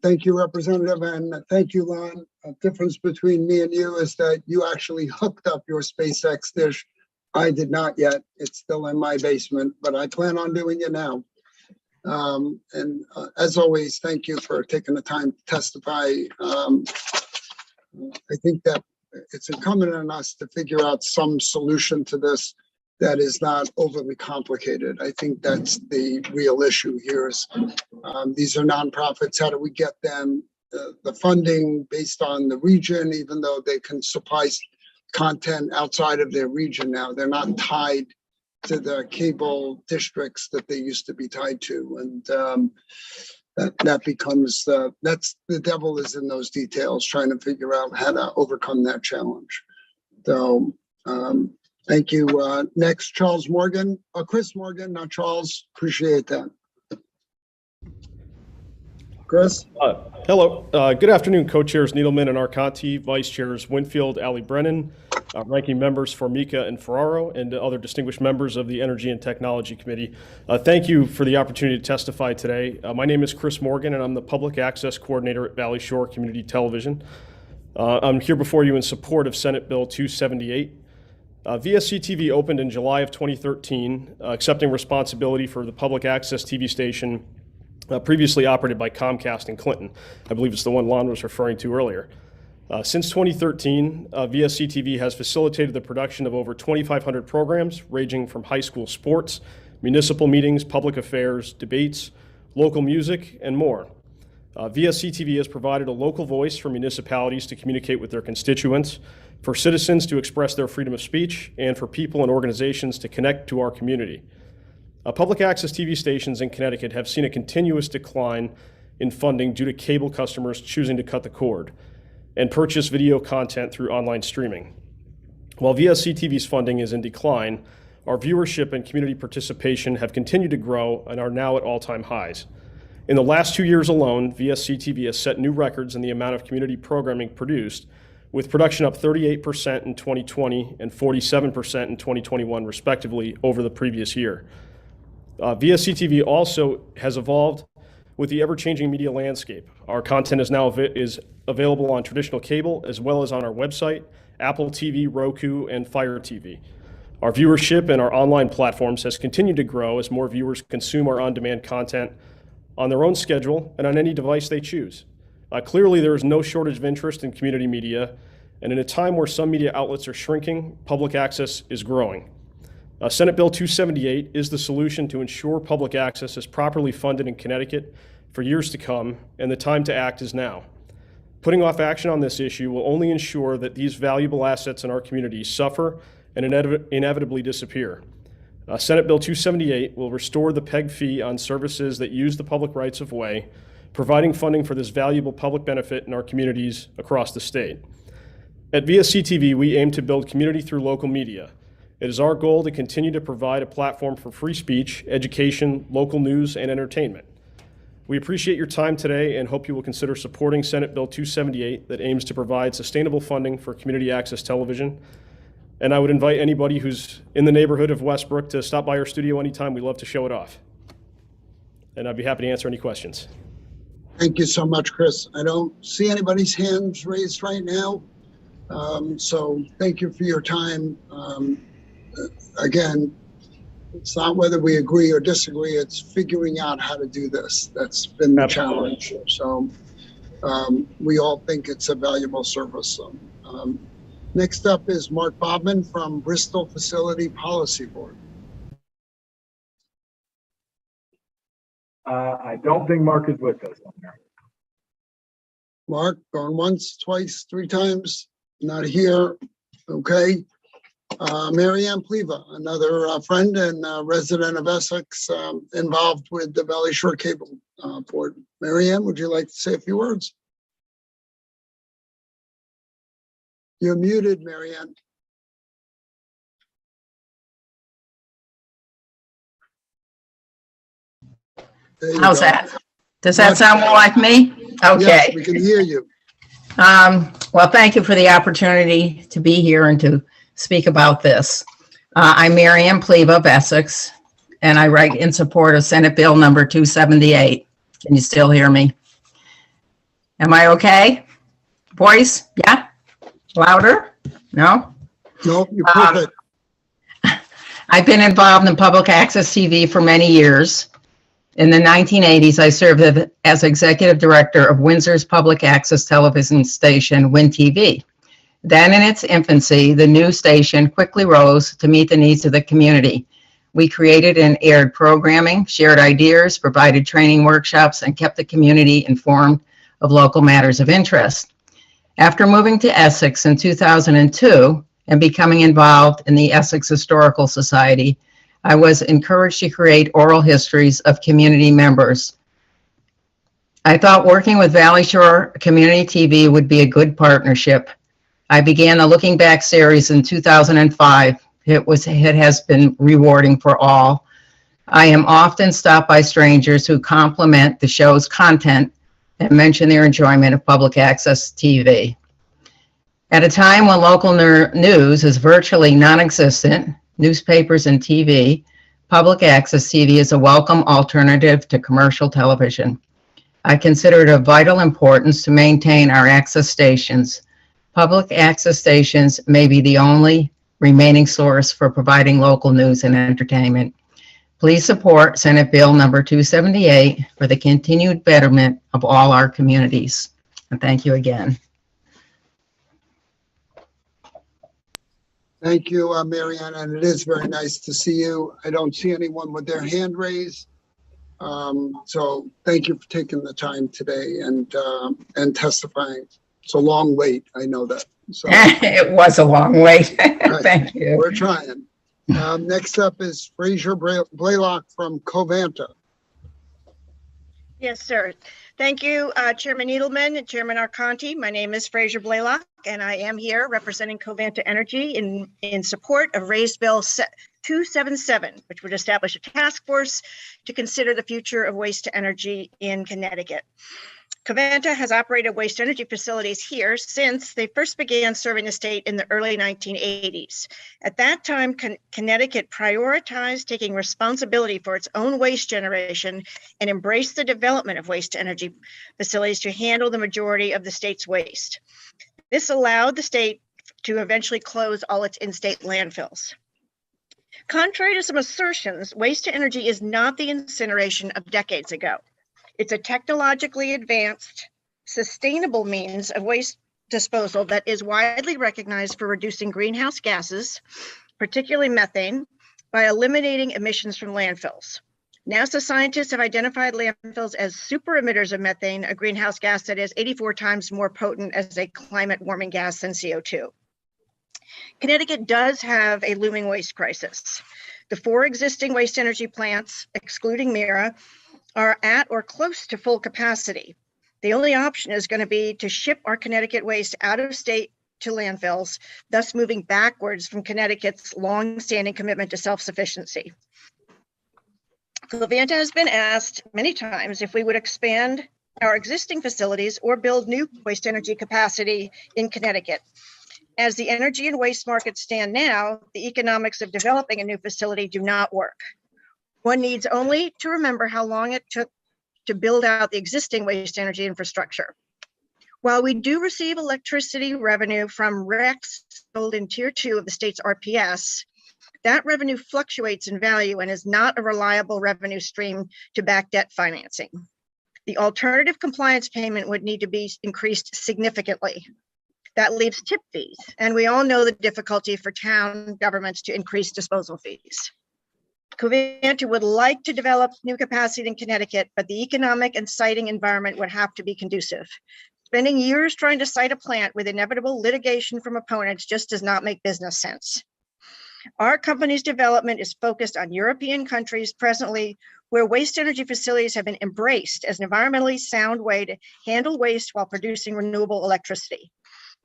Thank you, Representative, and thank you, Lon. A difference between me and you is that you actually hooked up your SpaceX dish I did not yet. It's still in my basement, but I plan on doing it now. As always, thank you for taking the time to testify. I think that it's incumbent on us to figure out some solution to this that is not overly complicated. I think that's the real issue here is these are nonprofits. How do we get them the funding based on the region, even though they can supply content outside of their region now? They're not tied to the cable districts that they used to be tied to. And that becomes, that's the devil is in those details, trying to figure out how to overcome that challenge. So thank you. Next, Charles Morgan, Chris Morgan, not Charles. Appreciate that. Chris? Hello. Good afternoon, co-chairs Needleman and Arconti, vice chairs Winfield, Ali Brennan, ranking members Formica and Ferraro, and other distinguished members of the Energy and Technology Committee. Thank you for the opportunity to testify today. My name is Chris Morgan, and I'm the Public Access Coordinator at Valley Shore Community Television. I'm here before you in support of Senate Bill 278. VSC TV opened in July of 2013, accepting responsibility for the public access TV station previously operated by Comcast in Clinton. I believe it's the one Lon was referring to earlier. Since 2013, VSC TV has facilitated the production of over 2,500 programs ranging from high school sports, municipal meetings, public affairs, debates, local music, and more. VSC TV has provided a local voice for municipalities to communicate with their constituents, for citizens to express their freedom of speech, and for people and organizations to connect to our community. Public access TV stations in Connecticut have seen a continuous decline in funding due to cable customers choosing to cut the cord and purchase video content through online streaming. While VSC TV's funding is in decline, our viewership and community participation have continued to grow and are now at all-time highs. In the last 2 years alone, VSC TV has set new records in the amount of community programming produced, with production up 38% in 2020 and 47% in 2021, respectively, over the previous year. VSC TV also has evolved with the ever-changing media landscape. Our content is now available on traditional cable as well as on our website, Apple TV, Roku, and Fire TV. Our viewership and our online platforms has continued to grow as more viewers consume our on-demand content on their own schedule and on any device they choose. Clearly, there is no shortage of interest in community media, and in a time where some media outlets are shrinking, public access is growing. Senate Bill 278 is the solution to ensure public access is properly funded in Connecticut for years to come, and the time to act is now. Putting off action on this issue will only ensure that these valuable assets in our community suffer and inevitably disappear. Senate Bill 278 will restore the PEG fee on services that use the public rights of way, providing funding for this valuable public benefit in our communities across the state. At VSC TV, we aim to build community through local media. It is our goal to continue to provide a platform for free speech, education, local news, and entertainment. We appreciate your time today and hope you will consider supporting Senate Bill 278 that aims to provide sustainable funding for community access television. And I would invite anybody who's in the neighborhood of Westbrook to stop by our studio anytime. We'd love to show it off. And I'd be happy to answer any questions. Thank you so much, Chris. I don't see anybody's hands raised right now. So thank you for your time. Again, it's not whether we agree or disagree, it's figuring out how to do this. That's been the challenge. So we all think it's a valuable service. Next up is Mark Bobman from Bristol Facility Policy Board. I don't think Mark is with us on there. Mark, going once, twice, three times, not here. Okay. Mary Ann Pleva, another friend and resident of Essex, involved with the Valley Shore Cable Board. Mary Ann, would you like to say a few words? You're muted, Mary Ann. How's that? Does that sound more like me? Okay. Yes, we can hear you. Well, thank you for the opportunity to be here and to speak about this. I'm Mary Ann Pleva of Essex, and I write in support of Senate Bill number 278. Can you still hear me? Am I okay? Voice? Yeah? Louder? No? No, you're perfect. I've been involved in public access TV for many years. In the 1980s, I served as executive director of Windsor's public access television station, Win TV. Then in its infancy, the news station quickly rose to meet the needs of the community. We created and aired programming, shared ideas, provided training workshops, and kept the community informed of local matters of interest. After moving to Essex in 2002 and becoming involved in the Essex Historical Society, I was encouraged to create oral histories of community members. I thought working with Valley Shore Community TV would be a good partnership. I began the Looking Back series in 2005. It has been rewarding for all. I am often stopped by strangers who compliment the show's content and mention their enjoyment of public access TV. At a time when local news is virtually non-existent, newspapers and TV, public access TV is a welcome alternative to commercial television. I consider it of vital importance to maintain our access stations. Public access stations may be the only remaining source for providing local news and entertainment. Please support Senate Bill number 278 for the continued betterment of all our communities. And thank you again. Thank you, Marianne, and it is very nice to see you. I don't see anyone with their hand raised. So thank you for taking the time today and testifying. It's a long wait, I know that. So, it was a long wait. Thank you. We're trying. Next up is Fraser Blaylock from Covanta. Yes, sir. Thank you, Chairman Needleman and Chairman Arconti. My name is Fraser Blaylock, and I am here representing Covanta Energy in support of Raised Bill 277, which would establish a task force to consider the future of waste to energy in Connecticut. Covanta has operated waste energy facilities here since they first began serving the state in the early 1980s. At that time, Connecticut prioritized taking responsibility for its own waste generation and embraced the development of waste energy facilities to handle the majority of the state's waste. This allowed the state to eventually close all its in-state landfills. Contrary to some assertions, waste to energy is not the incineration of decades ago. It's a technologically advanced, sustainable means of waste disposal that is widely recognized for reducing greenhouse gases, particularly methane, by eliminating emissions from landfills. NASA scientists have identified landfills as super emitters of methane, a greenhouse gas that is 84 times more potent as a climate warming gas than CO2. Connecticut does have a looming waste crisis. The 4 existing waste energy plants, excluding PURA, are at or close to full capacity. The only option is going to be to ship our Connecticut waste out of state to landfills, thus moving backwards from Connecticut's long-standing commitment to self-sufficiency. Covanta has been asked many times if we would expand our existing facilities or build new waste energy capacity in Connecticut. As the energy and waste markets stand now, the economics of developing a new facility do not work. One needs only to remember how long it took to build out the existing waste energy infrastructure. While we do receive electricity revenue from RECs sold in Tier 2 of the state's RPS, that revenue fluctuates in value and is not a reliable revenue stream to back debt financing. The alternative compliance payment would need to be increased significantly. That leaves tip fees, and we all know the difficulty for town governments to increase disposal fees. Covanta would like to develop new capacity in Connecticut, but the economic and siting environment would have to be conducive. Spending years trying to site a plant with inevitable litigation from opponents just does not make business sense. Our company's development is focused on European countries presently where waste energy facilities have been embraced as an environmentally sound way to handle waste while producing renewable electricity.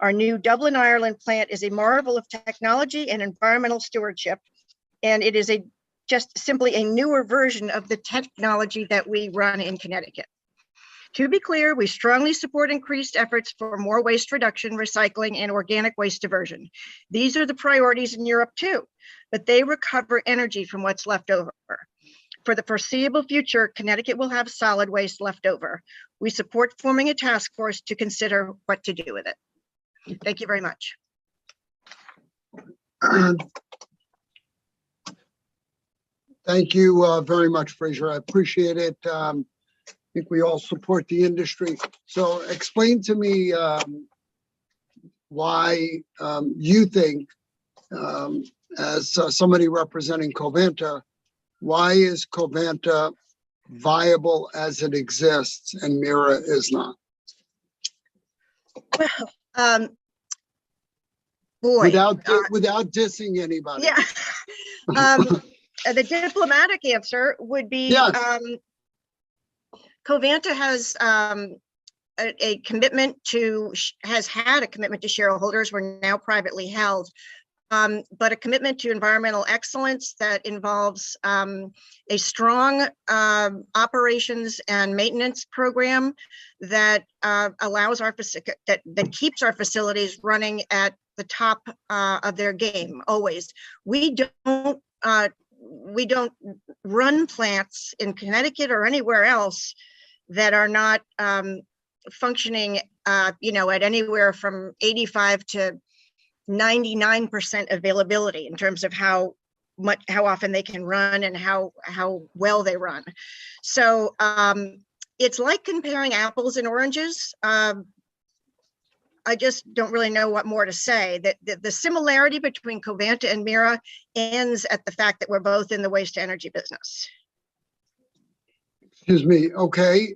Our new Dublin, Ireland plant is a marvel of technology and environmental stewardship, and it is just simply a newer version of the technology that we run in Connecticut. To be clear, we strongly support increased efforts for more waste reduction, recycling, and organic waste diversion. These are the priorities in Europe too, but they recover energy from what's left over. For the foreseeable future, Connecticut will have solid waste left over. We support forming a task force to consider what to do with it. Thank you very much. Thank you very much, Fraser. I appreciate it. I think we all support the industry. So explain to me why you think, as somebody representing Covanta, why is Covanta viable as it exists and Mira is not? Well, boy. Without dissing anybody. Yeah. The diplomatic answer would be, yes. Covanta has a commitment to, has had a commitment to shareholders. We're now privately held, but a commitment to environmental excellence that involves a strong operations and maintenance program that allows our that keeps our facilities running at the top of their game always. We don't run plants in Connecticut or anywhere else that are not functioning, you know, at anywhere from 85 to 99% availability in terms of how often they can run and how well they run. So it's like comparing apples and oranges. I just don't really know what more to say. That the similarity between Covanta and Mira ends at the fact that we're both in the waste to energy business. Excuse me. Okay.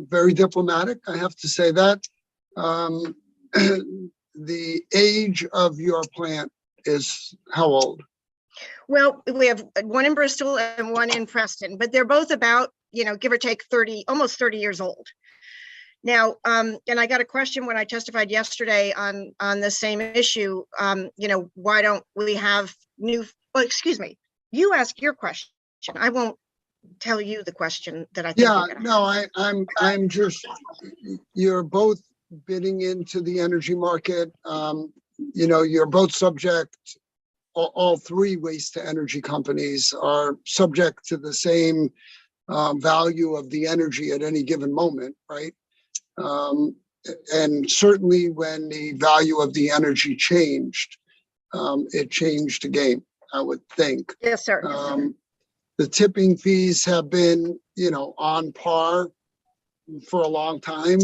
Very diplomatic. I have to say that. The age of your plant is how old? Well, we have one in Bristol and one in Preston, but they're both about, you know, give or take 30, almost 30 years old. Now, and I got a question when I testified yesterday on the same issue, you know, why don't we have new, well, excuse me, you ask your question. I won't tell you the question that I think. Yeah, no, I'm just, you're both bidding into the energy market. You know, you're both subject, all three waste to energy companies are subject to the same value of the energy at any given moment, right? And certainly when the value of the energy changed, it changed the game, I would think. Yes, sir. The tipping fees have been, you know, on par for a long time.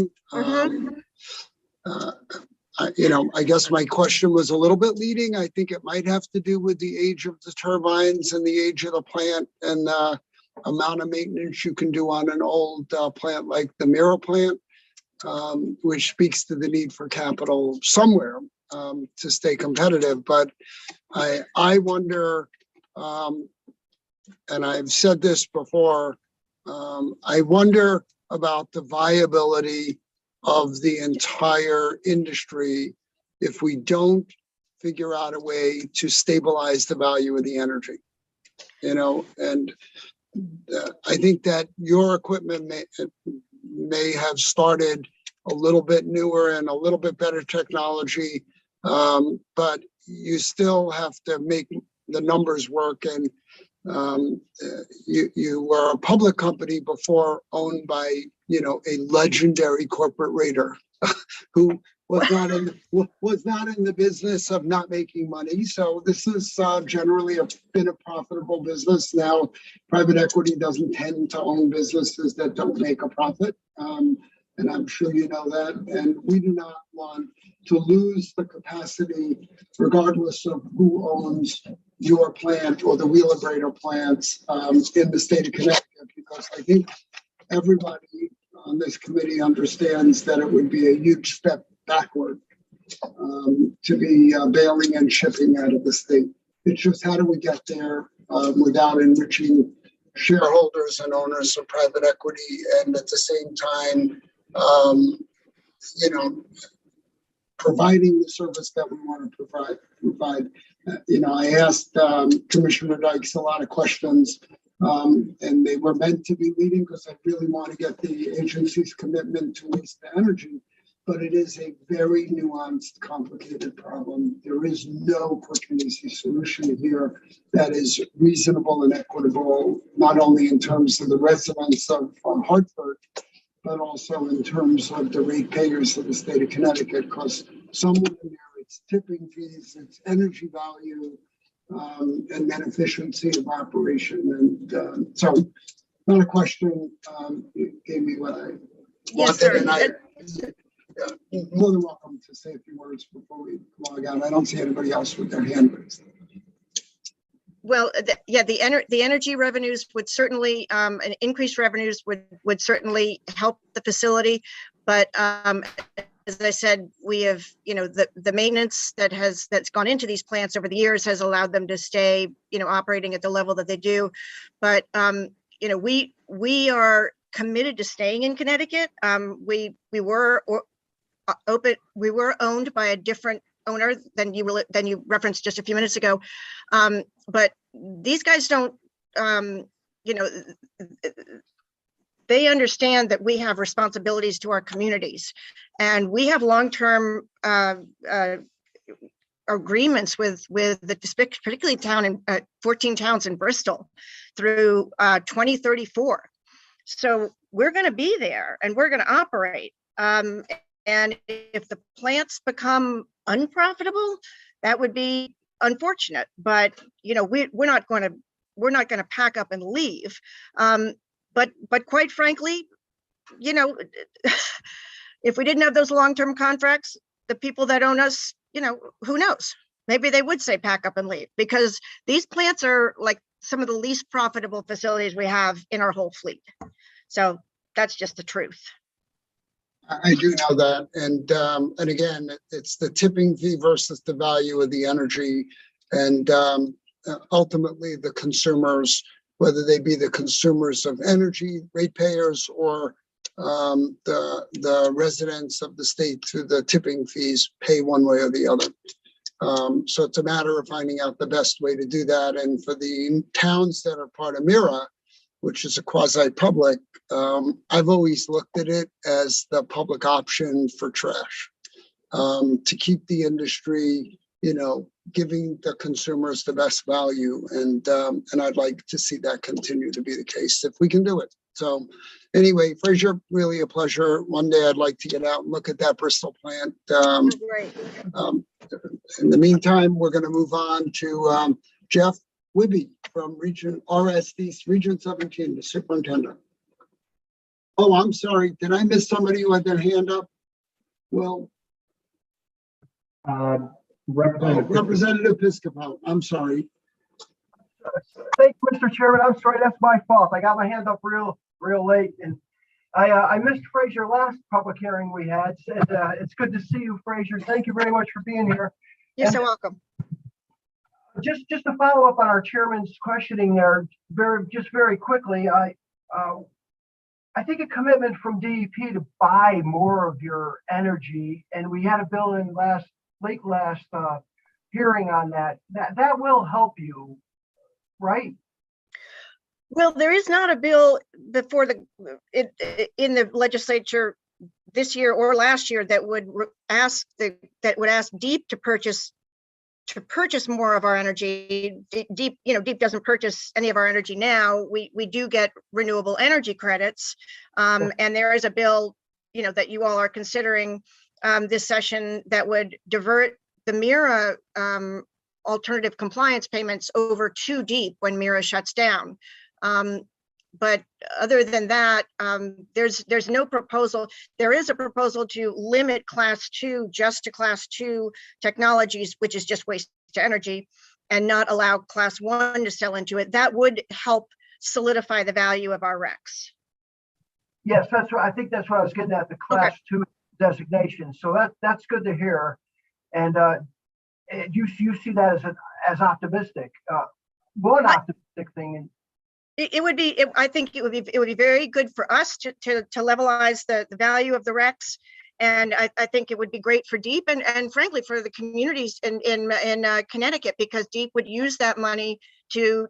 You know, I guess my question was a little bit leading. I think it might have to do with the age of the turbines and the age of the plant and the amount of maintenance you can do on an old plant like the Mira plant, which speaks to the need for capital somewhere to stay competitive. But I wonder, and I've said this before, I wonder about the viability of the entire industry if we don't figure out a way to stabilize the value of the energy, you know. And I think that your equipment may have started a little bit newer and a little bit better technology, but you still have to make the numbers work. And you were a public company before, owned by, you know, a legendary corporate raider who was not in the business of not making money. So this is generally been a profitable business. Now, private equity doesn't tend to own businesses that don't make a profit. And I'm sure you know that. And we do not want to lose the capacity, regardless of who owns your plant or the Wheelabrator plants in the state of Connecticut, because I think everybody on this committee understands that it would be a huge step backward to be bailing and shipping out of the state. It's just, how do we get there without enriching shareholders and owners of private equity, and at the same time, you know, providing the service that we want to provide. You know, I asked Commissioner Dykes a lot of questions, and they were meant to be leading because I really want to get the agency's commitment to waste to energy. But it is a very nuanced, complicated problem. There is no quick and easy solution here that is reasonable and equitable, not only in terms of the residents of Hartford, but also in terms of the ratepayers of the state of Connecticut, because somewhere in there it's tipping fees, it's energy value, and then efficiency of operation. And so, not a question. You gave me what I Yes, sir. wanted, and I more than welcome to say a few words before we log out. I don't see anybody else with their hand raised. Well, yeah, the energy revenues would certainly, and increased revenues would certainly help the facility. But as I said, we have, the maintenance that's gone into these plants over the years has allowed them to stay, operating at the level that they do. But we are committed to staying in Connecticut. We were owned by a different owner than you referenced just a few minutes ago. But these guys don't, they understand that we have responsibilities to our communities, and we have long-term agreements with particularly 14 towns in Bristol through 2034. So we're going to be there and we're going to operate. And if the plants become unprofitable, that would be unfortunate. But we're not going to pack up and leave. But quite frankly, if we didn't have those long-term contracts, the people that own us, who knows? Maybe they would say pack up and leave, because these plants are like some of the least profitable facilities we have in our whole fleet. So that's just the truth. I do know that, and again, it's the tipping fee versus the value of the energy, and ultimately the consumers, whether they be the consumers of energy, ratepayers, or the residents of the state through the tipping fees, pay one way or the other. So it's a matter of finding out the best way to do that. And for the towns that are part of MIRA, which is a quasi-public, I've always looked at it as the public option for trash, to keep the industry, giving the consumers the best value. And I'd like to see that continue to be the case if we can do it. So anyway, Fraser, really a pleasure. One day I'd like to get out and look at that Bristol plant. Great. In the meantime, we're going to move on to Jeff Wibby from Region RSD, Region 17, the superintendent. Oh, I'm sorry. Did I miss somebody who had their hand up? Well, Representative Piscopo, I'm sorry. Thank you, Mr. Chairman. I'm sorry, that's my fault. I got my hand up real late, and I missed Fraser last public hearing we had. It's good to see you, Fraser. Thank you very much for being here. You're so welcome. Just to follow up on our chairman's questioning there, very quickly, I think a commitment from DEP to buy more of your energy, and we had a bill in late last hearing on that will help you, right? Well, there is not a bill before in the legislature this year or last year that would ask DEEP to purchase more of our energy. DEEP doesn't purchase any of our energy now. We do get renewable energy credits, and there is a bill that you all are considering this session that would divert the MIRA alternative compliance payments over to DEEP when MIRA shuts down. But other than that, there's no proposal. There is a proposal to limit class 2 just to class 2 technologies, which is just waste to energy, and not allow class 1 to sell into it. That would help solidify the value of our RECs. Yes, that's right. I think that's what I was getting at, the class 2 designation. So that's good to hear. And you see that as optimistic. One optimistic thing. It would be. I think it would be very good for us to levelize the value of the RECs, and I think it would be great for DEEP and frankly for the communities in Connecticut, because DEEP would use that money to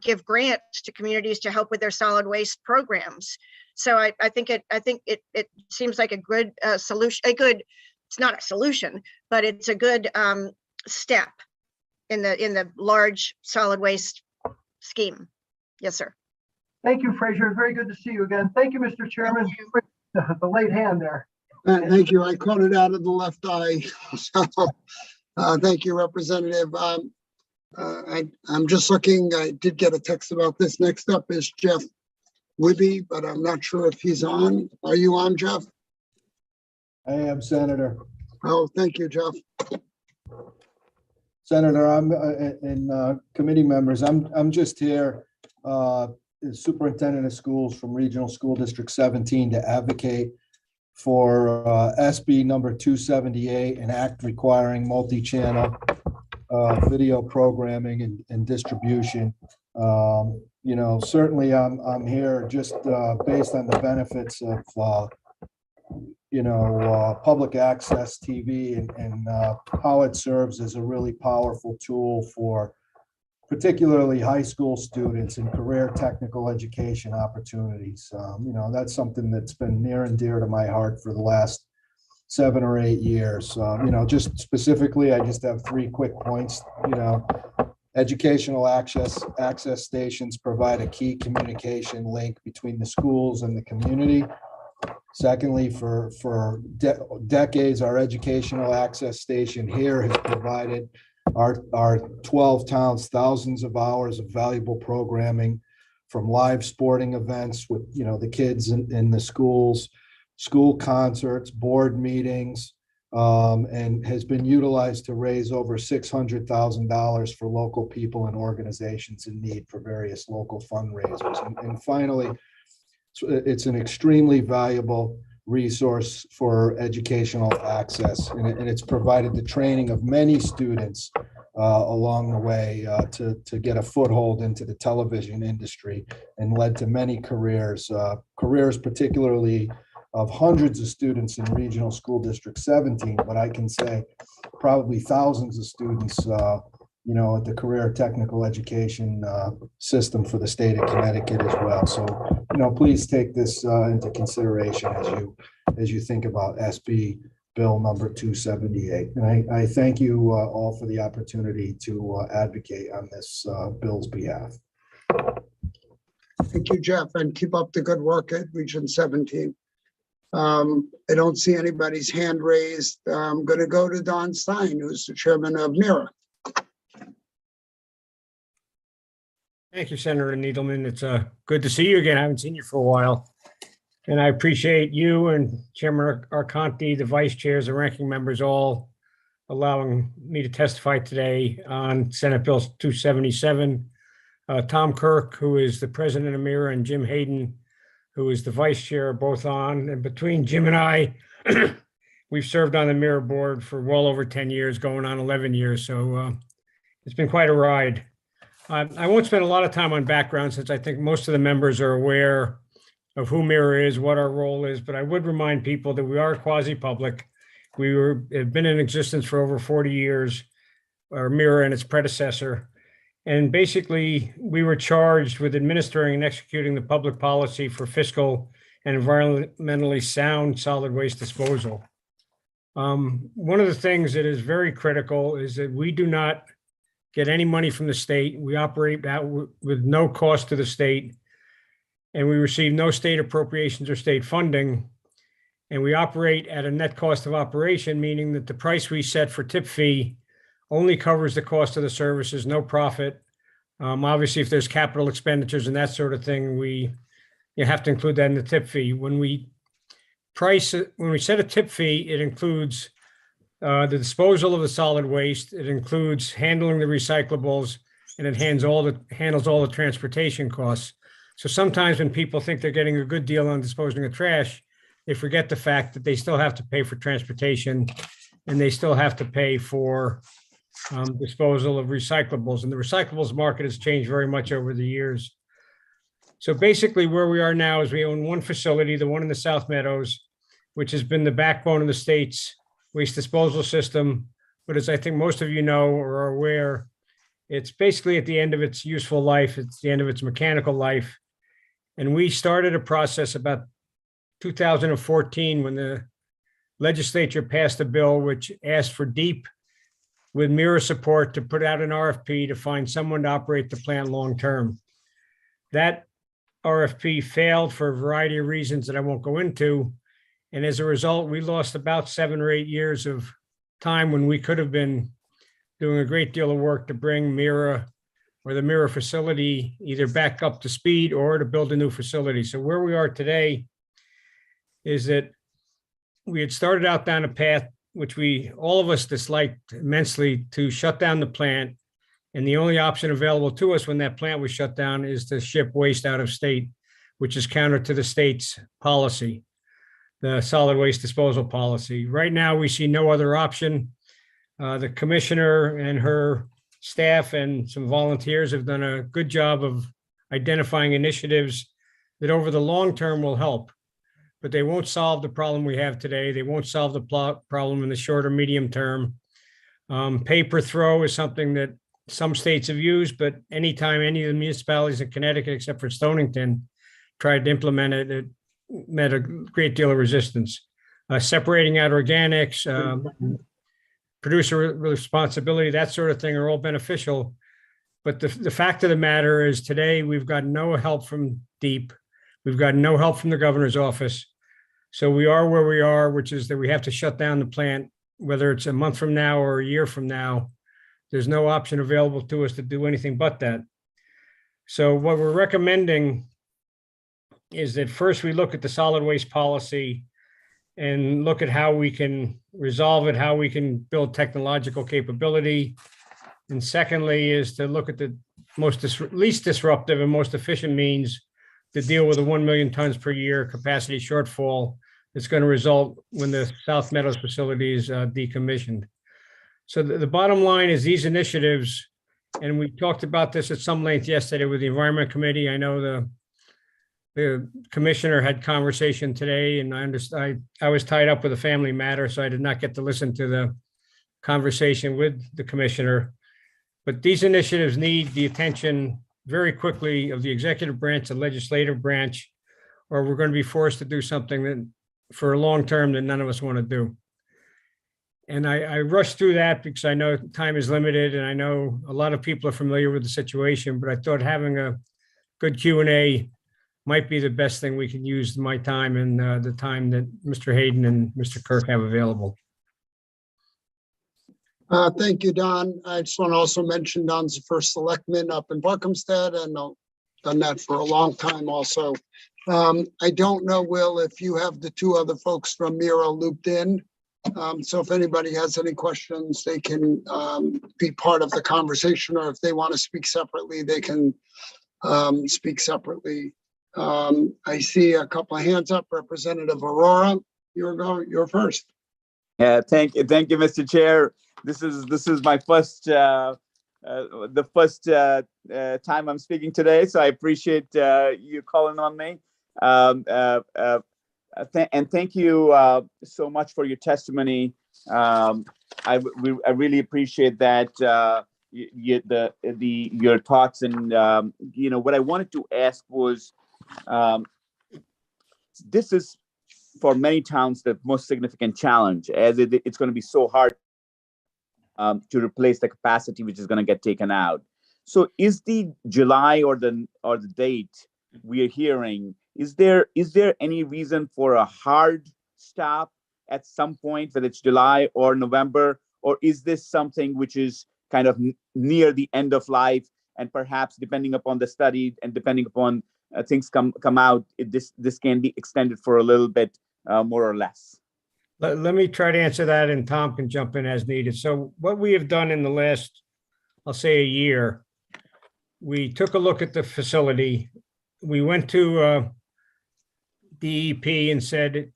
give grants to communities to help with their solid waste programs. So I think it seems like a good solution. It's not a solution, but it's a good step in the large solid waste scheme. Yes, sir. Thank you, Fraser. Very good to see you again. Thank you, Mr. Chairman. The late hand there. Thank you. I caught it out of the left eye. So, thank you, Representative. I'm just looking, I did get a text about this. Next up is Jeff Wibby, but I'm not sure if he's on. Are you on, Jeff? I am, Senator. Oh, thank you, Jeff. Senator, I'm and committee members, I'm just here as superintendent of schools from Regional School District 17 to advocate for SB number 278, an act requiring multi-channel video programming and distribution. You know, certainly I'm here just based on the benefits of you know, public access TV and how it serves as a really powerful tool for particularly high school students and career technical education opportunities. You know, that's something that's been near and dear to my heart for the last 7 or 8 years. You know, just specifically, I just have 3 quick points. You know, educational access stations provide a key communication link between the schools and the community. Secondly, for decades, our educational access station here has provided our 12 towns thousands of hours of valuable programming, from live sporting events with, you know, the kids in the schools, school concerts, board meetings, and has been utilized to raise over $600,000 for local people and organizations in need for various local fundraisers. And finally, it's an extremely valuable resource for educational access, and it's provided the training of many students along the way to get a foothold into the television industry, and led to many careers particularly of hundreds of students in Regional School District 17, but I can say probably thousands of students you know, at the career technical education system for the state of Connecticut as well. So, you know, please take this into consideration as you think about SB Bill number 278. And I thank you all for the opportunity to advocate on this bill's behalf. Thank you, Jeff, and keep up the good work at Region 17. I don't see anybody's hand raised. I'm going to go to Don Stein, who's the chairman of MIRA. Thank you, Senator Needleman. It's good to see you again. I haven't seen you for a while. And I appreciate you and Chairman Arconti, the vice chairs and ranking members, all allowing me to testify today on Senate Bill 277. Tom Kirk, who is the president of MIRA, and Jim Hayden, who is the vice chair, are both on. And between Jim and I, we've served on the MIRA board for well over 10 years, going on 11 years. So it's been quite a ride. I won't spend a lot of time on background, since I think most of the members are aware of who MIRA is, what our role is, but I would remind people that we are quasi-public. We have been in existence for over 40 years, or MIRA and its predecessor. And basically, we were charged with administering and executing the public policy for fiscal and environmentally sound solid waste disposal. One of the things that is very critical is that we do not get any money from the state. We operate that with no cost to the state, and we receive no state appropriations or state funding. And we operate at a net cost of operation, meaning that the price we set for tip fee only covers the cost of the services, no profit. Obviously, if there's capital expenditures and that sort of thing, you have to include that in the tip fee. When we set a tip fee, it includes the disposal of the solid waste. It includes handling the recyclables, and it handles all the transportation costs. So sometimes when people think they're getting a good deal on disposing of trash, they forget the fact that they still have to pay for transportation, and they still have to pay for disposal of recyclables. And the recyclables market has changed very much over the years. So basically where we are now is we own one facility, the one in the South Meadows, which has been the backbone of the state's waste disposal system. But as I think most of you know or are aware, it's basically at the end of its useful life. It's the end of its mechanical life. And we started a process about 2014 when the legislature passed a bill which asked for DEEP with MIRA support to put out an RFP to find someone to operate the plant long-term. That RFP failed for a variety of reasons that I won't go into. And as a result, we lost about 7 or 8 years of time when we could have been doing a great deal of work to bring MIRA or the MIRA facility either back up to speed or to build a new facility. So where we are today is that we had started out down a path which all of us disliked immensely, to shut down the plant. And the only option available to us when that plant was shut down is to ship waste out of state, which is counter to the state's policy, the solid waste disposal policy. Right now, we see no other option. The commissioner and her staff and some volunteers have done a good job of identifying initiatives that over the long term will help, but they won't solve the problem we have today. They won't solve the problem in the short or medium term. Pay per throw is something that some states have used, but anytime any of the municipalities in Connecticut, except for Stonington, tried to implement it, it met a great deal of resistance. Separating out organics, producer responsibility, that sort of thing are all beneficial. But the fact of the matter is today we've got no help from DEEP. We've got no help from the governor's office. So we are where we are, which is that we have to shut down the plant, whether it's a month from now or a year from now. There's no option available to us to do anything but that. So what we're recommending is that first we look at the solid waste policy and look at how we can resolve it, how we can build technological capability. And secondly is to look at the least disruptive and most efficient means to deal with a 1 million tons per year capacity shortfall that's going to result when the South Meadows facility is decommissioned. So the bottom line is these initiatives, and we talked about this at some length yesterday with the Environment Committee. I know the commissioner had conversation today, and I was tied up with a family matter, so I did not get to listen to the conversation with the commissioner. But these initiatives need the attention very quickly of the executive branch and legislative branch, or we're going to be forced to do something that for a long term that none of us want to do. And I rushed through that because I know time is limited and I know a lot of people are familiar with the situation, but I thought having a good Q&A might be the best thing we can use my time and the time that Mr. Hayden and Mr. Kirk have available. Thank you, Don. I just want to also mention Don's the first selectman up in Buckhamstead, and I've done that for a long time also. I don't know, Will, if you have the two other folks from Mira looped in. So if anybody has any questions, they can be part of the conversation, or if they want to speak separately, they can speak separately. I see a couple of hands up. Representative Aurora, you're first. Yeah, thank you, Mr. Chair. This is my first the first time I'm speaking today, so I appreciate you calling on me. And thank you so much for your testimony. I really appreciate that your thoughts, and what I wanted to ask was, this is for many towns the most significant challenge, as it's going to be so hard to replace the capacity which is going to get taken out. So is the July or the date we are hearing, is there any reason for a hard stop at some point, whether it's July or November, or is this something which is kind of near the end of life, and perhaps depending upon the study and depending upon things come out, this can be extended for a little bit more or less? Let me try to answer that, and Tom can jump in as needed. So what we have done in the last, I'll say a year, we took a look at the facility. We went to DEP and said,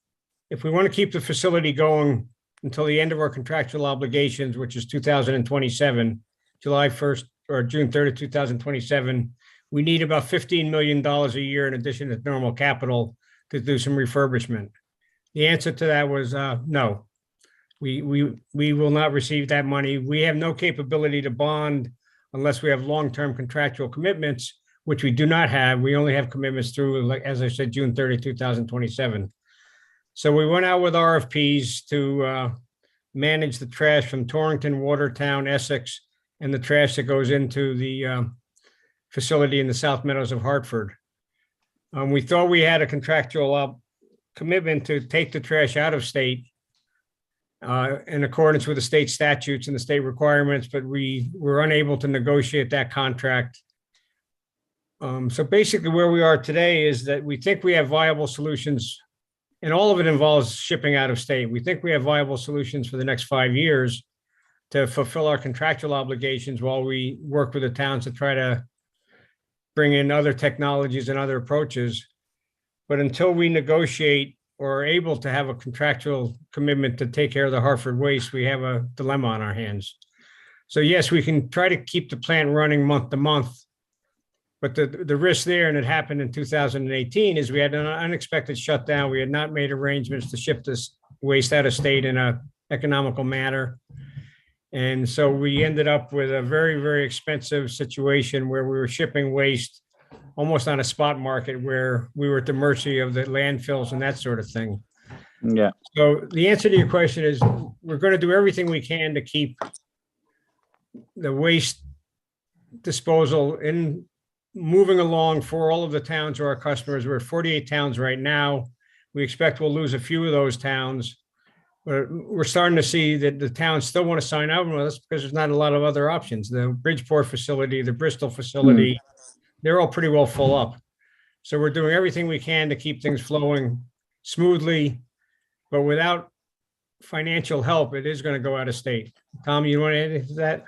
if we want to keep the facility going until the end of our contractual obligations, which is 2027, July 1st or June 30th, 2027, we need about $15 million a year in addition to normal capital to do some refurbishment. The answer to that was no. We will not receive that money. We have no capability to bond unless we have long-term contractual commitments, which we do not have. We only have commitments through, like, as I said, June 30, 2027. So we went out with RFPs to manage the trash from Torrington, Watertown, Essex, and the trash that goes into the facility in the South Meadows of Hartford. We thought we had a contractual commitment to take the trash out of state in accordance with the state statutes and the state requirements, but we were unable to negotiate that contract. So basically where we are today is that we think we have viable solutions, and all of it involves shipping out of state. We think we have viable solutions for the next 5 years to fulfill our contractual obligations while we work with the towns to try to bring in other technologies and other approaches. But until we negotiate or are able to have a contractual commitment to take care of the Hartford waste, we have a dilemma on our hands. So yes, we can try to keep the plant running month to month, but the risk there, and it happened in 2018, is we had an unexpected shutdown. We had not made arrangements to ship this waste out of state in an economical manner. And so we ended up with a very, very expensive situation where we were shipping waste almost on a spot market, where we were at the mercy of the landfills and that sort of thing. Yeah. So the answer to your question is we're going to do everything we can to keep the waste disposal in moving along for all of the towns who are our customers. We're at 48 towns right now. We expect we'll lose a few of those towns. But we're starting to see that the towns still want to sign up with us because there's not a lot of other options. The Bridgeport facility, the Bristol facility, they're all pretty well full up. So we're doing everything we can to keep things flowing smoothly, but without financial help, it is going to go out of state. Tom, you want to add anything to that?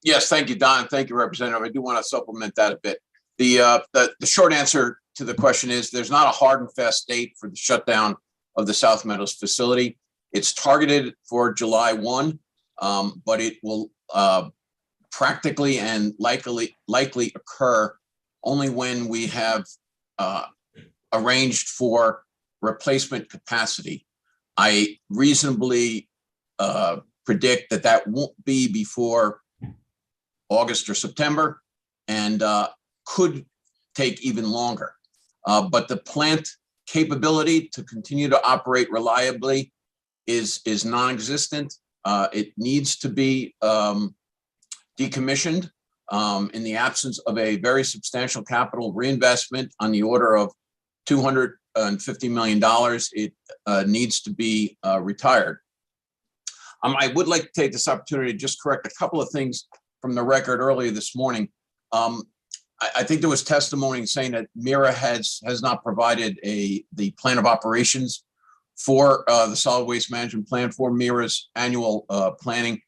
Yes, thank you, Don. Thank you, Representative. I do want to supplement that a bit. The short answer to the question is there's not a hard and fast date for the shutdown of the South Meadows facility. It's targeted for July 1, but it will practically and likely occur only when we have arranged for replacement capacity. I reasonably predict that won't be before August or September, and could take even longer. But the plant capability to continue to operate reliably is non-existent. It needs to be decommissioned in the absence of a very substantial capital reinvestment on the order of $250 million. It needs to be retired. I would like to take this opportunity to just correct a couple of things from the record earlier this morning. I think there was testimony saying that MIRA has not provided the plan of operations for the solid waste management plan for MIRA's annual planning.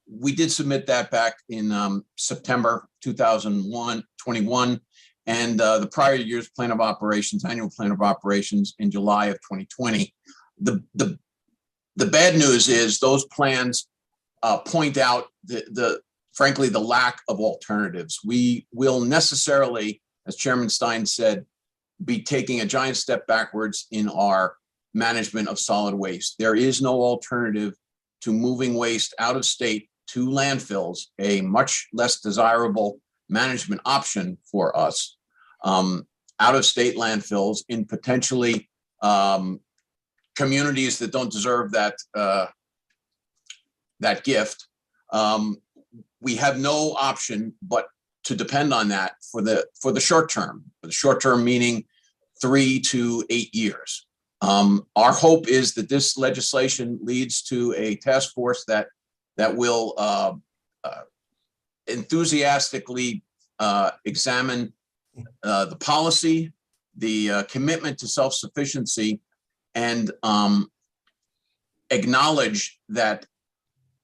We did submit that back in September 2021, and the prior year's plan of operations, annual plan of operations, in July of 2020. The bad news is those plans point out frankly, the lack of alternatives. We will necessarily, as Chairman Stein said, be taking a giant step backwards in our management of solid waste. There is no alternative to moving waste out of state to landfills, a much less desirable management option for us. Out of state landfills in potentially communities that don't deserve that gift. We have no option but to depend on that for the short term. For the short term, meaning 3 to 8 years. Our hope is that this legislation leads to a task force that will enthusiastically examine the policy, the commitment to self-sufficiency, and acknowledge that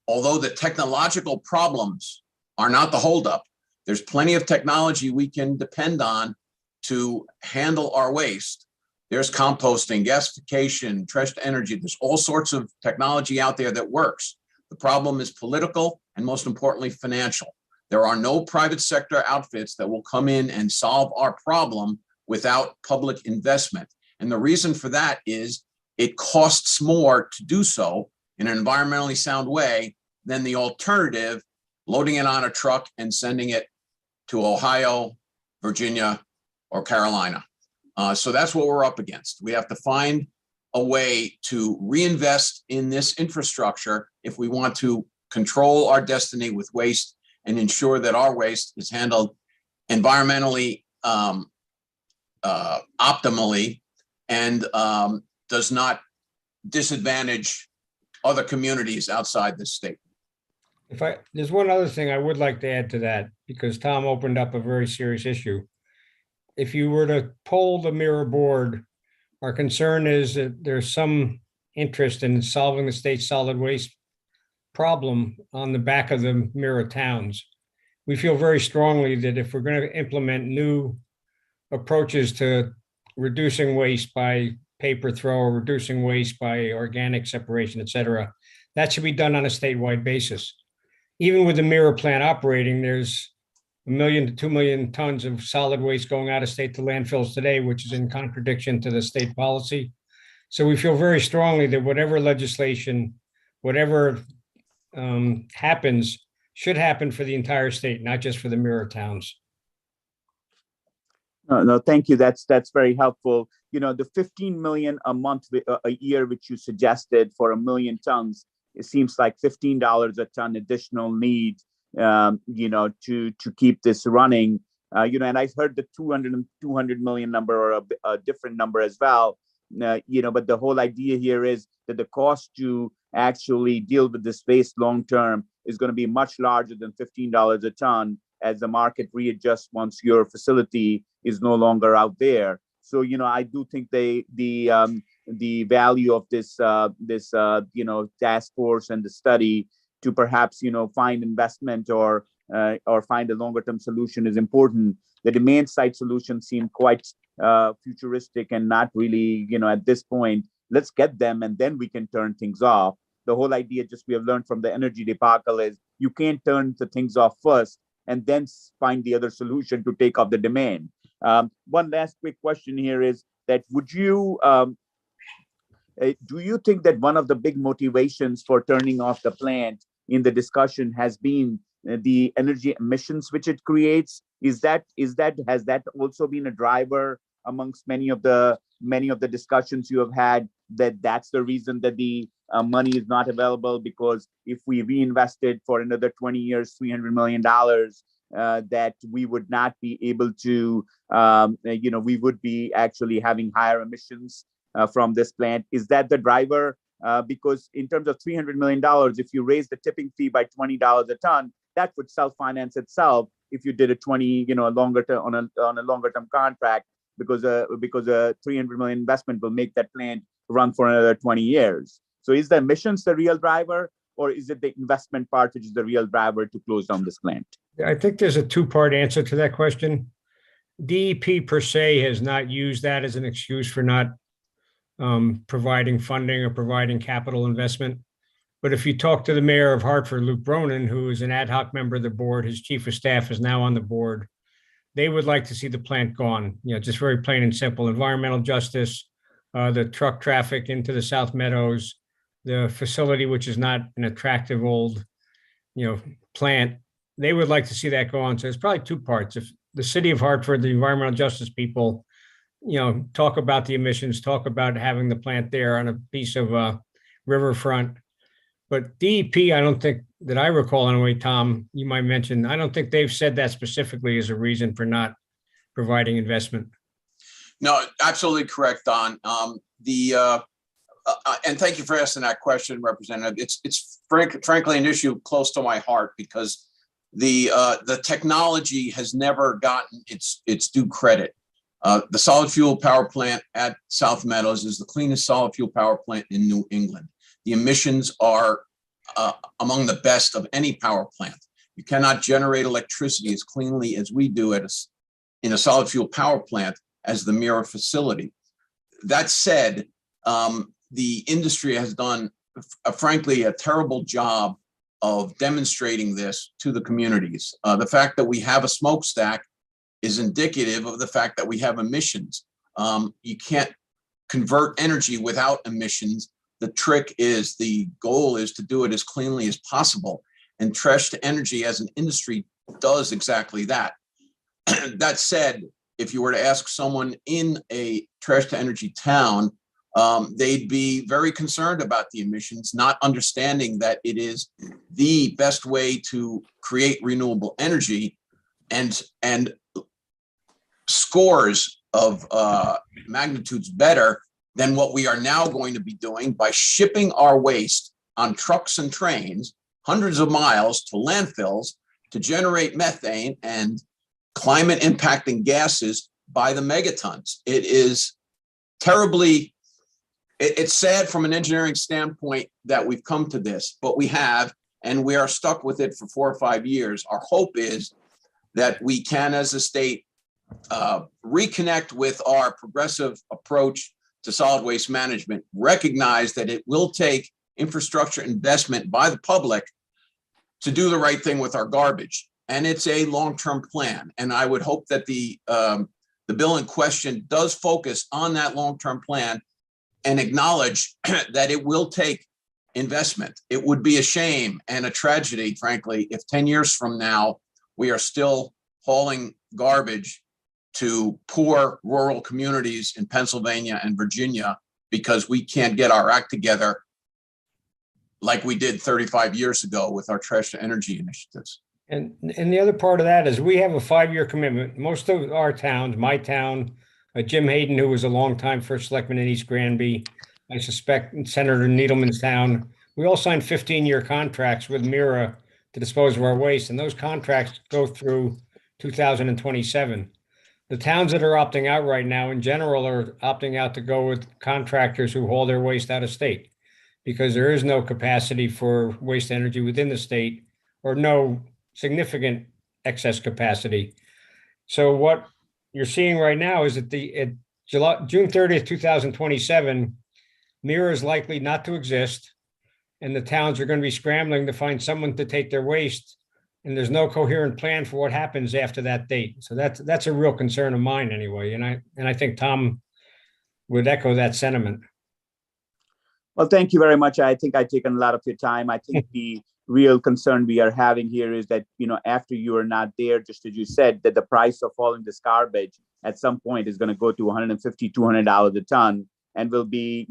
although the technological problems are not the holdup, there's plenty of technology we can depend on to handle our waste. There's composting, gasification, trash to energy. There's all sorts of technology out there that works. The problem is political and, most importantly, financial. There are no private sector outfits that will come in and solve our problem without public investment. And the reason for that is it costs more to do so in an environmentally sound way than the alternative, loading it on a truck and sending it to Ohio, Virginia, or Carolina. So that's what we're up against. We have to find a way to reinvest in this infrastructure if we want to control our destiny with waste and ensure that our waste is handled environmentally optimally and does not disadvantage other communities outside the state. There's one other thing I would like to add to that, because Tom opened up a very serious issue. If you were to poll the Mirror board, our concern is that there's some interest in solving the state's solid waste problem on the back of the Mirror towns. We feel very strongly that if we're going to implement new approaches to reducing waste by paper throw, or reducing waste by organic separation, et cetera, that should be done on a statewide basis. Even with the Mirror plant operating, there's 1 million to 2 million tons of solid waste going out of state to landfills today, which is in contradiction to the state policy. So we feel very strongly that whatever legislation, whatever happens, should happen for the entire state, not just for the Mirror towns. No, thank you. That's very helpful. You know, the 15 million a month, a year, which you suggested for 1 million tons, it seems like $15 a ton additional need, you know, to keep this running. You know, and I've heard the 200 million number, or a different number as well. You know, but the whole idea here is that the cost to actually deal with this waste long term is going to be much larger than $15 a ton as the market readjusts once your facility is no longer out there. So, you know, I do think the value of this you know, task force and the study to perhaps, you know, find investment or find a longer term solution is important. The demand side solutions seem quite futuristic and not really, you know, at this point. Let's get them and then we can turn things off. The whole idea, just we have learned from the energy debacle, is you can't turn the things off first and then find the other solution to take off the demand. One last quick question here is that would you, do you think that one of the big motivations for turning off the plant in the discussion has been the energy emissions which it creates? Has that also been a driver amongst many of the discussions you have had, that's the reason that the money is not available? Because if we reinvested for another 20 years, $300 million, that we would not be able to, you know, we would be actually having higher emissions from this plant. Is that the driver? Because in terms of $300 million, if you raise the tipping fee by $20 a ton, that would self-finance itself if you did a 20, you know, a longer term on a longer term contract, because a $300 million investment will make that plant run for another 20 years. So is the emissions the real driver, or is it the investment part which is the real driver to close down this plant? I think there's a two-part answer to that question. DEP per se has not used that as an excuse for not providing funding or providing capital investment. But if you talk to the mayor of Hartford, Luke Bronin, who is an ad hoc member of the board, his chief of staff is now on the board, they would like to see the plant gone. You know, just very plain and simple. Environmental justice, the truck traffic into the South Meadows, the facility, which is not an attractive old, you know, plant. They would like to see that go on. So it's probably two parts. If the city of Hartford, the environmental justice people, you know, talk about the emissions, talk about having the plant there on a piece of riverfront. But DEP, I don't think that I recall anyway, Tom, you might mention, I don't think they've said that specifically as a reason for not providing investment. No, absolutely correct, Don. And thank you for asking that question, Representative. It's frankly an issue close to my heart, because the technology has never gotten its due credit. The solid fuel power plant at South Meadows is the cleanest solid fuel power plant in New England. The emissions are among the best of any power plant. You cannot generate electricity as cleanly as we do in a solid fuel power plant as the Mirror facility. That said, the industry has done, frankly, a terrible job of demonstrating this to the communities. The fact that we have a smokestack is indicative of the fact that we have emissions. You can't convert energy without emissions. The trick is, the goal is to do it as cleanly as possible. And trash to energy as an industry does exactly that. That said, if you were to ask someone in a trash to energy town, they'd be very concerned about the emissions, not understanding that it is the best way to create renewable energy, and scores of magnitudes better than what we are now going to be doing by shipping our waste on trucks and trains, hundreds of miles to landfills to generate methane and climate impacting gases by the megatons. It is terribly, it's sad from an engineering standpoint that we've come to this, but we have, and we are stuck with it for 4 or 5 years. Our hope is that we can, as a state, reconnect with our progressive approach to solid waste management, recognize that it will take infrastructure investment by the public to do the right thing with our garbage. And it's a long-term plan. And I would hope that the bill in question does focus on that long-term plan and acknowledge that it will take investment. It would be a shame and a tragedy, frankly, if 10 years from now, we are still hauling garbage to poor rural communities in Pennsylvania and Virginia because we can't get our act together like we did 35 years ago with our trash to energy initiatives. And the other part of that is we have a 5-year commitment. Most of our towns, my town, Jim Hayden, who was a longtime first selectman in East Granby, I suspect Senator Needleman's town, we all signed 15-year contracts with PURA to dispose of our waste, and those contracts go through 2027. The towns that are opting out right now in general are opting out to go with contractors who haul their waste out of state because there is no capacity for waste energy within the state or no significant excess capacity. So what you're seeing right now is that June 30th, 2027, PURA is likely not to exist, and the towns are going to be scrambling to find someone to take their waste, and there's no coherent plan for what happens after that date. So that's a real concern of mine anyway, and I think Tom would echo that sentiment. Well, thank you very much. I think I've taken a lot of your time. I think the real concern we are having here is that, after you are not there, just as you said, that the price of hauling this garbage at some point is going to go to $150, $200 a ton, and will be,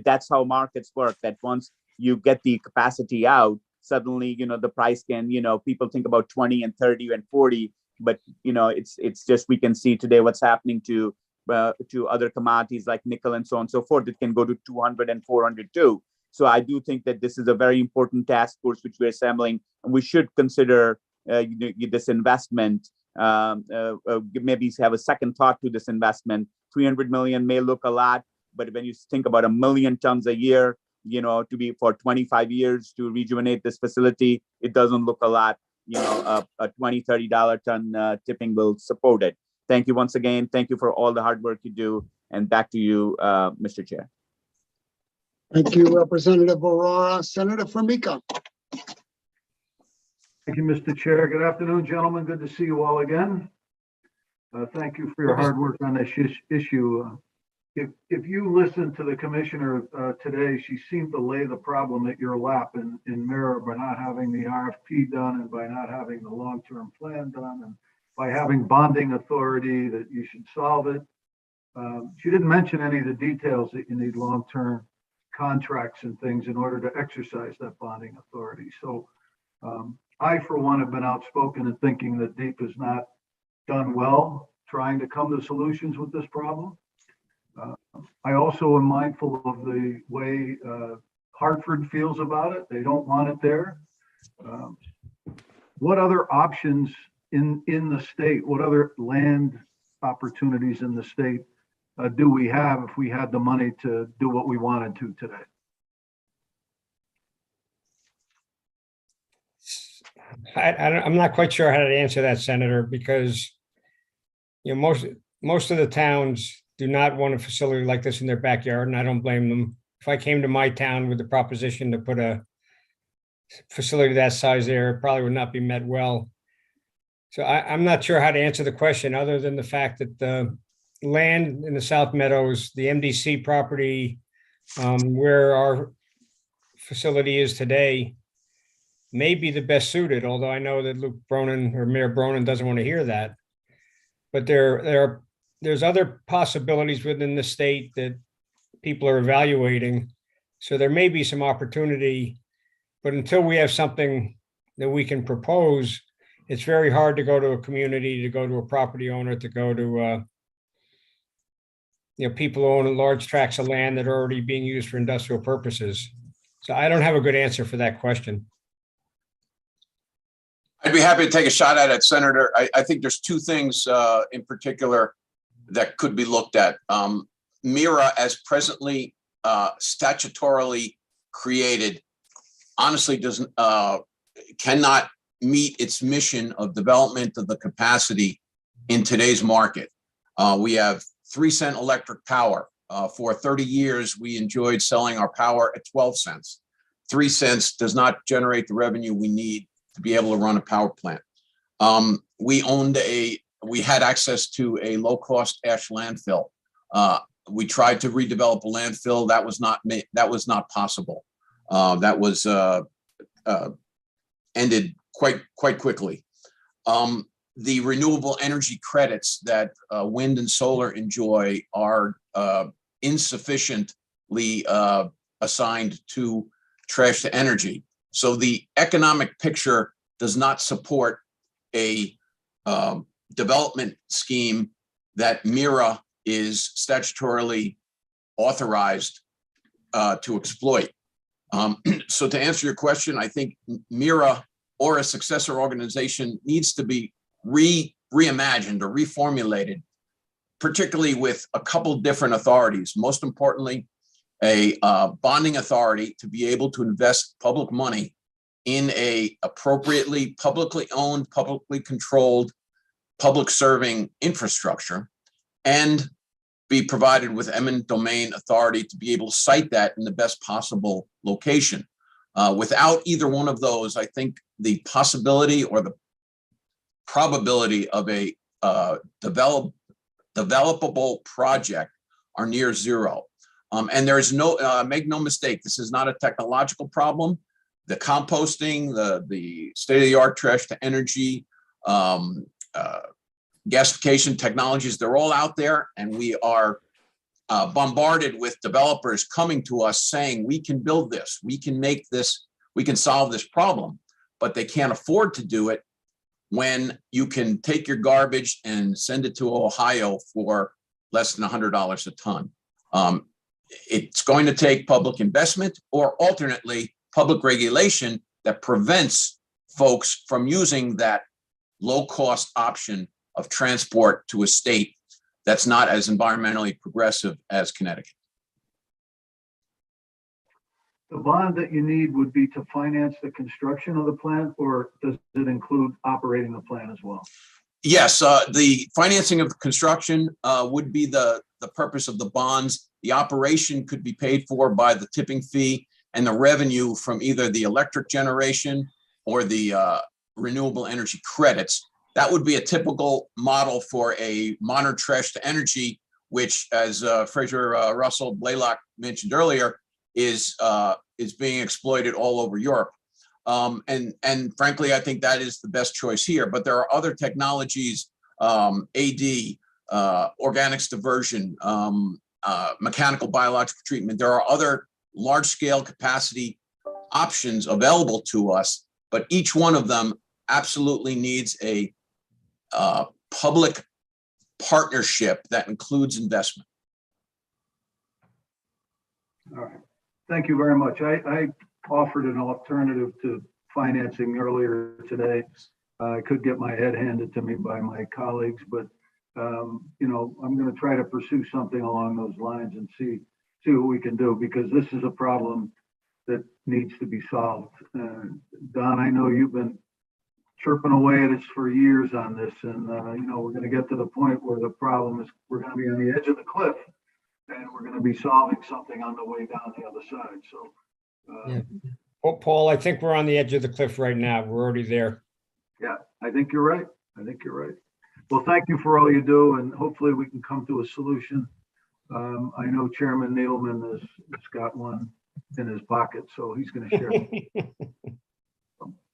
that's how markets work, that once you get the capacity out, suddenly, the price can, people think about 20 and 30 and 40, but, it's just, we can see today what's happening to other commodities like nickel and so on and so forth. It can go to 200 and 400 too. So I do think that this is a very important task force which we're assembling, and we should consider this investment, maybe have a second thought to this investment. 300 million may look a lot, but when you think about 1 million tons a year, to be for 25 years to rejuvenate this facility, it doesn't look a lot. A $20, $30 ton tipping will support it. Thank you once again. Thank you for all the hard work you do. And back to you, Mr. Chair. Thank you, Representative Aurora. Senator Formica. Thank you, Mr. Chair. Good afternoon, gentlemen. Good to see you all again. Thank you for your hard work on this issue. If you listen to the commissioner today, she seemed to lay the problem at your lap in PURA by not having the RFP done and by not having the long-term plan done and by having bonding authority that you should solve it. She didn't mention any of the details that you need long-term contracts and things in order to exercise that bonding authority. So I, for one, have been outspoken in thinking that DEEP has not done well trying to come to solutions with this problem. I also am mindful of the way Hartford feels about it. They don't want it there. What other options in the state, what other land opportunities in the state do we have if we had the money to do what we wanted to today? I'm not quite sure how to answer that, Senator, because most of the towns do not want a facility like this in their backyard, and I don't blame them. If I came to my town with the proposition to put a facility that size there, it probably would not be met well. So I'm not sure how to answer the question other than the fact that the land in the South Meadows, the MDC property, where our facility is today, may be the best suited, although I know that Luke Bronin or Mayor Bronin doesn't want to hear that. But there's other possibilities within the state that people are evaluating. So there may be some opportunity, but until we have something that we can propose, it's very hard to go to a community, to go to a property owner, to go to people who own large tracts of land that are already being used for industrial purposes. So I don't have a good answer for that question. I'd be happy to take a shot at it, Senator. I think there's two things in particular that could be looked at. MIRA, as presently statutorily created, honestly cannot meet its mission of development of the capacity in today's market. We have 3-cent electric power. For 30 years, we enjoyed selling our power at 12 cents. 3 cents does not generate the revenue we need to be able to run a power plant. We had access to a low-cost ash landfill. We tried to redevelop a landfill. That was not possible. That was ended quite quickly. The renewable energy credits that wind and solar enjoy are insufficiently assigned to trash to energy. So the economic picture does not support a development scheme that MIRA is statutorily authorized to exploit. So to answer your question, I think MIRA or a successor organization needs to be reimagined or reformulated, particularly with a couple different authorities. Most importantly, a bonding authority to be able to invest public money in a appropriately publicly owned, publicly controlled, public serving infrastructure, and be provided with eminent domain authority to be able to site that in the best possible location. Without either one of those, I think the possibility or the probability of a developable project are near zero. And there's make no mistake, this is not a technological problem. The composting, the state-of-the-art trash to energy, gasification technologies, they're all out there, and we are bombarded with developers coming to us saying, we can build this, we can make this, we can solve this problem, but they can't afford to do it when you can take your garbage and send it to Ohio for less than $100 a ton. It's going to take public investment or alternately public regulation that prevents folks from using that low-cost option of transport to a state that's not as environmentally progressive as Connecticut. The bond that you need would be to finance the construction of the plant, or does it include operating the plant as well? Yes, the financing of the construction would be the purpose of the bonds. The operation could be paid for by the tipping fee and the revenue from either the electric generation or the renewable energy credits. That would be a typical model for a modern trash to energy, which, as Fraser Russell Blaylock mentioned earlier, is being exploited all over Europe. And frankly, I think that is the best choice here. But there are other technologies, AD, organics diversion, mechanical biological treatment. There are other large-scale capacity options available to us, but each one of them absolutely needs a public partnership that includes investment. All right. Thank you very much. I offered an alternative to financing earlier today. I could get my head handed to me by my colleagues, but you know, I'm going to try to pursue something along those lines and see what we can do, because this is a problem that needs to be solved. Don, I know you've been chirping away at us for years on this, and you know, we're going to get to the point where the problem is we're going to be on the edge of the cliff, and we're going to be solving something on the way down the other side. So, yeah. Well, Paul, I think we're on the edge of the cliff right now. We're already there. Yeah, I think you're right. I think you're right. Well, thank you for all you do, and hopefully we can come to a solution. I know Chairman Needleman has got one in his pocket, so he's going to share.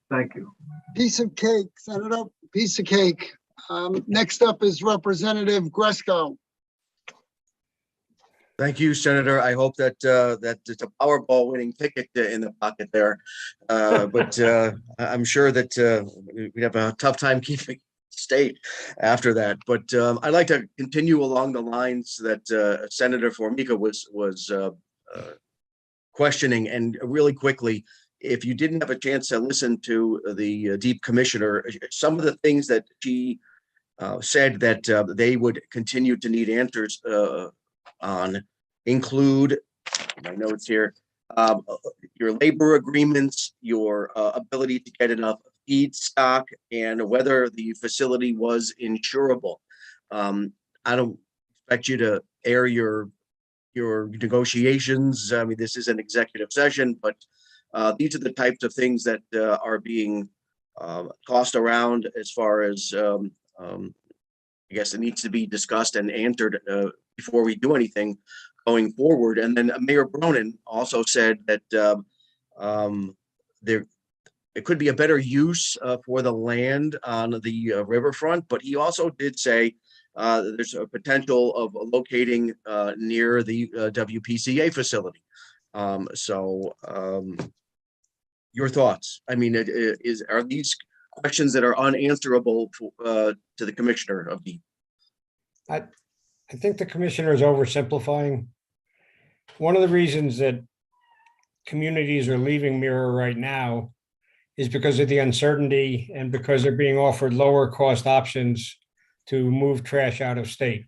Thank you. Piece of cake, Senator, piece of cake. Next up is Representative Gresco. Thank you, Senator. I hope that that it's a Powerball winning ticket in the pocket there, but I'm sure that we have a tough time keeping state after that. But I'd like to continue along the lines that Senator Formica was questioning. And really quickly, if you didn't have a chance to listen to the Deep Commissioner, some of the things that she said that they would continue to need answers on include, my notes here, your labor agreements, your ability to get enough feedstock, and whether the facility was insurable. I don't expect you to air your negotiations. I mean, this is an executive session, but these are the types of things that are being tossed around as far as I guess it needs to be discussed and answered before we do anything going forward. And then Mayor Bronin also said that it could be a better use for the land on the riverfront, but he also did say there's a potential of locating near the WPCA facility. Your thoughts? I mean, are these questions that are unanswerable to the commissioner of the? I think the commissioner is oversimplifying. One of the reasons that communities are leaving Mira right now is because of the uncertainty and because they're being offered lower cost options to move trash out of state.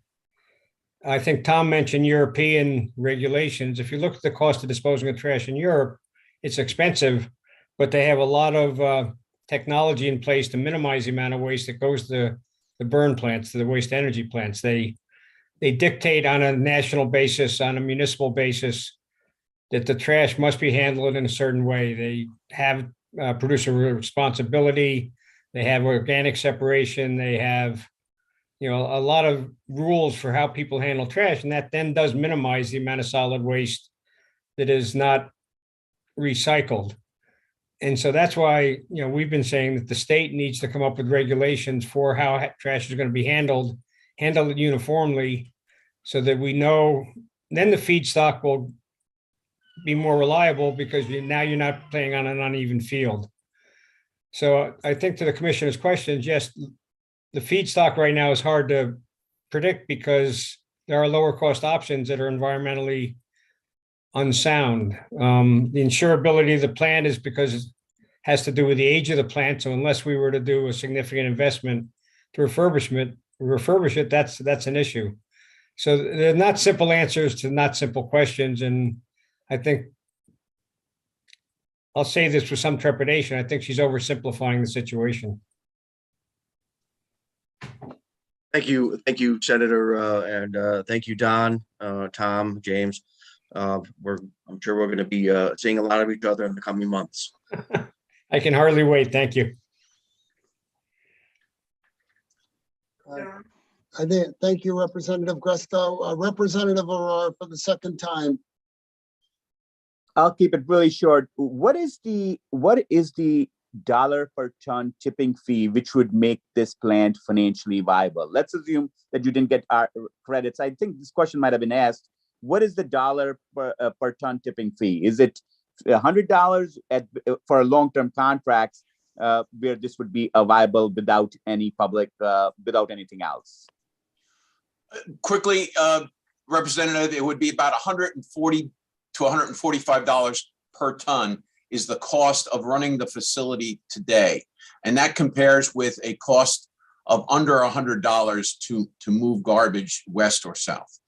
I think Tom mentioned European regulations. If you look at the cost of disposing of trash in Europe, it's expensive, but they have a lot of technology in place to minimize the amount of waste that goes to the burn plants, to the waste energy plants. They dictate on a national basis, on a municipal basis, that the trash must be handled in a certain way. They have producer responsibility. They have organic separation. They have, a lot of rules for how people handle trash, and that then does minimize the amount of solid waste that is not recycled. And so that's why, we've been saying that the state needs to come up with regulations for how trash is going to be handled it uniformly, so that we know, then the feedstock will be more reliable because now you're not playing on an uneven field. So I think to the commissioner's questions, yes, the feedstock right now is hard to predict because there are lower cost options that are environmentally unsound. The insurability of the plant is because it has to do with the age of the plant. So unless we were to do a significant investment to refurbish it, that's an issue. So they're not simple answers to not simple questions. And I think, I'll say this with some trepidation, I think she's oversimplifying the situation. Thank you, Senator, and thank you, Don, Tom, James. I'm sure we're going to be seeing a lot of each other in the coming months. I can hardly wait. Thank you. Thank you, Representative Gresko. Representative Aurora for the second time. I'll keep it really short. What is the dollar per ton tipping fee which would make this plant financially viable? Let's assume that you didn't get our credits. I think this question might have been asked. What is the dollar per ton tipping fee? Is it $100 for long-term contracts where this would be viable without any public, without anything else? Quickly, Representative, it would be about $140 to $145 per ton is the cost of running the facility today. And that compares with a cost of under $100 to move garbage west or south.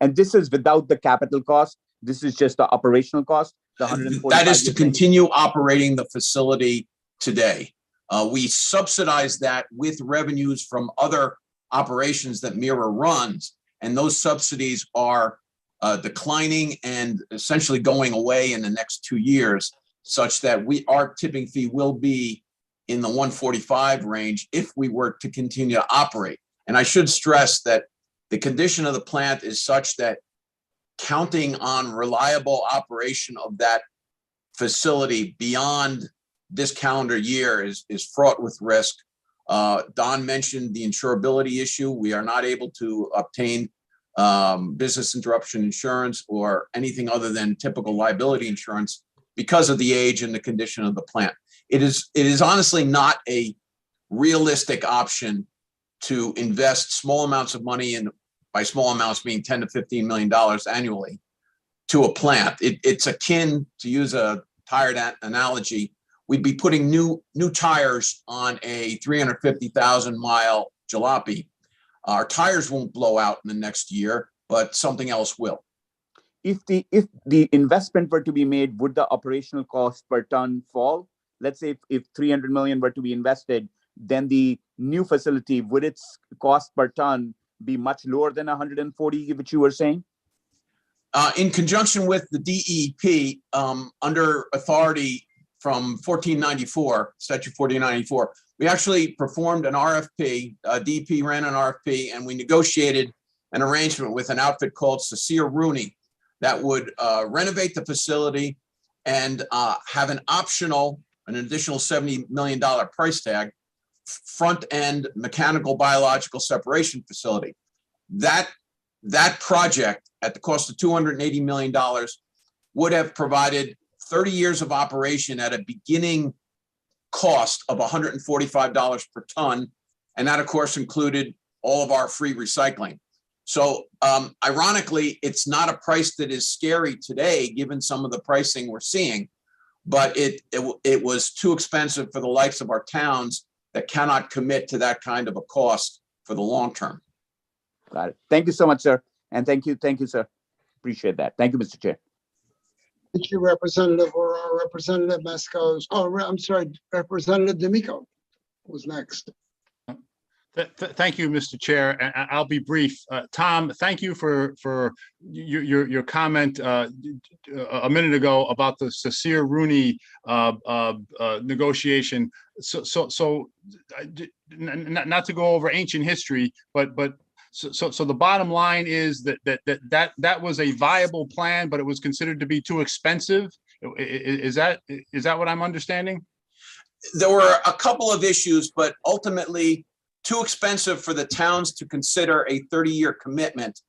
And this is without the capital cost? This is just the operational cost? The 145. That is to continue operating the facility today. We subsidize that with revenues from other operations that MIRA runs, and those subsidies are declining and essentially going away in the next 2 years, such that our tipping fee will be in the 145 range if we were to continue to operate. And I should stress that the condition of the plant is such that counting on reliable operation of that facility beyond this calendar year is fraught with risk. Don mentioned the insurability issue. We are not able to obtain business interruption insurance or anything other than typical liability insurance because of the age and the condition of the plant. It is honestly not a realistic option to invest small amounts of money, and by small amounts mean $10 to $15 million annually, to a plant. It's akin, to use a tire analogy, we'd be putting new tires on a 350,000 mile jalopy. Our tires won't blow out in the next year, but something else will. If the investment were to be made, would the operational cost per ton fall? Let's say if 300 million were to be invested, then the new facility, would its cost per ton be much lower than 140, which you were saying? In conjunction with the DEP, under authority from 1494, Statute 1494, we actually performed an RFP. DEP ran an RFP, and we negotiated an arrangement with an outfit called Cecile Rooney that would renovate the facility and have an additional $70 million price tag, front-end mechanical biological separation facility. That project, at the cost of $280 million, would have provided 30 years of operation at a beginning cost of $145 per ton. And that, of course, included all of our free recycling. So ironically, it's not a price that is scary today, given some of the pricing we're seeing, but it was too expensive for the likes of our towns that cannot commit to that kind of a cost for the long term. Got it. Thank you so much, sir. And thank you, sir. Appreciate that. Thank you, Mr. Chair. Thank you, Representative, or our Representative Masco's. Oh, I'm sorry, Representative D'Amico was next. Thank you, Mr. Chair. And I'll be brief. Tom, thank you for your comment a minute ago about the Cecile Rooney negotiation. So not to go over ancient history, but so the bottom line is that was a viable plan, but it was considered to be too expensive. Is that what I'm understanding? There were a couple of issues, but ultimately too expensive for the towns to consider a 30-year commitment.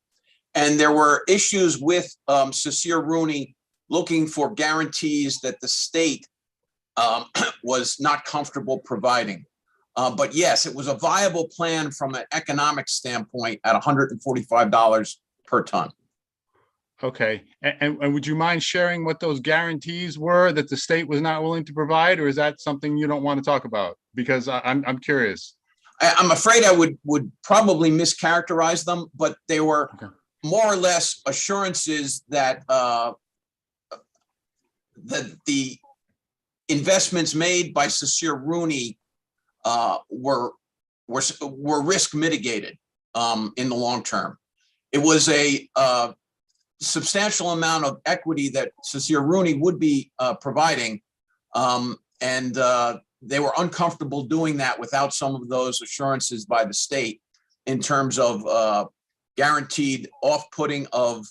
And there were issues with Cecile Rooney looking for guarantees that the state was not comfortable providing. But yes, it was a viable plan from an economic standpoint at $145 per ton. Okay. And would you mind sharing what those guarantees were that the state was not willing to provide, or is that something you don't want to talk about? Because I'm curious. I'm afraid I would probably mischaracterize them, but they were more or less assurances that that the investments made by Cecile Rooney were risk mitigated in the long term. It was a substantial amount of equity that Cecile Rooney would be providing, and they were uncomfortable doing that without some of those assurances by the state in terms of guaranteed off-putting of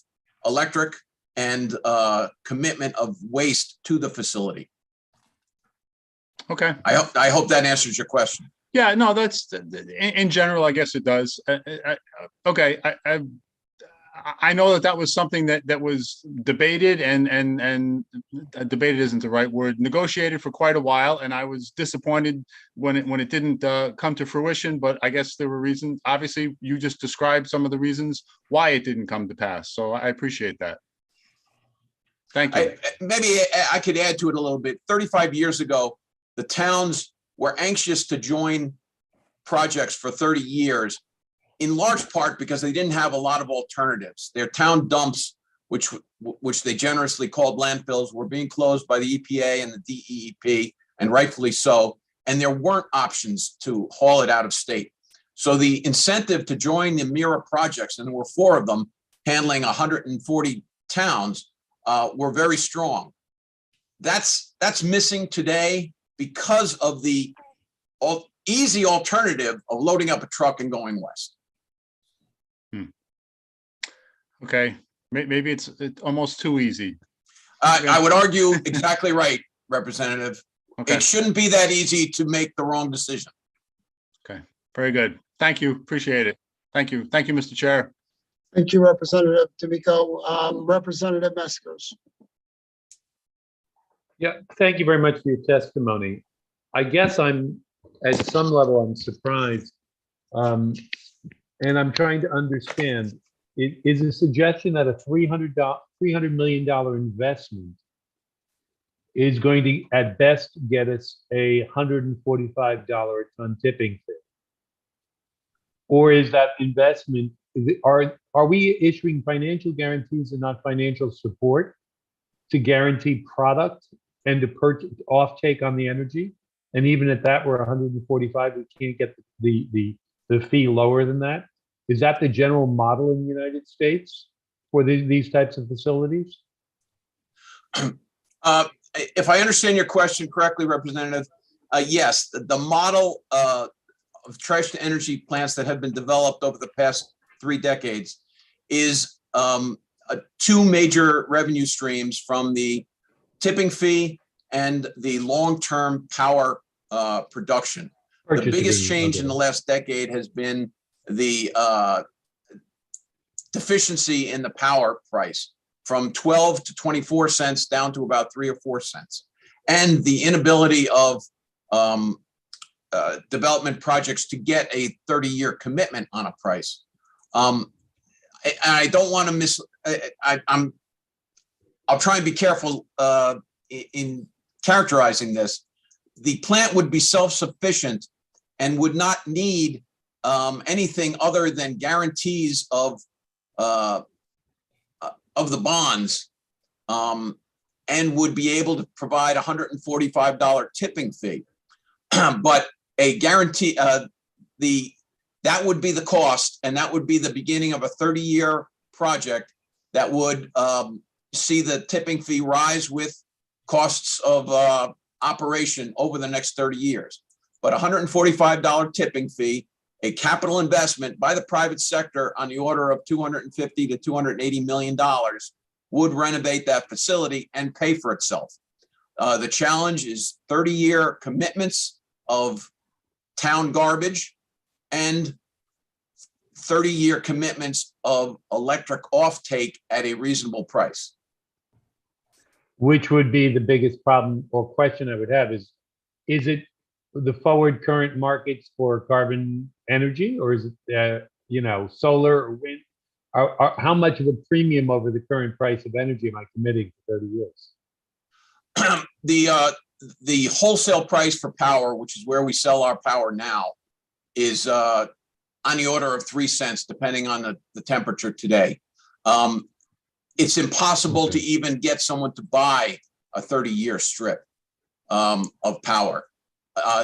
electric and commitment of waste to the facility. Okay. I hope that answers your question. Yeah, no, that's in general, I guess it does. Okay. I know that was something that was debated and debated isn't the right word, negotiated for quite a while. And I was disappointed when it didn't come to fruition, but I guess there were reasons. Obviously, you just described some of the reasons why it didn't come to pass. So I appreciate that. Thank you. Maybe I could add to it a little bit. 35 years ago, the towns were anxious to join projects for 30 years, in large part because they didn't have a lot of alternatives. Their town dumps, which they generously called landfills, were being closed by the EPA and the DEP, and rightfully so. And there weren't options to haul it out of state. So the incentive to join the PURA projects, and there were 4 of them handling 140 towns, were very strong. That's missing today because of the easy alternative of loading up a truck and going west. Okay, maybe it's almost too easy. I would argue exactly right, Representative. Okay. It shouldn't be that easy to make the wrong decision. Okay, very good. Thank you. Appreciate it. Thank you. Thank you, Mr. Chair. Thank you, Representative D'Amico. Representative Mascos. Yeah, thank you very much for your testimony. I guess at some level, I'm surprised. And I'm trying to understand, is a suggestion that a $300 $300 million investment is going to, at best, get us a $145 a ton tipping fee? Or is that investment, are we issuing financial guarantees and not financial support to guarantee product and to purchase offtake on the energy? And even at that, we're 145, we can't get the fee lower than that. Is that the general model in the United States for these types of facilities? If I understand your question correctly, Representative, yes, the model of trash to energy plants that have been developed over the past 3 decades is 2 major revenue streams from the tipping fee and the long-term power production. The biggest change in the last decade has been the deficiency in the power price from 12 to 24 cents down to about 3 or 4 cents. And the inability of development projects to get a 30-year commitment on a price. I don't want to I'll try and be careful in characterizing this. The plant would be self-sufficient and would not need anything other than guarantees of the bonds, and would be able to provide $145 tipping fee. But a guarantee, that would be the cost, and that would be the beginning of a 30-year project that would see the tipping fee rise with costs of operation over the next 30 years. But $145 tipping fee, a capital investment by the private sector on the order of $250 to $280 million would renovate that facility and pay for itself. The challenge is 30-year commitments of town garbage and 30-year commitments of electric offtake at a reasonable price. Which would be the biggest problem or question I would have is it the forward current markets for carbon energy, or is it, solar or wind? How much of a premium over the current price of energy am I committing for 30 years? The wholesale price for power, which is where we sell our power now, is on the order of 3 cents, depending on the temperature today. It's impossible to even get someone to buy a 30-year strip of power.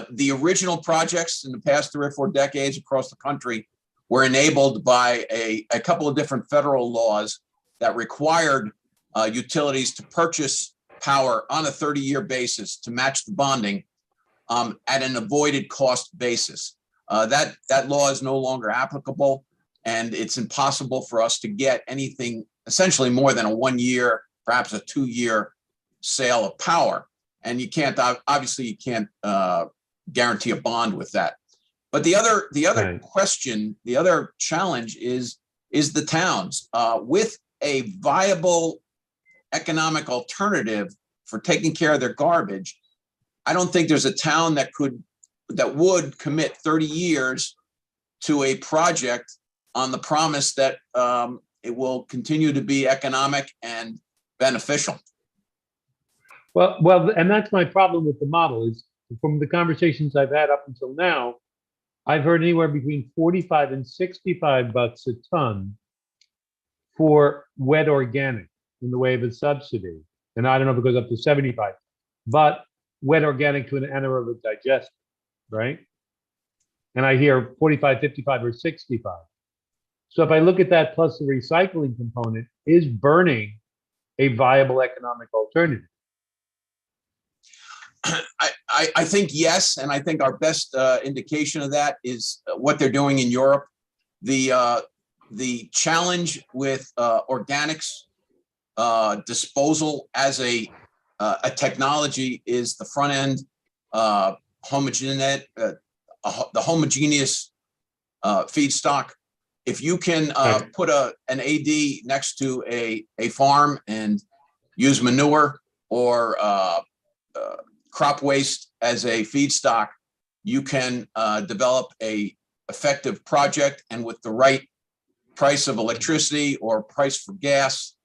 The original projects in the past 3 or 4 decades across the country were enabled by a couple of different federal laws that required utilities to purchase power on a 30-year basis to match the bonding at an avoided cost basis. That law is no longer applicable, and it's impossible for us to get anything essentially more than a 1-year, perhaps a 2-year sale of power. And you can't, obviously you can't guarantee a bond with that. But the other question, the other challenge is the towns. With a viable economic alternative for taking care of their garbage, I don't think there's a town that would commit 30 years to a project on the promise that it will continue to be economic and beneficial. Well, and that's my problem with the model is from the conversations I've had up until now, I've heard anywhere between 45 and 65 bucks a ton for wet organic in the way of a subsidy. And I don't know if it goes up to 75, but wet organic to an anaerobic digester, right? And I hear 45, 55, or 65. So if I look at that plus the recycling component, is burning a viable economic alternative? I think yes, and I think our best indication of that is what they're doing in Europe. The challenge with organics disposal as a technology is the front end the homogeneous feedstock. If you can put an AD next to a farm and use manure or crop waste as a feedstock, you can develop a effective project, and with the right price of electricity or price for gas,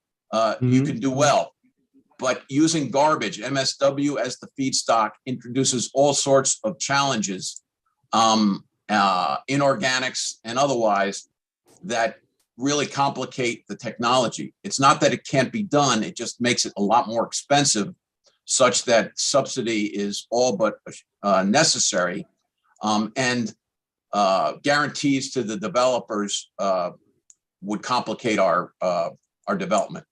you can do well. But using garbage, MSW as the feedstock, introduces all sorts of challenges, inorganics and otherwise, that really complicate the technology. It's not that it can't be done, it just makes it a lot more expensive, such that subsidy is all but necessary, and guarantees to the developers would complicate our development.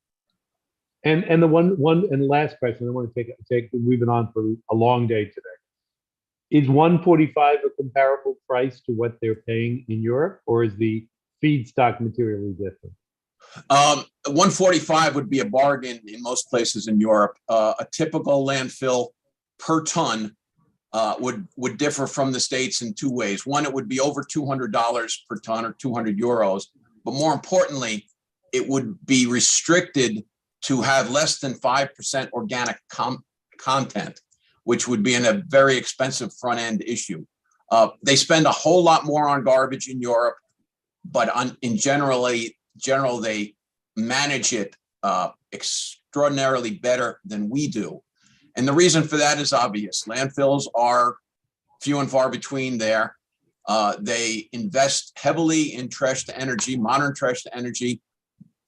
And the one and last question I want to take. We've been on for a long day today. Is 145 a comparable price to what they're paying in Europe, or is the feedstock materially different? 145 would be a bargain in most places in Europe. A typical landfill per ton would differ from the States in two ways. One, it would be over $200 per ton, or 200 euros. But more importantly, it would be restricted to have less than 5% organic content, which would be in a very expensive front end issue. They spend a whole lot more on garbage in Europe, but in general, they manage it extraordinarily better than we do. And the reason for that is obvious. Landfills are few and far between there. They invest heavily in trash to energy, modern trash to energy.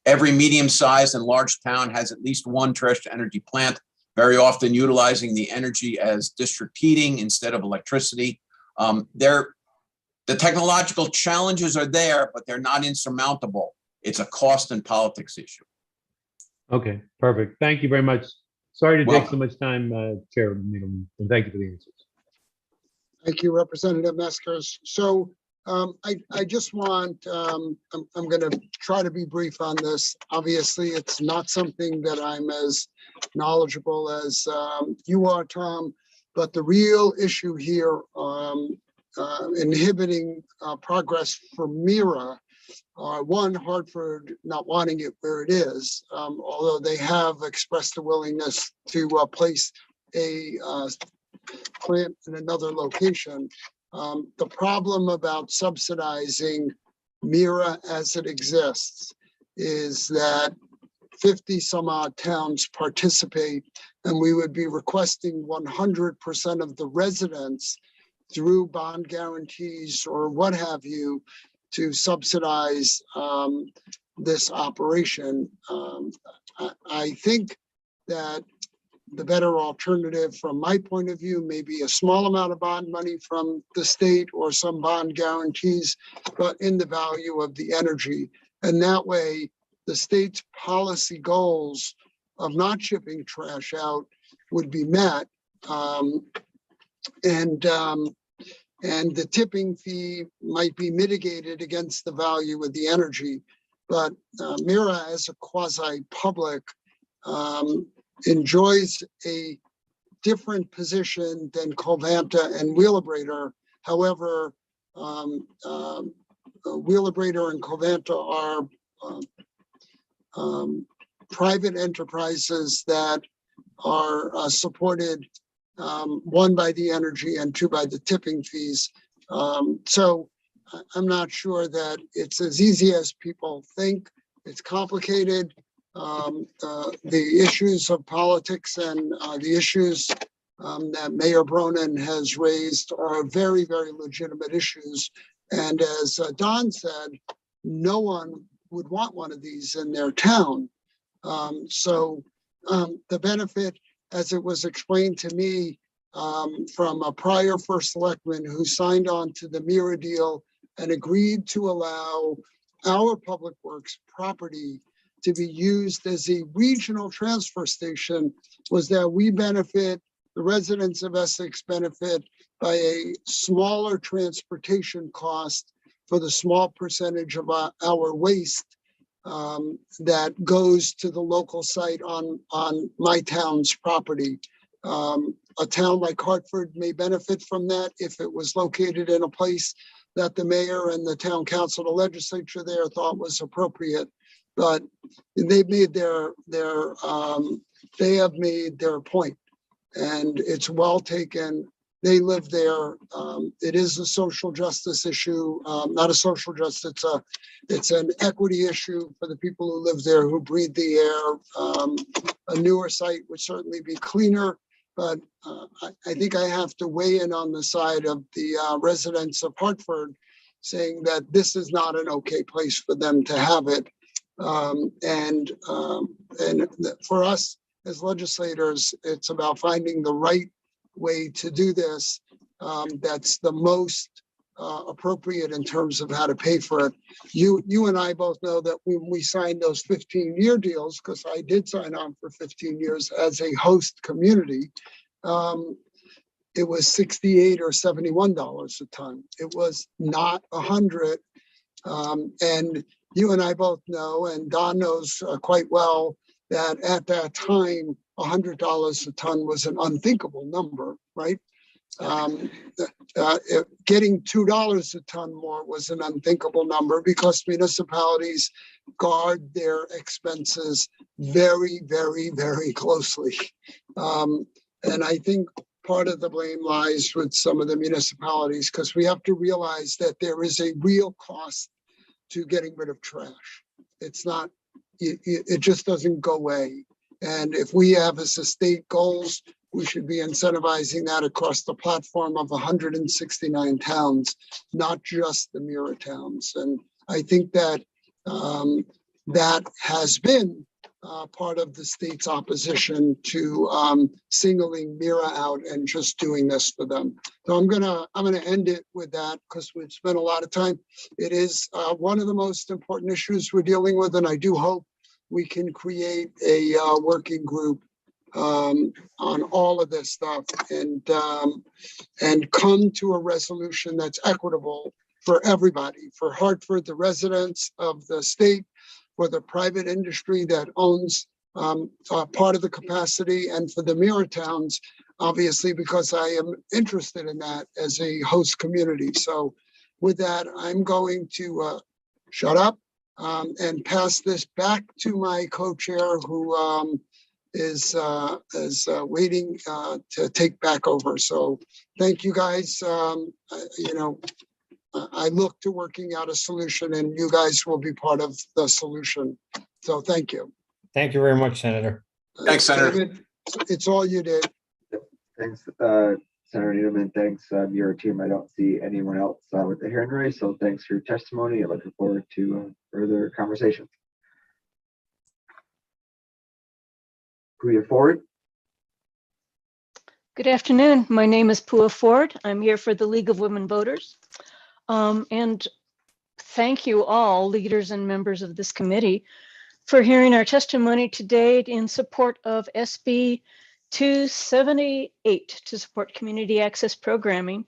Every medium-sized and large town has at least one trash to energy plant, very often utilizing the energy as district heating instead of electricity. The technological challenges are there, but they're not insurmountable. It's a cost and politics issue. Okay, perfect. Thank you very much. Sorry to take so much time, Chair Needleman, and thank you for the answers. Thank you, Representative Meskers. So I just want, I'm going to try to be brief on this. Obviously, it's not something that I'm as knowledgeable as you are, Tom, but the real issue here inhibiting progress for MIRA, one, Hartford not wanting it where it is, although they have expressed a willingness to place a plant in another location. The problem about subsidizing MIRA as it exists is that 50 some odd towns participate, and we would be requesting 100% of the residents through bond guarantees or what have you to subsidize this operation. I think that the better alternative from my point of view may be a small amount of bond money from the state or some bond guarantees, but in the value of the energy. And that way, the state's policy goals of not shipping trash out would be met. And the tipping fee might be mitigated against the value of the energy. But MIRA as a quasi-public enjoys a different position than Covanta and Wheelabrator. However, Wheelabrator and Covanta are private enterprises that are supported, one by the energy and two by the tipping fees. So I'm not sure that it's as easy as people think. It's complicated. The issues of politics and the issues that Mayor Bronin has raised are very, very legitimate issues. And as Don said, no one would want one of these in their town. So the benefit, as it was explained to me from a prior first selectman who signed on to the MIRA deal and agreed to allow our public works property to be used as a regional transfer station, was that we benefit, the residents of Essex benefit by a smaller transportation cost for the small percentage of our waste that goes to the local site on my town's property. A town like Hartford may benefit from that if it was located in a place that the mayor and the town council, the legislature there thought was appropriate. But they've made they have made their point, and it's well taken. They live there. It is a social justice issue, not a social justice. It's an equity issue for the people who live there, who breathe the air. A newer site would certainly be cleaner, but I think I have to weigh in on the side of the residents of Hartford, saying that this is not an okay place for them to have it. And for us as legislators, it's about finding the right way to do this that's the most appropriate in terms of how to pay for it. You and I both know that when we signed those 15-year deals, because I did sign on for 15 years as a host community, it was $68 or $71 a ton. It was not 100. And you and I both know, and Don knows quite well, that at that time, $100 a ton was an unthinkable number, right? Getting $2 a ton more was an unthinkable number because municipalities guard their expenses very, very, very closely. And I think part of the blame lies with some of the municipalities, because we have to realize that there is a real cost to getting rid of trash. It's not, it just doesn't go away. And if we have as a state goals, we should be incentivizing that across the platform of 169 towns, not just the MURA towns. And I think that that has been part of the state's opposition to singling MURA out and just doing this for them. So I'm gonna end it with that, because we've spent a lot of time. It is one of the most important issues we're dealing with, and I do hope we can create a working group on all of this stuff and come to a resolution that's equitable for everybody, for Hartford, the residents of the state, for the private industry that owns part of the capacity, and for the MURA towns, obviously, because I am interested in that as a host community. So with that, I'm going to shut up and pass this back to my co-chair, who is waiting to take back over. So thank you guys. I look to working out a solution, and you guys will be part of the solution. So thank you. Thank you very much, Senator. Thanks, Senator. David, it's all you did. Thanks, Senator Needleman. Thanks, your team. I don't see anyone else with the hand raised, so thanks for your testimony. I'm looking forward to further conversations. Pooya Ford. Good afternoon. My name is Pooya Ford. I'm here for the League of Women Voters. And thank you all, leaders and members of this committee, for hearing our testimony today in support of SB 278 to support community access programming.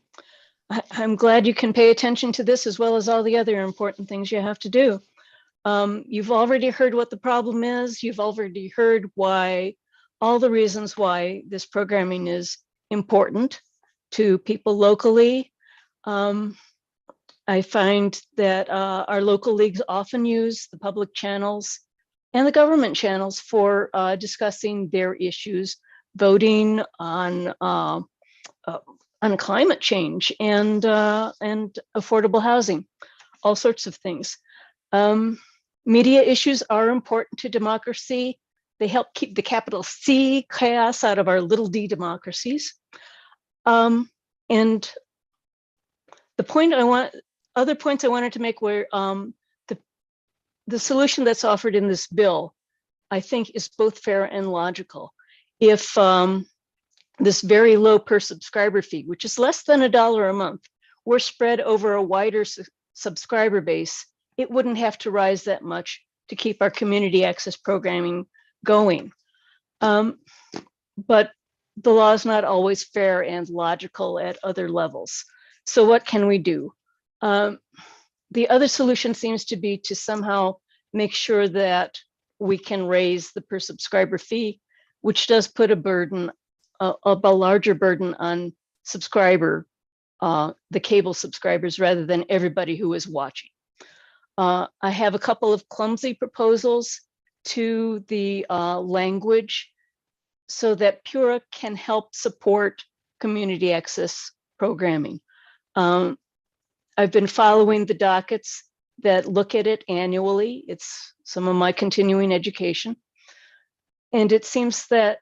I'm glad you can pay attention to this as well as all the other important things you have to do. You've already heard what the problem is. You've already heard why, all the reasons why this programming is important to people locally. I find that our local leagues often use the public channels and the government channels for discussing their issues, voting on climate change and affordable housing, all sorts of things. Media issues are important to democracy. They help keep the capital C chaos out of our little d democracies. And other points I wanted to make were the solution that's offered in this bill, I think, is both fair and logical. If this very low per subscriber fee, which is less than $1 a month, were spread over a wider subscriber base, it wouldn't have to rise that much to keep our community access programming going. But the law is not always fair and logical at other levels. So what can we do? The other solution seems to be to somehow make sure that we can raise the per subscriber fee, which does put a burden, a larger burden on the cable subscribers rather than everybody who is watching. I have a couple of clumsy proposals to the language so that PURA can help support community access programming. I've been following the dockets that look at it annually. It's some of my continuing education. And it seems that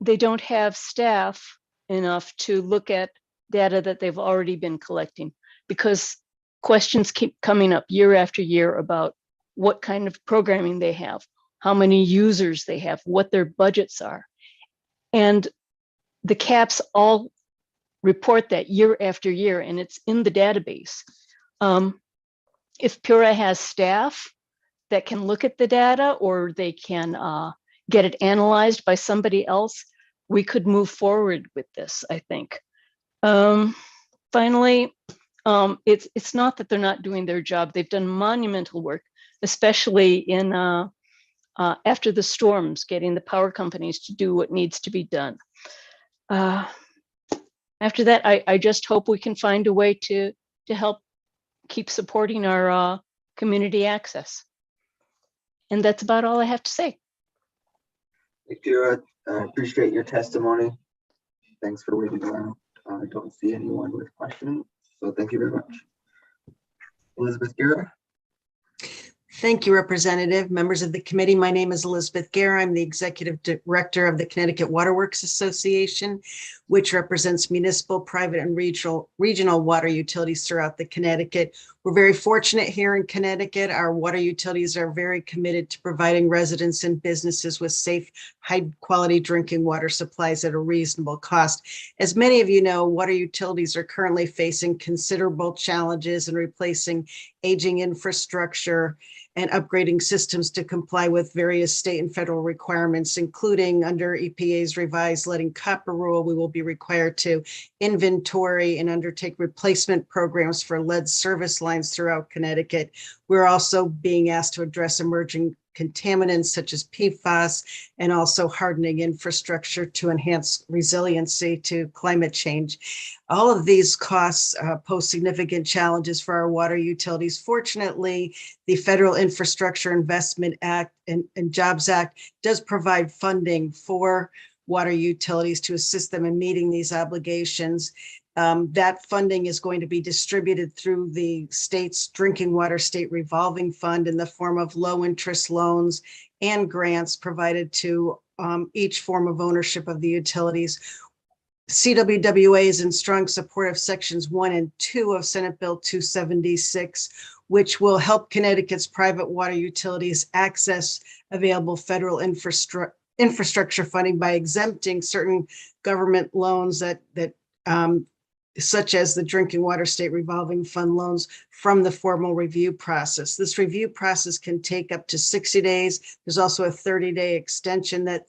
they don't have staff enough to look at data that they've already been collecting, because questions keep coming up year after year about what kind of programming they have, how many users they have, what their budgets are. And the CAPs all report that year after year, and it's in the database. If PURA has staff that can look at the data, or they can get it analyzed by somebody else, we could move forward with this, I think. Finally, it's not that they're not doing their job. They've done monumental work, especially in after the storms, getting the power companies to do what needs to be done. After that, I just hope we can find a way to help keep supporting our community access. And that's about all I have to say. Thank you. I appreciate your testimony. Thanks for waiting around. I don't see anyone with questions, so thank you very much. Elizabeth Guerra. Thank you, Representative. Members of the committee, my name is Elizabeth Guerra. I'm the Executive Director of the Connecticut Waterworks Association, which represents municipal, private, and regional water utilities throughout the Connecticut. We're very fortunate here in Connecticut. Our water utilities are very committed to providing residents and businesses with safe, high-quality drinking water supplies at a reasonable cost. As many of you know, water utilities are currently facing considerable challenges in replacing aging infrastructure and upgrading systems to comply with various state and federal requirements, including under EPA's revised lead and copper rule. We will be required to inventory and undertake replacement programs for lead service lines throughout Connecticut. We're also being asked to address emerging contaminants such as PFAS, and also hardening infrastructure to enhance resiliency to climate change. All of these costs pose significant challenges for our water utilities. Fortunately, the Federal Infrastructure Investment Act and Jobs Act does provide funding for water utilities to assist them in meeting these obligations. That funding is going to be distributed through the state's Drinking Water State Revolving Fund in the form of low interest loans and grants provided to each form of ownership of the utilities. CWWA is in strong support of sections 1 and 2 of Senate Bill 276, which will help Connecticut's private water utilities access available federal infrastructure funding by exempting certain government loans that such as the Drinking Water State Revolving Fund loans from the formal review process. This review process can take up to 60 days. There's also a 30-day extension that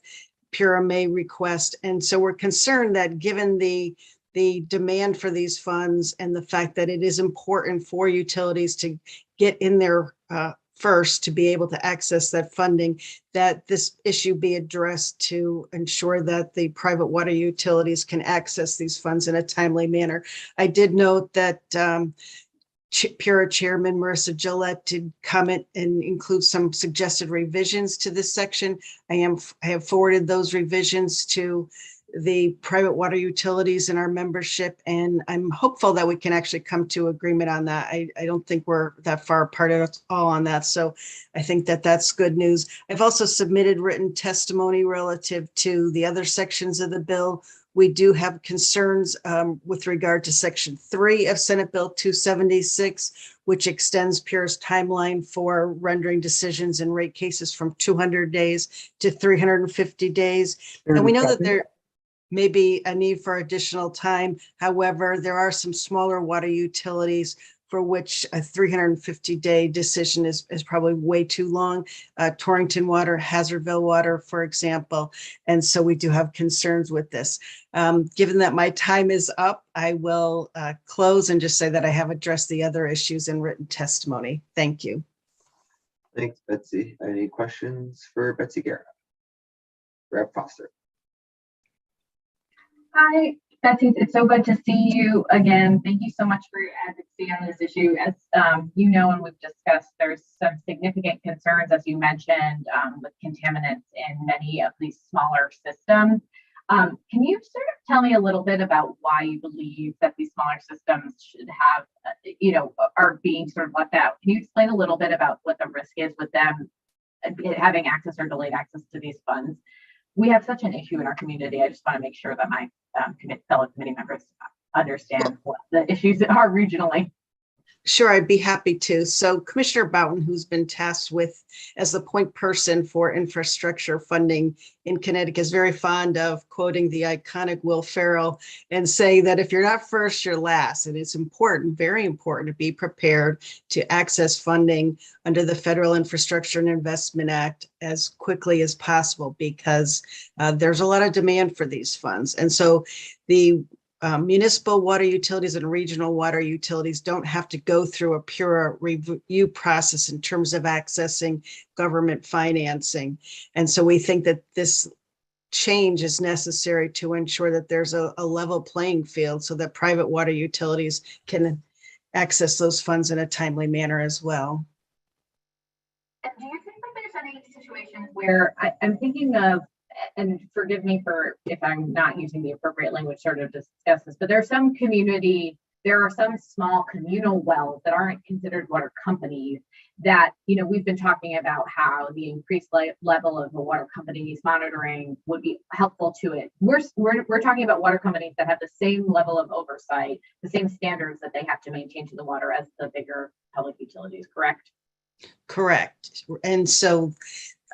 PURA may request. And so we're concerned that given the demand for these funds and the fact that it is important for utilities to get in there first to be able to access that funding, that this issue be addressed to ensure that the private water utilities can access these funds in a timely manner. I did note that PURA Chairman Marissa Gillette did comment and include some suggested revisions to this section. I have forwarded those revisions to the private water utilities in our membership, and I'm hopeful that we can actually come to agreement on that. I don't think we're that far apart at all on that, so I think that that's good news. I've also submitted written testimony relative to the other sections of the bill. We do have concerns with regard to section 3 of Senate Bill 276, which extends PURA's timeline for rendering decisions in rate cases from 200 days to 350 days. And we know that there may be a need for additional time. However, there are some smaller water utilities for which a 350-day decision is probably way too long. Torrington Water, Hazardville Water, for example. And so we do have concerns with this. Given that my time is up, I will close and just say that I have addressed the other issues in written testimony. Thank you. Thanks, Betsy. Any questions for Betsy Guerra? Rep Foster. Hi, Betsy. It's so good to see you again. Thank you so much for your advocacy on this issue. As you know, and we've discussed, there's some significant concerns, as you mentioned, with contaminants in many of these smaller systems. Can you sort of tell me a little bit about why you believe that these smaller systems should have, are being sort of left out? Can you explain a little bit about what the risk is with them having access or delayed access to these funds? We have such an issue in our community. I just want to make sure that my fellow committee members understand what the issues are regionally. Sure, I'd be happy to. So Commissioner Boughton, who's been tasked with as the point person for infrastructure funding in Connecticut, is very fond of quoting the iconic Will Ferrell and saying that if you're not first, you're last. And it's important, very important, to be prepared to access funding under the Federal Infrastructure and Investment Act as quickly as possible, because there's a lot of demand for these funds. And so the municipal water utilities and regional water utilities don't have to go through a PURA review process in terms of accessing government financing. And so we think that this change is necessary to ensure that there's a level playing field so that private water utilities can access those funds in a timely manner as well. And do you think that there's any situations where I'm thinking of, and forgive me for if I'm not using the appropriate language sort of to discuss this, but there are some small communal wells that aren't considered water companies that, we've been talking about how the increased level of the water companies monitoring would be helpful to it. We're talking about water companies that have the same level of oversight, the same standards that they have to maintain to the water as the bigger public utilities, correct? Correct. And so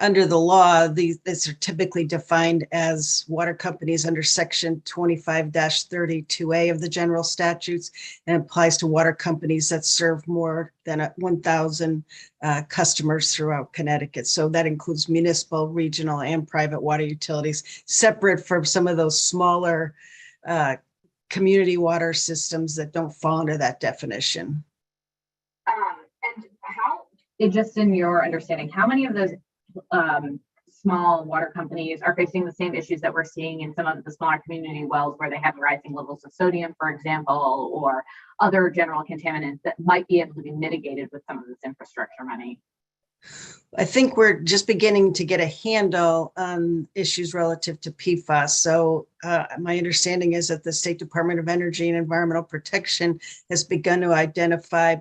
under the law, these are typically defined as water companies under section 25-32A of the general statutes, and applies to water companies that serve more than 1,000 customers throughout Connecticut. So that includes municipal, regional, and private water utilities, separate from some of those smaller community water systems that don't fall under that definition. And just in your understanding, how many of those small water companies are facing the same issues that we're seeing in some of the smaller community wells, where they have rising levels of sodium, for example, or other general contaminants that might be able to be mitigated with some of this infrastructure money? I think we're just beginning to get a handle on issues relative to PFAS. So my understanding is that the State Department of Energy and Environmental Protection has begun to identify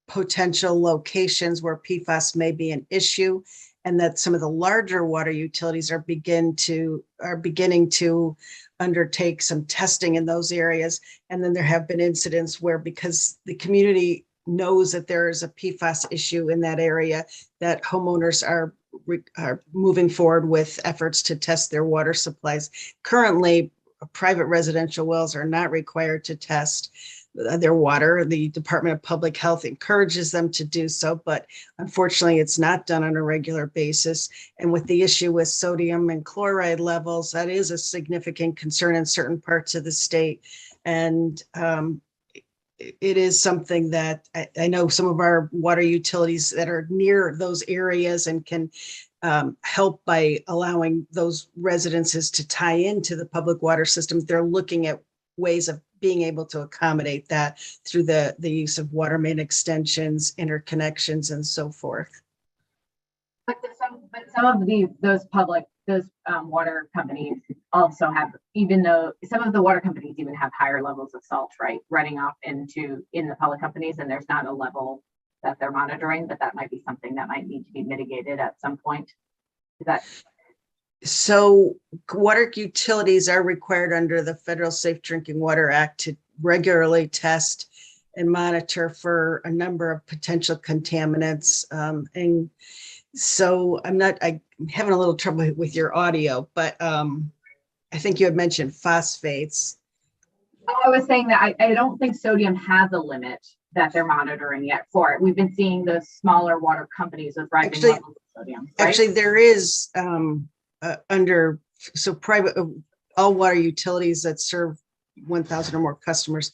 potential locations where PFAS may be an issue, and that some of the larger water utilities are beginning to undertake some testing in those areas. And then there have been incidents where, because the community knows that there is a PFAS issue in that area, that homeowners are moving forward with efforts to test their water supplies. Currently, private residential wells are not required to test their water. The Department of Public Health encourages them to do so, but unfortunately it's not done on a regular basis. And with the issue with sodium and chloride levels, that is a significant concern in certain parts of the state. And it is something that I know some of our water utilities that are near those areas and can help by allowing those residences to tie into the public water system. They're looking at ways of being able to accommodate that through the use of water main extensions, interconnections, and so forth. But some of those water companies also have, even though some of the water companies even have higher levels of salt, right, running off in the public companies, and there's not a level that they're monitoring, but that might be something that might need to be mitigated at some point. Is that? So water utilities are required under the Federal Safe Drinking Water Act to regularly test and monitor for a number of potential contaminants. And so I'm having a little trouble with your audio, but I think you had mentioned phosphates. I was saying that I don't think sodium has a limit that they're monitoring yet for it. We've been seeing those smaller water companies with rising levels of sodium. Right? Actually, there is private, all water utilities that serve 1,000 or more customers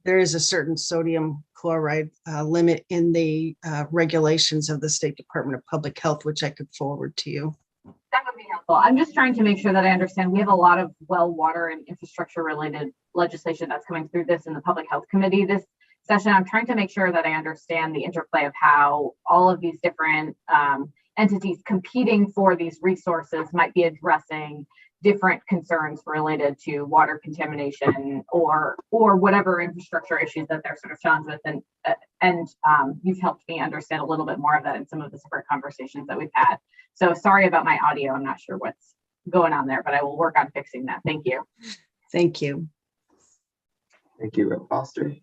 there is a certain sodium chloride limit in the regulations of the State Department of Public Health, which I could forward to you. That would be helpful. I'm just trying to make sure that I understand. We have a lot of well water and infrastructure related legislation that's coming through this in the Public Health Committee this session. I'm trying to make sure that I understand the interplay of how all of these different entities competing for these resources might be addressing different concerns related to water contamination or whatever infrastructure issues that they're sort of challenged with. And you've helped me understand a little bit more of that in some of the separate conversations that we've had. So sorry about my audio. I'm not sure what's going on there, but I will work on fixing that. Thank you. Thank you. Thank you, Rep. Foster.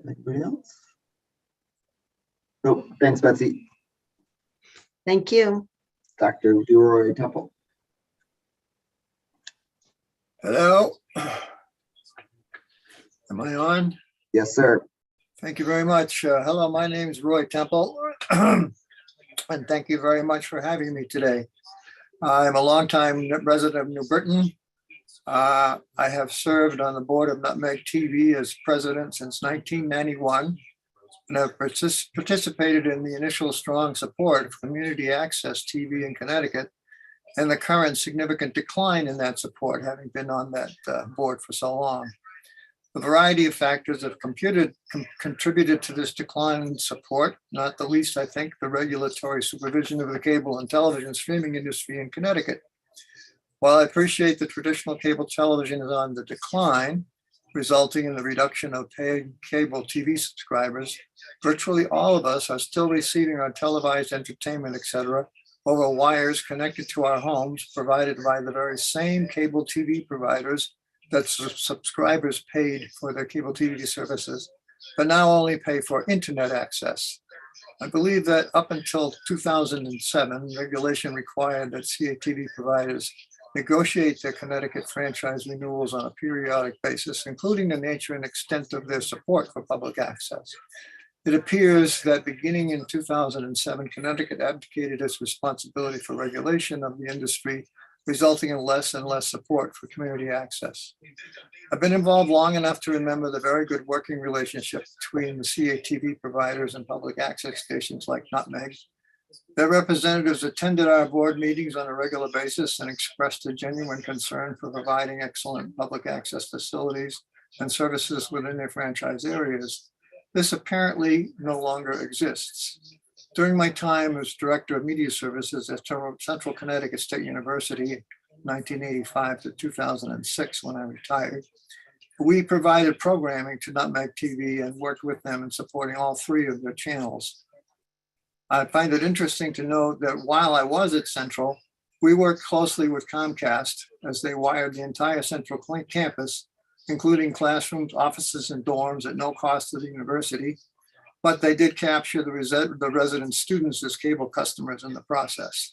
Anybody else? Nope. Thanks, Betsy. Thank you. Dr. Leroy Temple. Hello. Am I on? Yes, sir. Thank you very much. Hello, my name is Roy Temple, and thank you very much for having me today. I'm a longtime resident of New Britain. I have served on the board of Nutmeg TV as president since 1991, and have participated in the initial strong support of community access TV in Connecticut, and the current significant decline in that support, having been on that board for so long. A variety of factors have contributed to this decline in support, not the least, I think, the regulatory supervision of the cable and television streaming industry in Connecticut. While I appreciate that traditional cable television is on the decline, resulting in the reduction of paid cable TV subscribers, virtually all of us are still receiving our televised entertainment, etc., over wires connected to our homes, provided by the very same cable TV providers that subscribers paid for their cable TV services, but now only pay for internet access. I believe that up until 2007, regulation required that CATV providers negotiate their Connecticut franchise renewals on a periodic basis, including the nature and extent of their support for public access. It appears that beginning in 2007, Connecticut abdicated its responsibility for regulation of the industry, resulting in less and less support for community access. I've been involved long enough to remember the very good working relationship between the CATV providers and public access stations like Nutmeg. Their representatives attended our board meetings on a regular basis and expressed a genuine concern for providing excellent public access facilities and services within their franchise areas. This apparently no longer exists. During my time as Director of Media Services at Central Connecticut State University, 1985 to 2006, when I retired, we provided programming to Nutmeg TV and worked with them in supporting all three of their channels. I find it interesting to note that while I was at Central, we worked closely with Comcast as they wired the entire Central campus, including classrooms, offices, and dorms at no cost to the university, but they did capture the resident students as cable customers in the process.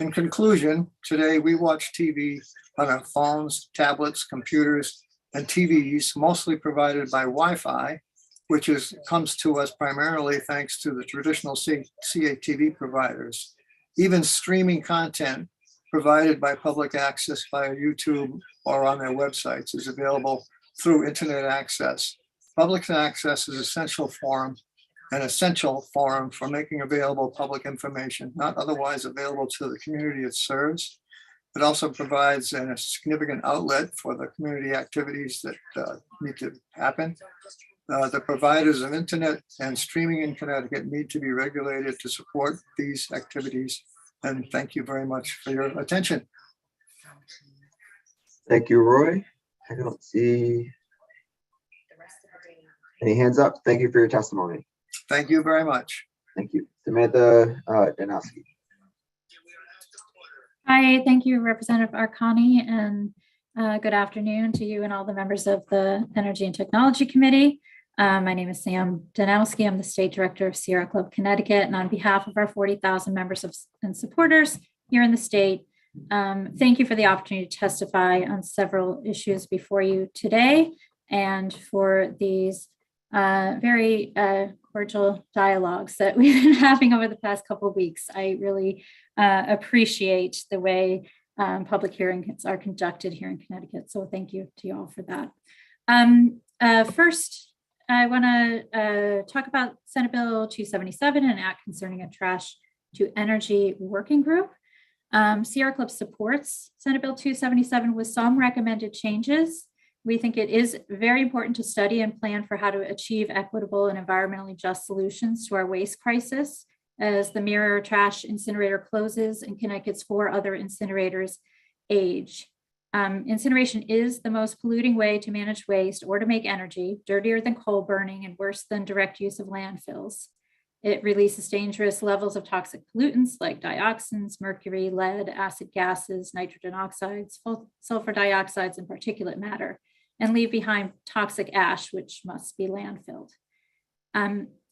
In conclusion, today we watch TV on our phones, tablets, computers, and TVs, mostly provided by Wi-Fi, which comes to us primarily thanks to the traditional CATV providers. Even streaming content provided by public access via YouTube or on their websites is available through internet access. Public access is an essential forum for making available public information, not otherwise available to the community it serves. It also provides a significant outlet for the community activities that need to happen. The providers of internet and streaming in Connecticut need to be regulated to support these activities. And thank you very much for your attention. Thank you, Roy. I don't see any hands up. Thank you for your testimony. Thank you very much. Thank you. Samantha Danowski. Hi, thank you, Representative Arcani, and good afternoon to you and all the members of the Energy and Technology Committee. My name is Sam Danowski. I'm the State Director of Sierra Club Connecticut, and on behalf of our 40,000 members and supporters here in the state, thank you for the opportunity to testify on several issues before you today and for these very cordial dialogues that we've been having over the past couple of weeks. I really appreciate the way public hearings are conducted here in Connecticut. So thank you to you all for that. First, I want to talk about Senate Bill 277, an act concerning a trash to energy working group. Sierra Club supports Senate Bill 277 with some recommended changes. We think it is very important to study and plan for how to achieve equitable and environmentally just solutions to our waste crisis as the Mirror Trash incinerator closes and Connecticut's 4 other incinerators age. Incineration is the most polluting way to manage waste or to make energy, dirtier than coal burning and worse than direct use of landfills. It releases dangerous levels of toxic pollutants like dioxins, mercury, lead, acid gases, nitrogen oxides, sulfur dioxides, and particulate matter, and leave behind toxic ash, which must be landfilled.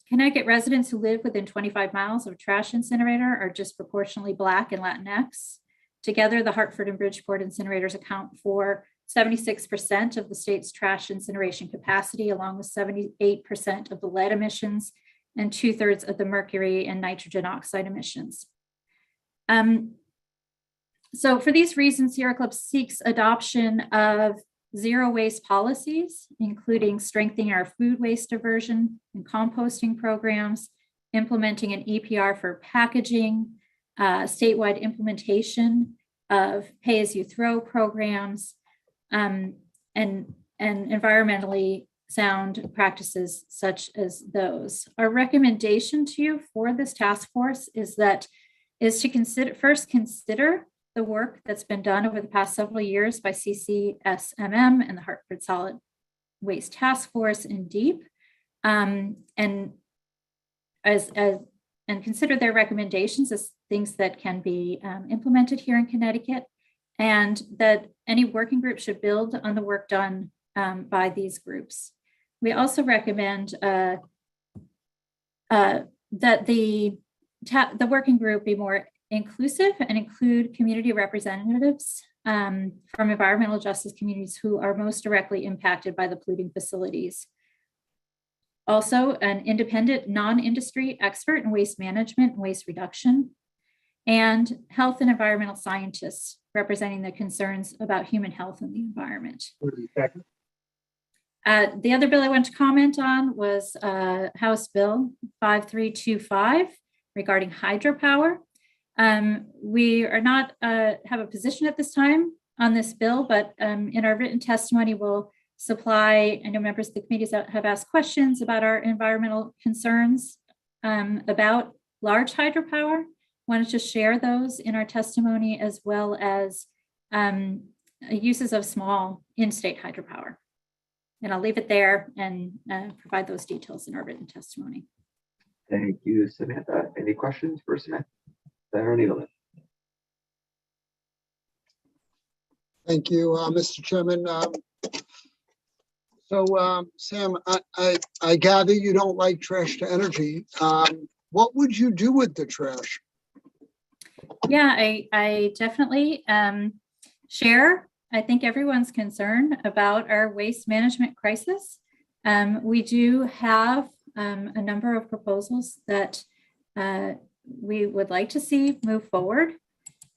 Connecticut residents who live within 25 miles of a trash incinerator are disproportionately Black and Latinx. Together, the Hartford and Bridgeport incinerators account for 76% of the state's trash incineration capacity, along with 78% of the lead emissions and 2/3 of the mercury and nitrogen oxide emissions. So for these reasons, Sierra Club seeks adoption of zero waste policies, including strengthening our food waste diversion and composting programs, implementing an EPR for packaging, statewide implementation of pay-as-you-throw programs, and environmentally sound practices such as those. Our recommendation to you for this task force is to consider the work that's been done over the past several years by CCSMM and the Hartford Solid Waste Task Force in DEEP, and consider their recommendations as things that can be implemented here in Connecticut, and that any working group should build on the work done by these groups. We also recommend that the working group be more inclusive and include community representatives from environmental justice communities who are most directly impacted by the polluting facilities. Also, an independent non-industry expert in waste management and waste reduction, and health and environmental scientists representing the concerns about human health and the environment. The other bill I want to comment on was House Bill 5325 regarding hydropower. We are not have a position at this time on this bill, but in our written testimony, we'll supply, I know members of the committees have asked questions about our environmental concerns about large hydropower. Wanted to share those in our testimony, as well as uses of small in-state hydropower. And I'll leave it there and provide those details in our written testimony. Thank you, Samantha. Any questions for Samantha? Thank you, Mr. Chairman. Sam, I gather you don't like trash to energy. What would you do with the trash? Yeah, I definitely share, I think, everyone's concern about our waste management crisis. We do have a number of proposals that we would like to see move forward.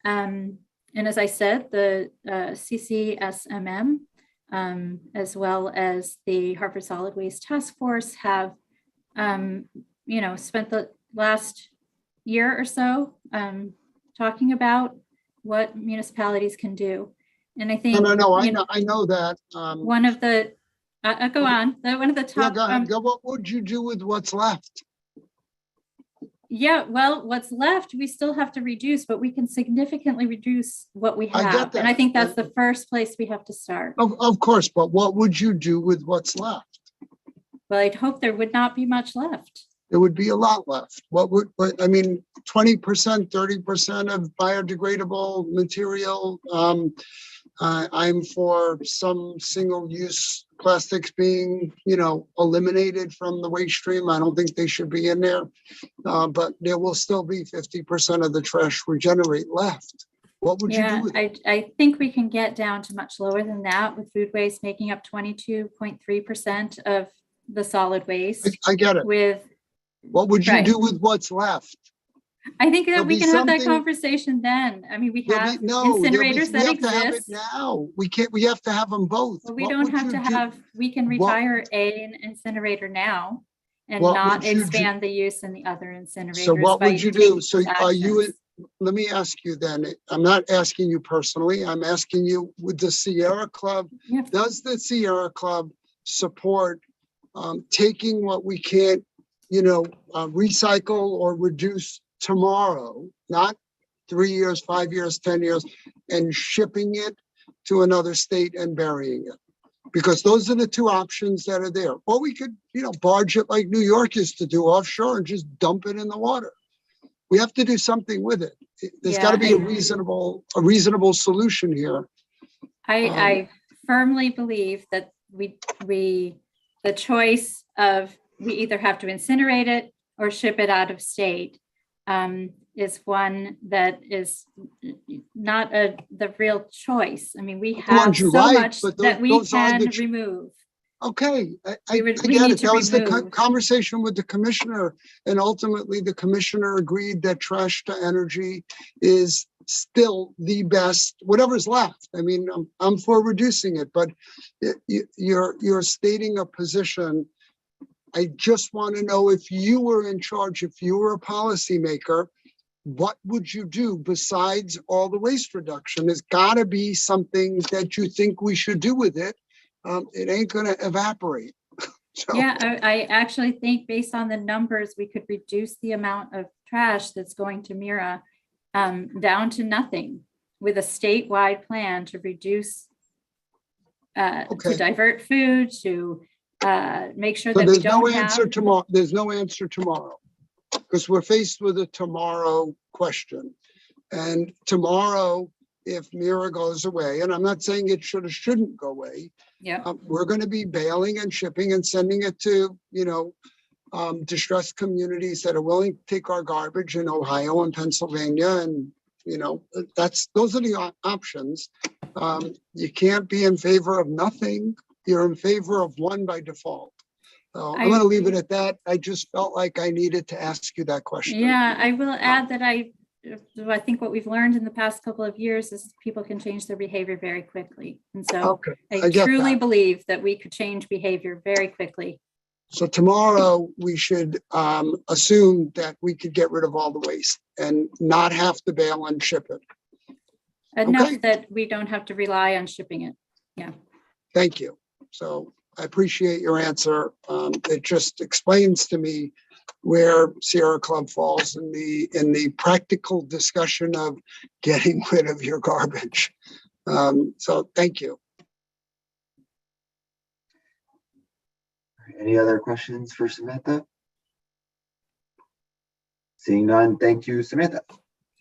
And as I said, the CCSMM, as well as the Hartford Solid Waste Task Force have, spent the last year or so talking about what municipalities can do. And I think I know that. One of the go on. One of the top. Go ahead. What would you do with what's left? Yeah, well, what's left, we still have to reduce, but we can significantly reduce what we have. I get that. And I think that's the first place we have to start. Of course, but what would you do with what's left? Well, I'd hope there would not be much left. There would be a lot left. 20%, 30% of biodegradable material. I'm for some single-use plastics being, eliminated from the waste stream. I don't think they should be in there, but there will still be 50% of the trash we generate left. What would you do with it? I think we can get down to much lower than that, with food waste making up 22.3% of the solid waste. I get it. What would you do with what's left? I think that we can have that conversation then. I mean, we have incinerators that exist now. We have to have them both. Well, we don't have to have, we can retire an incinerator now and not expand the use in the other incinerators. So what would you do? So let me ask you then, I'm not asking you personally, I'm asking you, with the Sierra Club, does the Sierra Club support taking what we can't recycle or reduce tomorrow, not 3 years, 5 years, 10 years, and shipping it to another state and burying it. Because those are the two options that are there. Or we could, barge it like New York used to do offshore and just dump it in the water. We have to do something with it. There's got to be a reasonable solution here. I firmly believe that the choice of we either have to incinerate it or ship it out of state is one that is not the real choice. I mean, we have so much that we can remove. Okay, I get it. That was the conversation with the commissioner, and ultimately the commissioner agreed that trash to energy is still the best, whatever's left. I mean, I'm for reducing it, but you're stating a position. I just want to know, if you were in charge, if you were a policymaker, what would you do besides all the waste reduction? There's got to be something that you think we should do with it. It ain't going to evaporate. So. Yeah, I actually think based on the numbers, we could reduce the amount of trash that's going to MURA down to nothing with a statewide plan to reduce, to divert food, to make sure that we don't have. There's no answer tomorrow, because we're faced with a tomorrow question. And tomorrow, if MURA goes away, and I'm not saying it should or shouldn't go away, we're going to be bailing and shipping and sending it to, distressed communities that are willing to take our garbage in Ohio and Pennsylvania. And, those are the options. You can't be in favor of nothing. You're in favor of one by default. So I'm going to leave it at that. I just felt like I needed to ask you that question. Yeah, I will add that I think what we've learned in the past couple of years is people can change their behavior very quickly. And so I truly believe that we could change behavior very quickly. So tomorrow we should assume that we could get rid of all the waste and not have to bail and ship it. Enough that we don't have to rely on shipping it. Yeah. Thank you. So I appreciate your answer. It just explains to me where Sierra Club falls in the practical discussion of getting rid of your garbage. So thank you. Any other questions for Samantha? Seeing none, thank you, Samantha.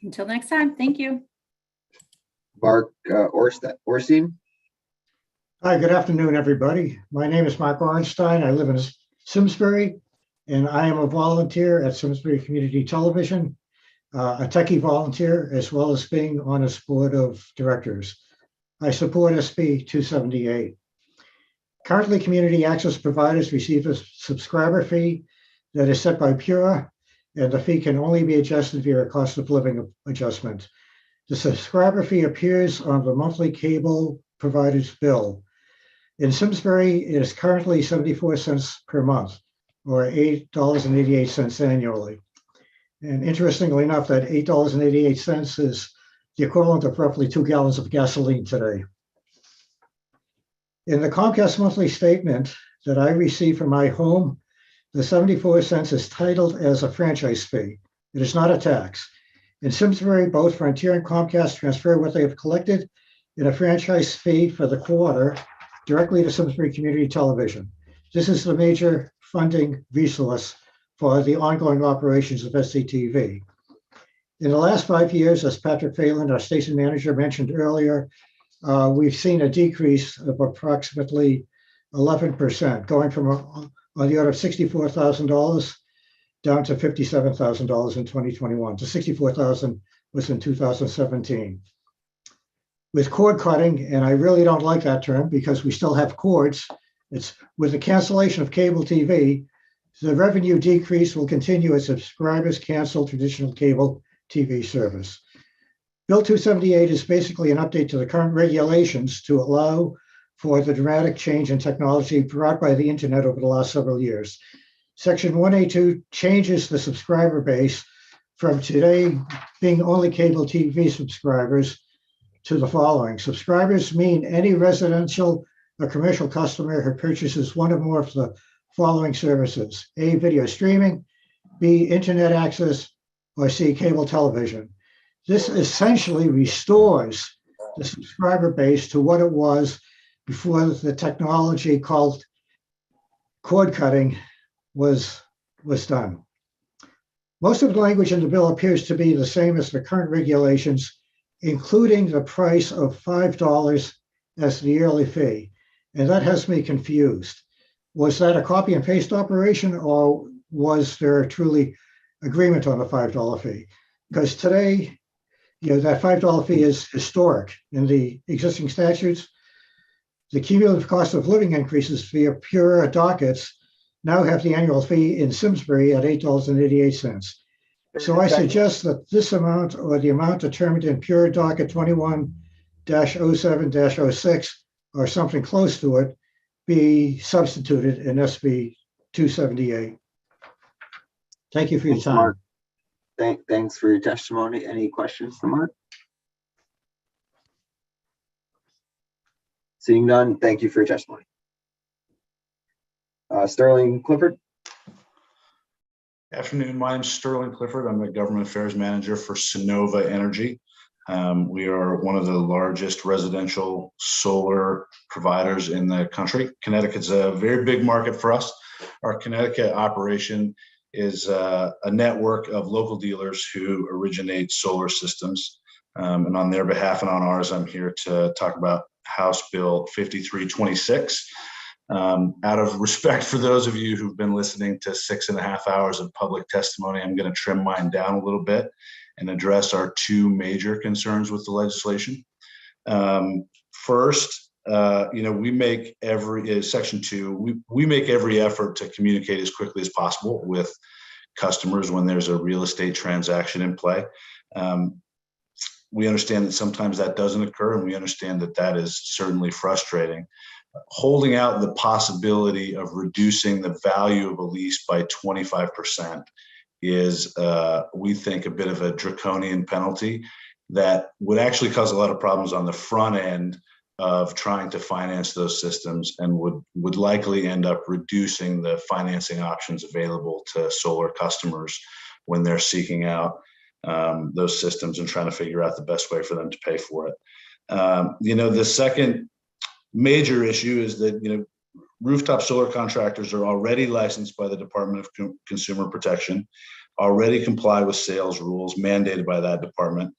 Until next time, thank you. Mark Orstein. Hi, good afternoon, everybody. My name is Mark Ornstein. I live in Simsbury, and I am a volunteer at Simsbury Community Television, a techie volunteer, as well as being on its board of directors. I support SB 278. Currently, community access providers receive a subscriber fee that is set by PURA, and the fee can only be adjusted via a cost of living adjustment. The subscriber fee appears on the monthly cable provider's bill. In Simsbury, it is currently 74 cents per month, or $8.88 annually. And interestingly enough, that $8.88 is the equivalent of roughly 2 gallons of gasoline today. In the Comcast monthly statement that I receive from my home, the 74 cents is titled as a franchise fee. It is not a tax. In Simsbury, both Frontier and Comcast transfer what they have collected in a franchise fee for the quarter directly to Simsbury Community Television. This is the major funding resource for the ongoing operations of SCTV. In the last 5 years, as Patrick Phelan, our station manager, mentioned earlier, we've seen a decrease of approximately 11%, going from on the order of $64,000 down to $57,000 in 2021. To $64,000 was in 2017. With cord cutting, and I really don't like that term because we still have cords, it's with the cancellation of cable TV, the revenue decrease will continue as subscribers cancel traditional cable TV service. Bill 278 is basically an update to the current regulations to allow for the dramatic change in technology brought by the internet over the last several years. Section 1A2 changes the subscriber base from today being only cable TV subscribers to the following. Subscribers mean any residential or commercial customer who purchases one or more of the following services: A, video streaming, B, internet access, or C, cable television. This essentially restores the subscriber base to what it was before the technology called cord cutting was done. Most of the language in the bill appears to be the same as the current regulations, including the price of $5 as the yearly fee. And that has me confused. Was that a copy and paste operation, or was there truly agreement on the $5 fee? Because today, that $5 fee is historic in the existing statutes. The cumulative cost of living increases via PURA dockets now have the annual fee in Simsbury at $8.88. So I suggest that this amount, or the amount determined in PURA docket 21-07-06, or something close to it, be substituted in SB 278. Thank you for your Thanks, time. Mark. Thanks for your testimony. Any questions for Mark? Seeing none, thank you for your testimony. Sterling Clifford. Afternoon, my name is Sterling Clifford. I'm the Government Affairs Manager for Sonova Energy. We are one of the largest residential solar providers in the country. Connecticut's a very big market for us. Our Connecticut operation is a network of local dealers who originate solar systems. And on their behalf and on ours, I'm here to talk about House Bill 5326. Out of respect for those of you who've been listening to 6.5 hours of public testimony, I'm going to trim mine down a little bit and address our two major concerns with the legislation. First, we make Section 2, we make every effort to communicate as quickly as possible with customers when there's a real estate transaction in play. We understand that sometimes that doesn't occur, and we understand that that is certainly frustrating. Holding out the possibility of reducing the value of a lease by 25% is, we think, a bit of a draconian penalty that would actually cause a lot of problems on the front end of trying to finance those systems, and would likely end up reducing the financing options available to solar customers when they're seeking out those systems and trying to figure out the best way for them to pay for it. The second major issue is that rooftop solar contractors are already licensed by the Department of Consumer Protection, already comply with sales rules mandated by that department,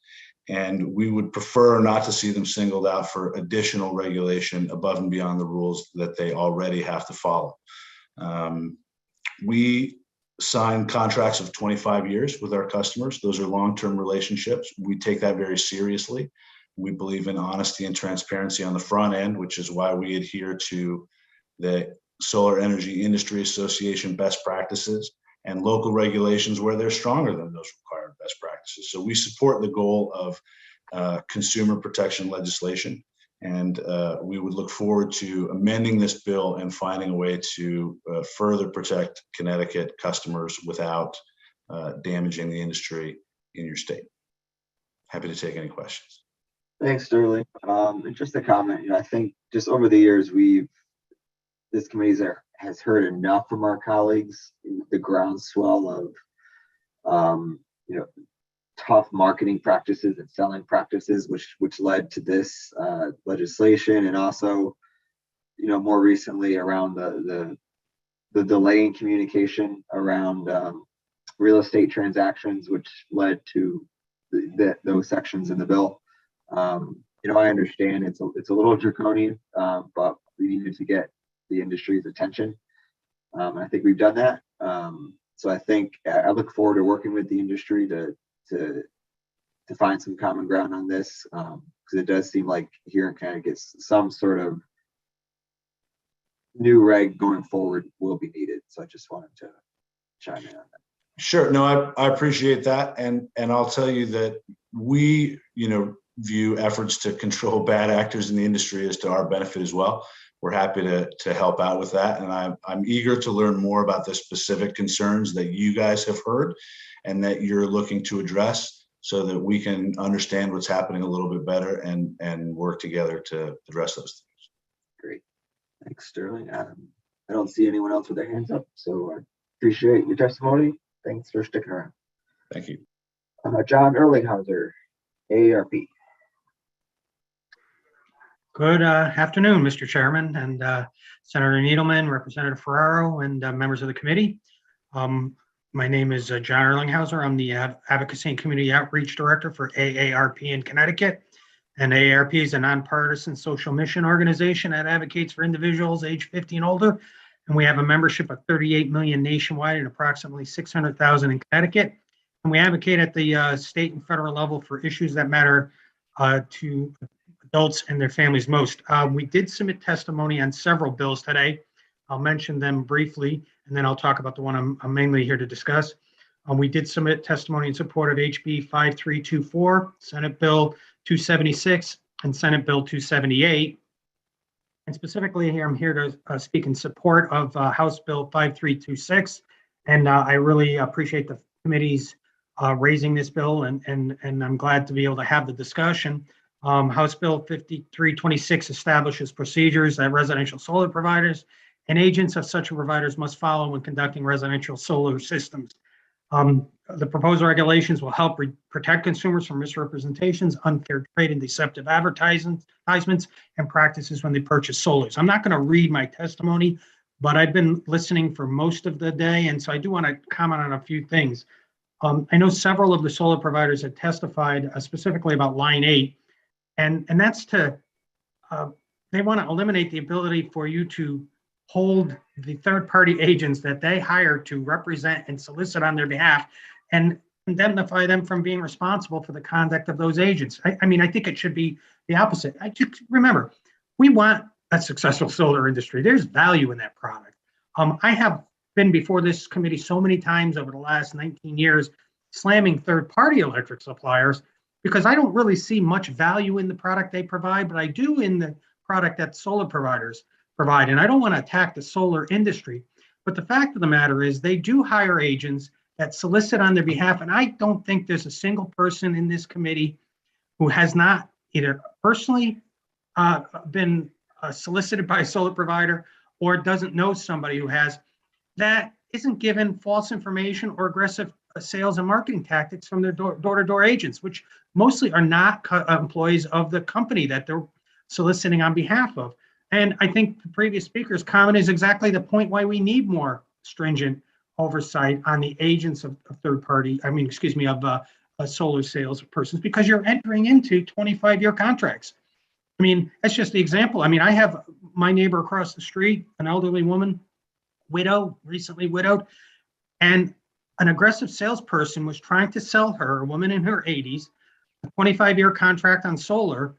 and we would prefer not to see them singled out for additional regulation above and beyond the rules that they already have to follow. We sign contracts of 25 years with our customers. Those are long-term relationships. We take that very seriously. We believe in honesty and transparency on the front end, which is why we adhere to the Solar Energy Industry Association best practices and local regulations where they're stronger than those required best practices. So we support the goal of consumer protection legislation, and we would look forward to amending this bill and finding a way to further protect Connecticut customers without damaging the industry in your state. Happy to take any questions. Thanks, Sterling. And just a comment, I think just over the years, this committee has heard enough from our colleagues, the groundswell of, tough marketing practices and selling practices, which led to this legislation, and also, more recently around the delay in communication around real estate transactions, which led to those sections in the bill. I understand it's a little draconian, but we needed to get the industry's attention. And I think we've done that. So I think I look forward to working with the industry to find some common ground on this, because it does seem like here in Connecticut, some sort of new reg going forward will be needed. So I just wanted to chime in on that. Sure. No, I appreciate that. And I'll tell you that we, view efforts to control bad actors in the industry as to our benefit as well. We're happy to help out with that. And I'm eager to learn more about the specific concerns that you guys have heard and that you're looking to address, so that we can understand what's happening a little bit better and work together to address those things. Great. Thanks, Sterling. I don't see anyone else with their hands up, so I appreciate your testimony. Thanks for sticking around. Thank you. John Erlinghauser, AARP. Good afternoon, Mr. Chairman and Senator Needleman, Representative Ferraro, and members of the committee. My name is John Erlinghauser. I'm the Advocacy and Community Outreach Director for AARP in Connecticut. And AARP is a nonpartisan social mission organization that advocates for individuals age 50 and older. And we have a membership of 38 million nationwide and approximately 600,000 in Connecticut. And we advocate at the state and federal level for issues that matter to adults and their families most. We did submit testimony on several bills today. I'll mention them briefly, and then I'll talk about the one I'm mainly here to discuss. We did submit testimony in support of HB 5324, Senate Bill 276, and Senate Bill 278. And specifically here, I'm here to speak in support of House Bill 5326. And I really appreciate the committee's raising this bill, and I'm glad to be able to have the discussion. House Bill 5326 establishes procedures that residential solar providers and agents of such providers must follow when conducting residential solar systems. The proposed regulations will help protect consumers from misrepresentations, unfair trade, and deceptive advertisements and practices when they purchase solars. I'm not going to read my testimony, but I've been listening for most of the day, and so I do want to comment on a few things. I know several of the solar providers have testified specifically about line 8, and that's to, they want to eliminate the ability for you to hold the third-party agents that they hire to represent and solicit on their behalf and indemnify them from being responsible for the conduct of those agents. I mean, I think it should be the opposite. I just remember, we want a successful solar industry. There's value in that product. I have been before this committee so many times over the last 19 years, slamming third-party electric suppliers because I don't really see much value in the product they provide, but I do in the product that solar providers provide. And I don't want to attack the solar industry, but the fact of the matter is they do hire agents that solicit on their behalf. And I don't think there's a single person in this committee who has not either personally been solicited by a solar provider or doesn't know somebody who has, that isn't given false information or aggressive sales and marketing tactics from their door-to-door agents, which mostly are not employees of the company that they're soliciting on behalf of. And I think the previous speaker's comment is exactly the point why we need more stringent oversight on the agents of solar sales persons, because you're entering into 25-year contracts. I mean, that's just the example. I mean, I have my neighbor across the street, an elderly woman, recently widowed, and an aggressive salesperson was trying to sell her, a woman in her 80s, a 25-year contract on solar.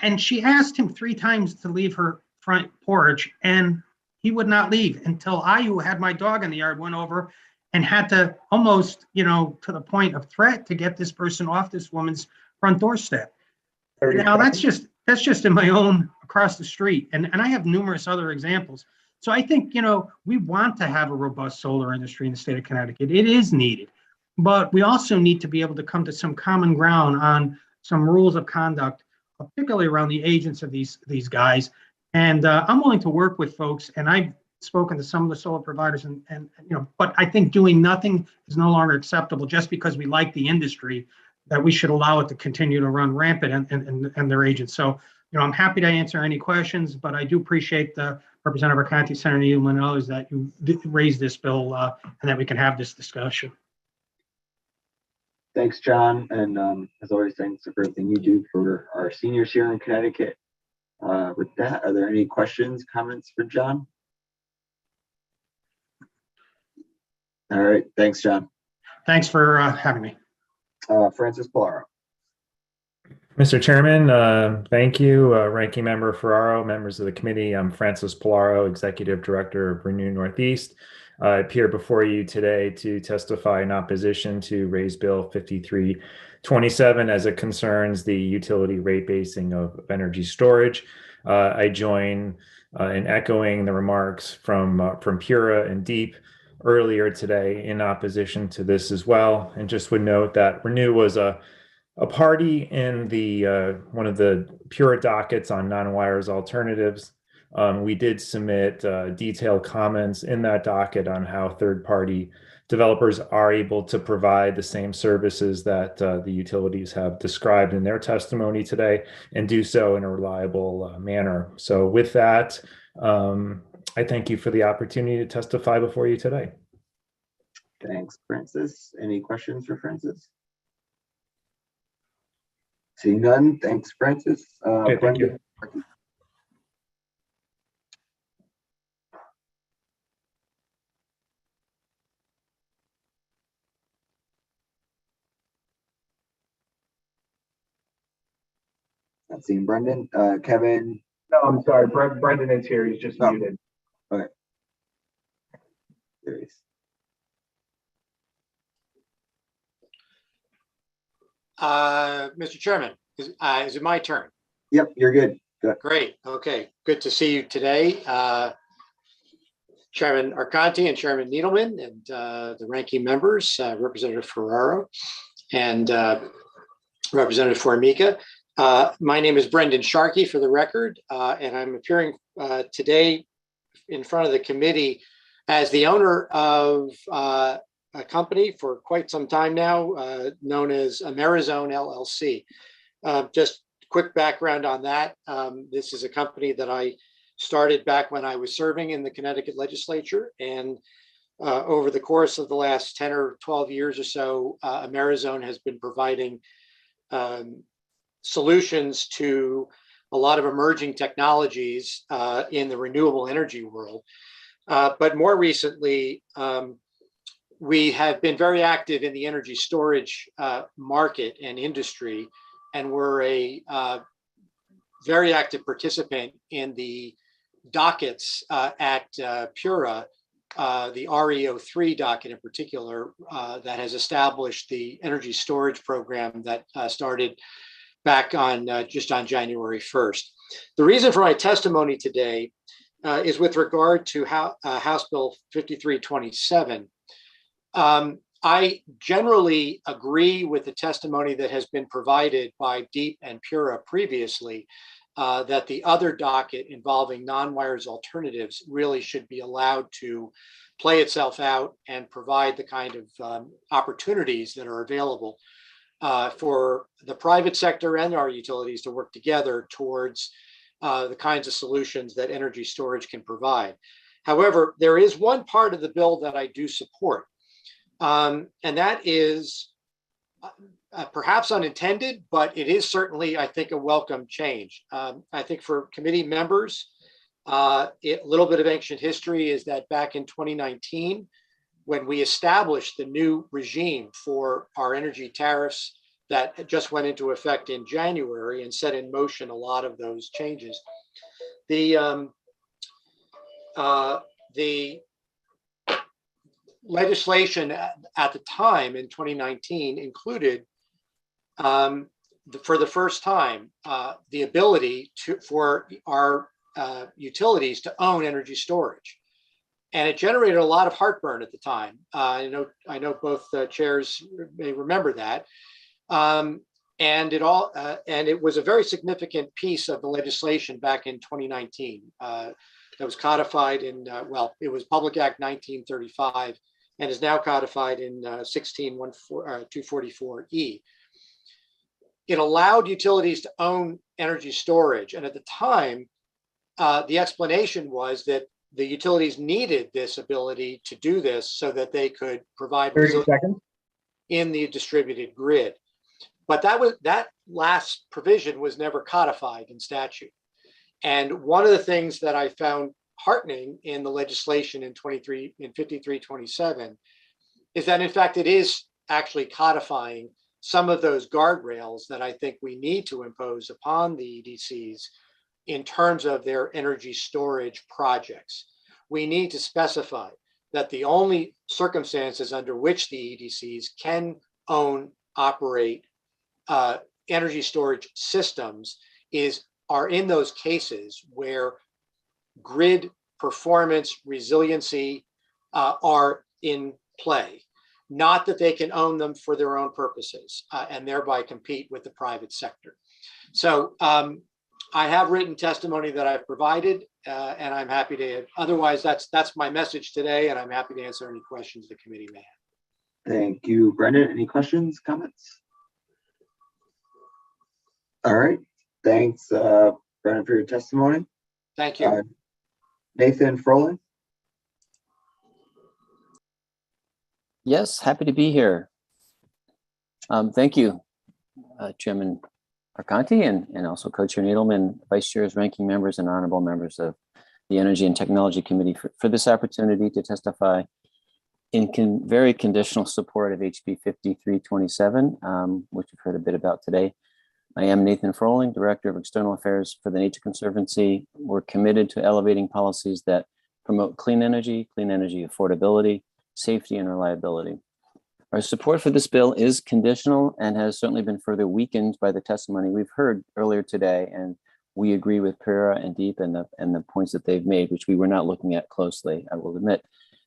And she asked him 3 times to leave her front porch, and he would not leave until I, who had my dog in the yard, went over and had to almost, to the point of threat to get this person off this woman's front doorstep. Now, that's just in my own across the street. And I have numerous other examples. So I think, we want to have a robust solar industry in the state of Connecticut. It is needed. But we also need to be able to come to some common ground on some rules of conduct, particularly around the agents of these guys. And I'm willing to work with folks, and I've spoken to some of the solar providers, but I think doing nothing is no longer acceptable just because we like the industry, that we should allow it to continue to run rampant and their agents. So, I'm happy to answer any questions, but I do appreciate the Representative Arconti, Senator Needleman, and others that you raised this bill and that we can have this discussion. Thanks, John. And as always, thanks for everything you do for our seniors here in Connecticut. With that, are there any questions, comments for John? All right, thanks, John. Thanks for having me. Francis Polaro. Mr. Chairman, thank you, Ranking Member Ferraro, members of the committee. I'm Francis Polaro, Executive Director of Renew Northeast. I appear before you today to testify in opposition to Raise Bill 5327 as it concerns the utility rate basing of energy storage. I join in echoing the remarks from PURA and DEEP earlier today in opposition to this as well, and just would note that Renew was a party in the one of the PURA dockets on non-wires alternatives We did submit detailed comments in that docket on how third-party developers are able to provide the same services that the utilities have described in their testimony today and do so in a reliable manner. So with that, I thank you for the opportunity to testify before you today. Thanks, Francis. Any questions for Francis? Seeing none, thanks, Francis. Okay, thank you. Not seeing Brendan. Kevin. No, I'm sorry. Brendan is here. He's just muted. Okay. There he is. Mr. Chairman, is it my turn? Yep, you're good. Good. Great. Okay. Good to see you today. Chairman Arconti and Chairman Needleman and the ranking members, Representative Ferraro and Representative Formica. My name is Brendan Sharkey for the record, and I'm appearing today in front of the committee as the owner of a company for quite some time now, known as Amerizone LLC. Just quick background on that. This is a company that I started back when I was serving in the Connecticut legislature. And over the course of the last 10 or 12 years or so, Amerizone has been providing solutions to a lot of emerging technologies in the renewable energy world. But more recently, we have been very active in the energy storage market and industry, and we're a very active participant in the dockets at PURA, the REO3 docket in particular, that has established the energy storage program that started back on just on January 1st. The reason for my testimony today is with regard to House Bill 5327. I generally agree with the testimony that has been provided by DEEP and PURA previously, that the other docket involving non-wires alternatives really should be allowed to play itself out and provide the kind of opportunities that are available for the private sector and our utilities to work together towards the kinds of solutions that energy storage can provide. However, there is one part of the bill that I do support. And that is perhaps unintended, but it is certainly, I think, a welcome change. I think for committee members, a little bit of ancient history is that back in 2019, when we established the new regime for our energy tariffs that just went into effect in January and set in motion a lot of those changes, the legislation at the time in 2019 included, for the first time, the ability for our utilities to own energy storage. And it generated a lot of heartburn at the time. I know both chairs may remember that. And it was a very significant piece of the legislation back in 2019 that was codified in, it was Public Act 1935 and is now codified in 244E. It allowed utilities to own energy storage. And at the time, the explanation was that the utilities needed this ability to do this so that they could provide 30 seconds in the distributed grid. But that last provision was never codified in statute. And one of the things that I found heartening in the legislation in 5327 is that in fact it is actually codifying some of those guardrails that I think we need to impose upon the EDCs in terms of their energy storage projects. We need to specify that the only circumstances under which the EDCs can own, operate energy storage systems are in those cases where grid performance, resiliency are in play, not that they can own them for their own purposes and thereby compete with the private sector. So I have written testimony that I've provided, and I'm happy to, otherwise that's my message today, and I'm happy to answer any questions the committee may have. Thank you, Brendan. Any questions, comments? All right. Thanks, Brendan, for your testimony. Thank you. Nathan Froling. Yes, happy to be here. Thank you, Chairman Arconti and also Co-Chair Needleman, Vice Chairs, ranking members, and honorable members of the Energy and Technology Committee for this opportunity to testify in very conditional support of HB 5327, which we've heard a bit about today. I am Nathan Froling, Director of External Affairs for the Nature Conservancy. We're committed to elevating policies that promote clean energy affordability, safety, and reliability. Our support for this bill is conditional and has certainly been further weakened by the testimony we've heard earlier today, and we agree with PURA and DEEP and the points that they've made, which we were not looking at closely, I will admit.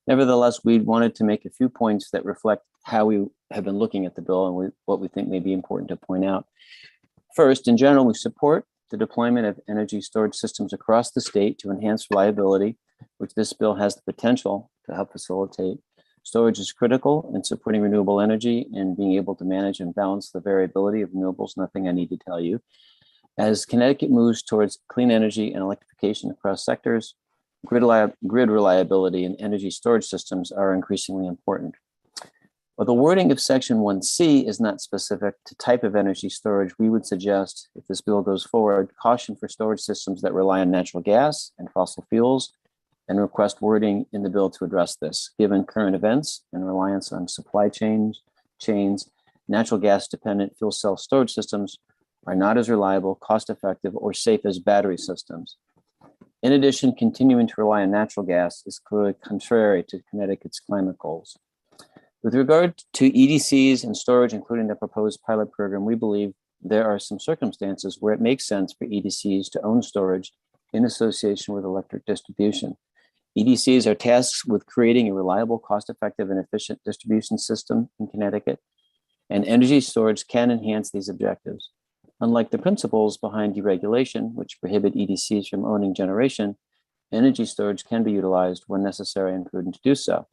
Nevertheless, we wanted to make a few points that reflect how we have been looking at the bill and what we think may be important to point out. First, in general, we support the deployment of energy storage systems across the state to enhance reliability, which this bill has the potential to help facilitate. Storage is critical in supporting renewable energy and being able to manage and balance the variability of renewables, nothing I need to tell you. As Connecticut moves towards clean energy and electrification across sectors, grid reliability and energy storage systems are increasingly important. While the wording of Section 1C is not specific to type of energy storage, we would suggest, if this bill goes forward, caution for storage systems that rely on natural gas and fossil fuels, and request wording in the bill to address this. Given current events and reliance on supply chains, natural gas dependent fuel cell storage systems are not as reliable, cost effective, or safe as battery systems. In addition, continuing to rely on natural gas is clearly contrary to Connecticut's climate goals. With regard to EDCs and storage, including the proposed pilot program, we believe there are some circumstances where it makes sense for EDCs to own storage in association with electric distribution. EDCs are tasked with creating a reliable, cost-effective, and efficient distribution system in Connecticut, and energy storage can enhance these objectives. Unlike the principles behind deregulation, which prohibit EDCs from owning generation, energy storage can be utilized when necessary and prudent to do so.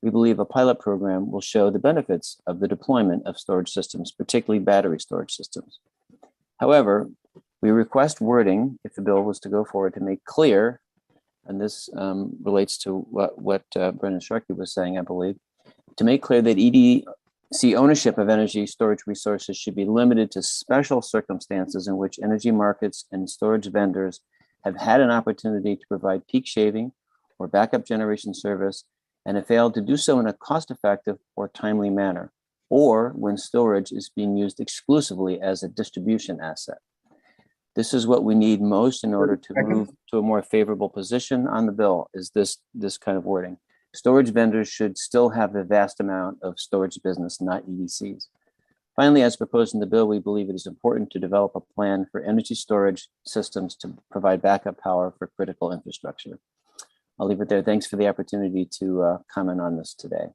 We believe a pilot program will show the benefits of the deployment of storage systems, particularly battery storage systems. However, we request wording, if the bill was to go forward, to make clear, and this relates to what Brendan Sharkey was saying, I believe, to make clear that EDC ownership of energy storage resources should be limited to special circumstances in which energy markets and storage vendors have had an opportunity to provide peak shaving or backup generation service and have failed to do so in a cost-effective or timely manner, or when storage is being used exclusively as a distribution asset. This is what we need most in order to move to a more favorable position on the bill, is this kind of wording. Storage vendors should still have the vast amount of storage business, not EDCs. Finally, as proposed in the bill, we believe it is important to develop a plan for energy storage systems to provide backup power for critical infrastructure. I'll leave it there. Thanks for the opportunity to comment on this today.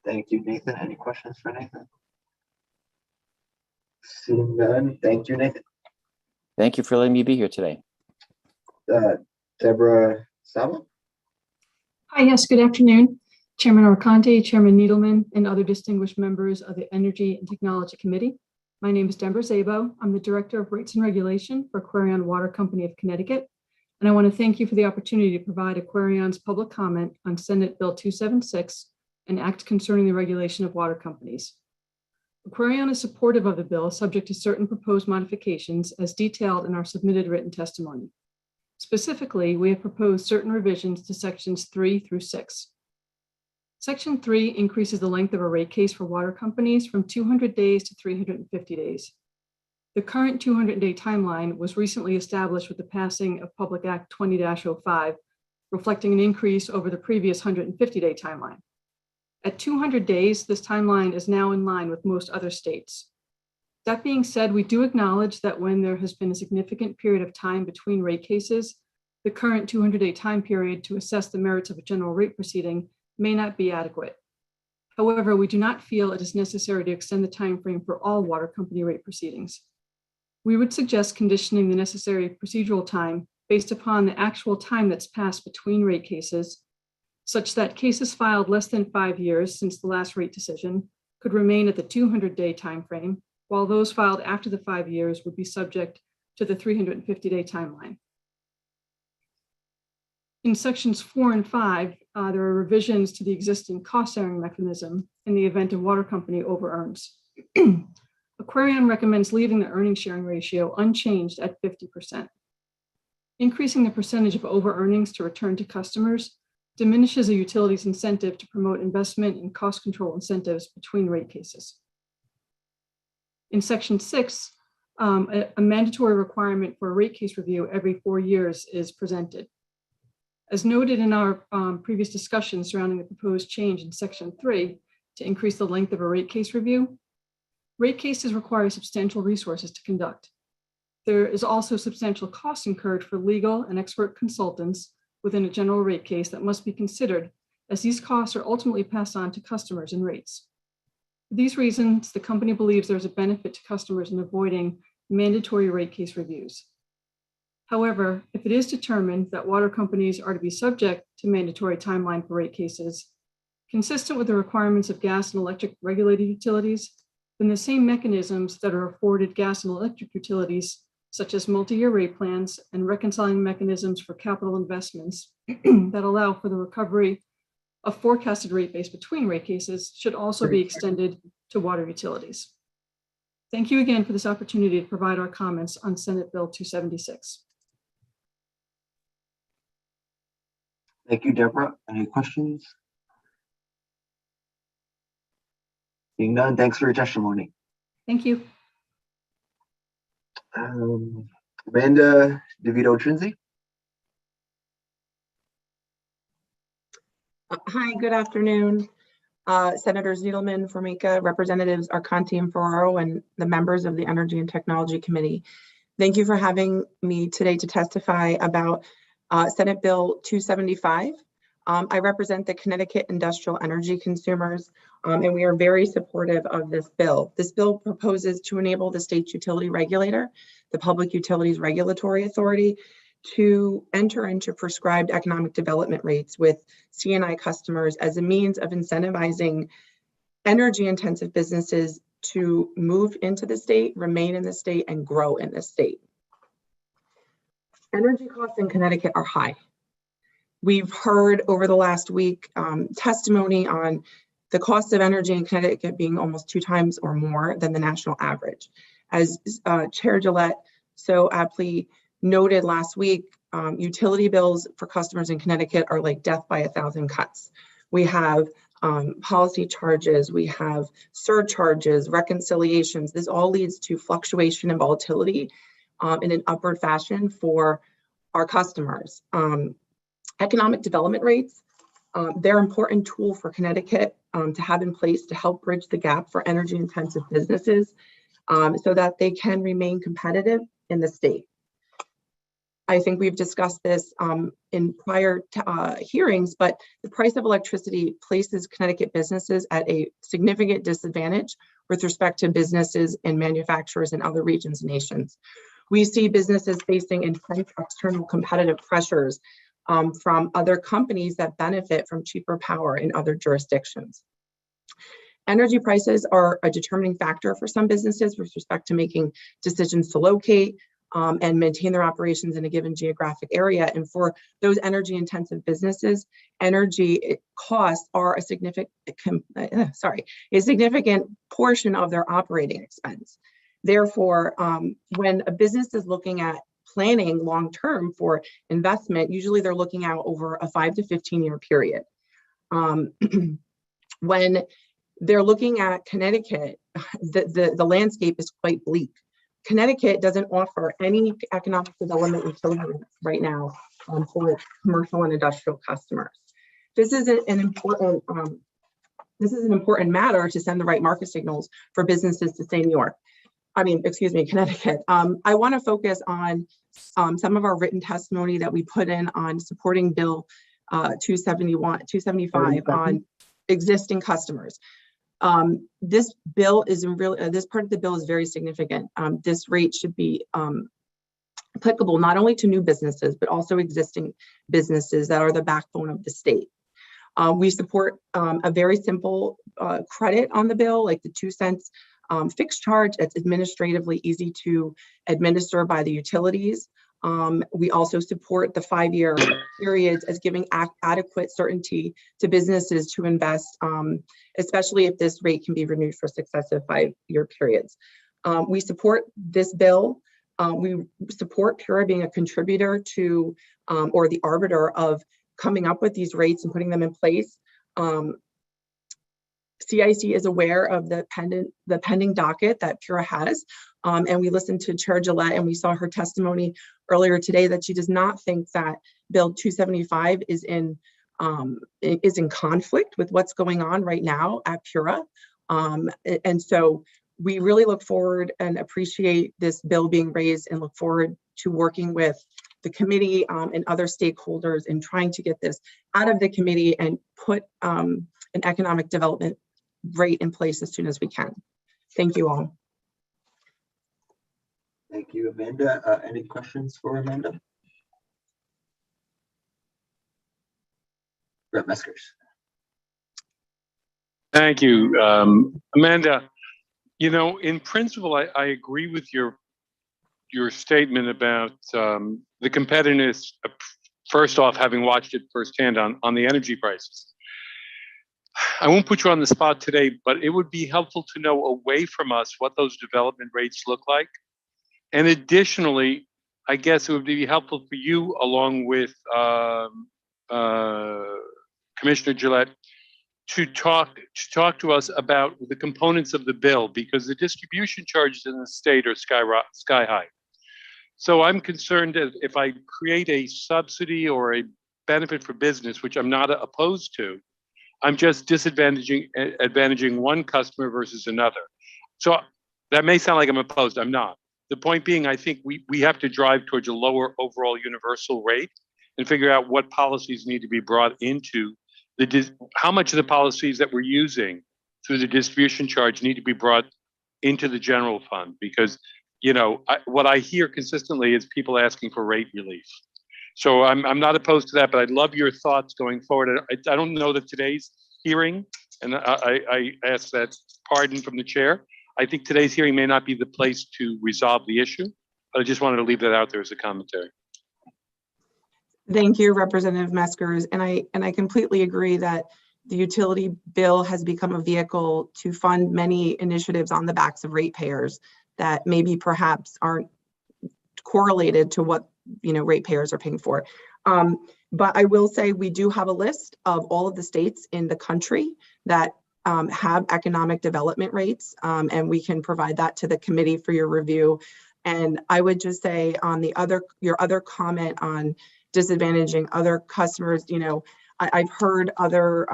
Thank you, Nathan. Any questions for Nathan? Seeing none, thank you, Nathan. Thank you for letting me be here today. Deborah Saba. Hi, yes, good afternoon. Chairman Arconti, Chairman Needleman, and other distinguished members of the Energy and Technology Committee. My name is Deborah Szabo. I'm the Director of Rates and Regulation for Aquarion Water Company of Connecticut. And I want to thank you for the opportunity to provide Aquarion's public comment on Senate Bill 276, an act concerning the regulation of water companies. Aquarion is supportive of the bill, subject to certain proposed modifications as detailed in our submitted written testimony. Specifically, we have proposed certain revisions to sections 3 through 6. Section 3 increases the length of a rate case for water companies from 200 days to 350 days. The current 200-day timeline was recently established with the passing of Public Act 20-05, reflecting an increase over the previous 150-day timeline. At 200 days, this timeline is now in line with most other states. That being said, we do acknowledge that when there has been a significant period of time between rate cases, the current 200-day time period to assess the merits of a general rate proceeding may not be adequate. However, we do not feel it is necessary to extend the timeframe for all water company rate proceedings. We would suggest conditioning the necessary procedural time based upon the actual time that's passed between rate cases, such that cases filed less than 5 years since the last rate decision could remain at the 200-day timeframe, while those filed after the 5 years would be subject to the 350-day timeline. In sections 4 and 5, there are revisions to the existing cost-sharing mechanism in the event a water company over-earns. Aquarium recommends leaving the earnings sharing ratio unchanged at 50%. Increasing the percentage of over-earnings to return to customers diminishes a utility's incentive to promote investment and cost control incentives between rate cases. In section 6, a mandatory requirement for a rate case review every 4 years is presented. As noted in our previous discussion surrounding the proposed change in section 3 to increase the length of a rate case review, rate cases require substantial resources to conduct. There is also substantial cost incurred for legal and expert consultants within a general rate case that must be considered, as these costs are ultimately passed on to customers in rates. For these reasons, the company believes there's a benefit to customers in avoiding mandatory rate case reviews. However, if it is determined that water companies are to be subject to mandatory timeline for rate cases, consistent with the requirements of gas and electric regulated utilities, then the same mechanisms that are afforded gas and electric utilities, such as multi-year rate plans and reconciling mechanisms for capital investments that allow for the recovery of forecasted rate base between rate cases, should also be extended to water utilities. Thank you again for this opportunity to provide our comments on Senate Bill 276. Thank you, Deborah. Any questions? Being none, thanks for your testimony. Thank you. Amanda DeVito-Trinzi. Hi, good afternoon. Senators Needleman, Formica, Representatives Arconti and Ferraro, and the members of the Energy and Technology Committee. Thank you for having me today to testify about Senate Bill 275. I represent the Connecticut industrial energy consumers, and we are very supportive of this bill. This bill proposes to enable the state's utility regulator, the Public Utilities Regulatory Authority, to enter into prescribed economic development rates with C&I customers as a means of incentivizing energy-intensive businesses to move into the state, remain in the state, and grow in the state. Energy costs in Connecticut are high. We've heard over the last week testimony on the cost of energy in Connecticut being almost 2 times or more than the national average. As Chair Gillette so aptly noted last week, utility bills for customers in Connecticut are like death by 1,000 cuts. We have policy charges, we have surcharges, reconciliations. This all leads to fluctuation and volatility in an upward fashion for our customers. Economic development rates, they're an important tool for Connecticut to have in place to help bridge the gap for energy intensive businesses so that they can remain competitive in the state. I think we've discussed this in prior hearings, but the price of electricity places Connecticut businesses at a significant disadvantage with respect to businesses and manufacturers in other regions and nations. We see businesses facing intense external competitive pressures from other companies that benefit from cheaper power in other jurisdictions. Energy prices are a determining factor for some businesses with respect to making decisions to locate and maintain their operations in a given geographic area. And for those energy intensive businesses, energy costs are a significant portion of their operating expense. Therefore, when a business is looking at planning long-term for investment, usually they're looking out over a 5 to 15-year period. When they're looking at Connecticut, the landscape is quite bleak. Connecticut doesn't offer any economic development utilities right now for its commercial and industrial customers. This is an important matter to send the right market signals for businesses to stay in Connecticut. I want to focus on some of our written testimony that we put in on supporting Bill 275 on existing customers. This bill is this part of the bill is very significant. This rate should be applicable not only to new businesses, but also existing businesses that are the backbone of the state. We support a very simple credit on the bill, like the 2 cents fixed charge. It's administratively easy to administer by the utilities. We also support the 5-year periods as giving adequate certainty to businesses to invest, especially if this rate can be renewed for successive 5-year periods. We support this bill. We support PURA being a contributor to or the arbiter of coming up with these rates and putting them in place. CIC is aware of the pending docket that PURA has, and we listened to Chair Gillette, and we saw her testimony earlier today that she does not think that Bill 275 is in conflict with what's going on right now at PURA, and so we really look forward and appreciate this bill being raised, and look forward to working with the committee and other stakeholders in trying to get this out of the committee and put an economic development rate in place as soon as we can. Thank you all. Thank you, Amanda. Any questions for Amanda? Brett Meskers. Thank you, Amanda. You know, in principle, I agree with your statement about the competitiveness. First off, having watched it firsthand on the energy prices. I won't put you on the spot today, but it would be helpful to know away from us what those development rates look like. And additionally, I guess it would be helpful for you, along with Commissioner Gillette, to talk to us about the components of the bill, because the distribution charges in the state are sky high. So I'm concerned that if I create a subsidy or a benefit for business, which I'm not opposed to, I'm just advantaging one customer versus another. So that may sound like I'm opposed. I'm not. The point being, I think we have to drive towards a lower overall universal rate and figure out what policies need to be brought into how much of the policies that we're using through the distribution charge need to be brought into the general fund, because you know what I hear consistently is people asking for rate relief. So I'm not opposed to that, but I'd love your thoughts going forward. I don't know that today's hearing, and I ask that pardon from the chair. I think today's hearing may not be the place to resolve the issue, but I just wanted to leave that out there as a commentary. Thank you, Representative Meskers, and I completely agree that the utility bill has become a vehicle to fund many initiatives on the backs of ratepayers that maybe perhaps aren't correlated to what ratepayers are paying for. But I will say we do have a list of all of the states in the country that have economic development rates, and we can provide that to the committee for your review. And I would just say on your other comment on disadvantaging other customers, I've heard other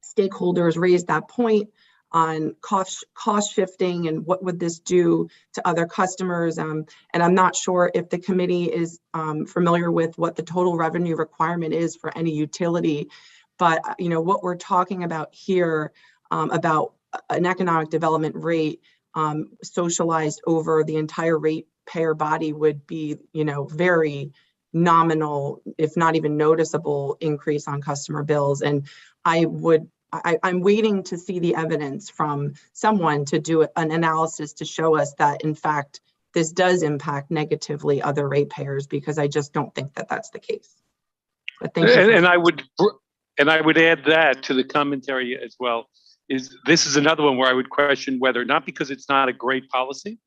stakeholders raise that point on cost shifting and what would this do to other customers. And I'm not sure if the committee is familiar with what the total revenue requirement is for any utility. But what we're talking about here about an economic development rate socialized over the entire ratepayer body would be, very nominal, if not even noticeable, increase on customer bills. And I'm waiting to see the evidence from someone to do an analysis to show us that, in fact, this does impact negatively other ratepayers, because I just don't think that that's the case. But thank you. And I would add that to the commentary as well. This is another one where I would question whether, not because it's not a great policy,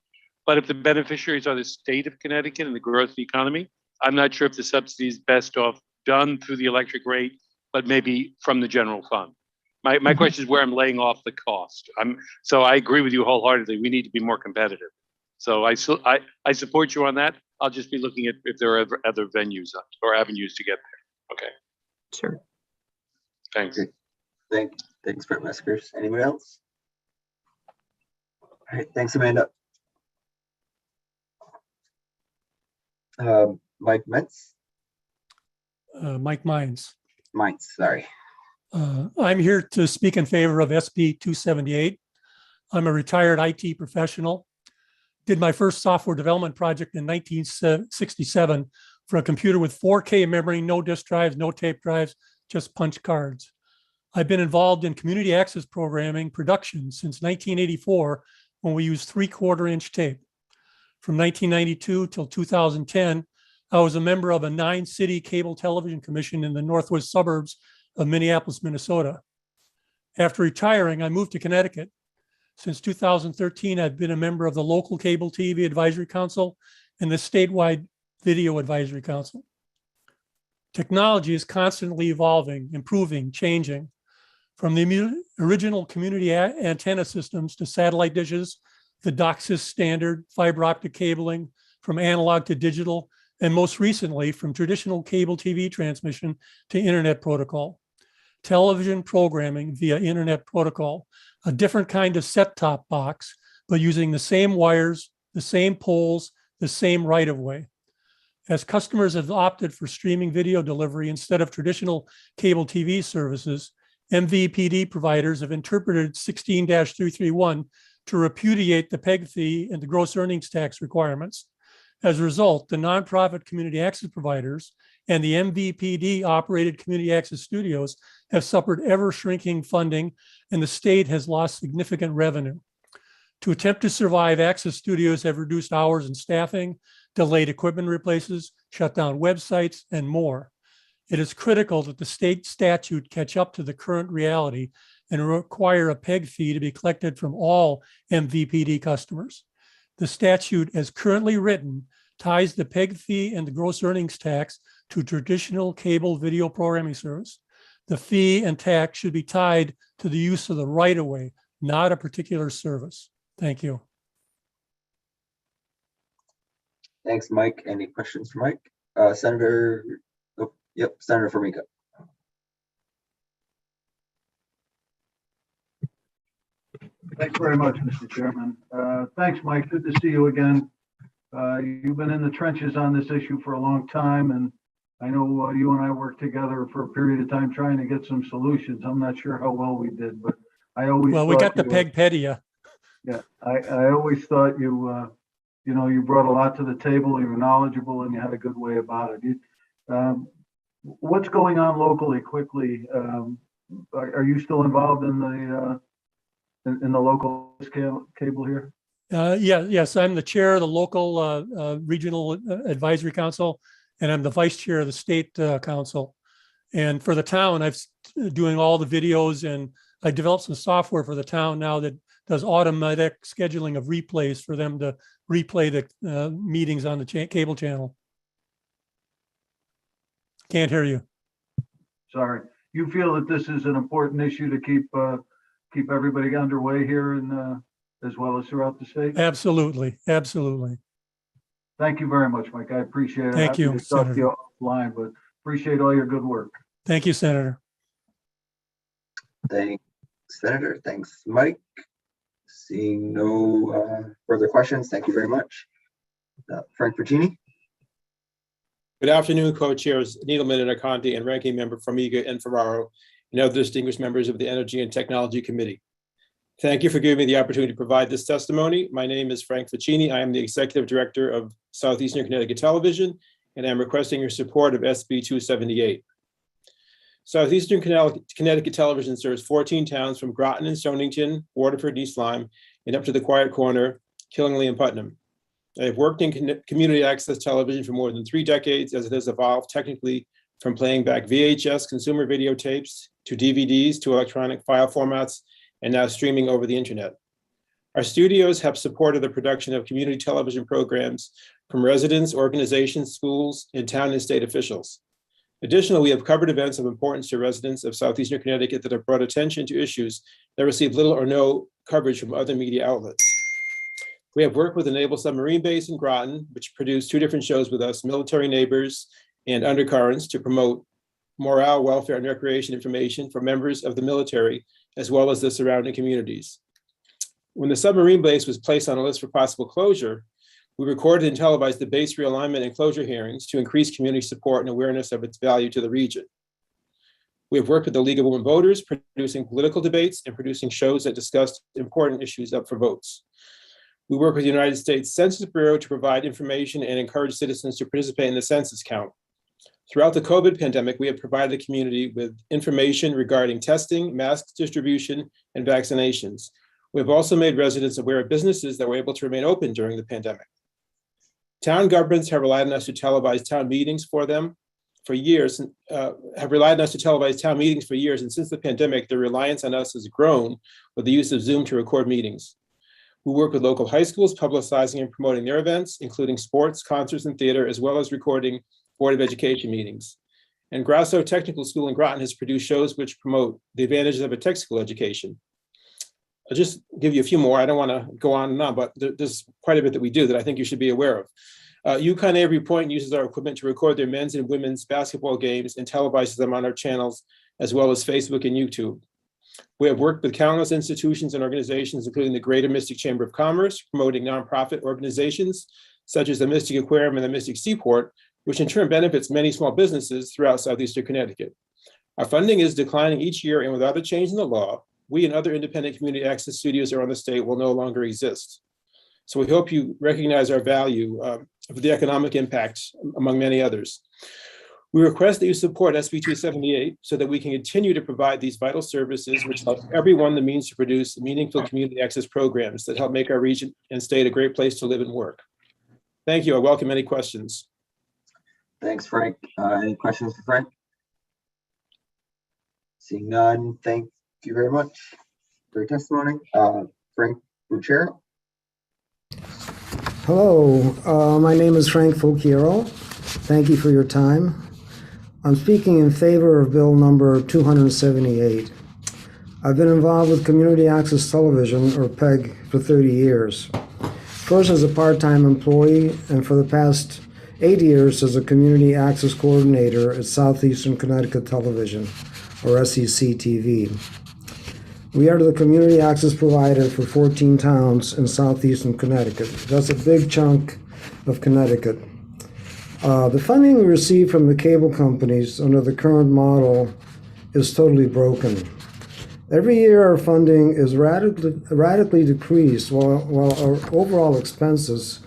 but if the beneficiaries are the state of Connecticut and the growth of the economy, I'm not sure if the subsidy is best off done through the electric rate, but maybe from the general fund. My question is where I'm laying off the cost. So I agree with you wholeheartedly. We need to be more competitive. So I support you on that. I'll just be looking at if there are other venues or avenues to get there. Okay. Sure. Thanks. Thanks, Brett Meskers. Anyone else? All right. Thanks, Amanda. Mike Metz. Mike Mines. Sorry. I'm here to speak in favor of SB 278. I'm a retired IT professional. Did my first software development project in 1967 for a computer with 4K memory, no disk drives, no tape drives, just punch cards. I've been involved in community access programming production since 1984 when we used 3/4-inch tape. From 1992 till 2010, I was a member of a 9-city cable television commission in the northwest suburbs of Minneapolis, Minnesota. After retiring, I moved to Connecticut. Since 2013, I've been a member of the local cable TV advisory council and the statewide video advisory council. Technology is constantly evolving, improving, changing. From the original community antenna systems to satellite dishes, the DOCSIS standard, fiber optic cabling, from analog to digital, and most recently from traditional cable TV transmission to internet protocol. Television programming via internet protocol, a different kind of set-top box, but using the same wires, the same poles, the same right-of-way. As customers have opted for streaming video delivery instead of traditional cable TV services, MVPD providers have interpreted 16-331 to repudiate the PEG fee and the gross earnings tax requirements. As a result, the nonprofit community access providers and the MVPD operated community access studios have suffered ever shrinking funding, and the state has lost significant revenue. To attempt to survive, access studios have reduced hours and staffing, delayed equipment replaces, shut down websites, and more. It is critical that the state statute catch up to the current reality and require a PEG fee to be collected from all MVPD customers. The statute, as currently written, ties the PEG fee and the gross earnings tax to traditional cable video programming service. The fee and tax should be tied to the use of the right-of-way, not a particular service. Thank you. Thanks, Mike. Any questions for Mike? Senator, oh, yep, Senator Formica. Thanks very much, Mr. Chairman. Thanks, Mike. Good to see you again. You've been in the trenches on this issue for a long time, and I know you and I worked together for a period of time trying to get some solutions. I'm not sure how well we did, but I always we got the PEG pedia. Yeah, I always thought you you brought a lot to the table. You were knowledgeable, and you had a good way about it. What's going on locally? Quickly, are you still involved in the local cable here? Yes, I'm the chair of the local regional advisory council, and I'm the vice chair of the state council. And for the town, I'm doing all the videos, and I developed some software for the town now that does automatic scheduling of replays for them to replay the meetings on the cable channel. Can't hear you. Sorry. You feel that this is an important issue to keep everybody underway here and as well as throughout the state? Absolutely, absolutely. Thank you very much, Mike. I appreciate it. Thank you, Happy to talk to Senator. you offline, but appreciate all your good work. Thank you, Senator. Thanks, Senator. Thanks, Mike. Seeing no further questions, thank you very much. Frank Virginie. Good afternoon, co-chairs Needleman and Arconti and ranking member Formiga and Ferraro and other distinguished members of the Energy and Technology Committee. Thank you for giving me the opportunity to provide this testimony. My name is Frank Ficini. I am the Executive Director of Southeastern Connecticut Television, and I'm requesting your support of SB 278. Southeastern Connecticut Television serves 14 towns from Groton and Stonington, Waterford, East Lyme, and up to the Quiet Corner, Killingly and Putnam. I have worked in community access television for more than 3 decades as it has evolved technically from playing back VHS consumer videotapes to DVDs to electronic file formats and now streaming over the internet. Our studios have supported the production of community television programs from residents, organizations, schools, and town and state officials. Additionally, we have covered events of importance to residents of Southeastern Connecticut that have brought attention to issues that receive little or no coverage from other media outlets. We have worked with the Naval Submarine Base in Groton, which produced 2 different shows with us, Military Neighbors and Undercurrents, to promote morale, welfare, and recreation information for members of the military, as well as the surrounding communities. When the submarine base was placed on a list for possible closure, we recorded and televised the base realignment and closure hearings to increase community support and awareness of its value to the region. We have worked with the League of Women Voters, producing political debates and producing shows that discuss important issues up for votes. We work with the United States Census Bureau to provide information and encourage citizens to participate in the census count. Throughout the COVID pandemic, we have provided the community with information regarding testing, mask distribution, and vaccinations. We have also made residents aware of businesses that were able to remain open during the pandemic. Town governments have relied on us to televise town meetings for them for years, and since the pandemic, their reliance on us has grown with the use of Zoom to record meetings. We work with local high schools, publicizing and promoting their events, including sports, concerts, and theater, as well as recording Board of Education meetings. And Grasso Technical School in Groton has produced shows which promote the advantages of a tech school education. I'll just give you a few more. I don't want to go on and on, but there's quite a bit that we do that I think you should be aware of. UConn Avery Point uses our equipment to record their men's and women's basketball games and televises them on our channels, as well as Facebook and YouTube. We have worked with countless institutions and organizations, including the Greater Mystic Chamber of Commerce, promoting nonprofit organizations such as the Mystic Aquarium and the Mystic Seaport, which in turn benefits many small businesses throughout Southeastern Connecticut. Our funding is declining each year, and without a change in the law, we and other independent community access studios around the state will no longer exist. So we hope you recognize our value of the economic impact, among many others. We request that you support SB 278 so that we can continue to provide these vital services, which help everyone the means to produce meaningful community access programs that help make our region and state a great place to live and work. Thank you. I welcome any questions. Thanks, Frank. Any questions for Frank? Seeing none, thank you very much for your testimony. Frank Buchero. Hello, my name is Frank Fulchiero. Thank you for your time. I'm speaking in favor of Bill number 278. I've been involved with Community Access Television, or PEG, for 30 years. First as a part-time employee, and for the past 8 years as a Community Access Coordinator at Southeastern Connecticut Television, or SEC TV. We are the community access provider for 14 towns in Southeastern Connecticut. That's a big chunk of Connecticut. The funding we receive from the cable companies under the current model is totally broken. Every year our funding is radically decreased while our overall expenses,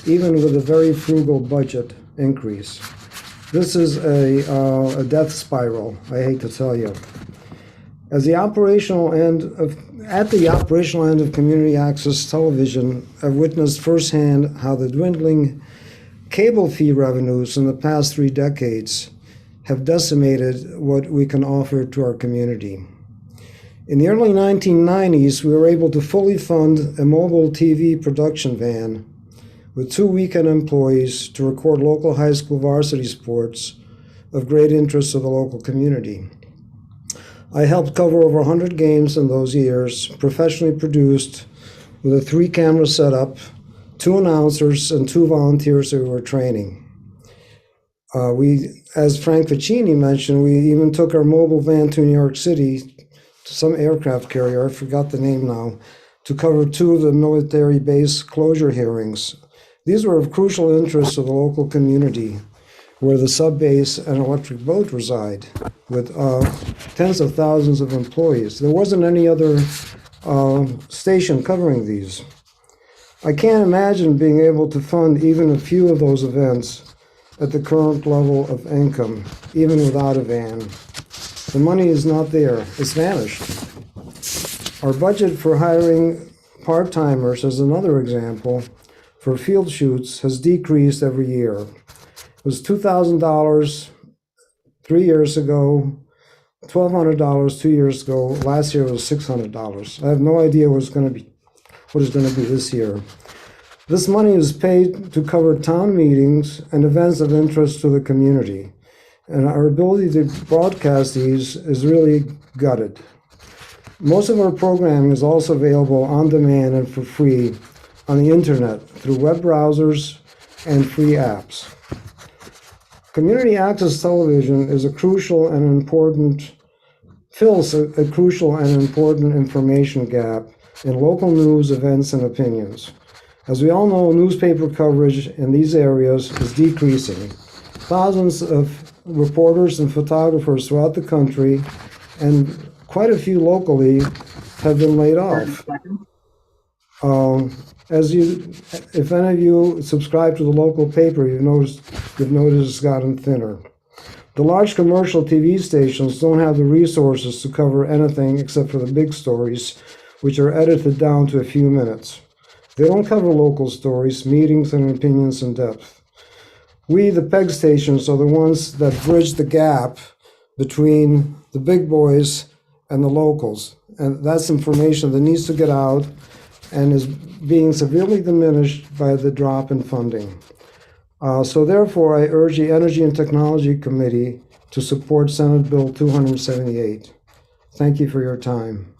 even with a very frugal budget, increase. This is a death spiral, I hate to tell you. At the operational end of community access television, I've witnessed firsthand how the dwindling cable fee revenues in the past 3 decades have decimated what we can offer to our community. In the early 1990s, we were able to fully fund a mobile TV production van with 2 weekend employees to record local high school varsity sports of great interest to the local community. I helped cover over 100 games in those years, professionally produced with a 3-camera setup, 2 announcers, and 2 volunteers who were training. As Frank Ficini mentioned, we even took our mobile van to New York City, to some aircraft carrier, I forgot the name now, to cover 2 of the military base closure hearings. These were of crucial interest to the local community, where the sub-base and electric boat reside, with tens of thousands of employees. There wasn't any other station covering these. I can't imagine being able to fund even a few of those events at the current level of income, even without a van. The money is not there, it's vanished. Our budget for hiring part-timers, as another example, for field shoots has decreased every year. It was $2,000 3 years ago, $1,200 2 years ago. Last year it was $600. I have no idea what it's going to be this year. This money is paid to cover town meetings and events of interest to the community, and our ability to broadcast these is really gutted. Most of our programming is also available on demand and for free on the internet through web browsers and free apps. Community access television is fills a crucial and important information gap in local news, events, and opinions. As we all know, newspaper coverage in these areas is decreasing. Thousands of reporters and photographers throughout the country, and quite a few locally have been laid off. If any of you subscribe to the local paper, you've noticed it's gotten thinner. The large commercial TV stations don't have the resources to cover anything except for the big stories, which are edited down to a few minutes. They don't cover local stories, meetings, and opinions in depth. We, the PEG stations, are the ones that bridge the gap between the big boys and the locals. And that's information that needs to get out and is being severely diminished by the drop in funding. So therefore, I urge the Energy and Technology Committee to support Senate Bill 278. Thank you for your time.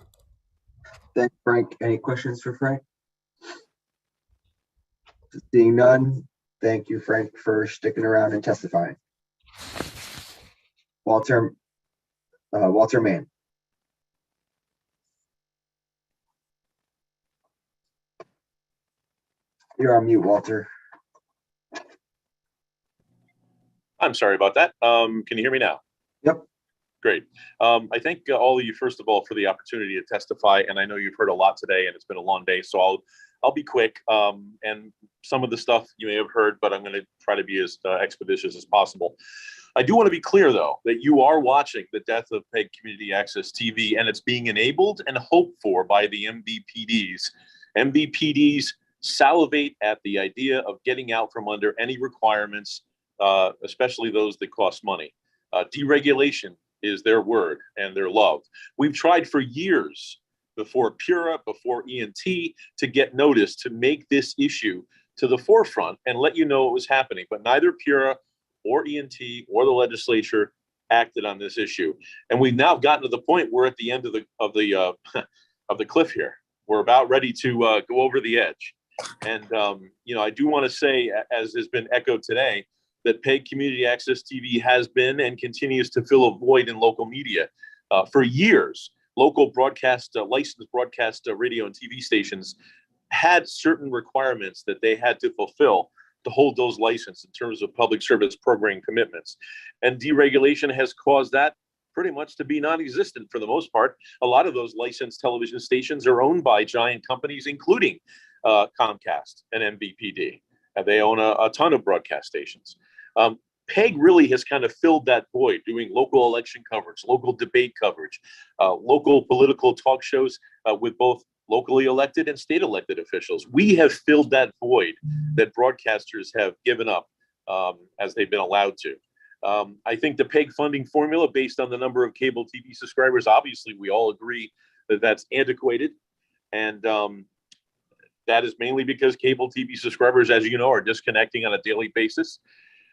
Thanks, Frank. Any questions for Frank? Seeing none, thank you, Frank, for sticking around and testifying. Walter Mann. You're on mute, Walter. I'm sorry about that. Can you hear me now? Yep. Great. I thank all of you, first of all, for the opportunity to testify. And I know you've heard a lot today and it's been a long day, so I'll be quick. And some of the stuff you may have heard, but I'm going to try to be as expeditious as possible. I do want to be clear, though, that you are watching the death of PEG Community Access TV, and it's being enabled and hoped for by the MVPDs. MVPDs salivate at the idea of getting out from under any requirements, especially those that cost money. Deregulation is their word and their love. We've tried for years before PURA, before ENT, to get notice to make this issue to the forefront and let you know what was happening. But neither PURA or ENT or the legislature acted on this issue. And we've now gotten to the point we're at the end of the cliff here. We're about ready to go over the edge. And I do want to say, as has been echoed today, that PEG Community Access TV has been and continues to fill a void in local media. For years, local licensed broadcast radio and TV stations had certain requirements that they had to fulfill to hold those licenses in terms of public service programming commitments. And deregulation has caused that pretty much to be non-existent for the most part. A lot of those licensed television stations are owned by giant companies, including Comcast and MVPD. They own a ton of broadcast stations. PEG really has kind of filled that void, doing local election coverage, local debate coverage, local political talk shows with both locally elected and state elected officials. We have filled that void that broadcasters have given up as they've been allowed to. I think the PEG funding formula, based on the number of cable TV subscribers, obviously we all agree that that's antiquated. And that is mainly because cable TV subscribers, as you know, are disconnecting on a daily basis.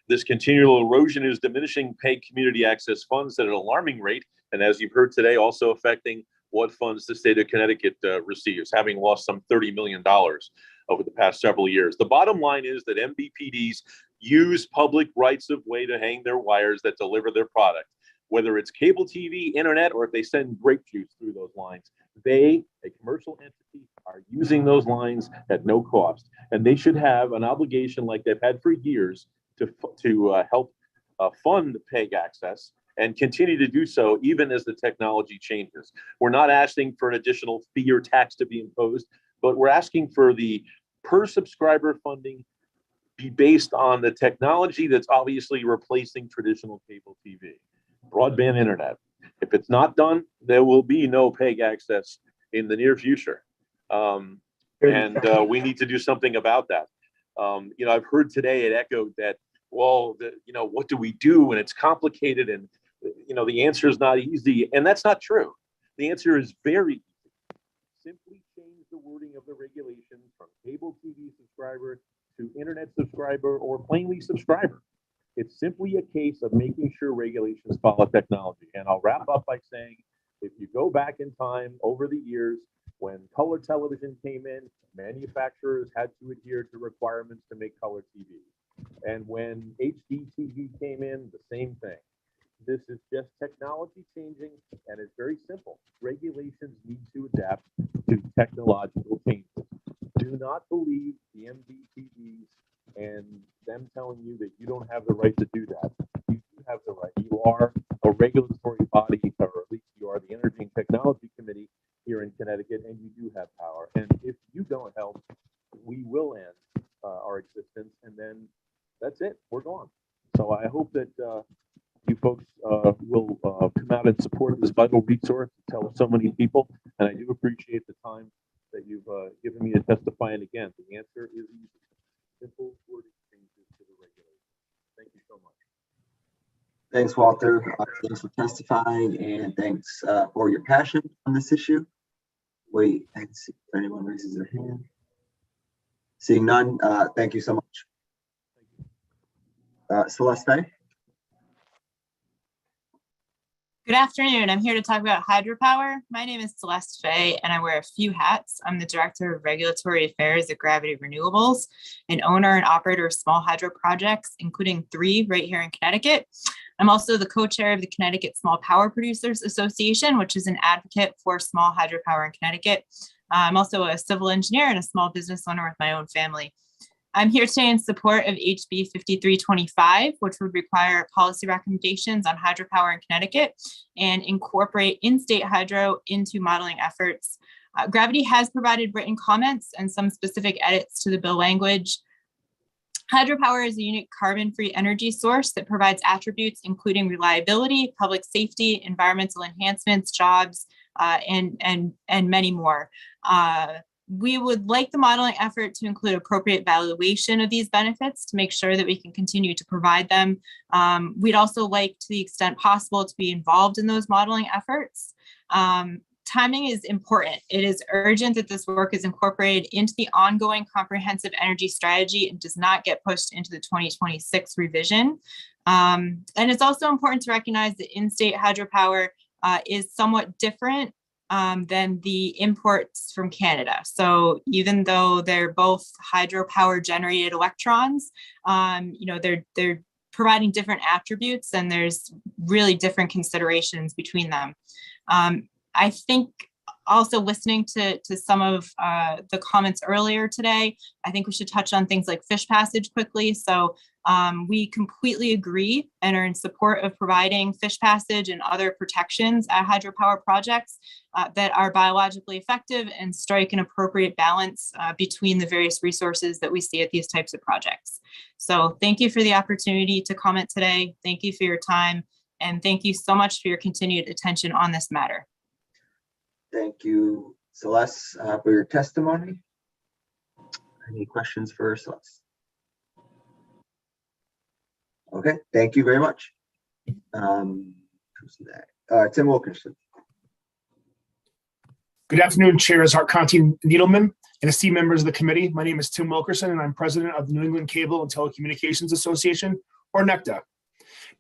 This continual erosion is diminishing PEG community access funds at an alarming rate. And as you've heard today, also affecting what funds the state of Connecticut receives, having lost some $30 million over the past several years. The bottom line is that MVPDs use public rights of way to hang their wires that deliver their product, whether it's cable TV, internet, or if they send grape juice through those lines. They, a commercial entity, are using those lines at no cost. And they should have an obligation like they've had for years to help fund PEG access and continue to do so even as the technology changes. We're not asking for an additional fee or tax to be imposed, but we're asking for the per subscriber funding be based on the technology that's obviously replacing traditional cable TV, broadband internet. If it's not done, there will be no PEG access in the near future. We need to do something about that. I've heard today it echoed that, well, what do we do? And it's complicated and, the answer is not easy. And that's not true. The answer is very easy. Simply change the wording of the regulations from cable TV subscriber to internet subscriber or plainly subscriber. It's simply a case of making sure regulations follow technology. And I'll wrap up by saying, if you go back in time over the years, when color television came in, manufacturers had to adhere to requirements to make color TV. And when HD TV came in, the same thing. This is just technology changing, and it's very simple. Regulations need to adapt to technological changes. Do not believe the MVPDs and them telling you that you don't have the right to do that. You do have the right. You are a regulatory body, or at least you are the Energy and Technology Committee here in Connecticut, and you do have power. And if you don't help, we will end our existence, and then that's it. We're gone. So I hope that you folks will come out and support this vital resource to tell so many people. And I do appreciate the time that you've given me to testify. And again, the answer is easy. Simple wording changes to the regulation. Thank you so much. Thanks, Walter. Thanks for testifying, and thanks for your passion on this issue. Wait, and see if anyone raises their hand. Seeing none, thank you so much. Celeste Fay? Good afternoon. I'm here to talk about hydropower. My name is Celeste Fay, and I wear a few hats. I'm the Director of Regulatory Affairs at Gravity Renewables, an owner and operator of small hydro projects, including 3 right here in Connecticut. I'm also the co-chair of the Connecticut Small Power Producers Association, which is an advocate for small hydropower in Connecticut. I'm also a civil engineer and a small business owner with my own family. I'm here today in support of HB 5325, which would require policy recommendations on hydropower in Connecticut and incorporate in-state hydro into modeling efforts. Gravity has provided written comments and some specific edits to the bill language. Hydropower is a unique carbon-free energy source that provides attributes including reliability, public safety, environmental enhancements, jobs, and many more. We would like the modeling effort to include appropriate valuation of these benefits to make sure that we can continue to provide them. We'd also like, to the extent possible, to be involved in those modeling efforts. Timing is important. It is urgent that this work is incorporated into the ongoing comprehensive energy strategy and does not get pushed into the 2026 revision. And it's also important to recognize that in-state hydropower is somewhat different than the imports from Canada. So even though they're both hydropower generated electrons, they're providing different attributes, and there's really different considerations between them. I think also listening to some of the comments earlier today, I think we should touch on things like fish passage quickly. So we completely agree and are in support of providing fish passage and other protections at hydropower projects that are biologically effective and strike an appropriate balance between the various resources that we see at these types of projects. So thank you for the opportunity to comment today. Thank you for your time. And thank you so much for your continued attention on this matter. Thank you, Celeste, for your testimony. Any questions for Celeste? Okay, thank you very much. Tim Wilkerson. Good afternoon, Chairs Harkanti and Needleman, and esteemed members of the committee. My name is Tim Wilkerson, and I'm president of the New England Cable and Telecommunications Association, or NECTA.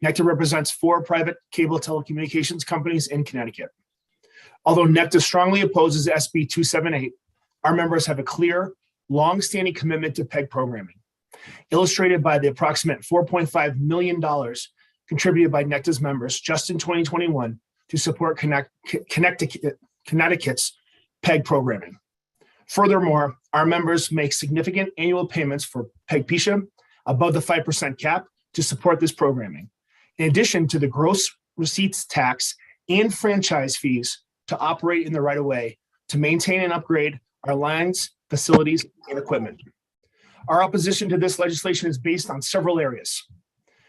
NECTA represents 4 private cable telecommunications companies in Connecticut. Although NECTA strongly opposes SB 278, our members have a clear, long-standing commitment to PEG programming, illustrated by the approximate $4.5 million contributed by NECTA's members just in 2021 to support Connecticut's PEG programming. Furthermore, our members make significant annual payments for PEG-PISA above the 5% cap to support this programming, in addition to the gross receipts tax and franchise fees to operate in the right-of-way to maintain and upgrade our lines, facilities, and equipment. Our opposition to this legislation is based on several areas.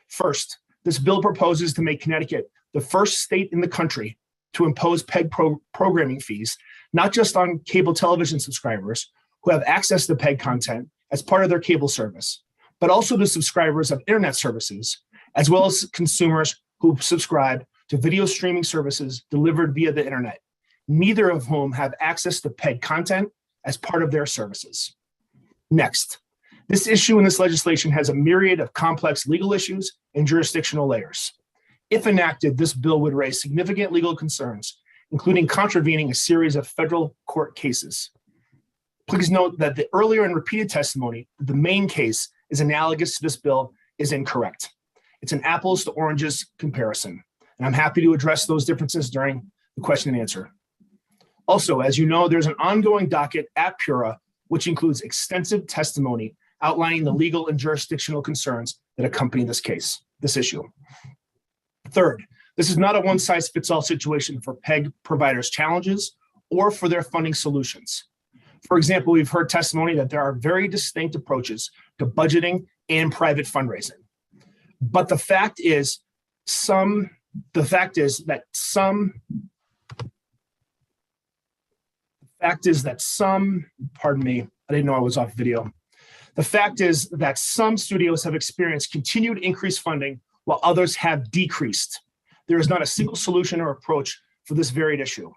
First, this bill proposes to make Connecticut the first state in the country to impose PEG programming fees, not just on cable television subscribers who have access to PEG content as part of their cable service, but also to subscribers of internet services, as well as consumers who subscribe to video streaming services delivered via the internet, neither of whom have access to PEG content as part of their services. Next, this issue in this legislation has a myriad of complex legal issues and jurisdictional layers. If enacted, this bill would raise significant legal concerns, including contravening a series of federal court cases. Please note that the earlier and repeated testimony that the main case is analogous to this bill is incorrect. It's an apples to oranges comparison, and I'm happy to address those differences during the question and answer. Also, as you know, there's an ongoing docket at PURA, which includes extensive testimony outlining the legal and jurisdictional concerns that accompany this issue. Third, this is not a one-size-fits-all situation for PEG providers' challenges or for their funding solutions. For example, we've heard testimony that there are very distinct approaches to budgeting and private fundraising. But the fact is that some, pardon me, I didn't know I was off video. The fact is that some studios have experienced continued increased funding while others have decreased. There is not a single solution or approach for this varied issue.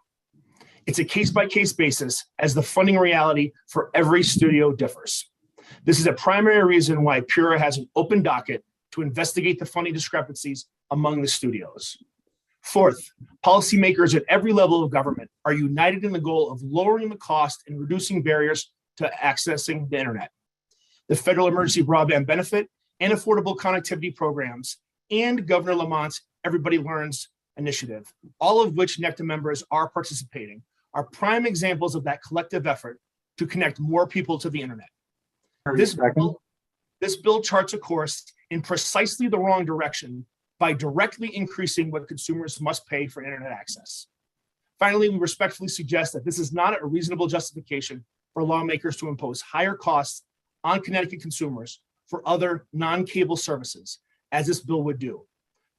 It's a case-by-case basis as the funding reality for every studio differs. This is a primary reason why PURA has an open docket to investigate the funding discrepancies among the studios. Fourth, policymakers at every level of government are united in the goal of lowering the cost and reducing barriers to accessing the internet. The Federal Emergency Broadband Benefit and Affordable Connectivity Programs and Governor Lamont's Everybody Learns initiative, all of which NECTA members are participating, are prime examples of that collective effort to connect more people to the internet. This bill charts a course in precisely the wrong direction by directly increasing what consumers must pay for internet access. Finally, we respectfully suggest that this is not a reasonable justification for lawmakers to impose higher costs on Connecticut consumers for other non-cable services, as this bill would do,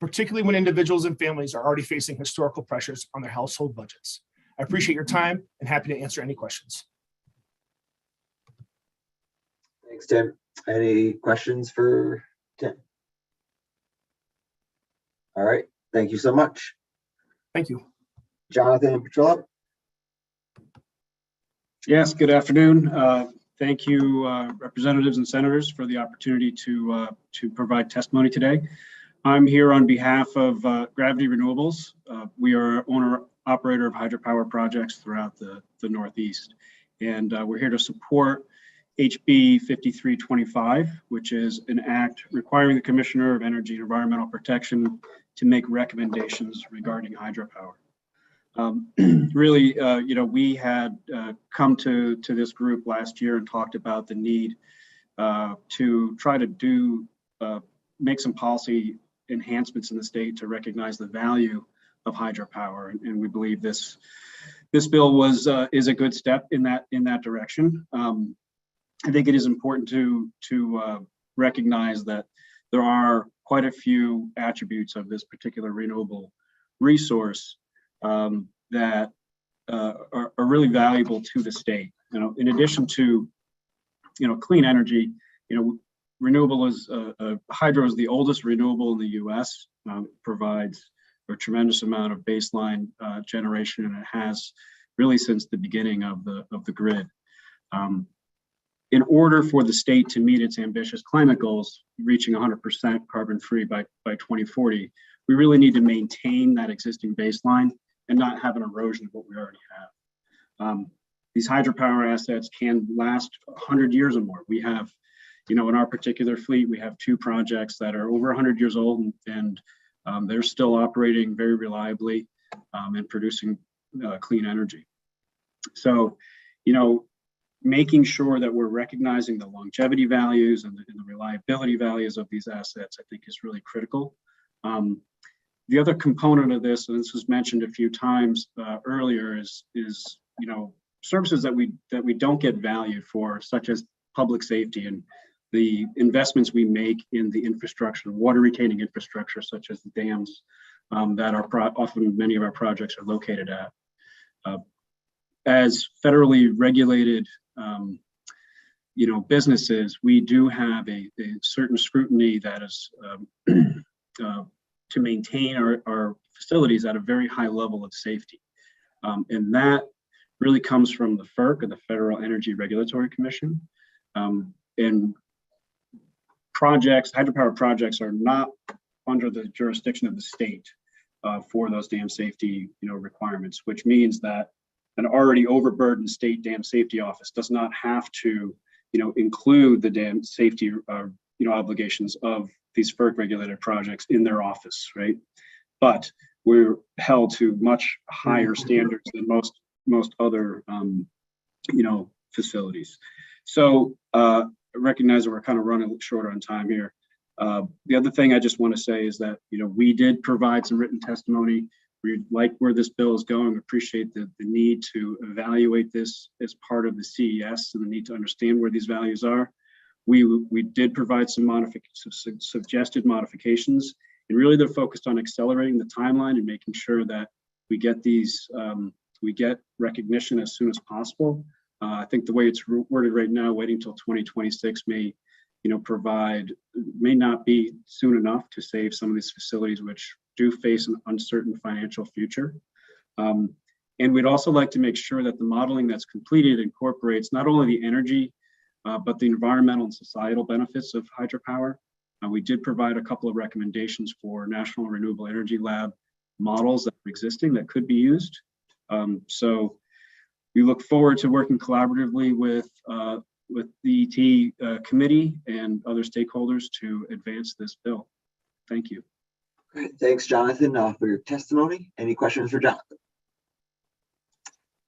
particularly when individuals and families are already facing historical pressures on their household budgets. I appreciate your time and happy to answer any questions. Thanks, Tim. Any questions for Tim? All right, thank you so much. Thank you. Jonathan Petrillo. Yes, good afternoon. Thank you, representatives and senators, for the opportunity to provide testimony today. I'm here on behalf of Gravity Renewables. We are owner-operator of hydropower projects throughout the Northeast. And we're here to support HB 5325, which is an act requiring the Commissioner of Energy and Environmental Protection to make recommendations regarding hydropower. Really, we had come to this group last year and talked about the need to try to make some policy enhancements in the state to recognize the value of hydropower, and we believe this bill is a good step in that direction. I think it is important to recognize that there are quite a few attributes of this particular renewable resource that are really valuable to the state. In addition to clean energy, renewable hydro is the oldest renewable in the U.S. Provides a tremendous amount of baseline generation, and it has really since the beginning of the grid. In order for the state to meet its ambitious climate goals, reaching 100% carbon-free by 2040, we really need to maintain that existing baseline and not have an erosion of what we already have. These hydropower assets can last 100 years or more. We have, in our particular fleet, we have 2 projects that are over 100 years old, and they're still operating very reliably and producing clean energy. So, making sure that we're recognizing the longevity values and the reliability values of these assets, I think, is really critical. The other component of this, and this was mentioned a few times earlier, is services that we don't get value for, such as public safety and the investments we make in the infrastructure, water retaining infrastructure, such as the dams that often many of our projects are located at. As federally regulated businesses, we do have a certain scrutiny that is to maintain our facilities at a very high level of safety. And that really comes from the FERC, or the Federal Energy Regulatory Commission. And hydropower projects are not under the jurisdiction of the state for those dam safety requirements, which means that an already overburdened state dam safety office does not have to include the dam safety obligations of these FERC regulated projects in their office, right? But we're held to much higher standards than most other facilities. So recognize that we're kind of running short on time here. The other thing I just want to say is that, we did provide some written testimony. We like where this bill is going. Appreciate the need to evaluate this as part of the CES and the need to understand where these values are. We did provide some suggested modifications, and really they're focused on accelerating the timeline and making sure that we get these, we get recognition as soon as possible. I think the way it's worded right now, waiting until 2026 may not be soon enough to save some of these facilities, which do face an uncertain financial future. And we'd also like to make sure that the modeling that's completed incorporates not only the energy, but the environmental and societal benefits of hydropower. We did provide a couple of recommendations for National Renewable Energy Lab models that are existing that could be used. So we look forward to working collaboratively with the ET committee and other stakeholders to advance this bill. Thank you. Great. Thanks, Jonathan, for your testimony. Any questions for Jonathan?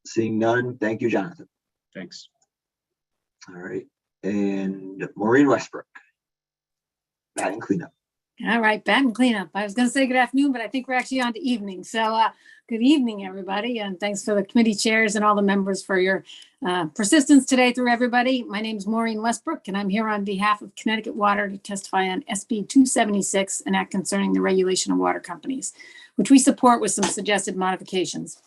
Seeing none, thank you, Jonathan. Thanks. All right. And Maureen Westbrook, batting cleanup. All right, batting cleanup. I was going to say good afternoon, but I think we're actually on to evening. So good evening, everybody. And thanks for the committee chairs and all the members for your persistence today through everybody. My name is Maureen Westbrook, and I'm here on behalf of Connecticut Water to testify on SB 276, an act concerning the regulation of water companies, which we support with some suggested modifications.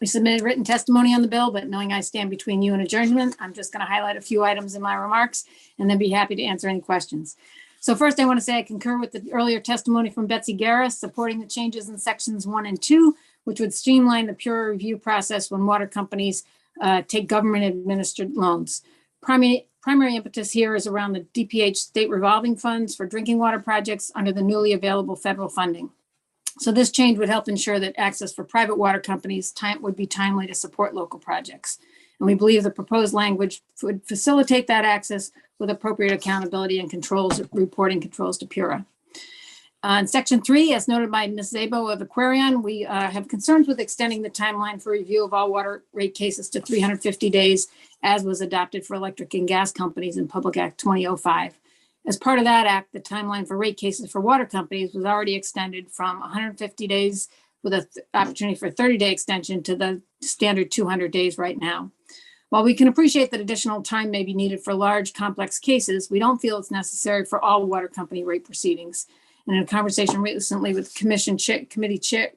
We submitted written testimony on the bill, but knowing I stand between you and adjournment, I'm just going to highlight a few items in my remarks and then be happy to answer any questions. So first, I want to say I concur with the earlier testimony from Betsy Guerra supporting the changes in sections 1 and 2, which would streamline the PURA review process when water companies take government administered loans. Primary impetus here is around the DPH state revolving funds for drinking water projects under the newly available federal funding. So this change would help ensure that access for private water companies would be timely to support local projects. And we believe the proposed language would facilitate that access with appropriate accountability and controls, reporting controls to PURA. In section 3, as noted by Ms. Szabo of Aquarion, we have concerns with extending the timeline for review of all water rate cases to 350 days, as was adopted for electric and gas companies in Public Act 2005. As part of that act, the timeline for rate cases for water companies was already extended from 150 days with an opportunity for a 30-day extension to the standard 200 days right now. While we can appreciate that additional time may be needed for large, complex cases, we don't feel it's necessary for all water company rate proceedings. And in a conversation recently with committee chair,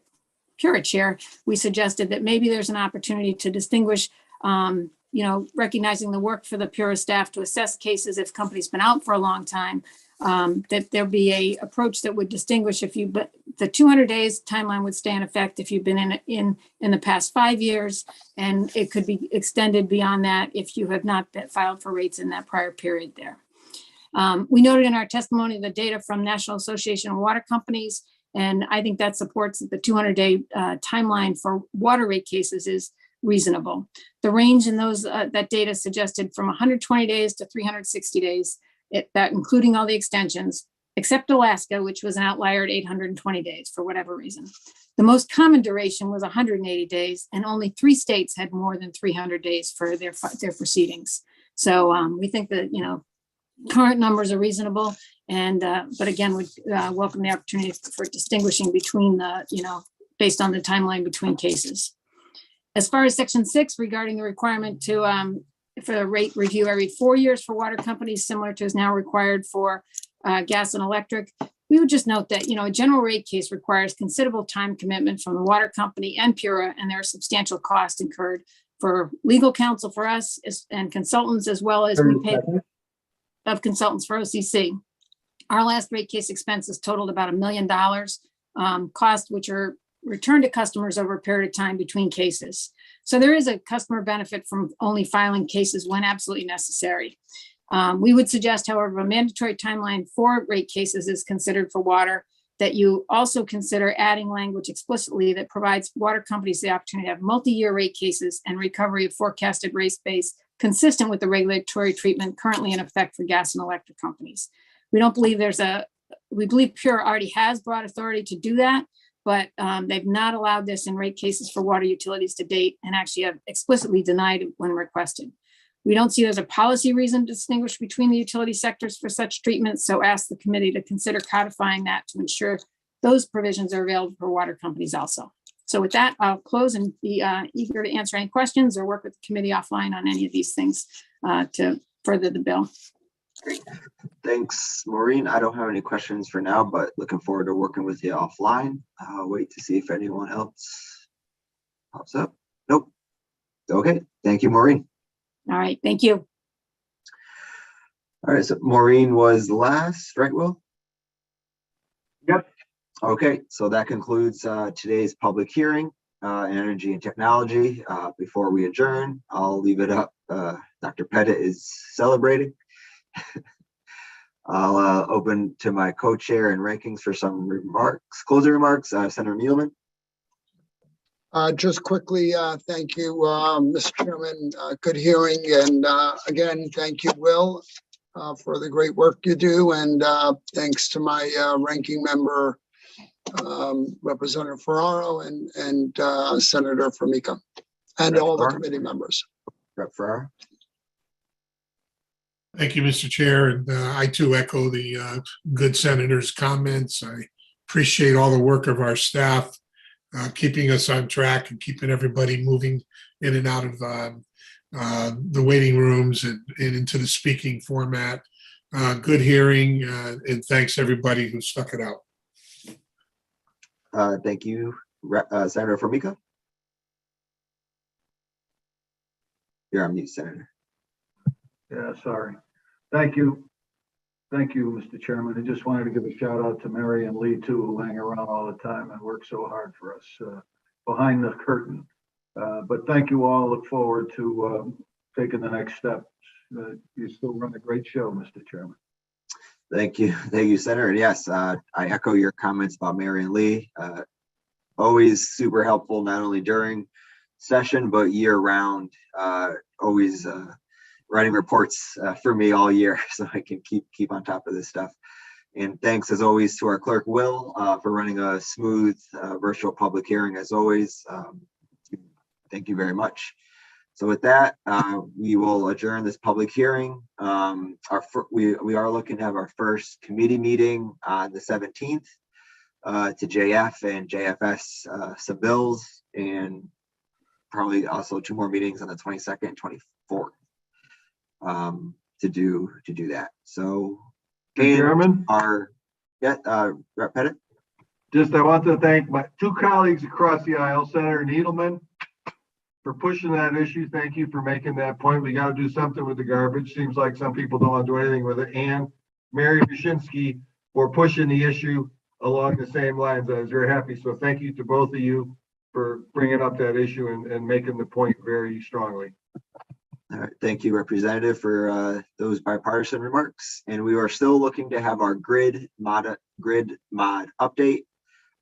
PURA chair, we suggested that maybe there's an opportunity to distinguish, recognizing the work for the PURA staff to assess cases if companies been out for a long time, that there'll be a approach that would distinguish but the 200 days timeline would stay in effect if you've been in the past 5 years, and it could be extended beyond that if you have not been filed for rates in that prior period there. We noted in our testimony the data from National Association of Water Companies, and I think that supports that the 200-day timeline for water rate cases is reasonable. The range in those that data suggested from 120 days to 360 days, that including all the extensions, except Alaska, which was an outlier at 820 days for whatever reason. The most common duration was 180 days, and only 3 states had more than 300 days for their proceedings. So we think that, current numbers are reasonable, and but again, would welcome the opportunity for distinguishing between the, based on the timeline between cases. As far as section 6 regarding the requirement to for a rate review every 4 years for water companies, similar to is now required for gas and electric, we would just note that, a general rate case requires considerable time commitment from the water company and PURA, and there are substantial costs incurred for legal counsel for us and consultants, as well as we pay of consultants for OCC. Our last rate case expenses totaled about $1 million costs, which are returned to customers over a period of time between cases. So there is a customer benefit from only filing cases when absolutely necessary. We would suggest, however, a mandatory timeline for rate cases is considered for water, that you also consider adding language explicitly that provides water companies the opportunity to have multi-year rate cases and recovery of forecasted rate base consistent with the regulatory treatment currently in effect for gas and electric companies. We don't believe we believe PURA already has broad authority to do that, but they've not allowed this in rate cases for water utilities to date, and actually have explicitly denied it when requested. We don't see there's a policy reason to distinguish between the utility sectors for such treatment, so ask the committee to consider codifying that to ensure those provisions are available for water companies also. So with that, I'll close and be eager to answer any questions or work with the committee offline on any of these things to further the bill. Great. Thanks, Maureen. I don't have any questions for now, but looking forward to working with you offline. I'll wait to see if anyone else pops up. Nope. Okay. Thank you, Maureen. All right. Thank you. All right. So Maureen was last, right, Will? Yep. Okay. So that concludes today's public hearing in energy and technology. Before we adjourn, I'll leave it up. Dr. Pettit is celebrating. I'll open to my co-chair and rankings for some remarks, closing remarks. Senator Needleman. Just quickly, thank you, Mr. Chairman. Good hearing. And again, thank you, Will, for the great work you do. And thanks to my ranking member, Representative Ferraro and Senator Formica, and all the committee members. Rep. Ferraro. Thank you, Mr. Chair. And I too echo the good senator's comments. I appreciate all the work of our staff, keeping us on track and keeping everybody moving in and out of the waiting rooms and into the speaking format. Good hearing, and thanks everybody who stuck it out. Thank you, Senator Formica. You're on mute, Senator. Yeah, sorry. Thank you. Thank you, Mr. Chairman. I just wanted to give a shout out to Mary and Lee too, who hang around all the time and work so hard for us behind the curtain. But thank you all. Look forward to taking the next step. You still run a great show, Mr. Chairman. Thank you, Senator. And yes, I echo your comments about Mary and Lee. Always super helpful, not only during session but year round. Always writing reports for me all year, so I can keep on top of this stuff. And thanks as always to our clerk Will for running a smooth virtual public hearing as always. Thank you very much. So with that, we will adjourn this public hearing. We are looking to have our first committee meeting on the 17th to JF and JFS some bills, and probably also 2 more meetings on the 22nd and 24th to do that. So, Chairman, Rep. Pettit. Just I want to thank my 2 colleagues across the aisle, Senator Needleman, for pushing that issue. Thank you for making that point. We got to do something with the garbage. Seems like some people don't want to do anything with it. And Mary Wyszynski for pushing the issue along the same lines. I was very happy. So thank you to both of you for bringing up that issue and making the point very strongly. All right, thank you, Representative, for those bipartisan remarks. And we are still looking to have our grid mod update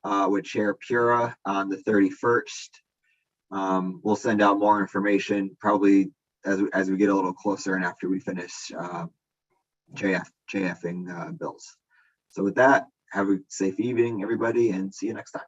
with Chair PURA on the 31st. We'll send out more information probably as we get a little closer and after we finish JFing bills. So with that, have a safe evening, everybody, and see you next time.